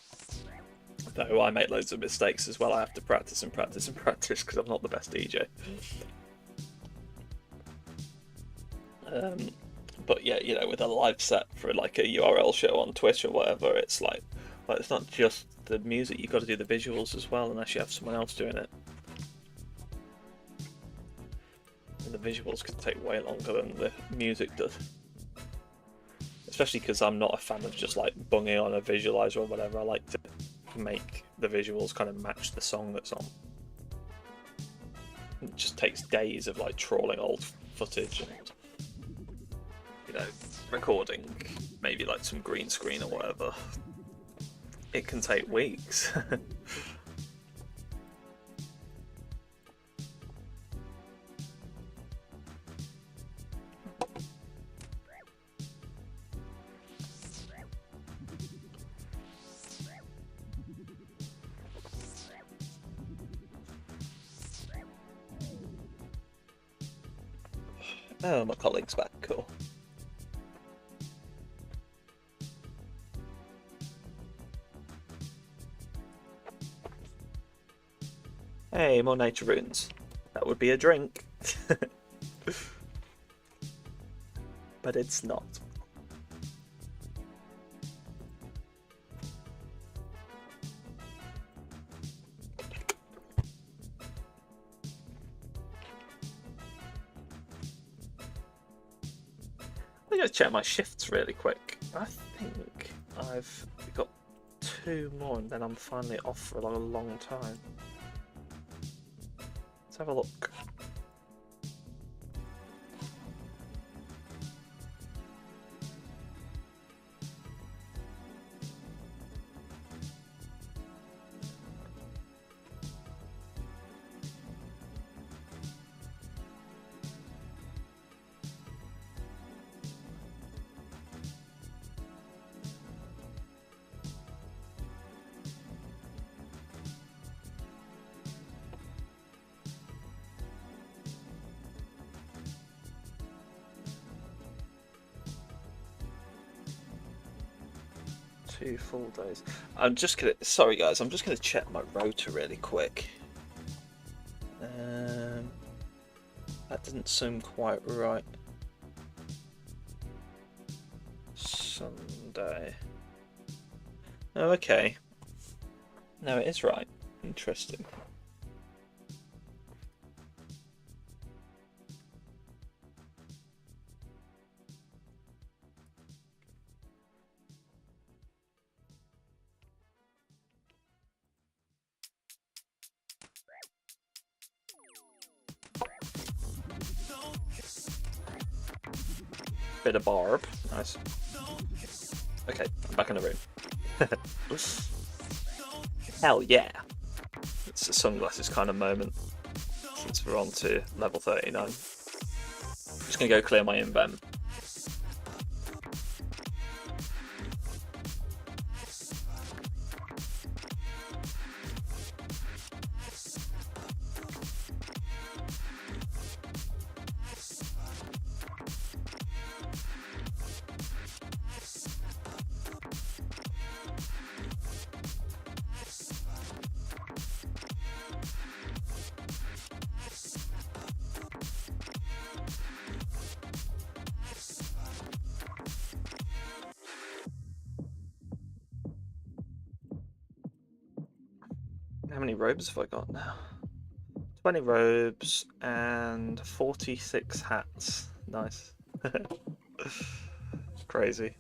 Though I make loads of mistakes as well. I have to practice and practice and practice because I'm not the best DJ. But yeah, you know, with a live set for like a URL show on Twitch or whatever, it's like it's not just the music, you've got to do the visuals as well, unless you have someone else doing it. And the visuals can take way longer than the music does. Especially because I'm not a fan of just like bunging on a visualizer or whatever. I like to make the visuals kind of match the song that's on. It just takes days of like trawling old footage and, you know, recording maybe like some green screen or whatever. It can take weeks. Oh, my colleague's back. Cool. Hey, more nature runes. That would be a drink. But it's not. I'm going to check my shifts really quick. I think I've got 2 more and then I'm finally off for a long time. Let's have a look. Two full days. I'm just gonna. Sorry, guys. I'm just gonna check my rotor really quick. That didn't seem quite right. Sunday. Oh, okay. No, it is right. Interesting. Bit of barb. Nice. Okay, I'm back in the room. Hell yeah! It's a sunglasses kind of moment. Since we're on to level 39. I'm just gonna go clear my invent. How many robes have I got now? 20 robes and 46 hats. Nice. Crazy.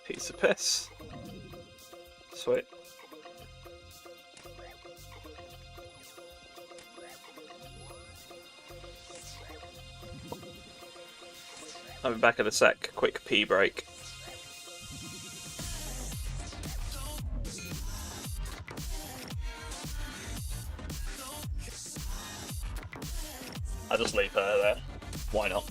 Piece of piss. Sweet. I'll be back in a sec. Quick pee break. I'll just leave her there. Why not?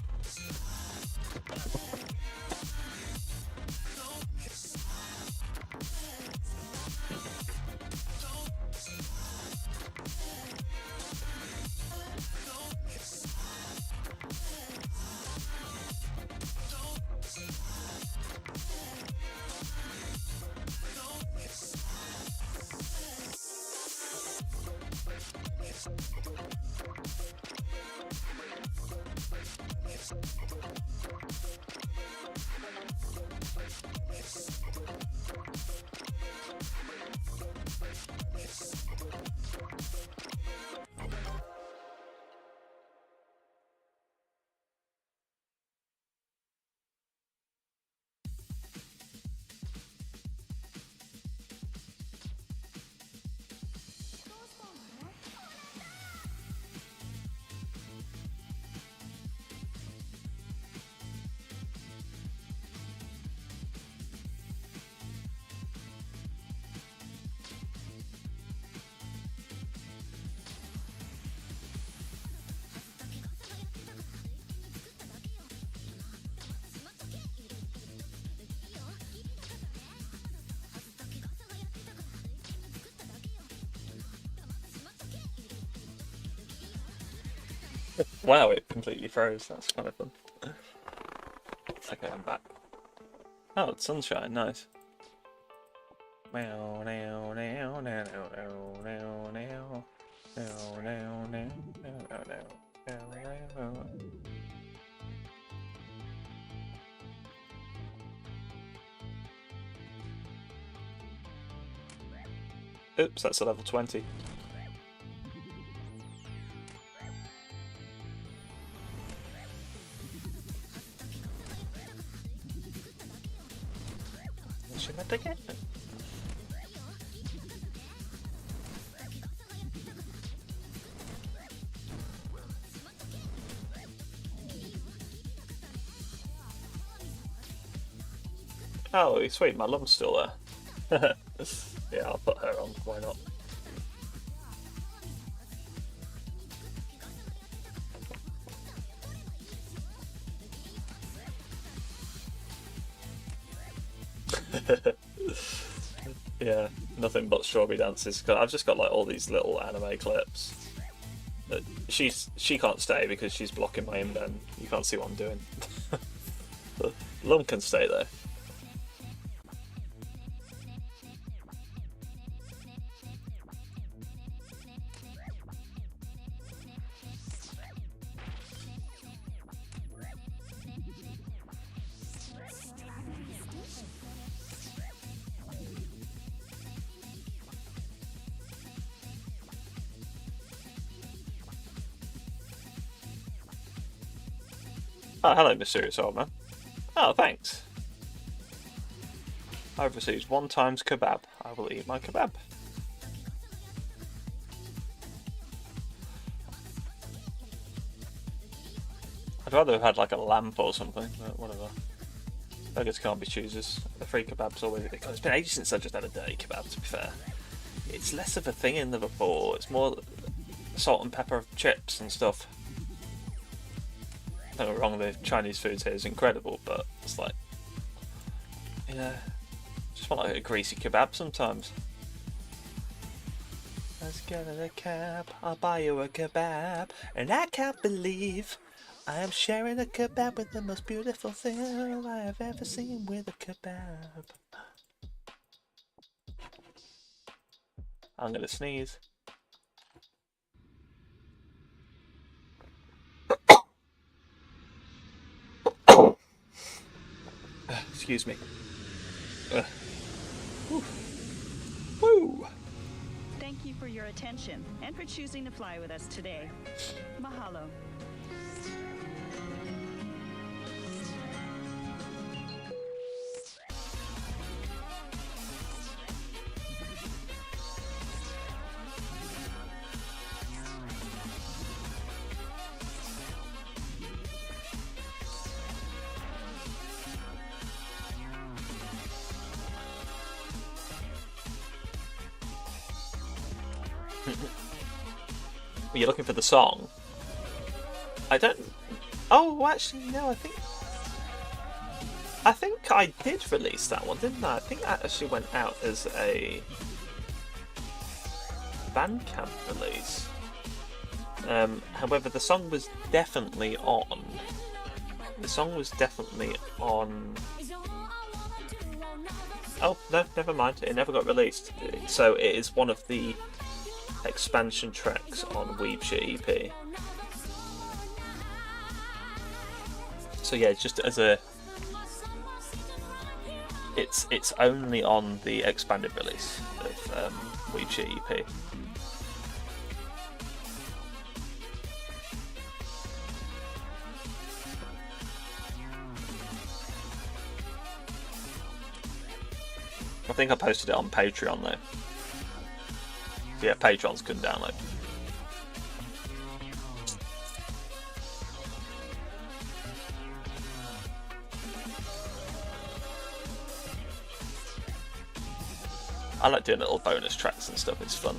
Wow, it completely froze. That's kind of fun. Okay, I'm back. Oh, it's sunshine. Nice. Oops, that's a level 20. Should I take it? Oh, sweet, my lum's still there. Yeah, I'll put her on, why not? Yeah, nothing but strawberry dances. Cause I've just got like all these little anime clips. But she can't stay because she's blocking my indent. You can't see what I'm doing. Lum can stay though. Oh, hello, mysterious old man. Oh, thanks. I've received 1 times kebab. I will eat my kebab. I'd rather have had like a lamp or something, but whatever. Beggars can't be choosers. The free kebab's always... It's been ages since I just had a dirty kebab, to be fair. It's less of a thing in Liverpool. It's more salt and pepper chips and stuff. Don't get me wrong, the Chinese food here is incredible, but it's like, you know, just want like a greasy kebab sometimes. Let's get in a cab, I'll buy you a kebab, and I can't believe I am sharing a kebab with the most beautiful thing I have ever seen with a kebab. I'm gonna sneeze. Excuse me. Woo! Thank you for your attention and for choosing to fly with us today. Mahalo. You're looking for the song? I don't... Oh, actually, no, I think I did release that one, didn't I? I think that actually went out as a Bandcamp release. However, the song was definitely on. The song was definitely on... Oh, no, never mind. It never got released. So it is one of the expansion tracks on Weeb Shit EP. So yeah, just as a... it's only on the expanded release of Weeb Shit EP. I think I posted it on Patreon though. So yeah, patrons couldn't download. I like doing little bonus tracks and stuff, it's fun.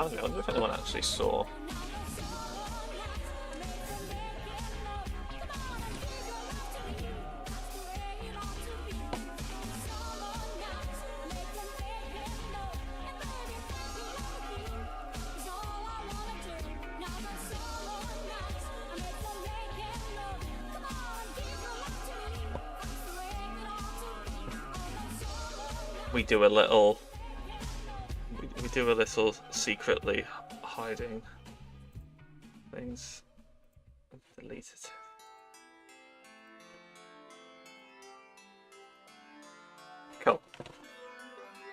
I wonder if anyone actually saw. We do a little secretly hiding things. Delete it. Cool.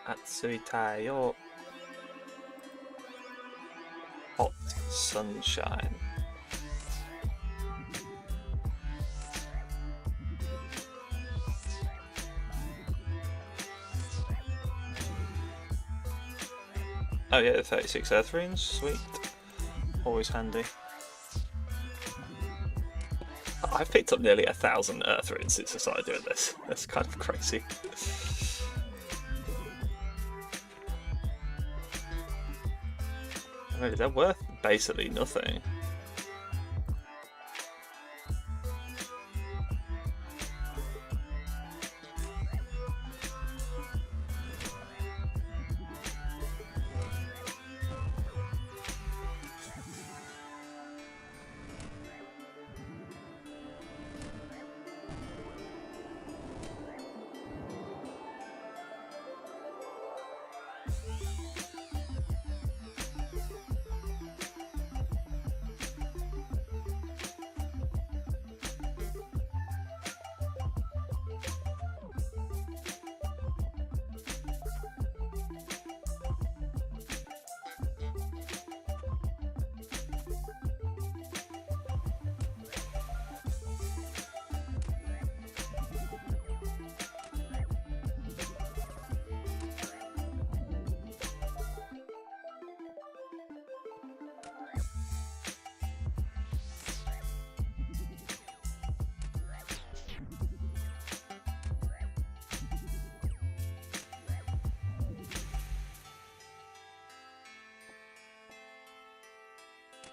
Atsuitayo. Hot sunshine. Oh yeah, 36 earth runes, sweet. Always handy. I've picked up nearly 1,000 earth runes since I started doing this. That's kind of crazy. Really, they're worth basically nothing.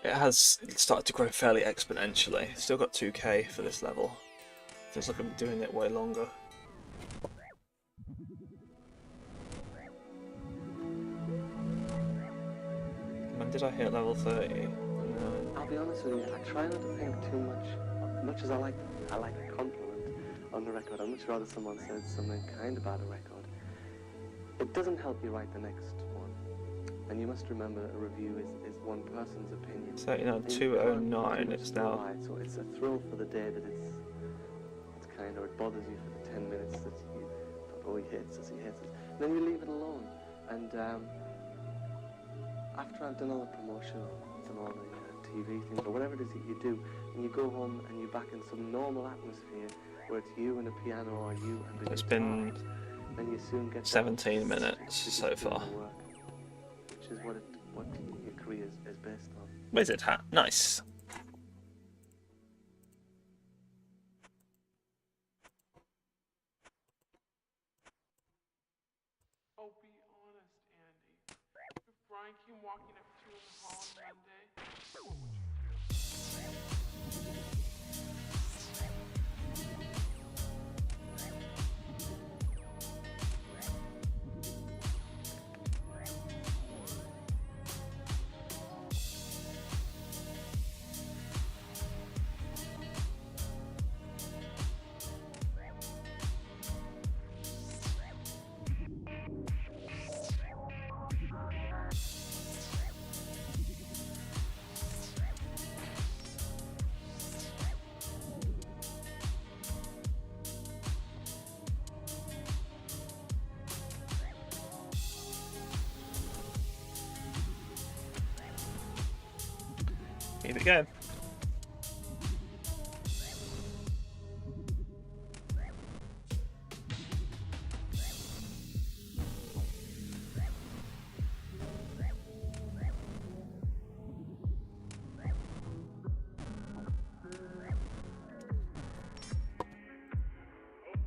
It has started to grow fairly exponentially. Still got 2k for this level. Feels like I'm doing it way longer. When did I hit level 30? No. I'll be honest with you, I try not to think too much as I like a compliment on the record. I'd much rather someone said something kind about a record. It doesn't help you write the next one. And you must remember a review is one person's opinion. So, you know, 209, it's now... Right, so it's a thrill for the day that it's kind of, it bothers you for the 10 minutes that you thought, oh, he hates us. And then you leave it alone. And after I've done all the promotionals and all the TV things, or whatever it is that you do, and you go home and you're back in some normal atmosphere, where it's you and a piano or you and the It's guitar, been then you soon get 17 minutes so far. Which is what your career is based on. Wizard hat, nice. Oh, be honest, Andy. If Brian came walking up to you in the hall on Monday, what would you do? Keep it going.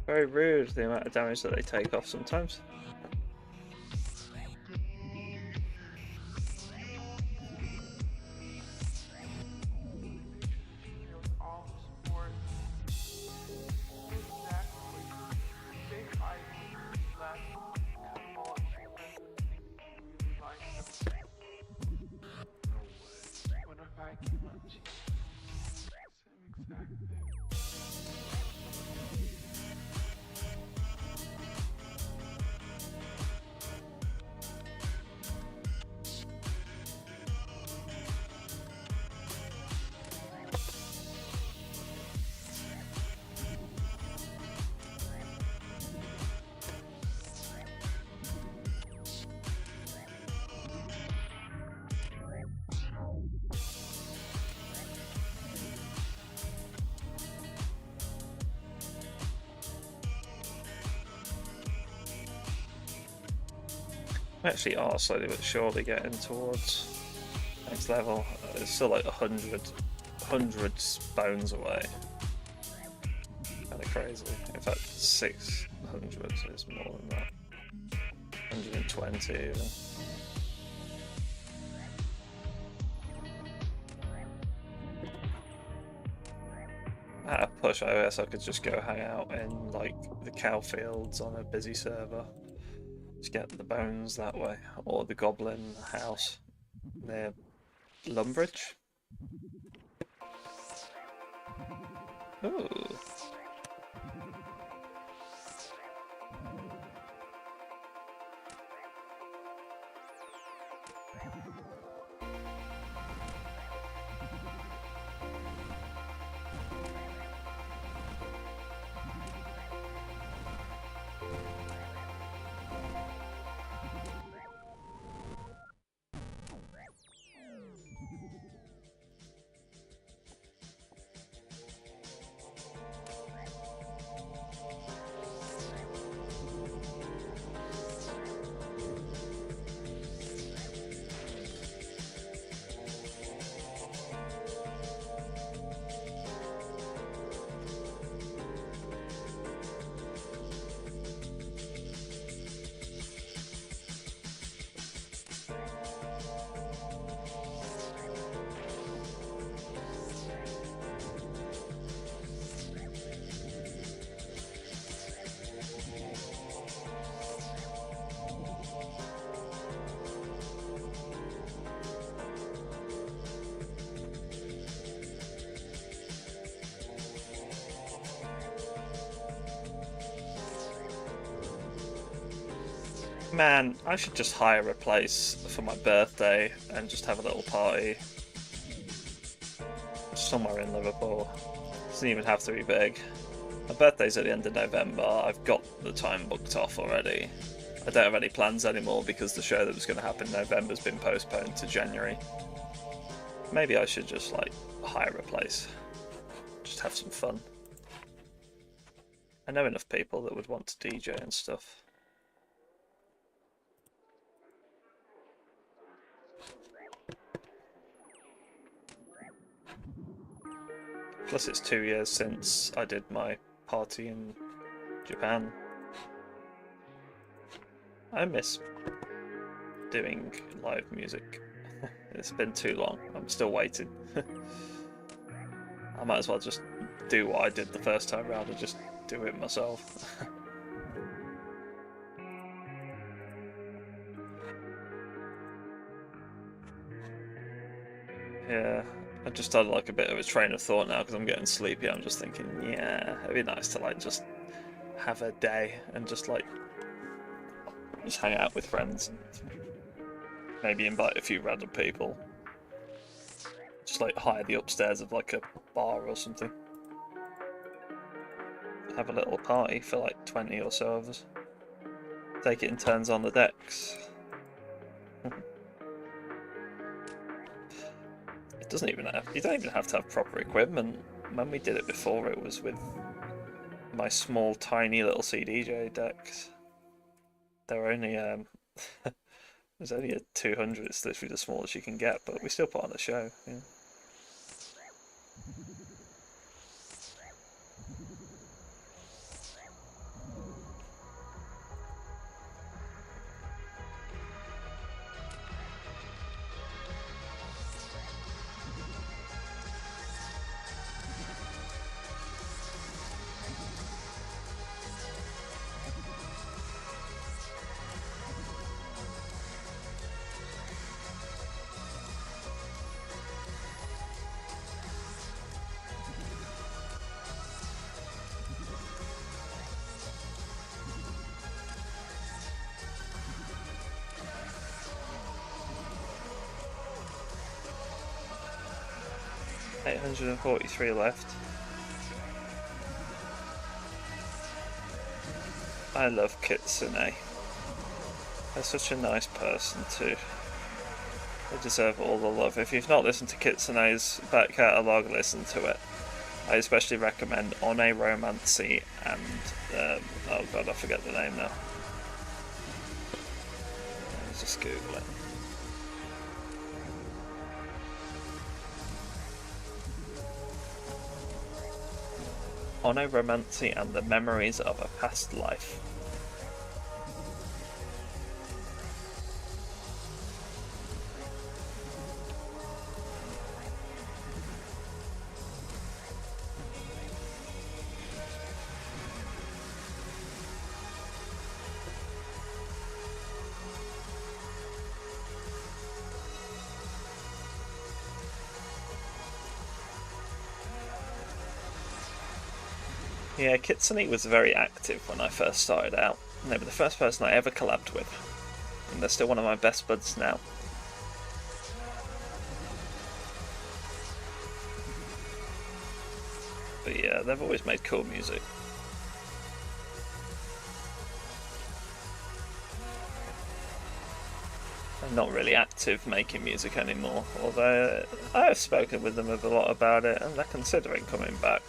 Very rude, the amount of damage that they take off sometimes. All the support. Exactly. Big items left because of all extra friends and things you really like them. No way. What if I came up to you? Same exact thing. We actually are slowly but surely getting towards next level. It's still like 100 bones away. Kind of crazy. In fact, 600 is more than that. 120 even. At a push, I guess I could just go hang out in like the cow fields on a busy server. Just get the bones that way, or the goblin house near Lumbridge. Ooh. Man, I should just hire a place for my birthday and just have a little party somewhere in Liverpool. Doesn't even have to be big. My birthday's at the end of November. I've got the time booked off already. I don't have any plans anymore because the show that was going to happen in November has been postponed to January. Maybe I should just like hire a place. Just have some fun. I know enough people that would want to DJ and stuff. Plus it's 2 years since I did my party in Japan. I miss doing live music. It's been too long. I'm still waiting. I might as well just do what I did the first time round and just do it myself. Yeah. I just had like a bit of a train of thought now because I'm getting sleepy. I'm just thinking, yeah, it'd be nice to like just have a day and just like just hang out with friends and maybe invite a few random people. Just like hire the upstairs of like a bar or something. Have a little party for like 20 or so of us. Take it in turns on the decks. It doesn't even have. You don't even have to have proper equipment. When we did it before, it was with my small, tiny little CDJ decks. They were only there's only a 200. It's literally the smallest you can get, but we still put on a show. Yeah. 843 left. I love Kitsune. They're such a nice person too. They deserve all the love. If you've not listened to Kitsune's back catalogue, listen to it. I especially recommend On a Romance and oh god, I forget the name now. Let's just Google it. On a Romance and the Memories of a Past Life. Yeah, Kitsune was very active when I first started out. They were the first person I ever collabed with, and they're still one of my best buds now. But yeah, they've always made cool music. I'm not really active making music anymore, although I have spoken with them a lot about it, and they're considering coming back.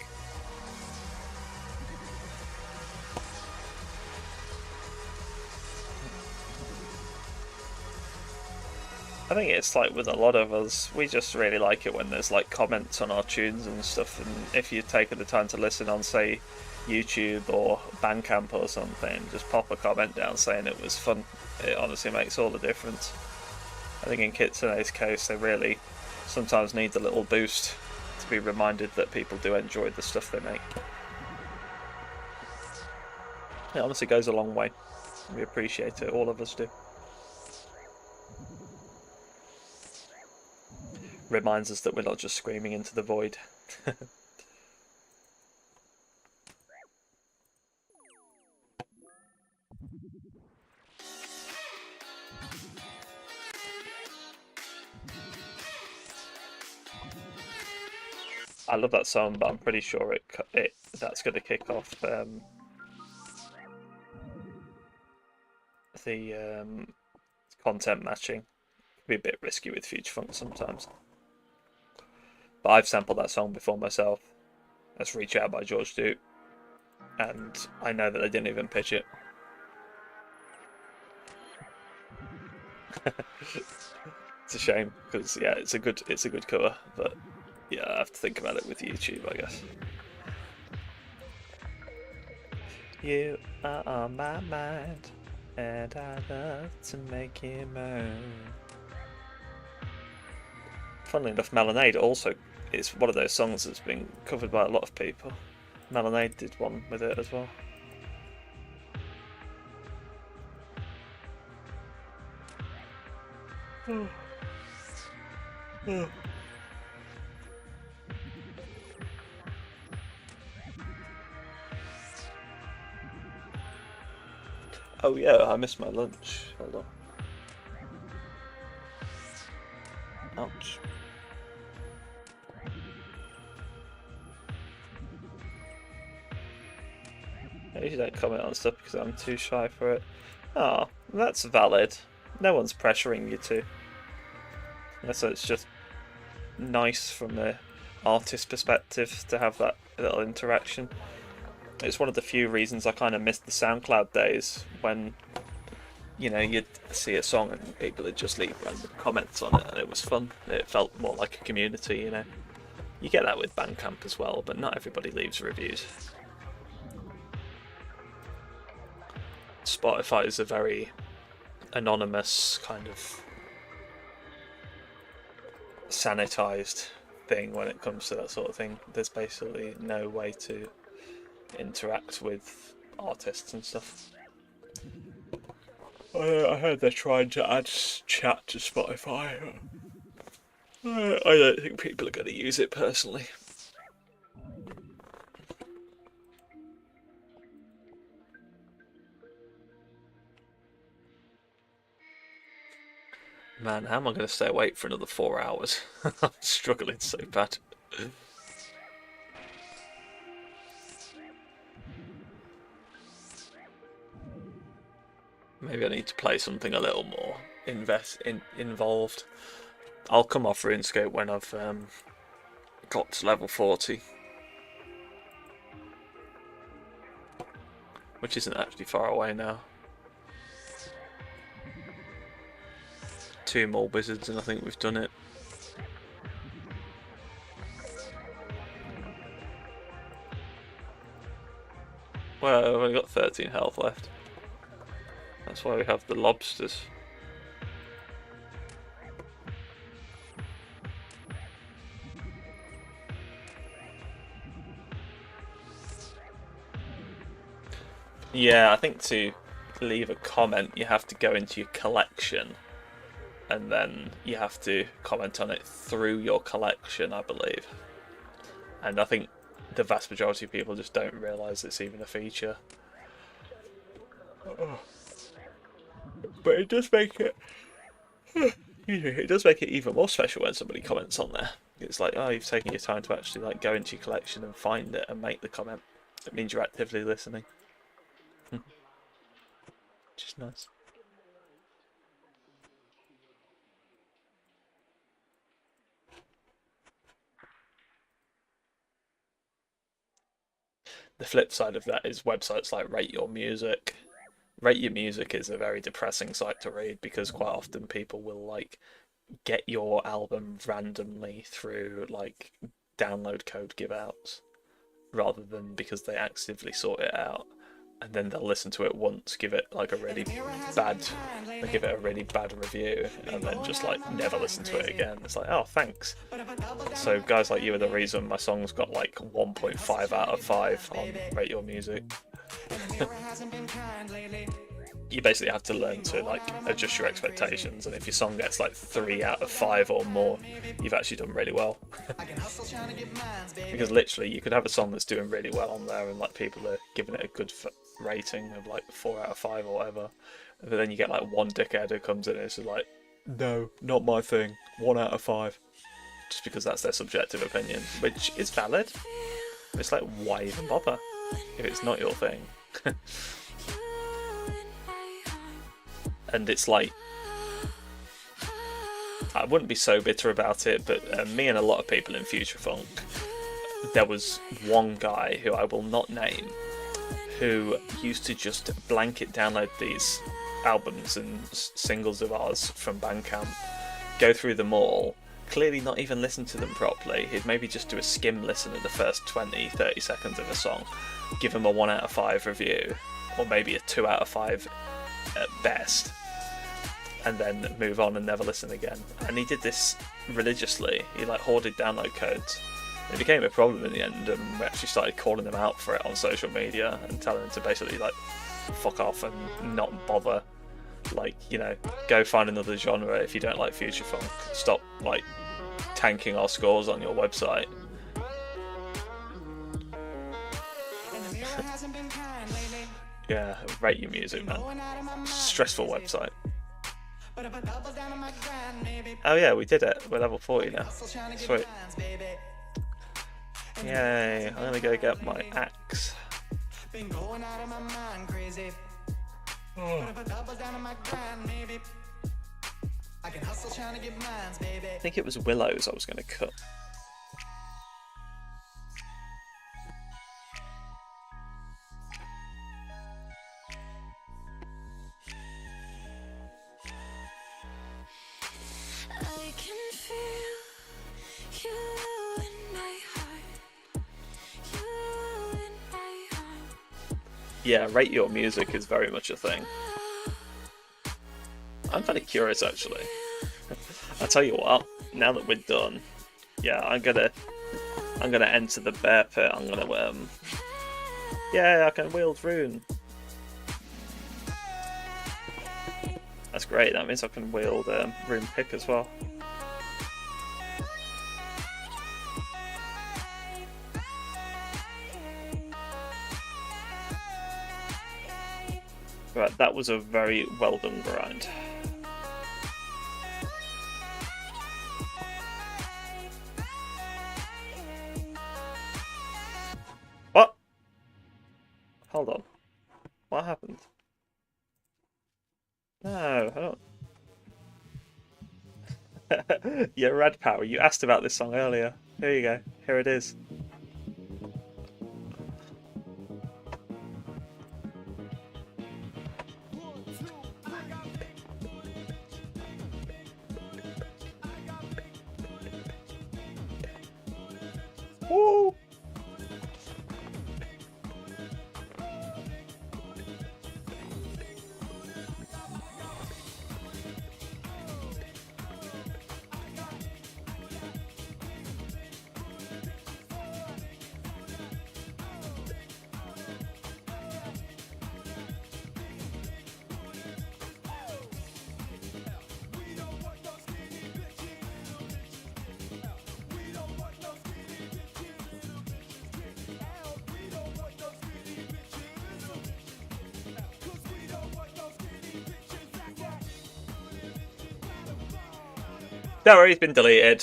I think it's like with a lot of us, we just really like it when there's like comments on our tunes and stuff, and if you've taken the time to listen on, say, YouTube or Bandcamp or something, just pop a comment down saying it was fun. It honestly makes all the difference. I think in Kitsune's case, they really sometimes need a little boost to be reminded that people do enjoy the stuff they make. It honestly goes a long way. We appreciate it, all of us do. Reminds us that we're not just screaming into the void. I love that song, but I'm pretty sure that's going to kick off the content matching. It'd be a bit risky with Future Funk sometimes. But I've sampled that song before myself. That's Reach Out by George Duke. And I know that they didn't even pitch it. It's a shame, because yeah, it's a good cover, but yeah, I have to think about it with YouTube, I guess. You are on my mind, and I love to make you moan. Funnily enough, Melanade also is one of those songs that's been covered by a lot of people. Melanade did one with it as well. Oh yeah, I missed my lunch. Hold on. Ouch. I usually don't comment on stuff because I'm too shy for it. Oh, that's valid. No one's pressuring you to. So it's just nice from the artist perspective to have that little interaction. It's one of the few reasons I kind of missed the SoundCloud days when, you know, you'd see a song and people would just leave random comments on it, and it was fun. It felt more like a community, you know. You get that with Bandcamp as well, but not everybody leaves reviews. Spotify is a very anonymous, kind of sanitized thing when it comes to that sort of thing. There's basically no way to interact with artists and stuff. I heard they're trying to add chat to Spotify. I don't think people are going to use it personally. Man, how am I going to stay awake for another 4 hours? I'm struggling so bad. Maybe I need to play something a little more involved. I'll come off RuneScape when I've got to level 40. Which isn't actually far away now. 2 more wizards and I think we've done it. Well, I've only got 13 health left. That's why we have the lobsters. Yeah, I think to leave a comment you have to go into your collection and then you have to comment on it through your collection, I believe. And I think the vast majority of people just don't realise it's even a feature. But it does make it... it does make it even more special when somebody comments on there. It's like, oh, you've taken your time to actually like go into your collection and find it and make the comment. It means you're actively listening. Which is nice. The flip side of that is websites like Rate Your Music. Rate Your Music is a very depressing site to read because quite often people will like get your album randomly through like download code give outs rather than because they actively sort it out, and then they'll listen to it once, give it like a really bad review, and then just like never listen to it again. It's like, oh, thanks. So guys like you are the reason my song's got like 1.5 out of 5 on Rate Your Music. You basically have to learn to like adjust your expectations, and if your song gets like 3 out of 5 or more, you've actually done really well. Because literally you could have a song that's doing really well on there and like people are giving it a good rating of like 4 out of 5 or whatever, but then you get like one dickhead who comes in and it's like, no, not my thing, 1 out of 5, just because that's their subjective opinion, which is valid. It's like, why even bother if it's not your thing? And it's like, I wouldn't be so bitter about it, but me and a lot of people in Future Funk, there was one guy who I will not name who used to just blanket download these albums and singles of ours from Bandcamp, go through them all, clearly not even listen to them properly. He'd maybe just do a skim listen of the first 20-30 seconds of a song, give them a 1 out of 5 review, or maybe a 2 out of 5 at best, and then move on and never listen again. And he did this religiously. He like hoarded download codes. It became a problem in the end, and we actually started calling him out for it on social media and telling him to basically like fuck off and not bother. Like, you know, go find another genre if you don't like Future Funk. Stop like tanking our scores on your website. Yeah, Rate Your Music, man. Stressful website. Oh yeah, we did it. We're level 40 now. Sweet. Yay, I'm gonna go get my axe. I can hustle trying to get mines, baby. I think it was Willows I was going to cut. I can feel you in my heart. You in my heart. Yeah, rate your music is very much a thing. I'm kind of curious actually. I'll tell you what, now that we're done, yeah, I'm gonna enter the bear pit. I'm gonna yeah, I can wield rune. That's great, that means I can wield rune pick as well. Right, that was a very well done grind. What? Hold on. What happened? No, I don't. Yeah, Rad Power, you asked about this song earlier. Here you go. Here it is. Woo! Don't worry, it's been deleted.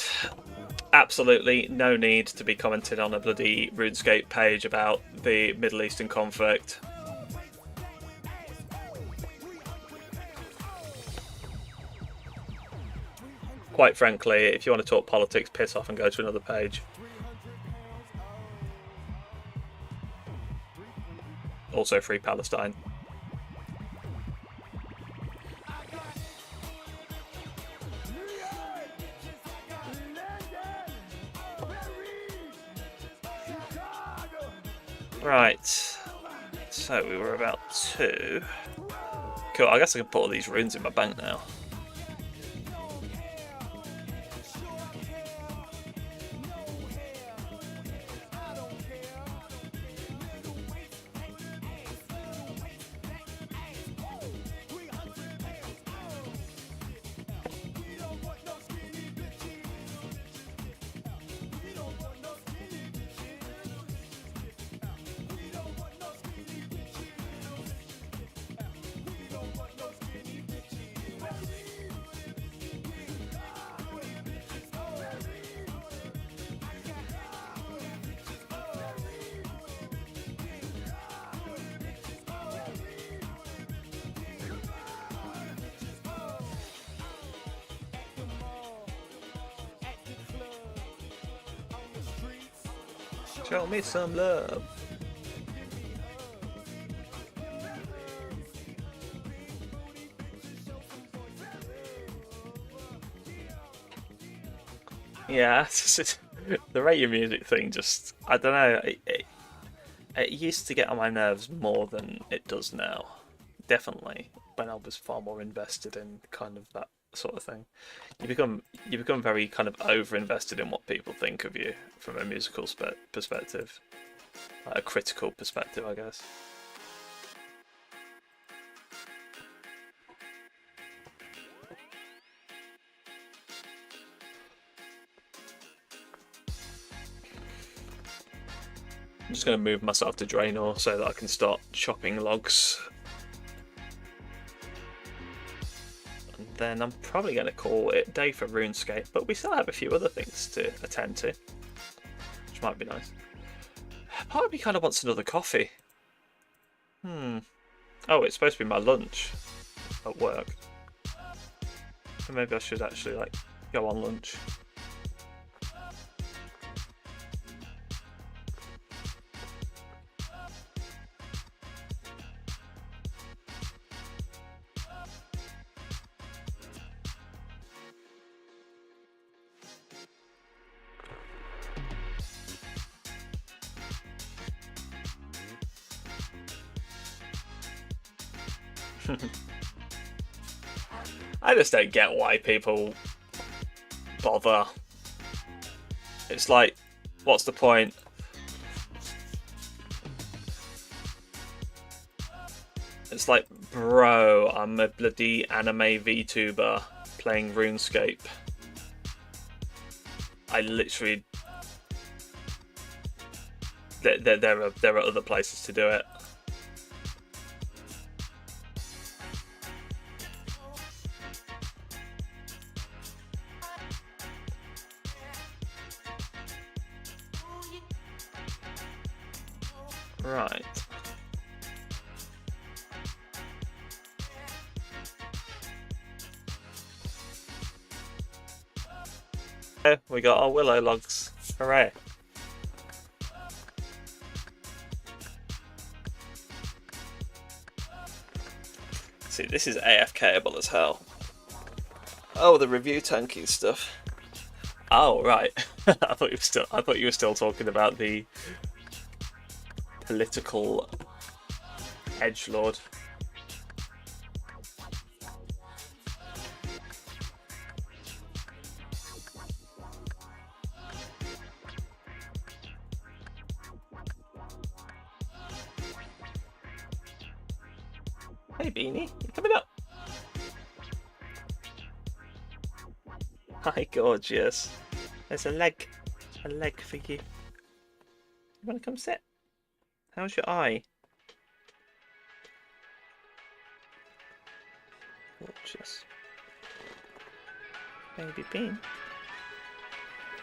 Absolutely no need to be commenting on a bloody RuneScape page about the Middle Eastern conflict. Quite frankly, if you want to talk politics, piss off and go to another page. Also free Palestine. Right, so we were about 2. Cool, I guess I can put all these runes in my bank now. Show me some love. Yeah, the rate your music thing just, I don't know, it used to get on my nerves more than it does now. Definitely, when I was far more invested in kind of that sort of thing. You become very kind of over invested in what people think of you from a musical perspective, like a critical perspective, I guess. I'm just going to move myself to Draenor so that I can start chopping logs. And then I'm probably going to call it a day for RuneScape, but we still have a few other things to attend to, which might be nice. Part of me kind of wants another coffee. Oh, it's supposed to be my lunch at work. Maybe I should actually like go on lunch. I just don't get why people bother. It's like, what's the point? It's like, bro, I'm a bloody anime VTuber playing RuneScape. I literally... There are other places to do it. Right. Okay, we got our willow logs. Hooray. See, this is AFK-able as hell. Oh, the review tanking stuff. Oh, right. I thought you were still talking about the political edgelord. Hey Beanie, you coming up? Hi gorgeous. There's a leg for you. You wanna come sit? How's your eye? Gorgeous. Baby Bean.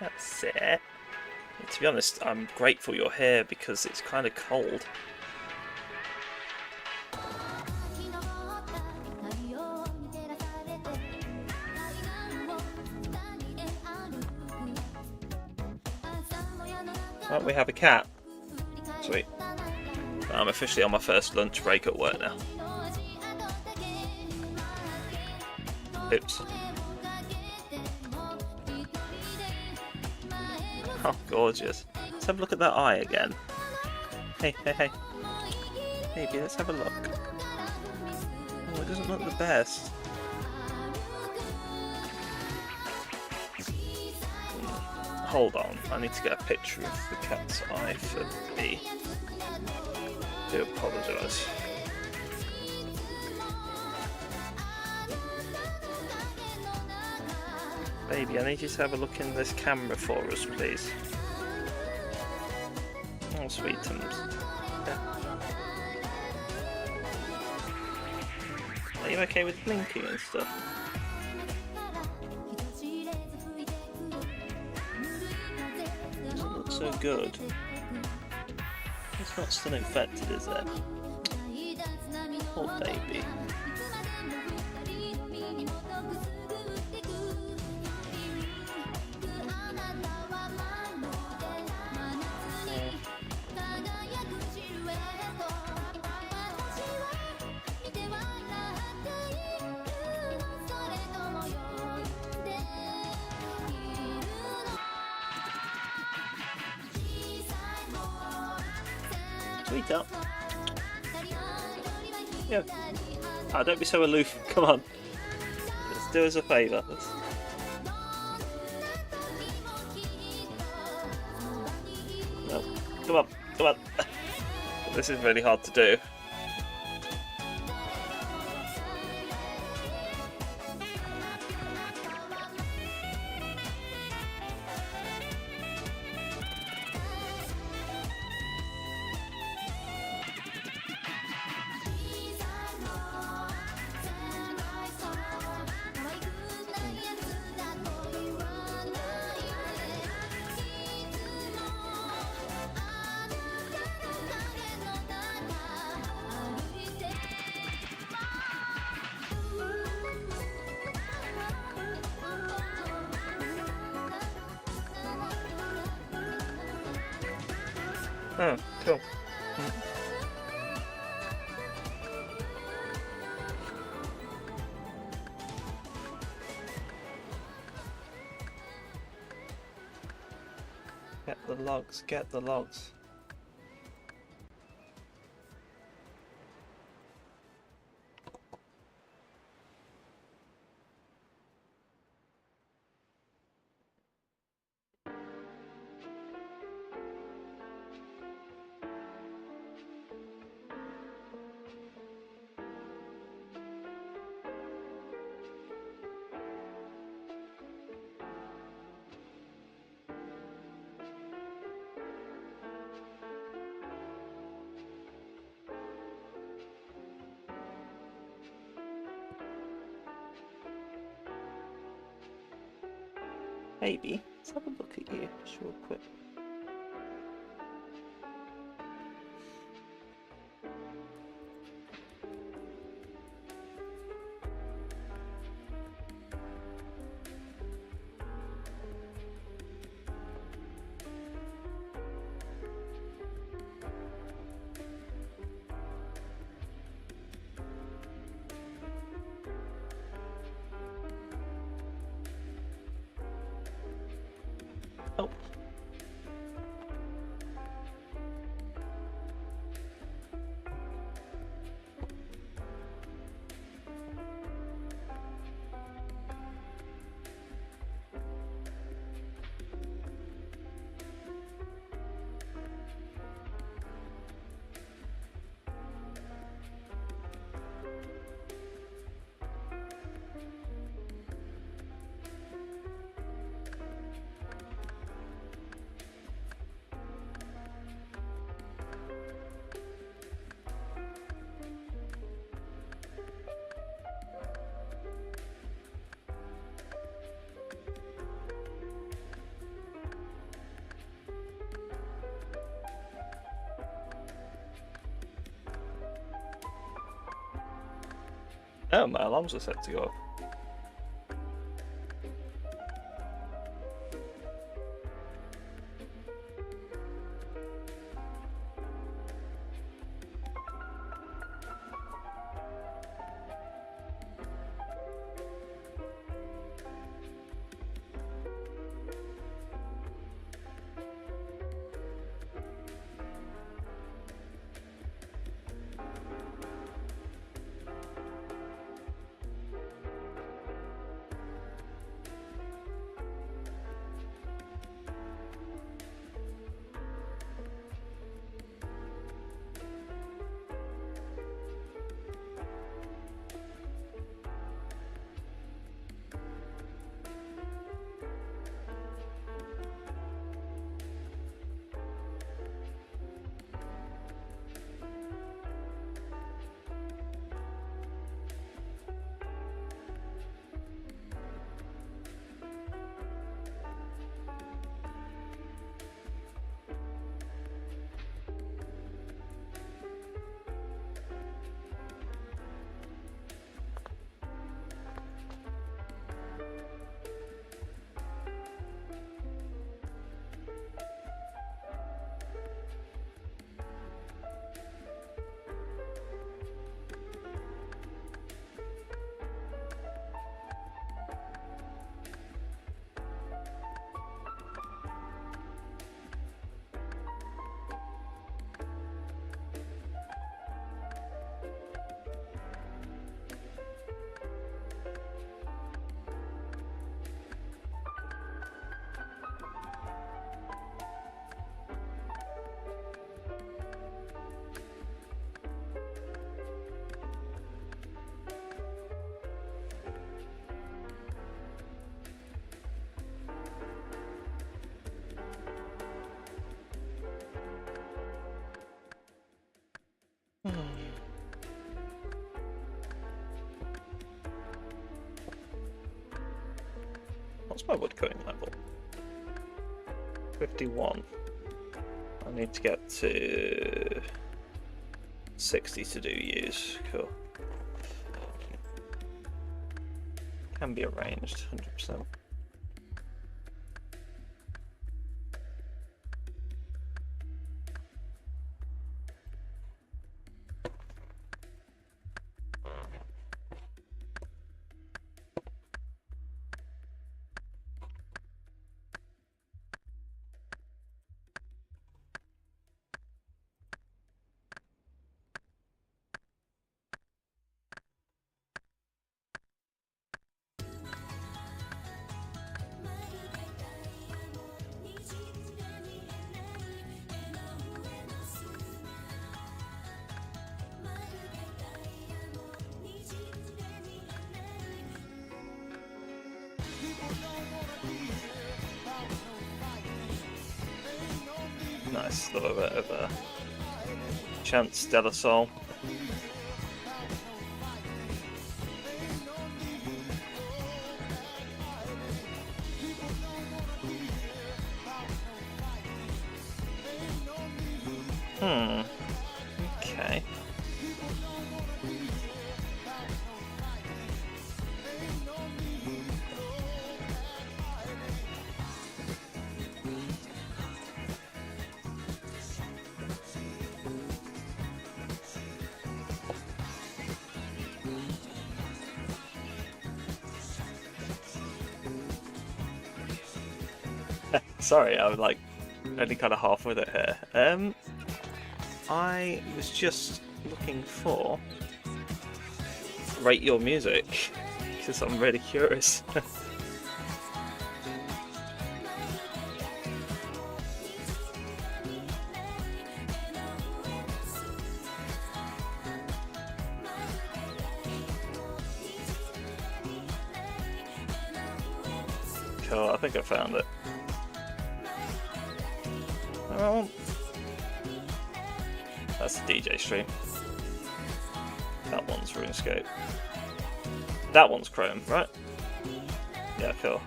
That's it. To be honest, I'm grateful you're here because it's kind of cold. Well, we have a cat. Sweet. I'm officially on my first lunch break at work now. Oops. Oh, gorgeous. Let's have a look at that eye again. Hey, hey, hey. Maybe let's have a look. Oh, it doesn't look the best. Hold on, I need to get a picture of the cat's eye for me. I do apologise. Baby, I need you to have a look in this camera for us, please. Oh, sweetums. Yeah. Are you okay with blinking and stuff? Doesn't look so good. It's not still infected, is it? Poor baby. Sweet up. Yeah. Oh, don't be so aloof. Come on. Let's do us a favour. No. Come on. Come on. This is really hard to do. Oh, cool. Get the logs, get the logs. Maybe. Let's have a look at you, just real quick. Oh. Oh, my alarms are set to go off. What's my woodcutting level? 51. I need to get to 60 to do use. Cool. Can be arranged, 100%. Nice, love a bit of Chance De La Soul. Okay. Sorry, I was like only kind of half with it here. I was just looking for Rate Your Music because I'm really curious. Cool, I think I found it. Oh, that's the DJ stream. That one's RuneScape. That one's Chrome, right? Yeah, cool.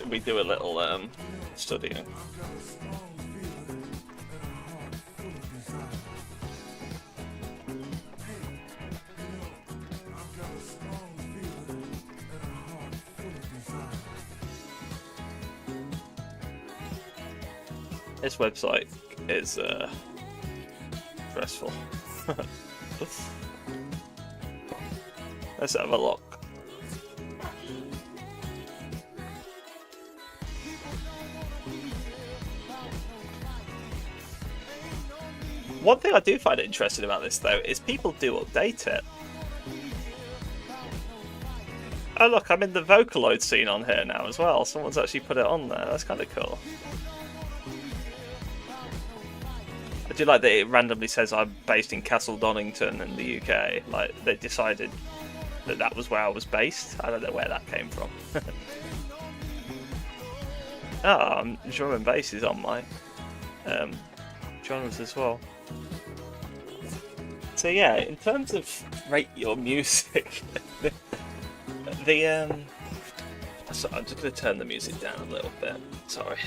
We do a little studying. This website is stressful. Let's have a look. One thing I do find interesting about this though is people do update it. Oh look, I'm in the Vocaloid scene on here now as well. Someone's actually put it on there. That's kind of cool. I do like that it randomly says I'm based in Castle Donington in the UK. Like, they decided that that was where I was based. I don't know where that came from. Drum and bass is on my genres as well. So yeah, in terms of Rate Your Music, so I'm just going to turn the music down a little bit. Sorry,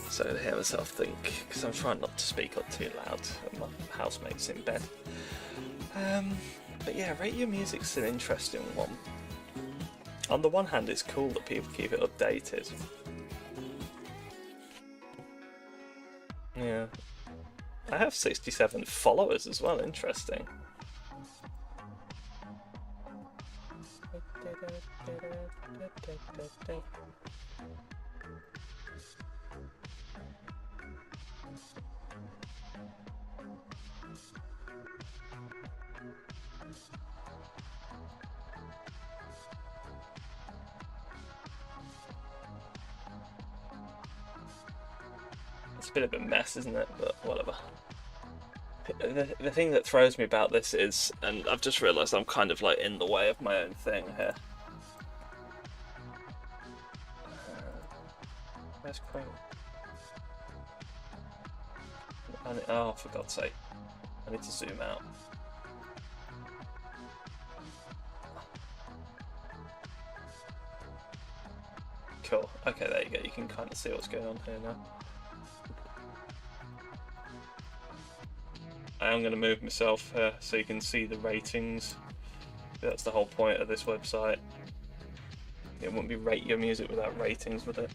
so to hear myself think, because I'm trying not to speak up too loud, and my housemate's in bed. But yeah, Rate Your Music's an interesting one. On the one hand, it's cool that people keep it updated. Yeah. I have 67 followers as well, interesting. It's a bit of a mess, isn't it? But whatever. The thing that throws me about this is, and I've just realised I'm kind of like in the way of my own thing here. Where's Chrome? Oh, for God's sake. I need to zoom out. Cool. Okay, there you go. You can kind of see what's going on here now. I am going to move myself here so you can see the ratings. That's the whole point of this website. It wouldn't be Rate Your Music without ratings, would it?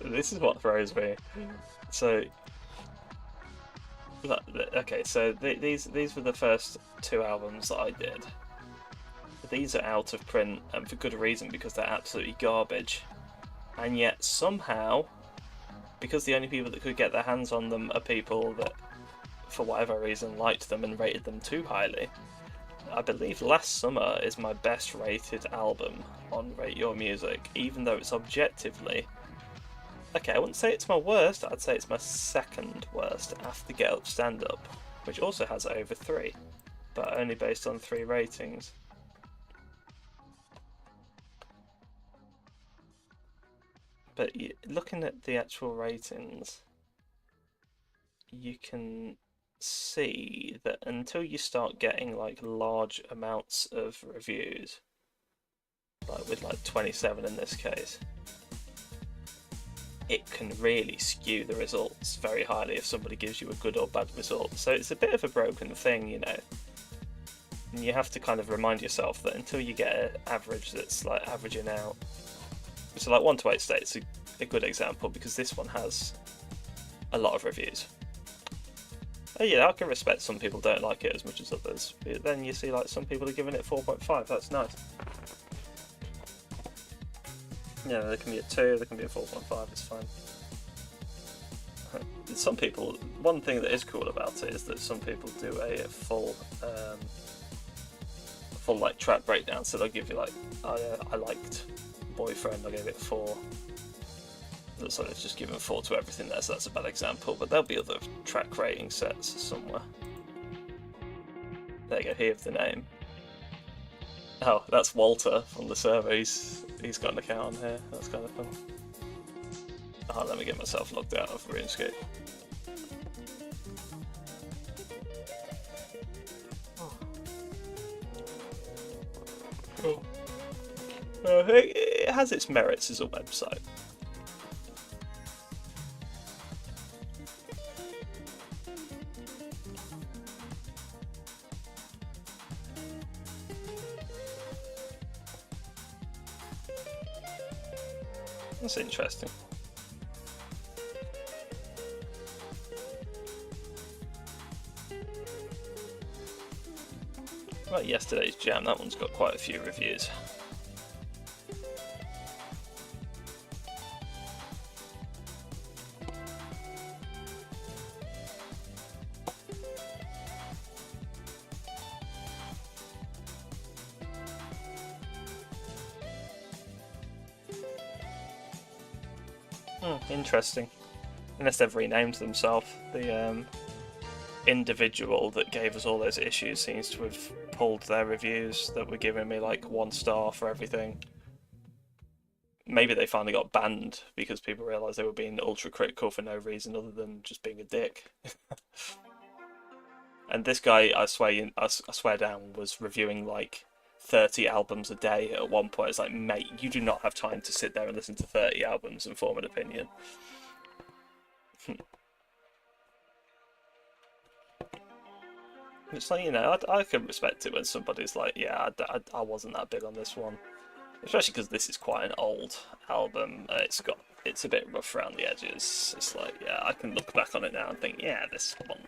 This is what throws me. So, okay, so these were the first 2 albums that I did. These are out of print, and for good reason, because they're absolutely garbage. And yet somehow, because the only people that could get their hands on them are people that, for whatever reason, liked them and rated them too highly, I believe Last Summer is my best rated album on Rate Your Music, even though it's objectively Okay, I wouldn't say it's my worst, I'd say it's my second worst after Get Up Stand Up, which also has over 3, but only based on 3 ratings. But looking at the actual ratings, you can see that until you start getting like large amounts of reviews, like with like 27 in this case, it can really skew the results very highly if somebody gives you a good or bad result. So it's a bit of a broken thing, you know. And you have to kind of remind yourself that until you get an average that's like averaging out. So like 1 to 8 states a good example, because this one has a lot of reviews. Yeah, I can respect some people don't like it as much as others. But then you see like some people are giving it 4.5, that's nice. Yeah, there can be a 2, there can be a 4.5, it's fine. Some people, one thing that is cool about it is that some people do a full like track breakdown, so they'll give you like, I liked Boyfriend, I gave it 4. Looks like it's just given 4 to everything there, so that's a bad example, but there'll be other track rating sets somewhere. There you go, here's the name. Oh, that's Walter from the server, he's got an account on here, that's kind of fun. Oh, let me get myself logged out of RuneScape. Cool. It has its merits as a website. That's interesting. Right, yesterday's jam, that one's got quite a few reviews. Interesting. Unless they've renamed themselves. The individual that gave us all those issues seems to have pulled their reviews that were giving me like 1 star for everything. Maybe they finally got banned because people realised they were being ultra critical for no reason other than just being a dick. And this guy, I swear down, was reviewing like 30 albums a day at one point. It's like, mate, you do not have time to sit there and listen to 30 albums and form an opinion. It's like, you know, I can respect it when somebody's like, yeah, I wasn't that big on this one. Especially because this is quite an old album. It's a bit rough around the edges. It's like, yeah, I can look back on it now and think, yeah, this one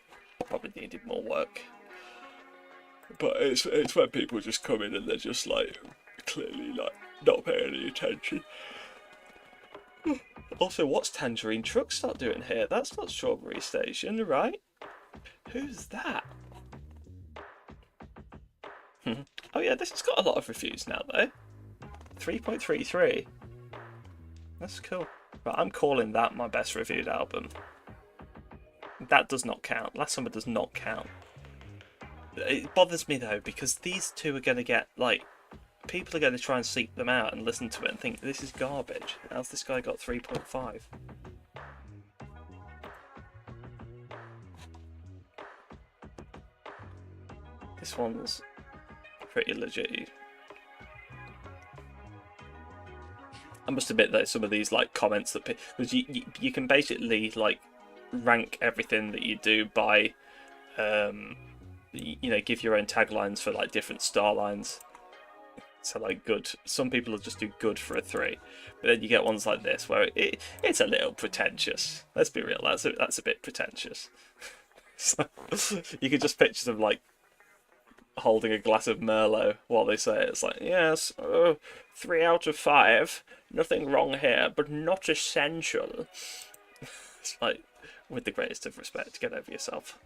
probably needed more work. But it's when people just come in and they're just like clearly like not paying any attention. Also, what's Tangerine Truck Stop doing here? That's not Strawberry Station, right? Who's that? Oh yeah, this has got a lot of reviews now though. 3.33. That's cool. But I'm calling that my best reviewed album. That does not count. Last Summer does not count. It bothers me though, because these two are going to get, like, people are going to try and seek them out and listen to it and think, this is garbage. How's this guy got 3.5? This one's pretty legit. I must admit that some of these like comments that, because you can basically like rank everything that you do by you know, give your own taglines for like different star lines. So like good, some people will just do good for a 3, but then you get ones like this where it's a little pretentious. Let's be real, that's a bit pretentious. So, you could just picture them like holding a glass of Merlot while they say it. It's like, yes, 3 out of 5, nothing wrong here, but not essential. It's like, with the greatest of respect, get over yourself.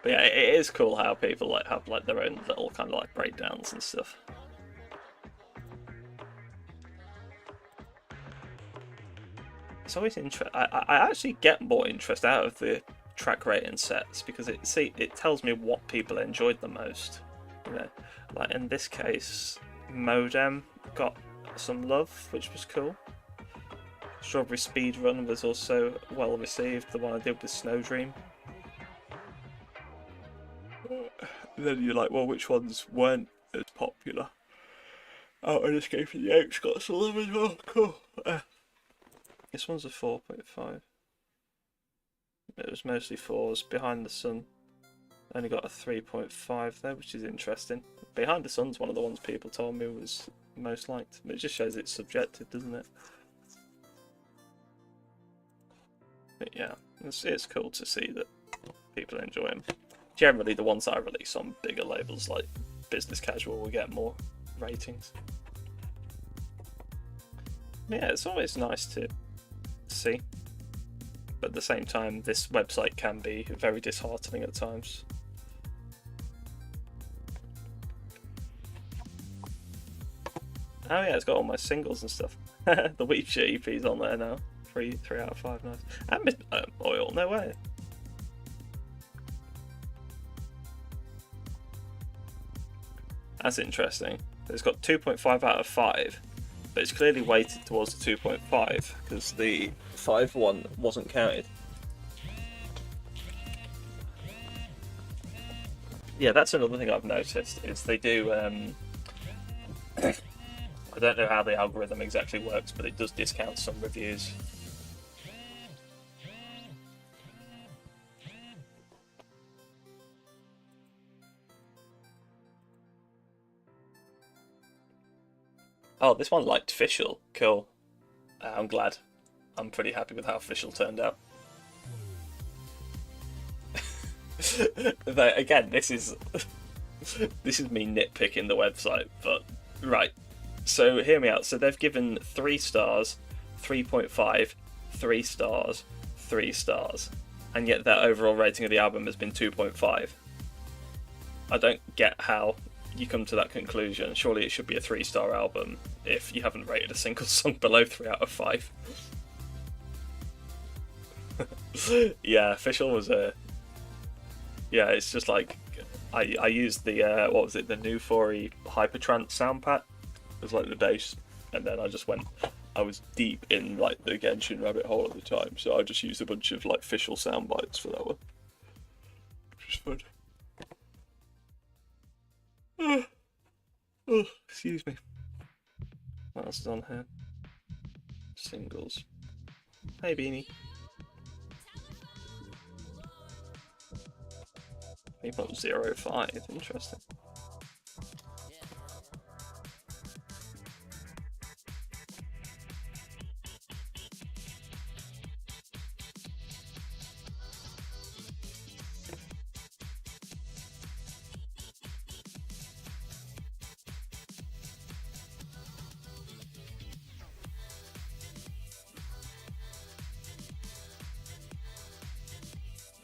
But yeah, it is cool how people like have like their own little kind of like breakdowns and stuff. It's always I actually get more interest out of the track rating sets because it tells me what people enjoyed the most. You know, like in this case, Modem got some love, which was cool. Strawberry Speedrun was also well received, the one I did with Snow Dream. Then you're like, well, which ones weren't as popular? Oh, and Escaping the Apes got some love as well. Cool. This one's a 4.5. It was mostly 4s. Behind the Sun only got a 3.5 there, which is interesting. Behind the Sun's one of the ones people told me was most liked. But it just shows it's subjective, doesn't it? But yeah, it's cool to see that people enjoy them. Generally, the ones that I release on bigger labels like Business Casual will get more ratings. Yeah, it's always nice to see. But at the same time, this website can be very disheartening at times. Oh yeah, it's got all my singles and stuff. The Weep Shit EP's on there now. 3 out of 5, nice. And Oil, no way. That's interesting. It's got 2.5 out of 5, but it's clearly weighted towards the 2.5 because the 5 one wasn't counted. Yeah, that's another thing I've noticed is they do. I don't know how the algorithm exactly works, but it does discount some reviews. Oh, this one liked Fischl. Cool. I'm glad. I'm pretty happy with how Fischl turned out. Again, this is me nitpicking the website, but right. So hear me out. So they've given 3 stars, 3.5, 3 stars, 3 stars, and yet their overall rating of the album has been 2.5. I don't get how you come to that conclusion. Surely it should be a 3-star album if you haven't rated a single song below 3 out of 5. Yeah, Fischl was a... Yeah, it's just like... I used the, what was it, the new 4E Hypertrance sound pack. It was like the bass, and then I just went... I was deep in like the Genshin rabbit hole at the time, so I just used a bunch of like Fischl sound bites for that one. Which was fun. Oh, excuse me. What else is on here? Singles. Hey, Beanie. 3.05. Interesting.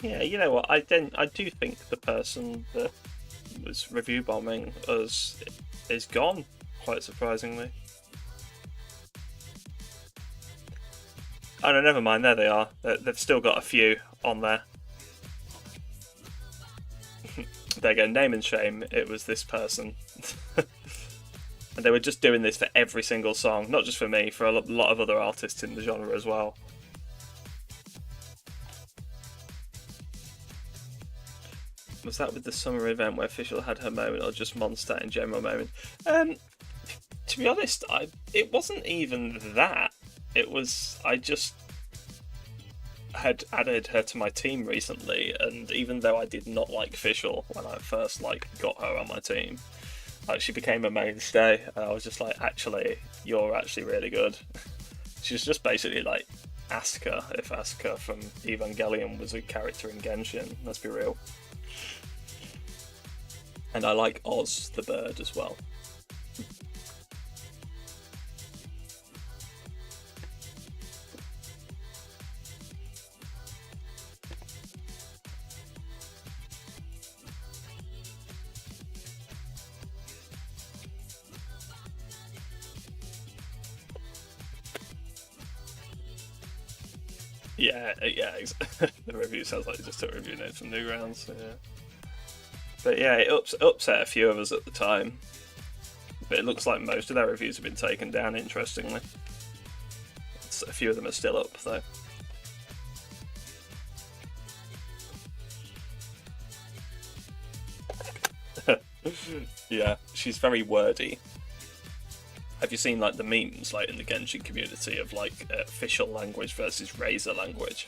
Yeah, you know what? I do think the person that was review bombing us is gone. Quite surprisingly. Oh no, never mind. There they are. They've still got a few on there. There you go. Name and shame. It was this person. And they were just doing this for every single song, not just for me, for a lot of other artists in the genre as well. Was that with the summer event where Fischl had her moment, or just Mondstadt in general moment? To be honest, it wasn't even that. It was, I just had added her to my team recently, and even though I did not like Fischl when I first got her on my team, she became a mainstay, and I was just like, actually, you're actually really good. She was just basically like Asuka, if Asuka from Evangelion was a character in Genshin, let's be real. And I like Oz the bird as well. Yeah, the review sounds like it just took review notes from Newgrounds. Yeah. But yeah, it upset a few of us at the time. But it looks like most of their reviews have been taken down, interestingly. A few of them are still up, though. Yeah, she's very wordy. Have you seen like the memes like in the Genshin community of like official language versus Razor language?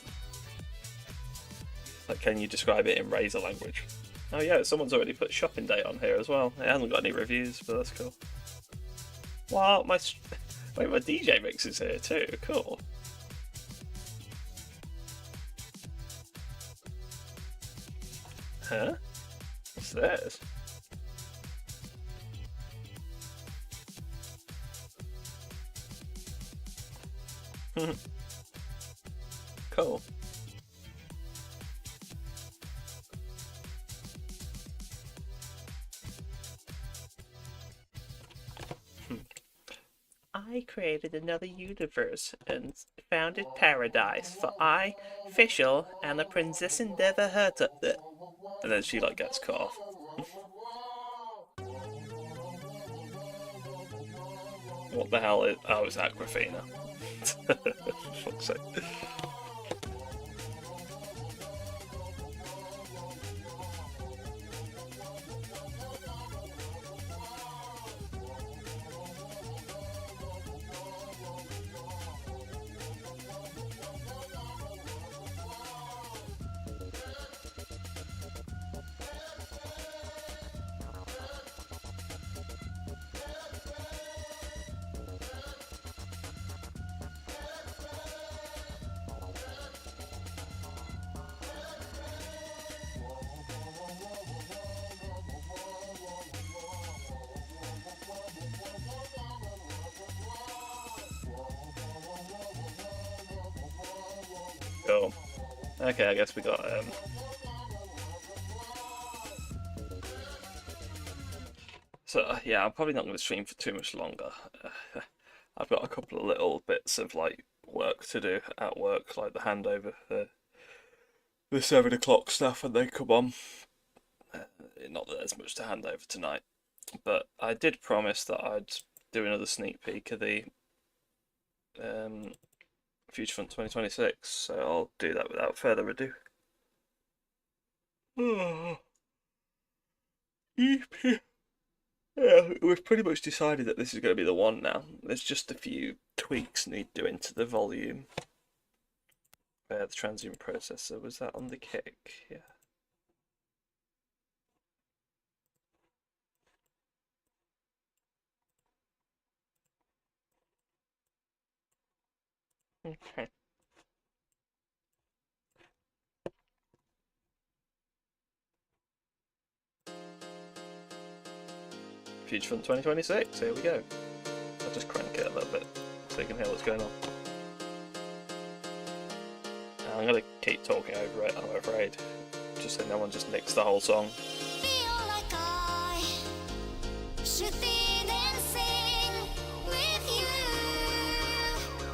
Like, can you describe it in Razor language? Oh yeah, someone's already put shopping date on here as well. It hasn't got any reviews, but that's cool. Wow, my DJ mix is here too. Cool. Huh? What's this? Cool. I created another universe and founded paradise for I, Fischl, and the Princess Endeavor Herta. And then she like gets cut off. What the hell is... Oh, it's Aquafina. For fuck's sake. Cool. Okay, I guess we got So yeah, I'm probably not going to stream for too much longer. I've got a couple of little bits of like work to do at work, like the handover for the 7 o'clock stuff when they come on. Not that there's much to hand over tonight, but I did promise that I'd do another sneak peek of the Future Front 2026, so I'll do that without further ado. Yeah, we've pretty much decided that this is going to be the one now. There's just a few tweaks need doing to the volume. The transient processor, was that on the kick? Yeah. Okay. Future Front 2026, here we go. I'll just crank it a little bit so you can hear what's going on. I'm going to keep talking over it, I'm afraid, just so no one just nicks the whole song. Feel like I should be dancing with you.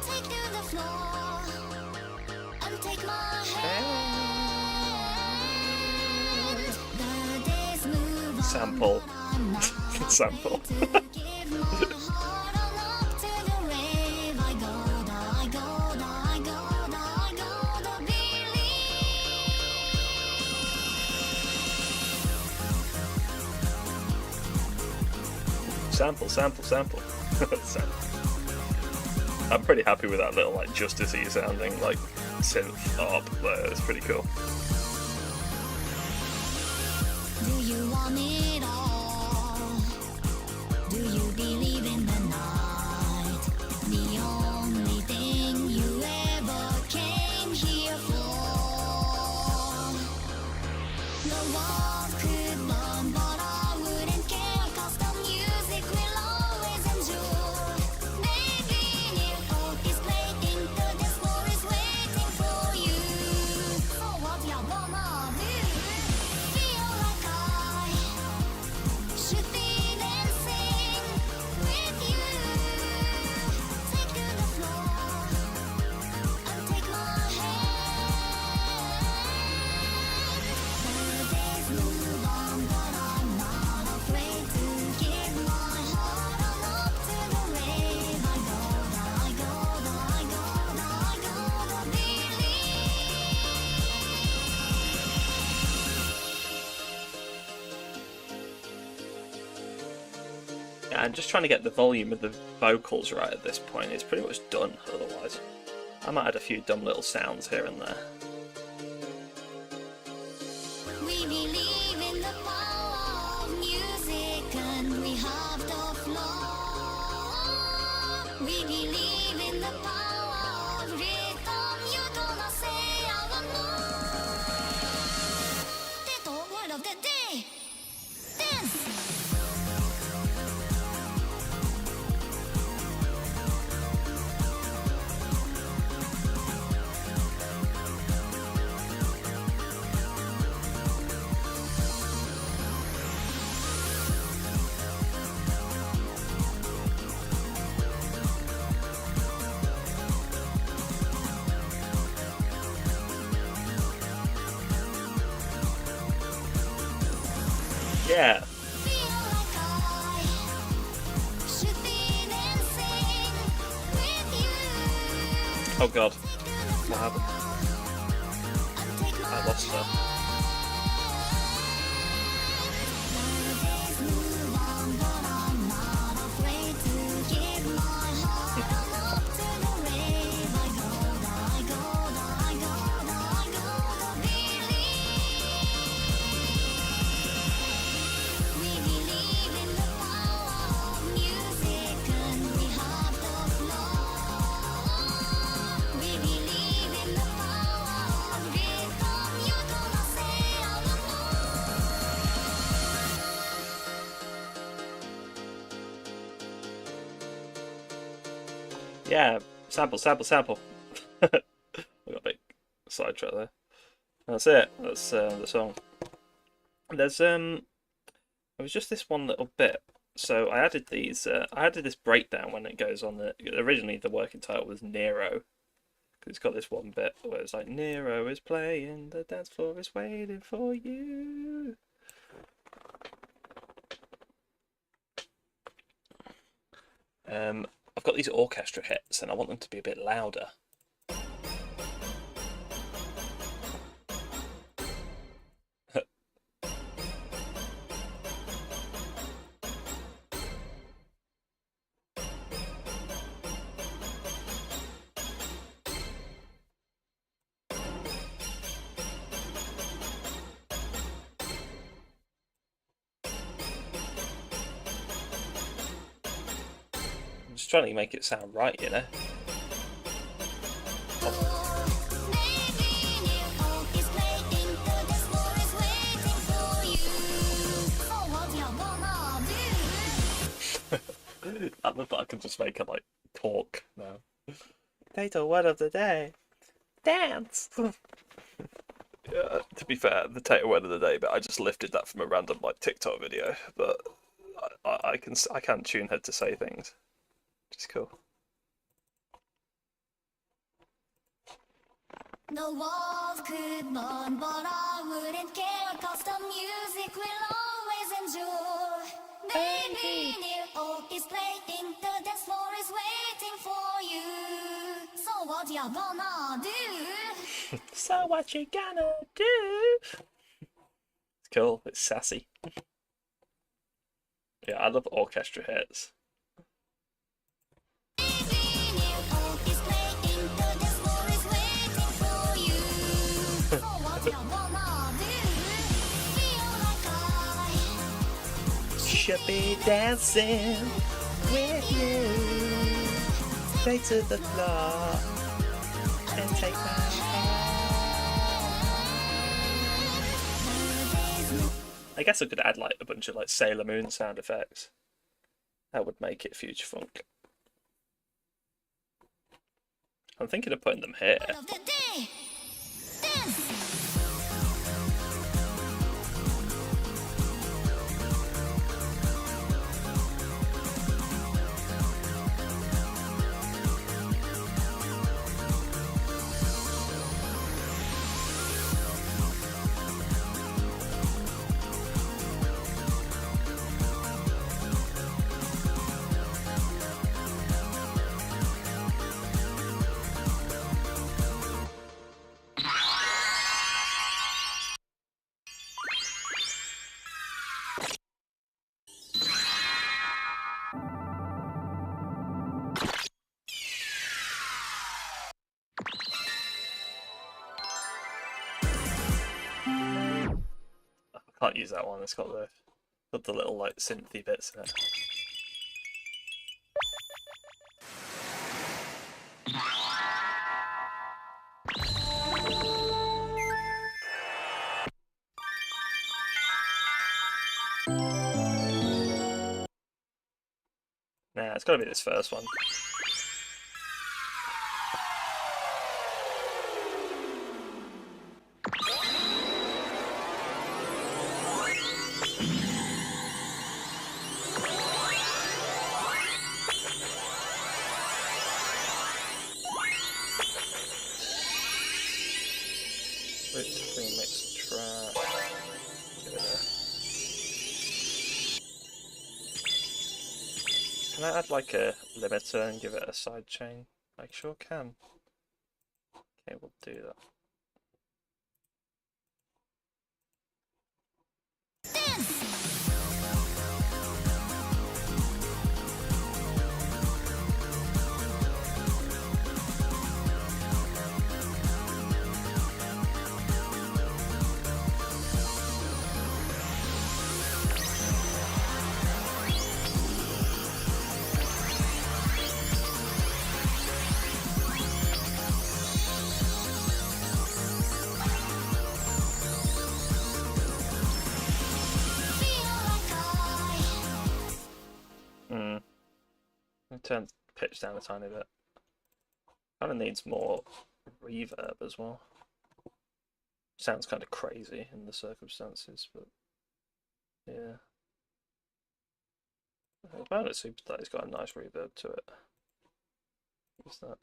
Take to the floor and take my hand. The days move on. Sample. Sample. Sample. Sample. I'm pretty happy with that little like Justice-y sounding like synth arp there. It's pretty cool. Do you want it all? Do you believe in the night? The only thing you ever came here for. The walls could burn, but I wouldn't care, 'cause the music will always endure. Maybe near hope is waiting, the dance floor is waiting for you. So what you wanna do? Feel like I should be dancing with and just trying to get the volume of the vocals right at this point. It's pretty much done otherwise. I might add a few dumb little sounds here and there. We believe in the power of music and we have the flow. We believe in the power of rhythm. You're gonna say our no. The word of the day. Dance. Yeah. Oh god. What happened? I lost her. Yeah, sample. I got a big sidetrack there. That's it. That's the song. There's it was just this one little bit. So I added these. I added this breakdown when it goes on. Originally the working title was Nero, because it's got this one bit where it's like Nero is playing, the dance floor is waiting for you. I've got these orchestra hits and I want them to be a bit louder. Just trying to make it sound right, you know. I love that I can just make it like talk now. Potato word of the day. Dance. Yeah, to be fair, the potato word of the day, but I just lifted that from a random like TikTok video. But I can tune her to say things. Which is cool. The walls could burn, but I wouldn't care, 'cause the music will always endure. Baby, New Oak is playing, the dance floor is waiting for you. So what you gonna do? So what you gonna do? It's cool, it's sassy. Yeah, I love orchestra hits. Should be dancing with you. Straight to the floor and take my hand. I guess I could add like a bunch of like Sailor Moon sound effects. That would make it future funk. I'm thinking of putting them here. Can't use that one. It's got the little like synthy bits in it. Nah, it's got to be this first one. Remix track. Give it a... Can I add like a limiter and give it a side chain? I sure can. Okay, we'll do that. Turn pitch down a tiny bit. Kind of needs more reverb as well. Sounds kind of crazy in the circumstances, but yeah. I found it super that it's got a nice reverb to it. What's that?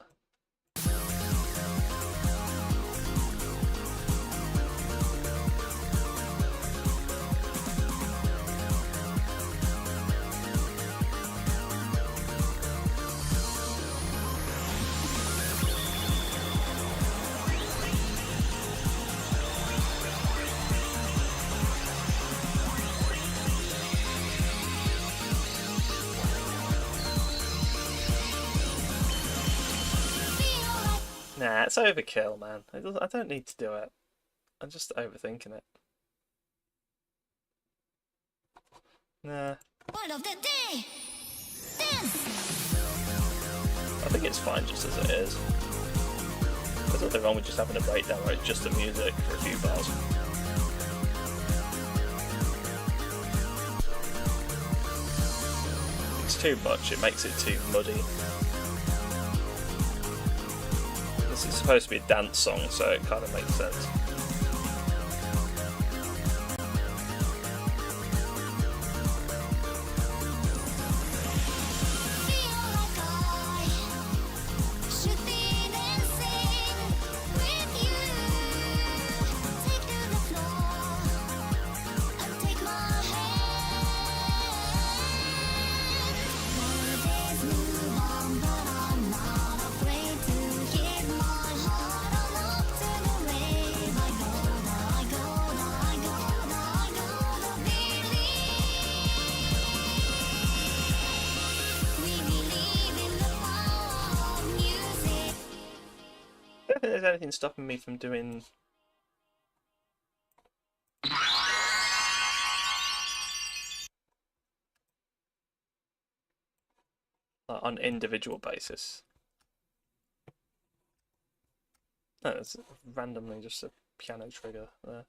Nah, it's overkill, man. I don't need to do it. I'm just overthinking it. Nah. Word of the day! Dance! I think it's fine just as it is. There's nothing wrong with just having a breakdown where it's just the music for a few bars. It's too much, it makes it too muddy. This is supposed to be a dance song, so it kind of makes sense. I don't think there's anything stopping me from doing on an individual basis. No, it's randomly just a piano trigger there.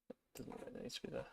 It doesn't really need to be there.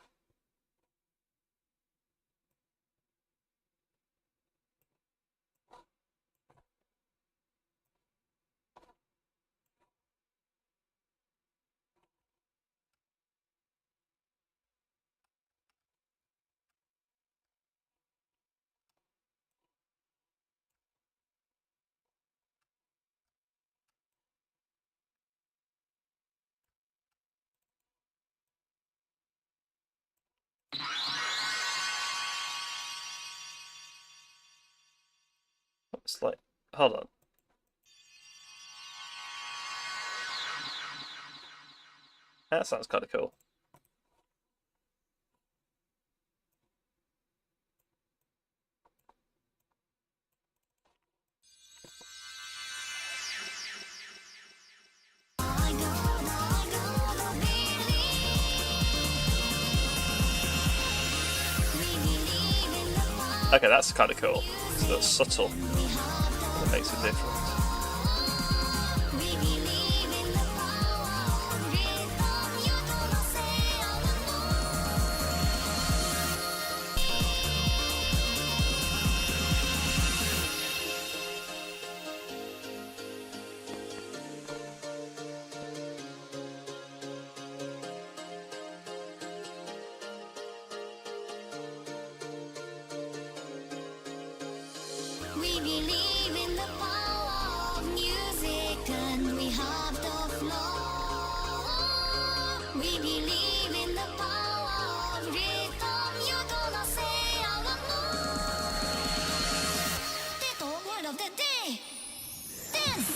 It's like, hold on. That sounds kind of cool. Okay, that's kind of cool. So that's subtle. That makes a difference. We believe in the power of music and we have the flow. We believe in the power of rhythm. You're gonna say our no. Word of the day. Dance.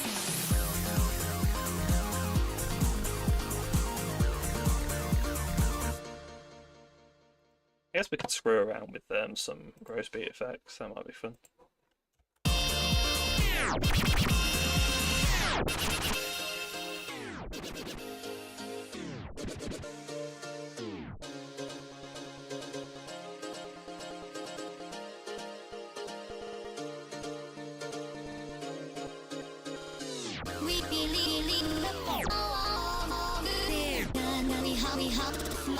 I guess we could screw around with some gross beat effects. That might be fun. We believe in the power of music and we have the flow.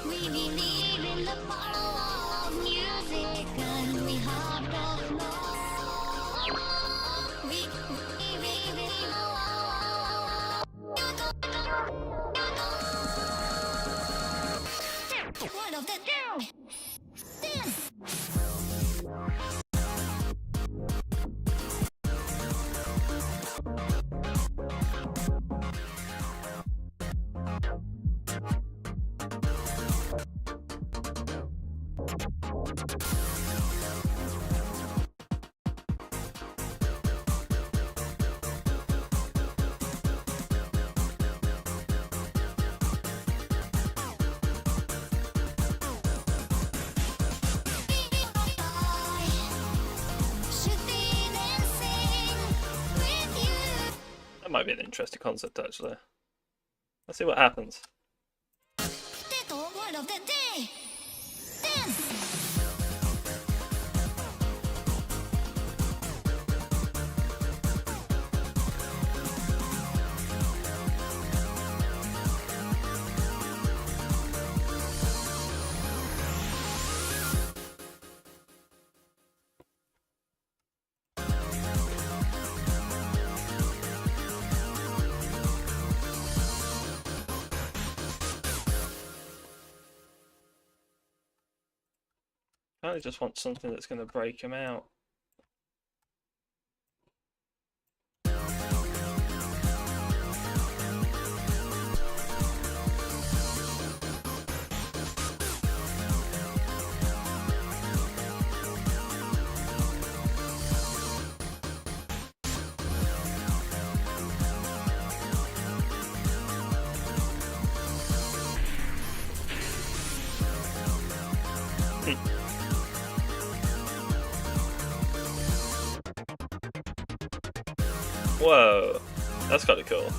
We believe in the power of music and we have the flow. We believe in the word of the day. Dance. That might be an interesting concept, actually. Let's see what happens. Word of the day. Dance. I just want something that's going to break him out. Whoa, that's kind of cool.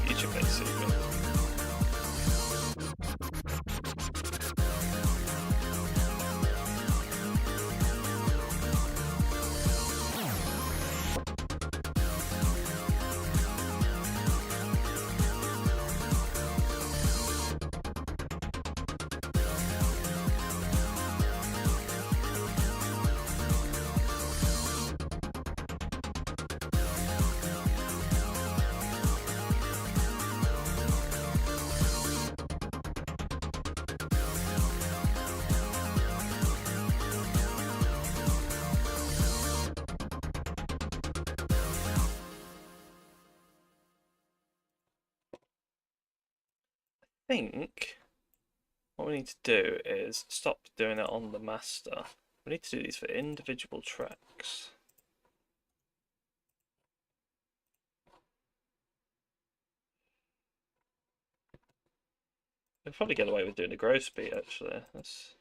Future face sequence. I think what we need to do is stop doing it on the master. We need to do these for individual tracks. We'll probably get away with doing a gross beat actually. That's...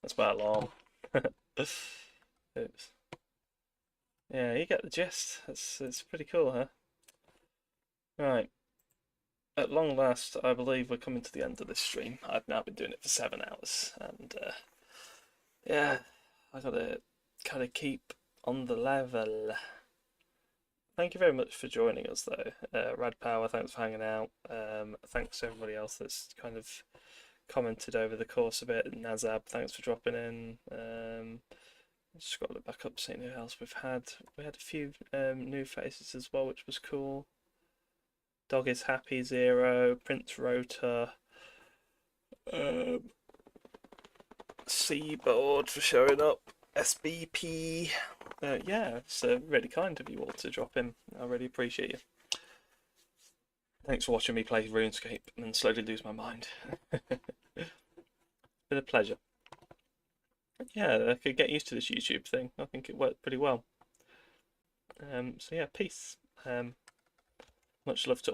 That's my alarm. Oops. Yeah, you get the gist. It's pretty cool, huh? Right. At long last, I believe we're coming to the end of this stream. I've now been doing it for 7 hours, and yeah, I gotta keep on the level. Thank you very much for joining us, though. Rad Power, thanks for hanging out. Thanks to everybody else that's kind of commented over the course of it. Nazab, thanks for dropping in. Scroll it back up, seeing who else we've had. We had a few new faces as well, which was cool. Dog is Happy, Zero, Prince Rota, Seaboard for showing up, SBP. Yeah, it's really kind of you all to drop in. I really appreciate you. Thanks for watching me play RuneScape and slowly lose my mind. Been a pleasure. Yeah, I could get used to this YouTube thing. I think it worked pretty well. So yeah, peace. Much love to all.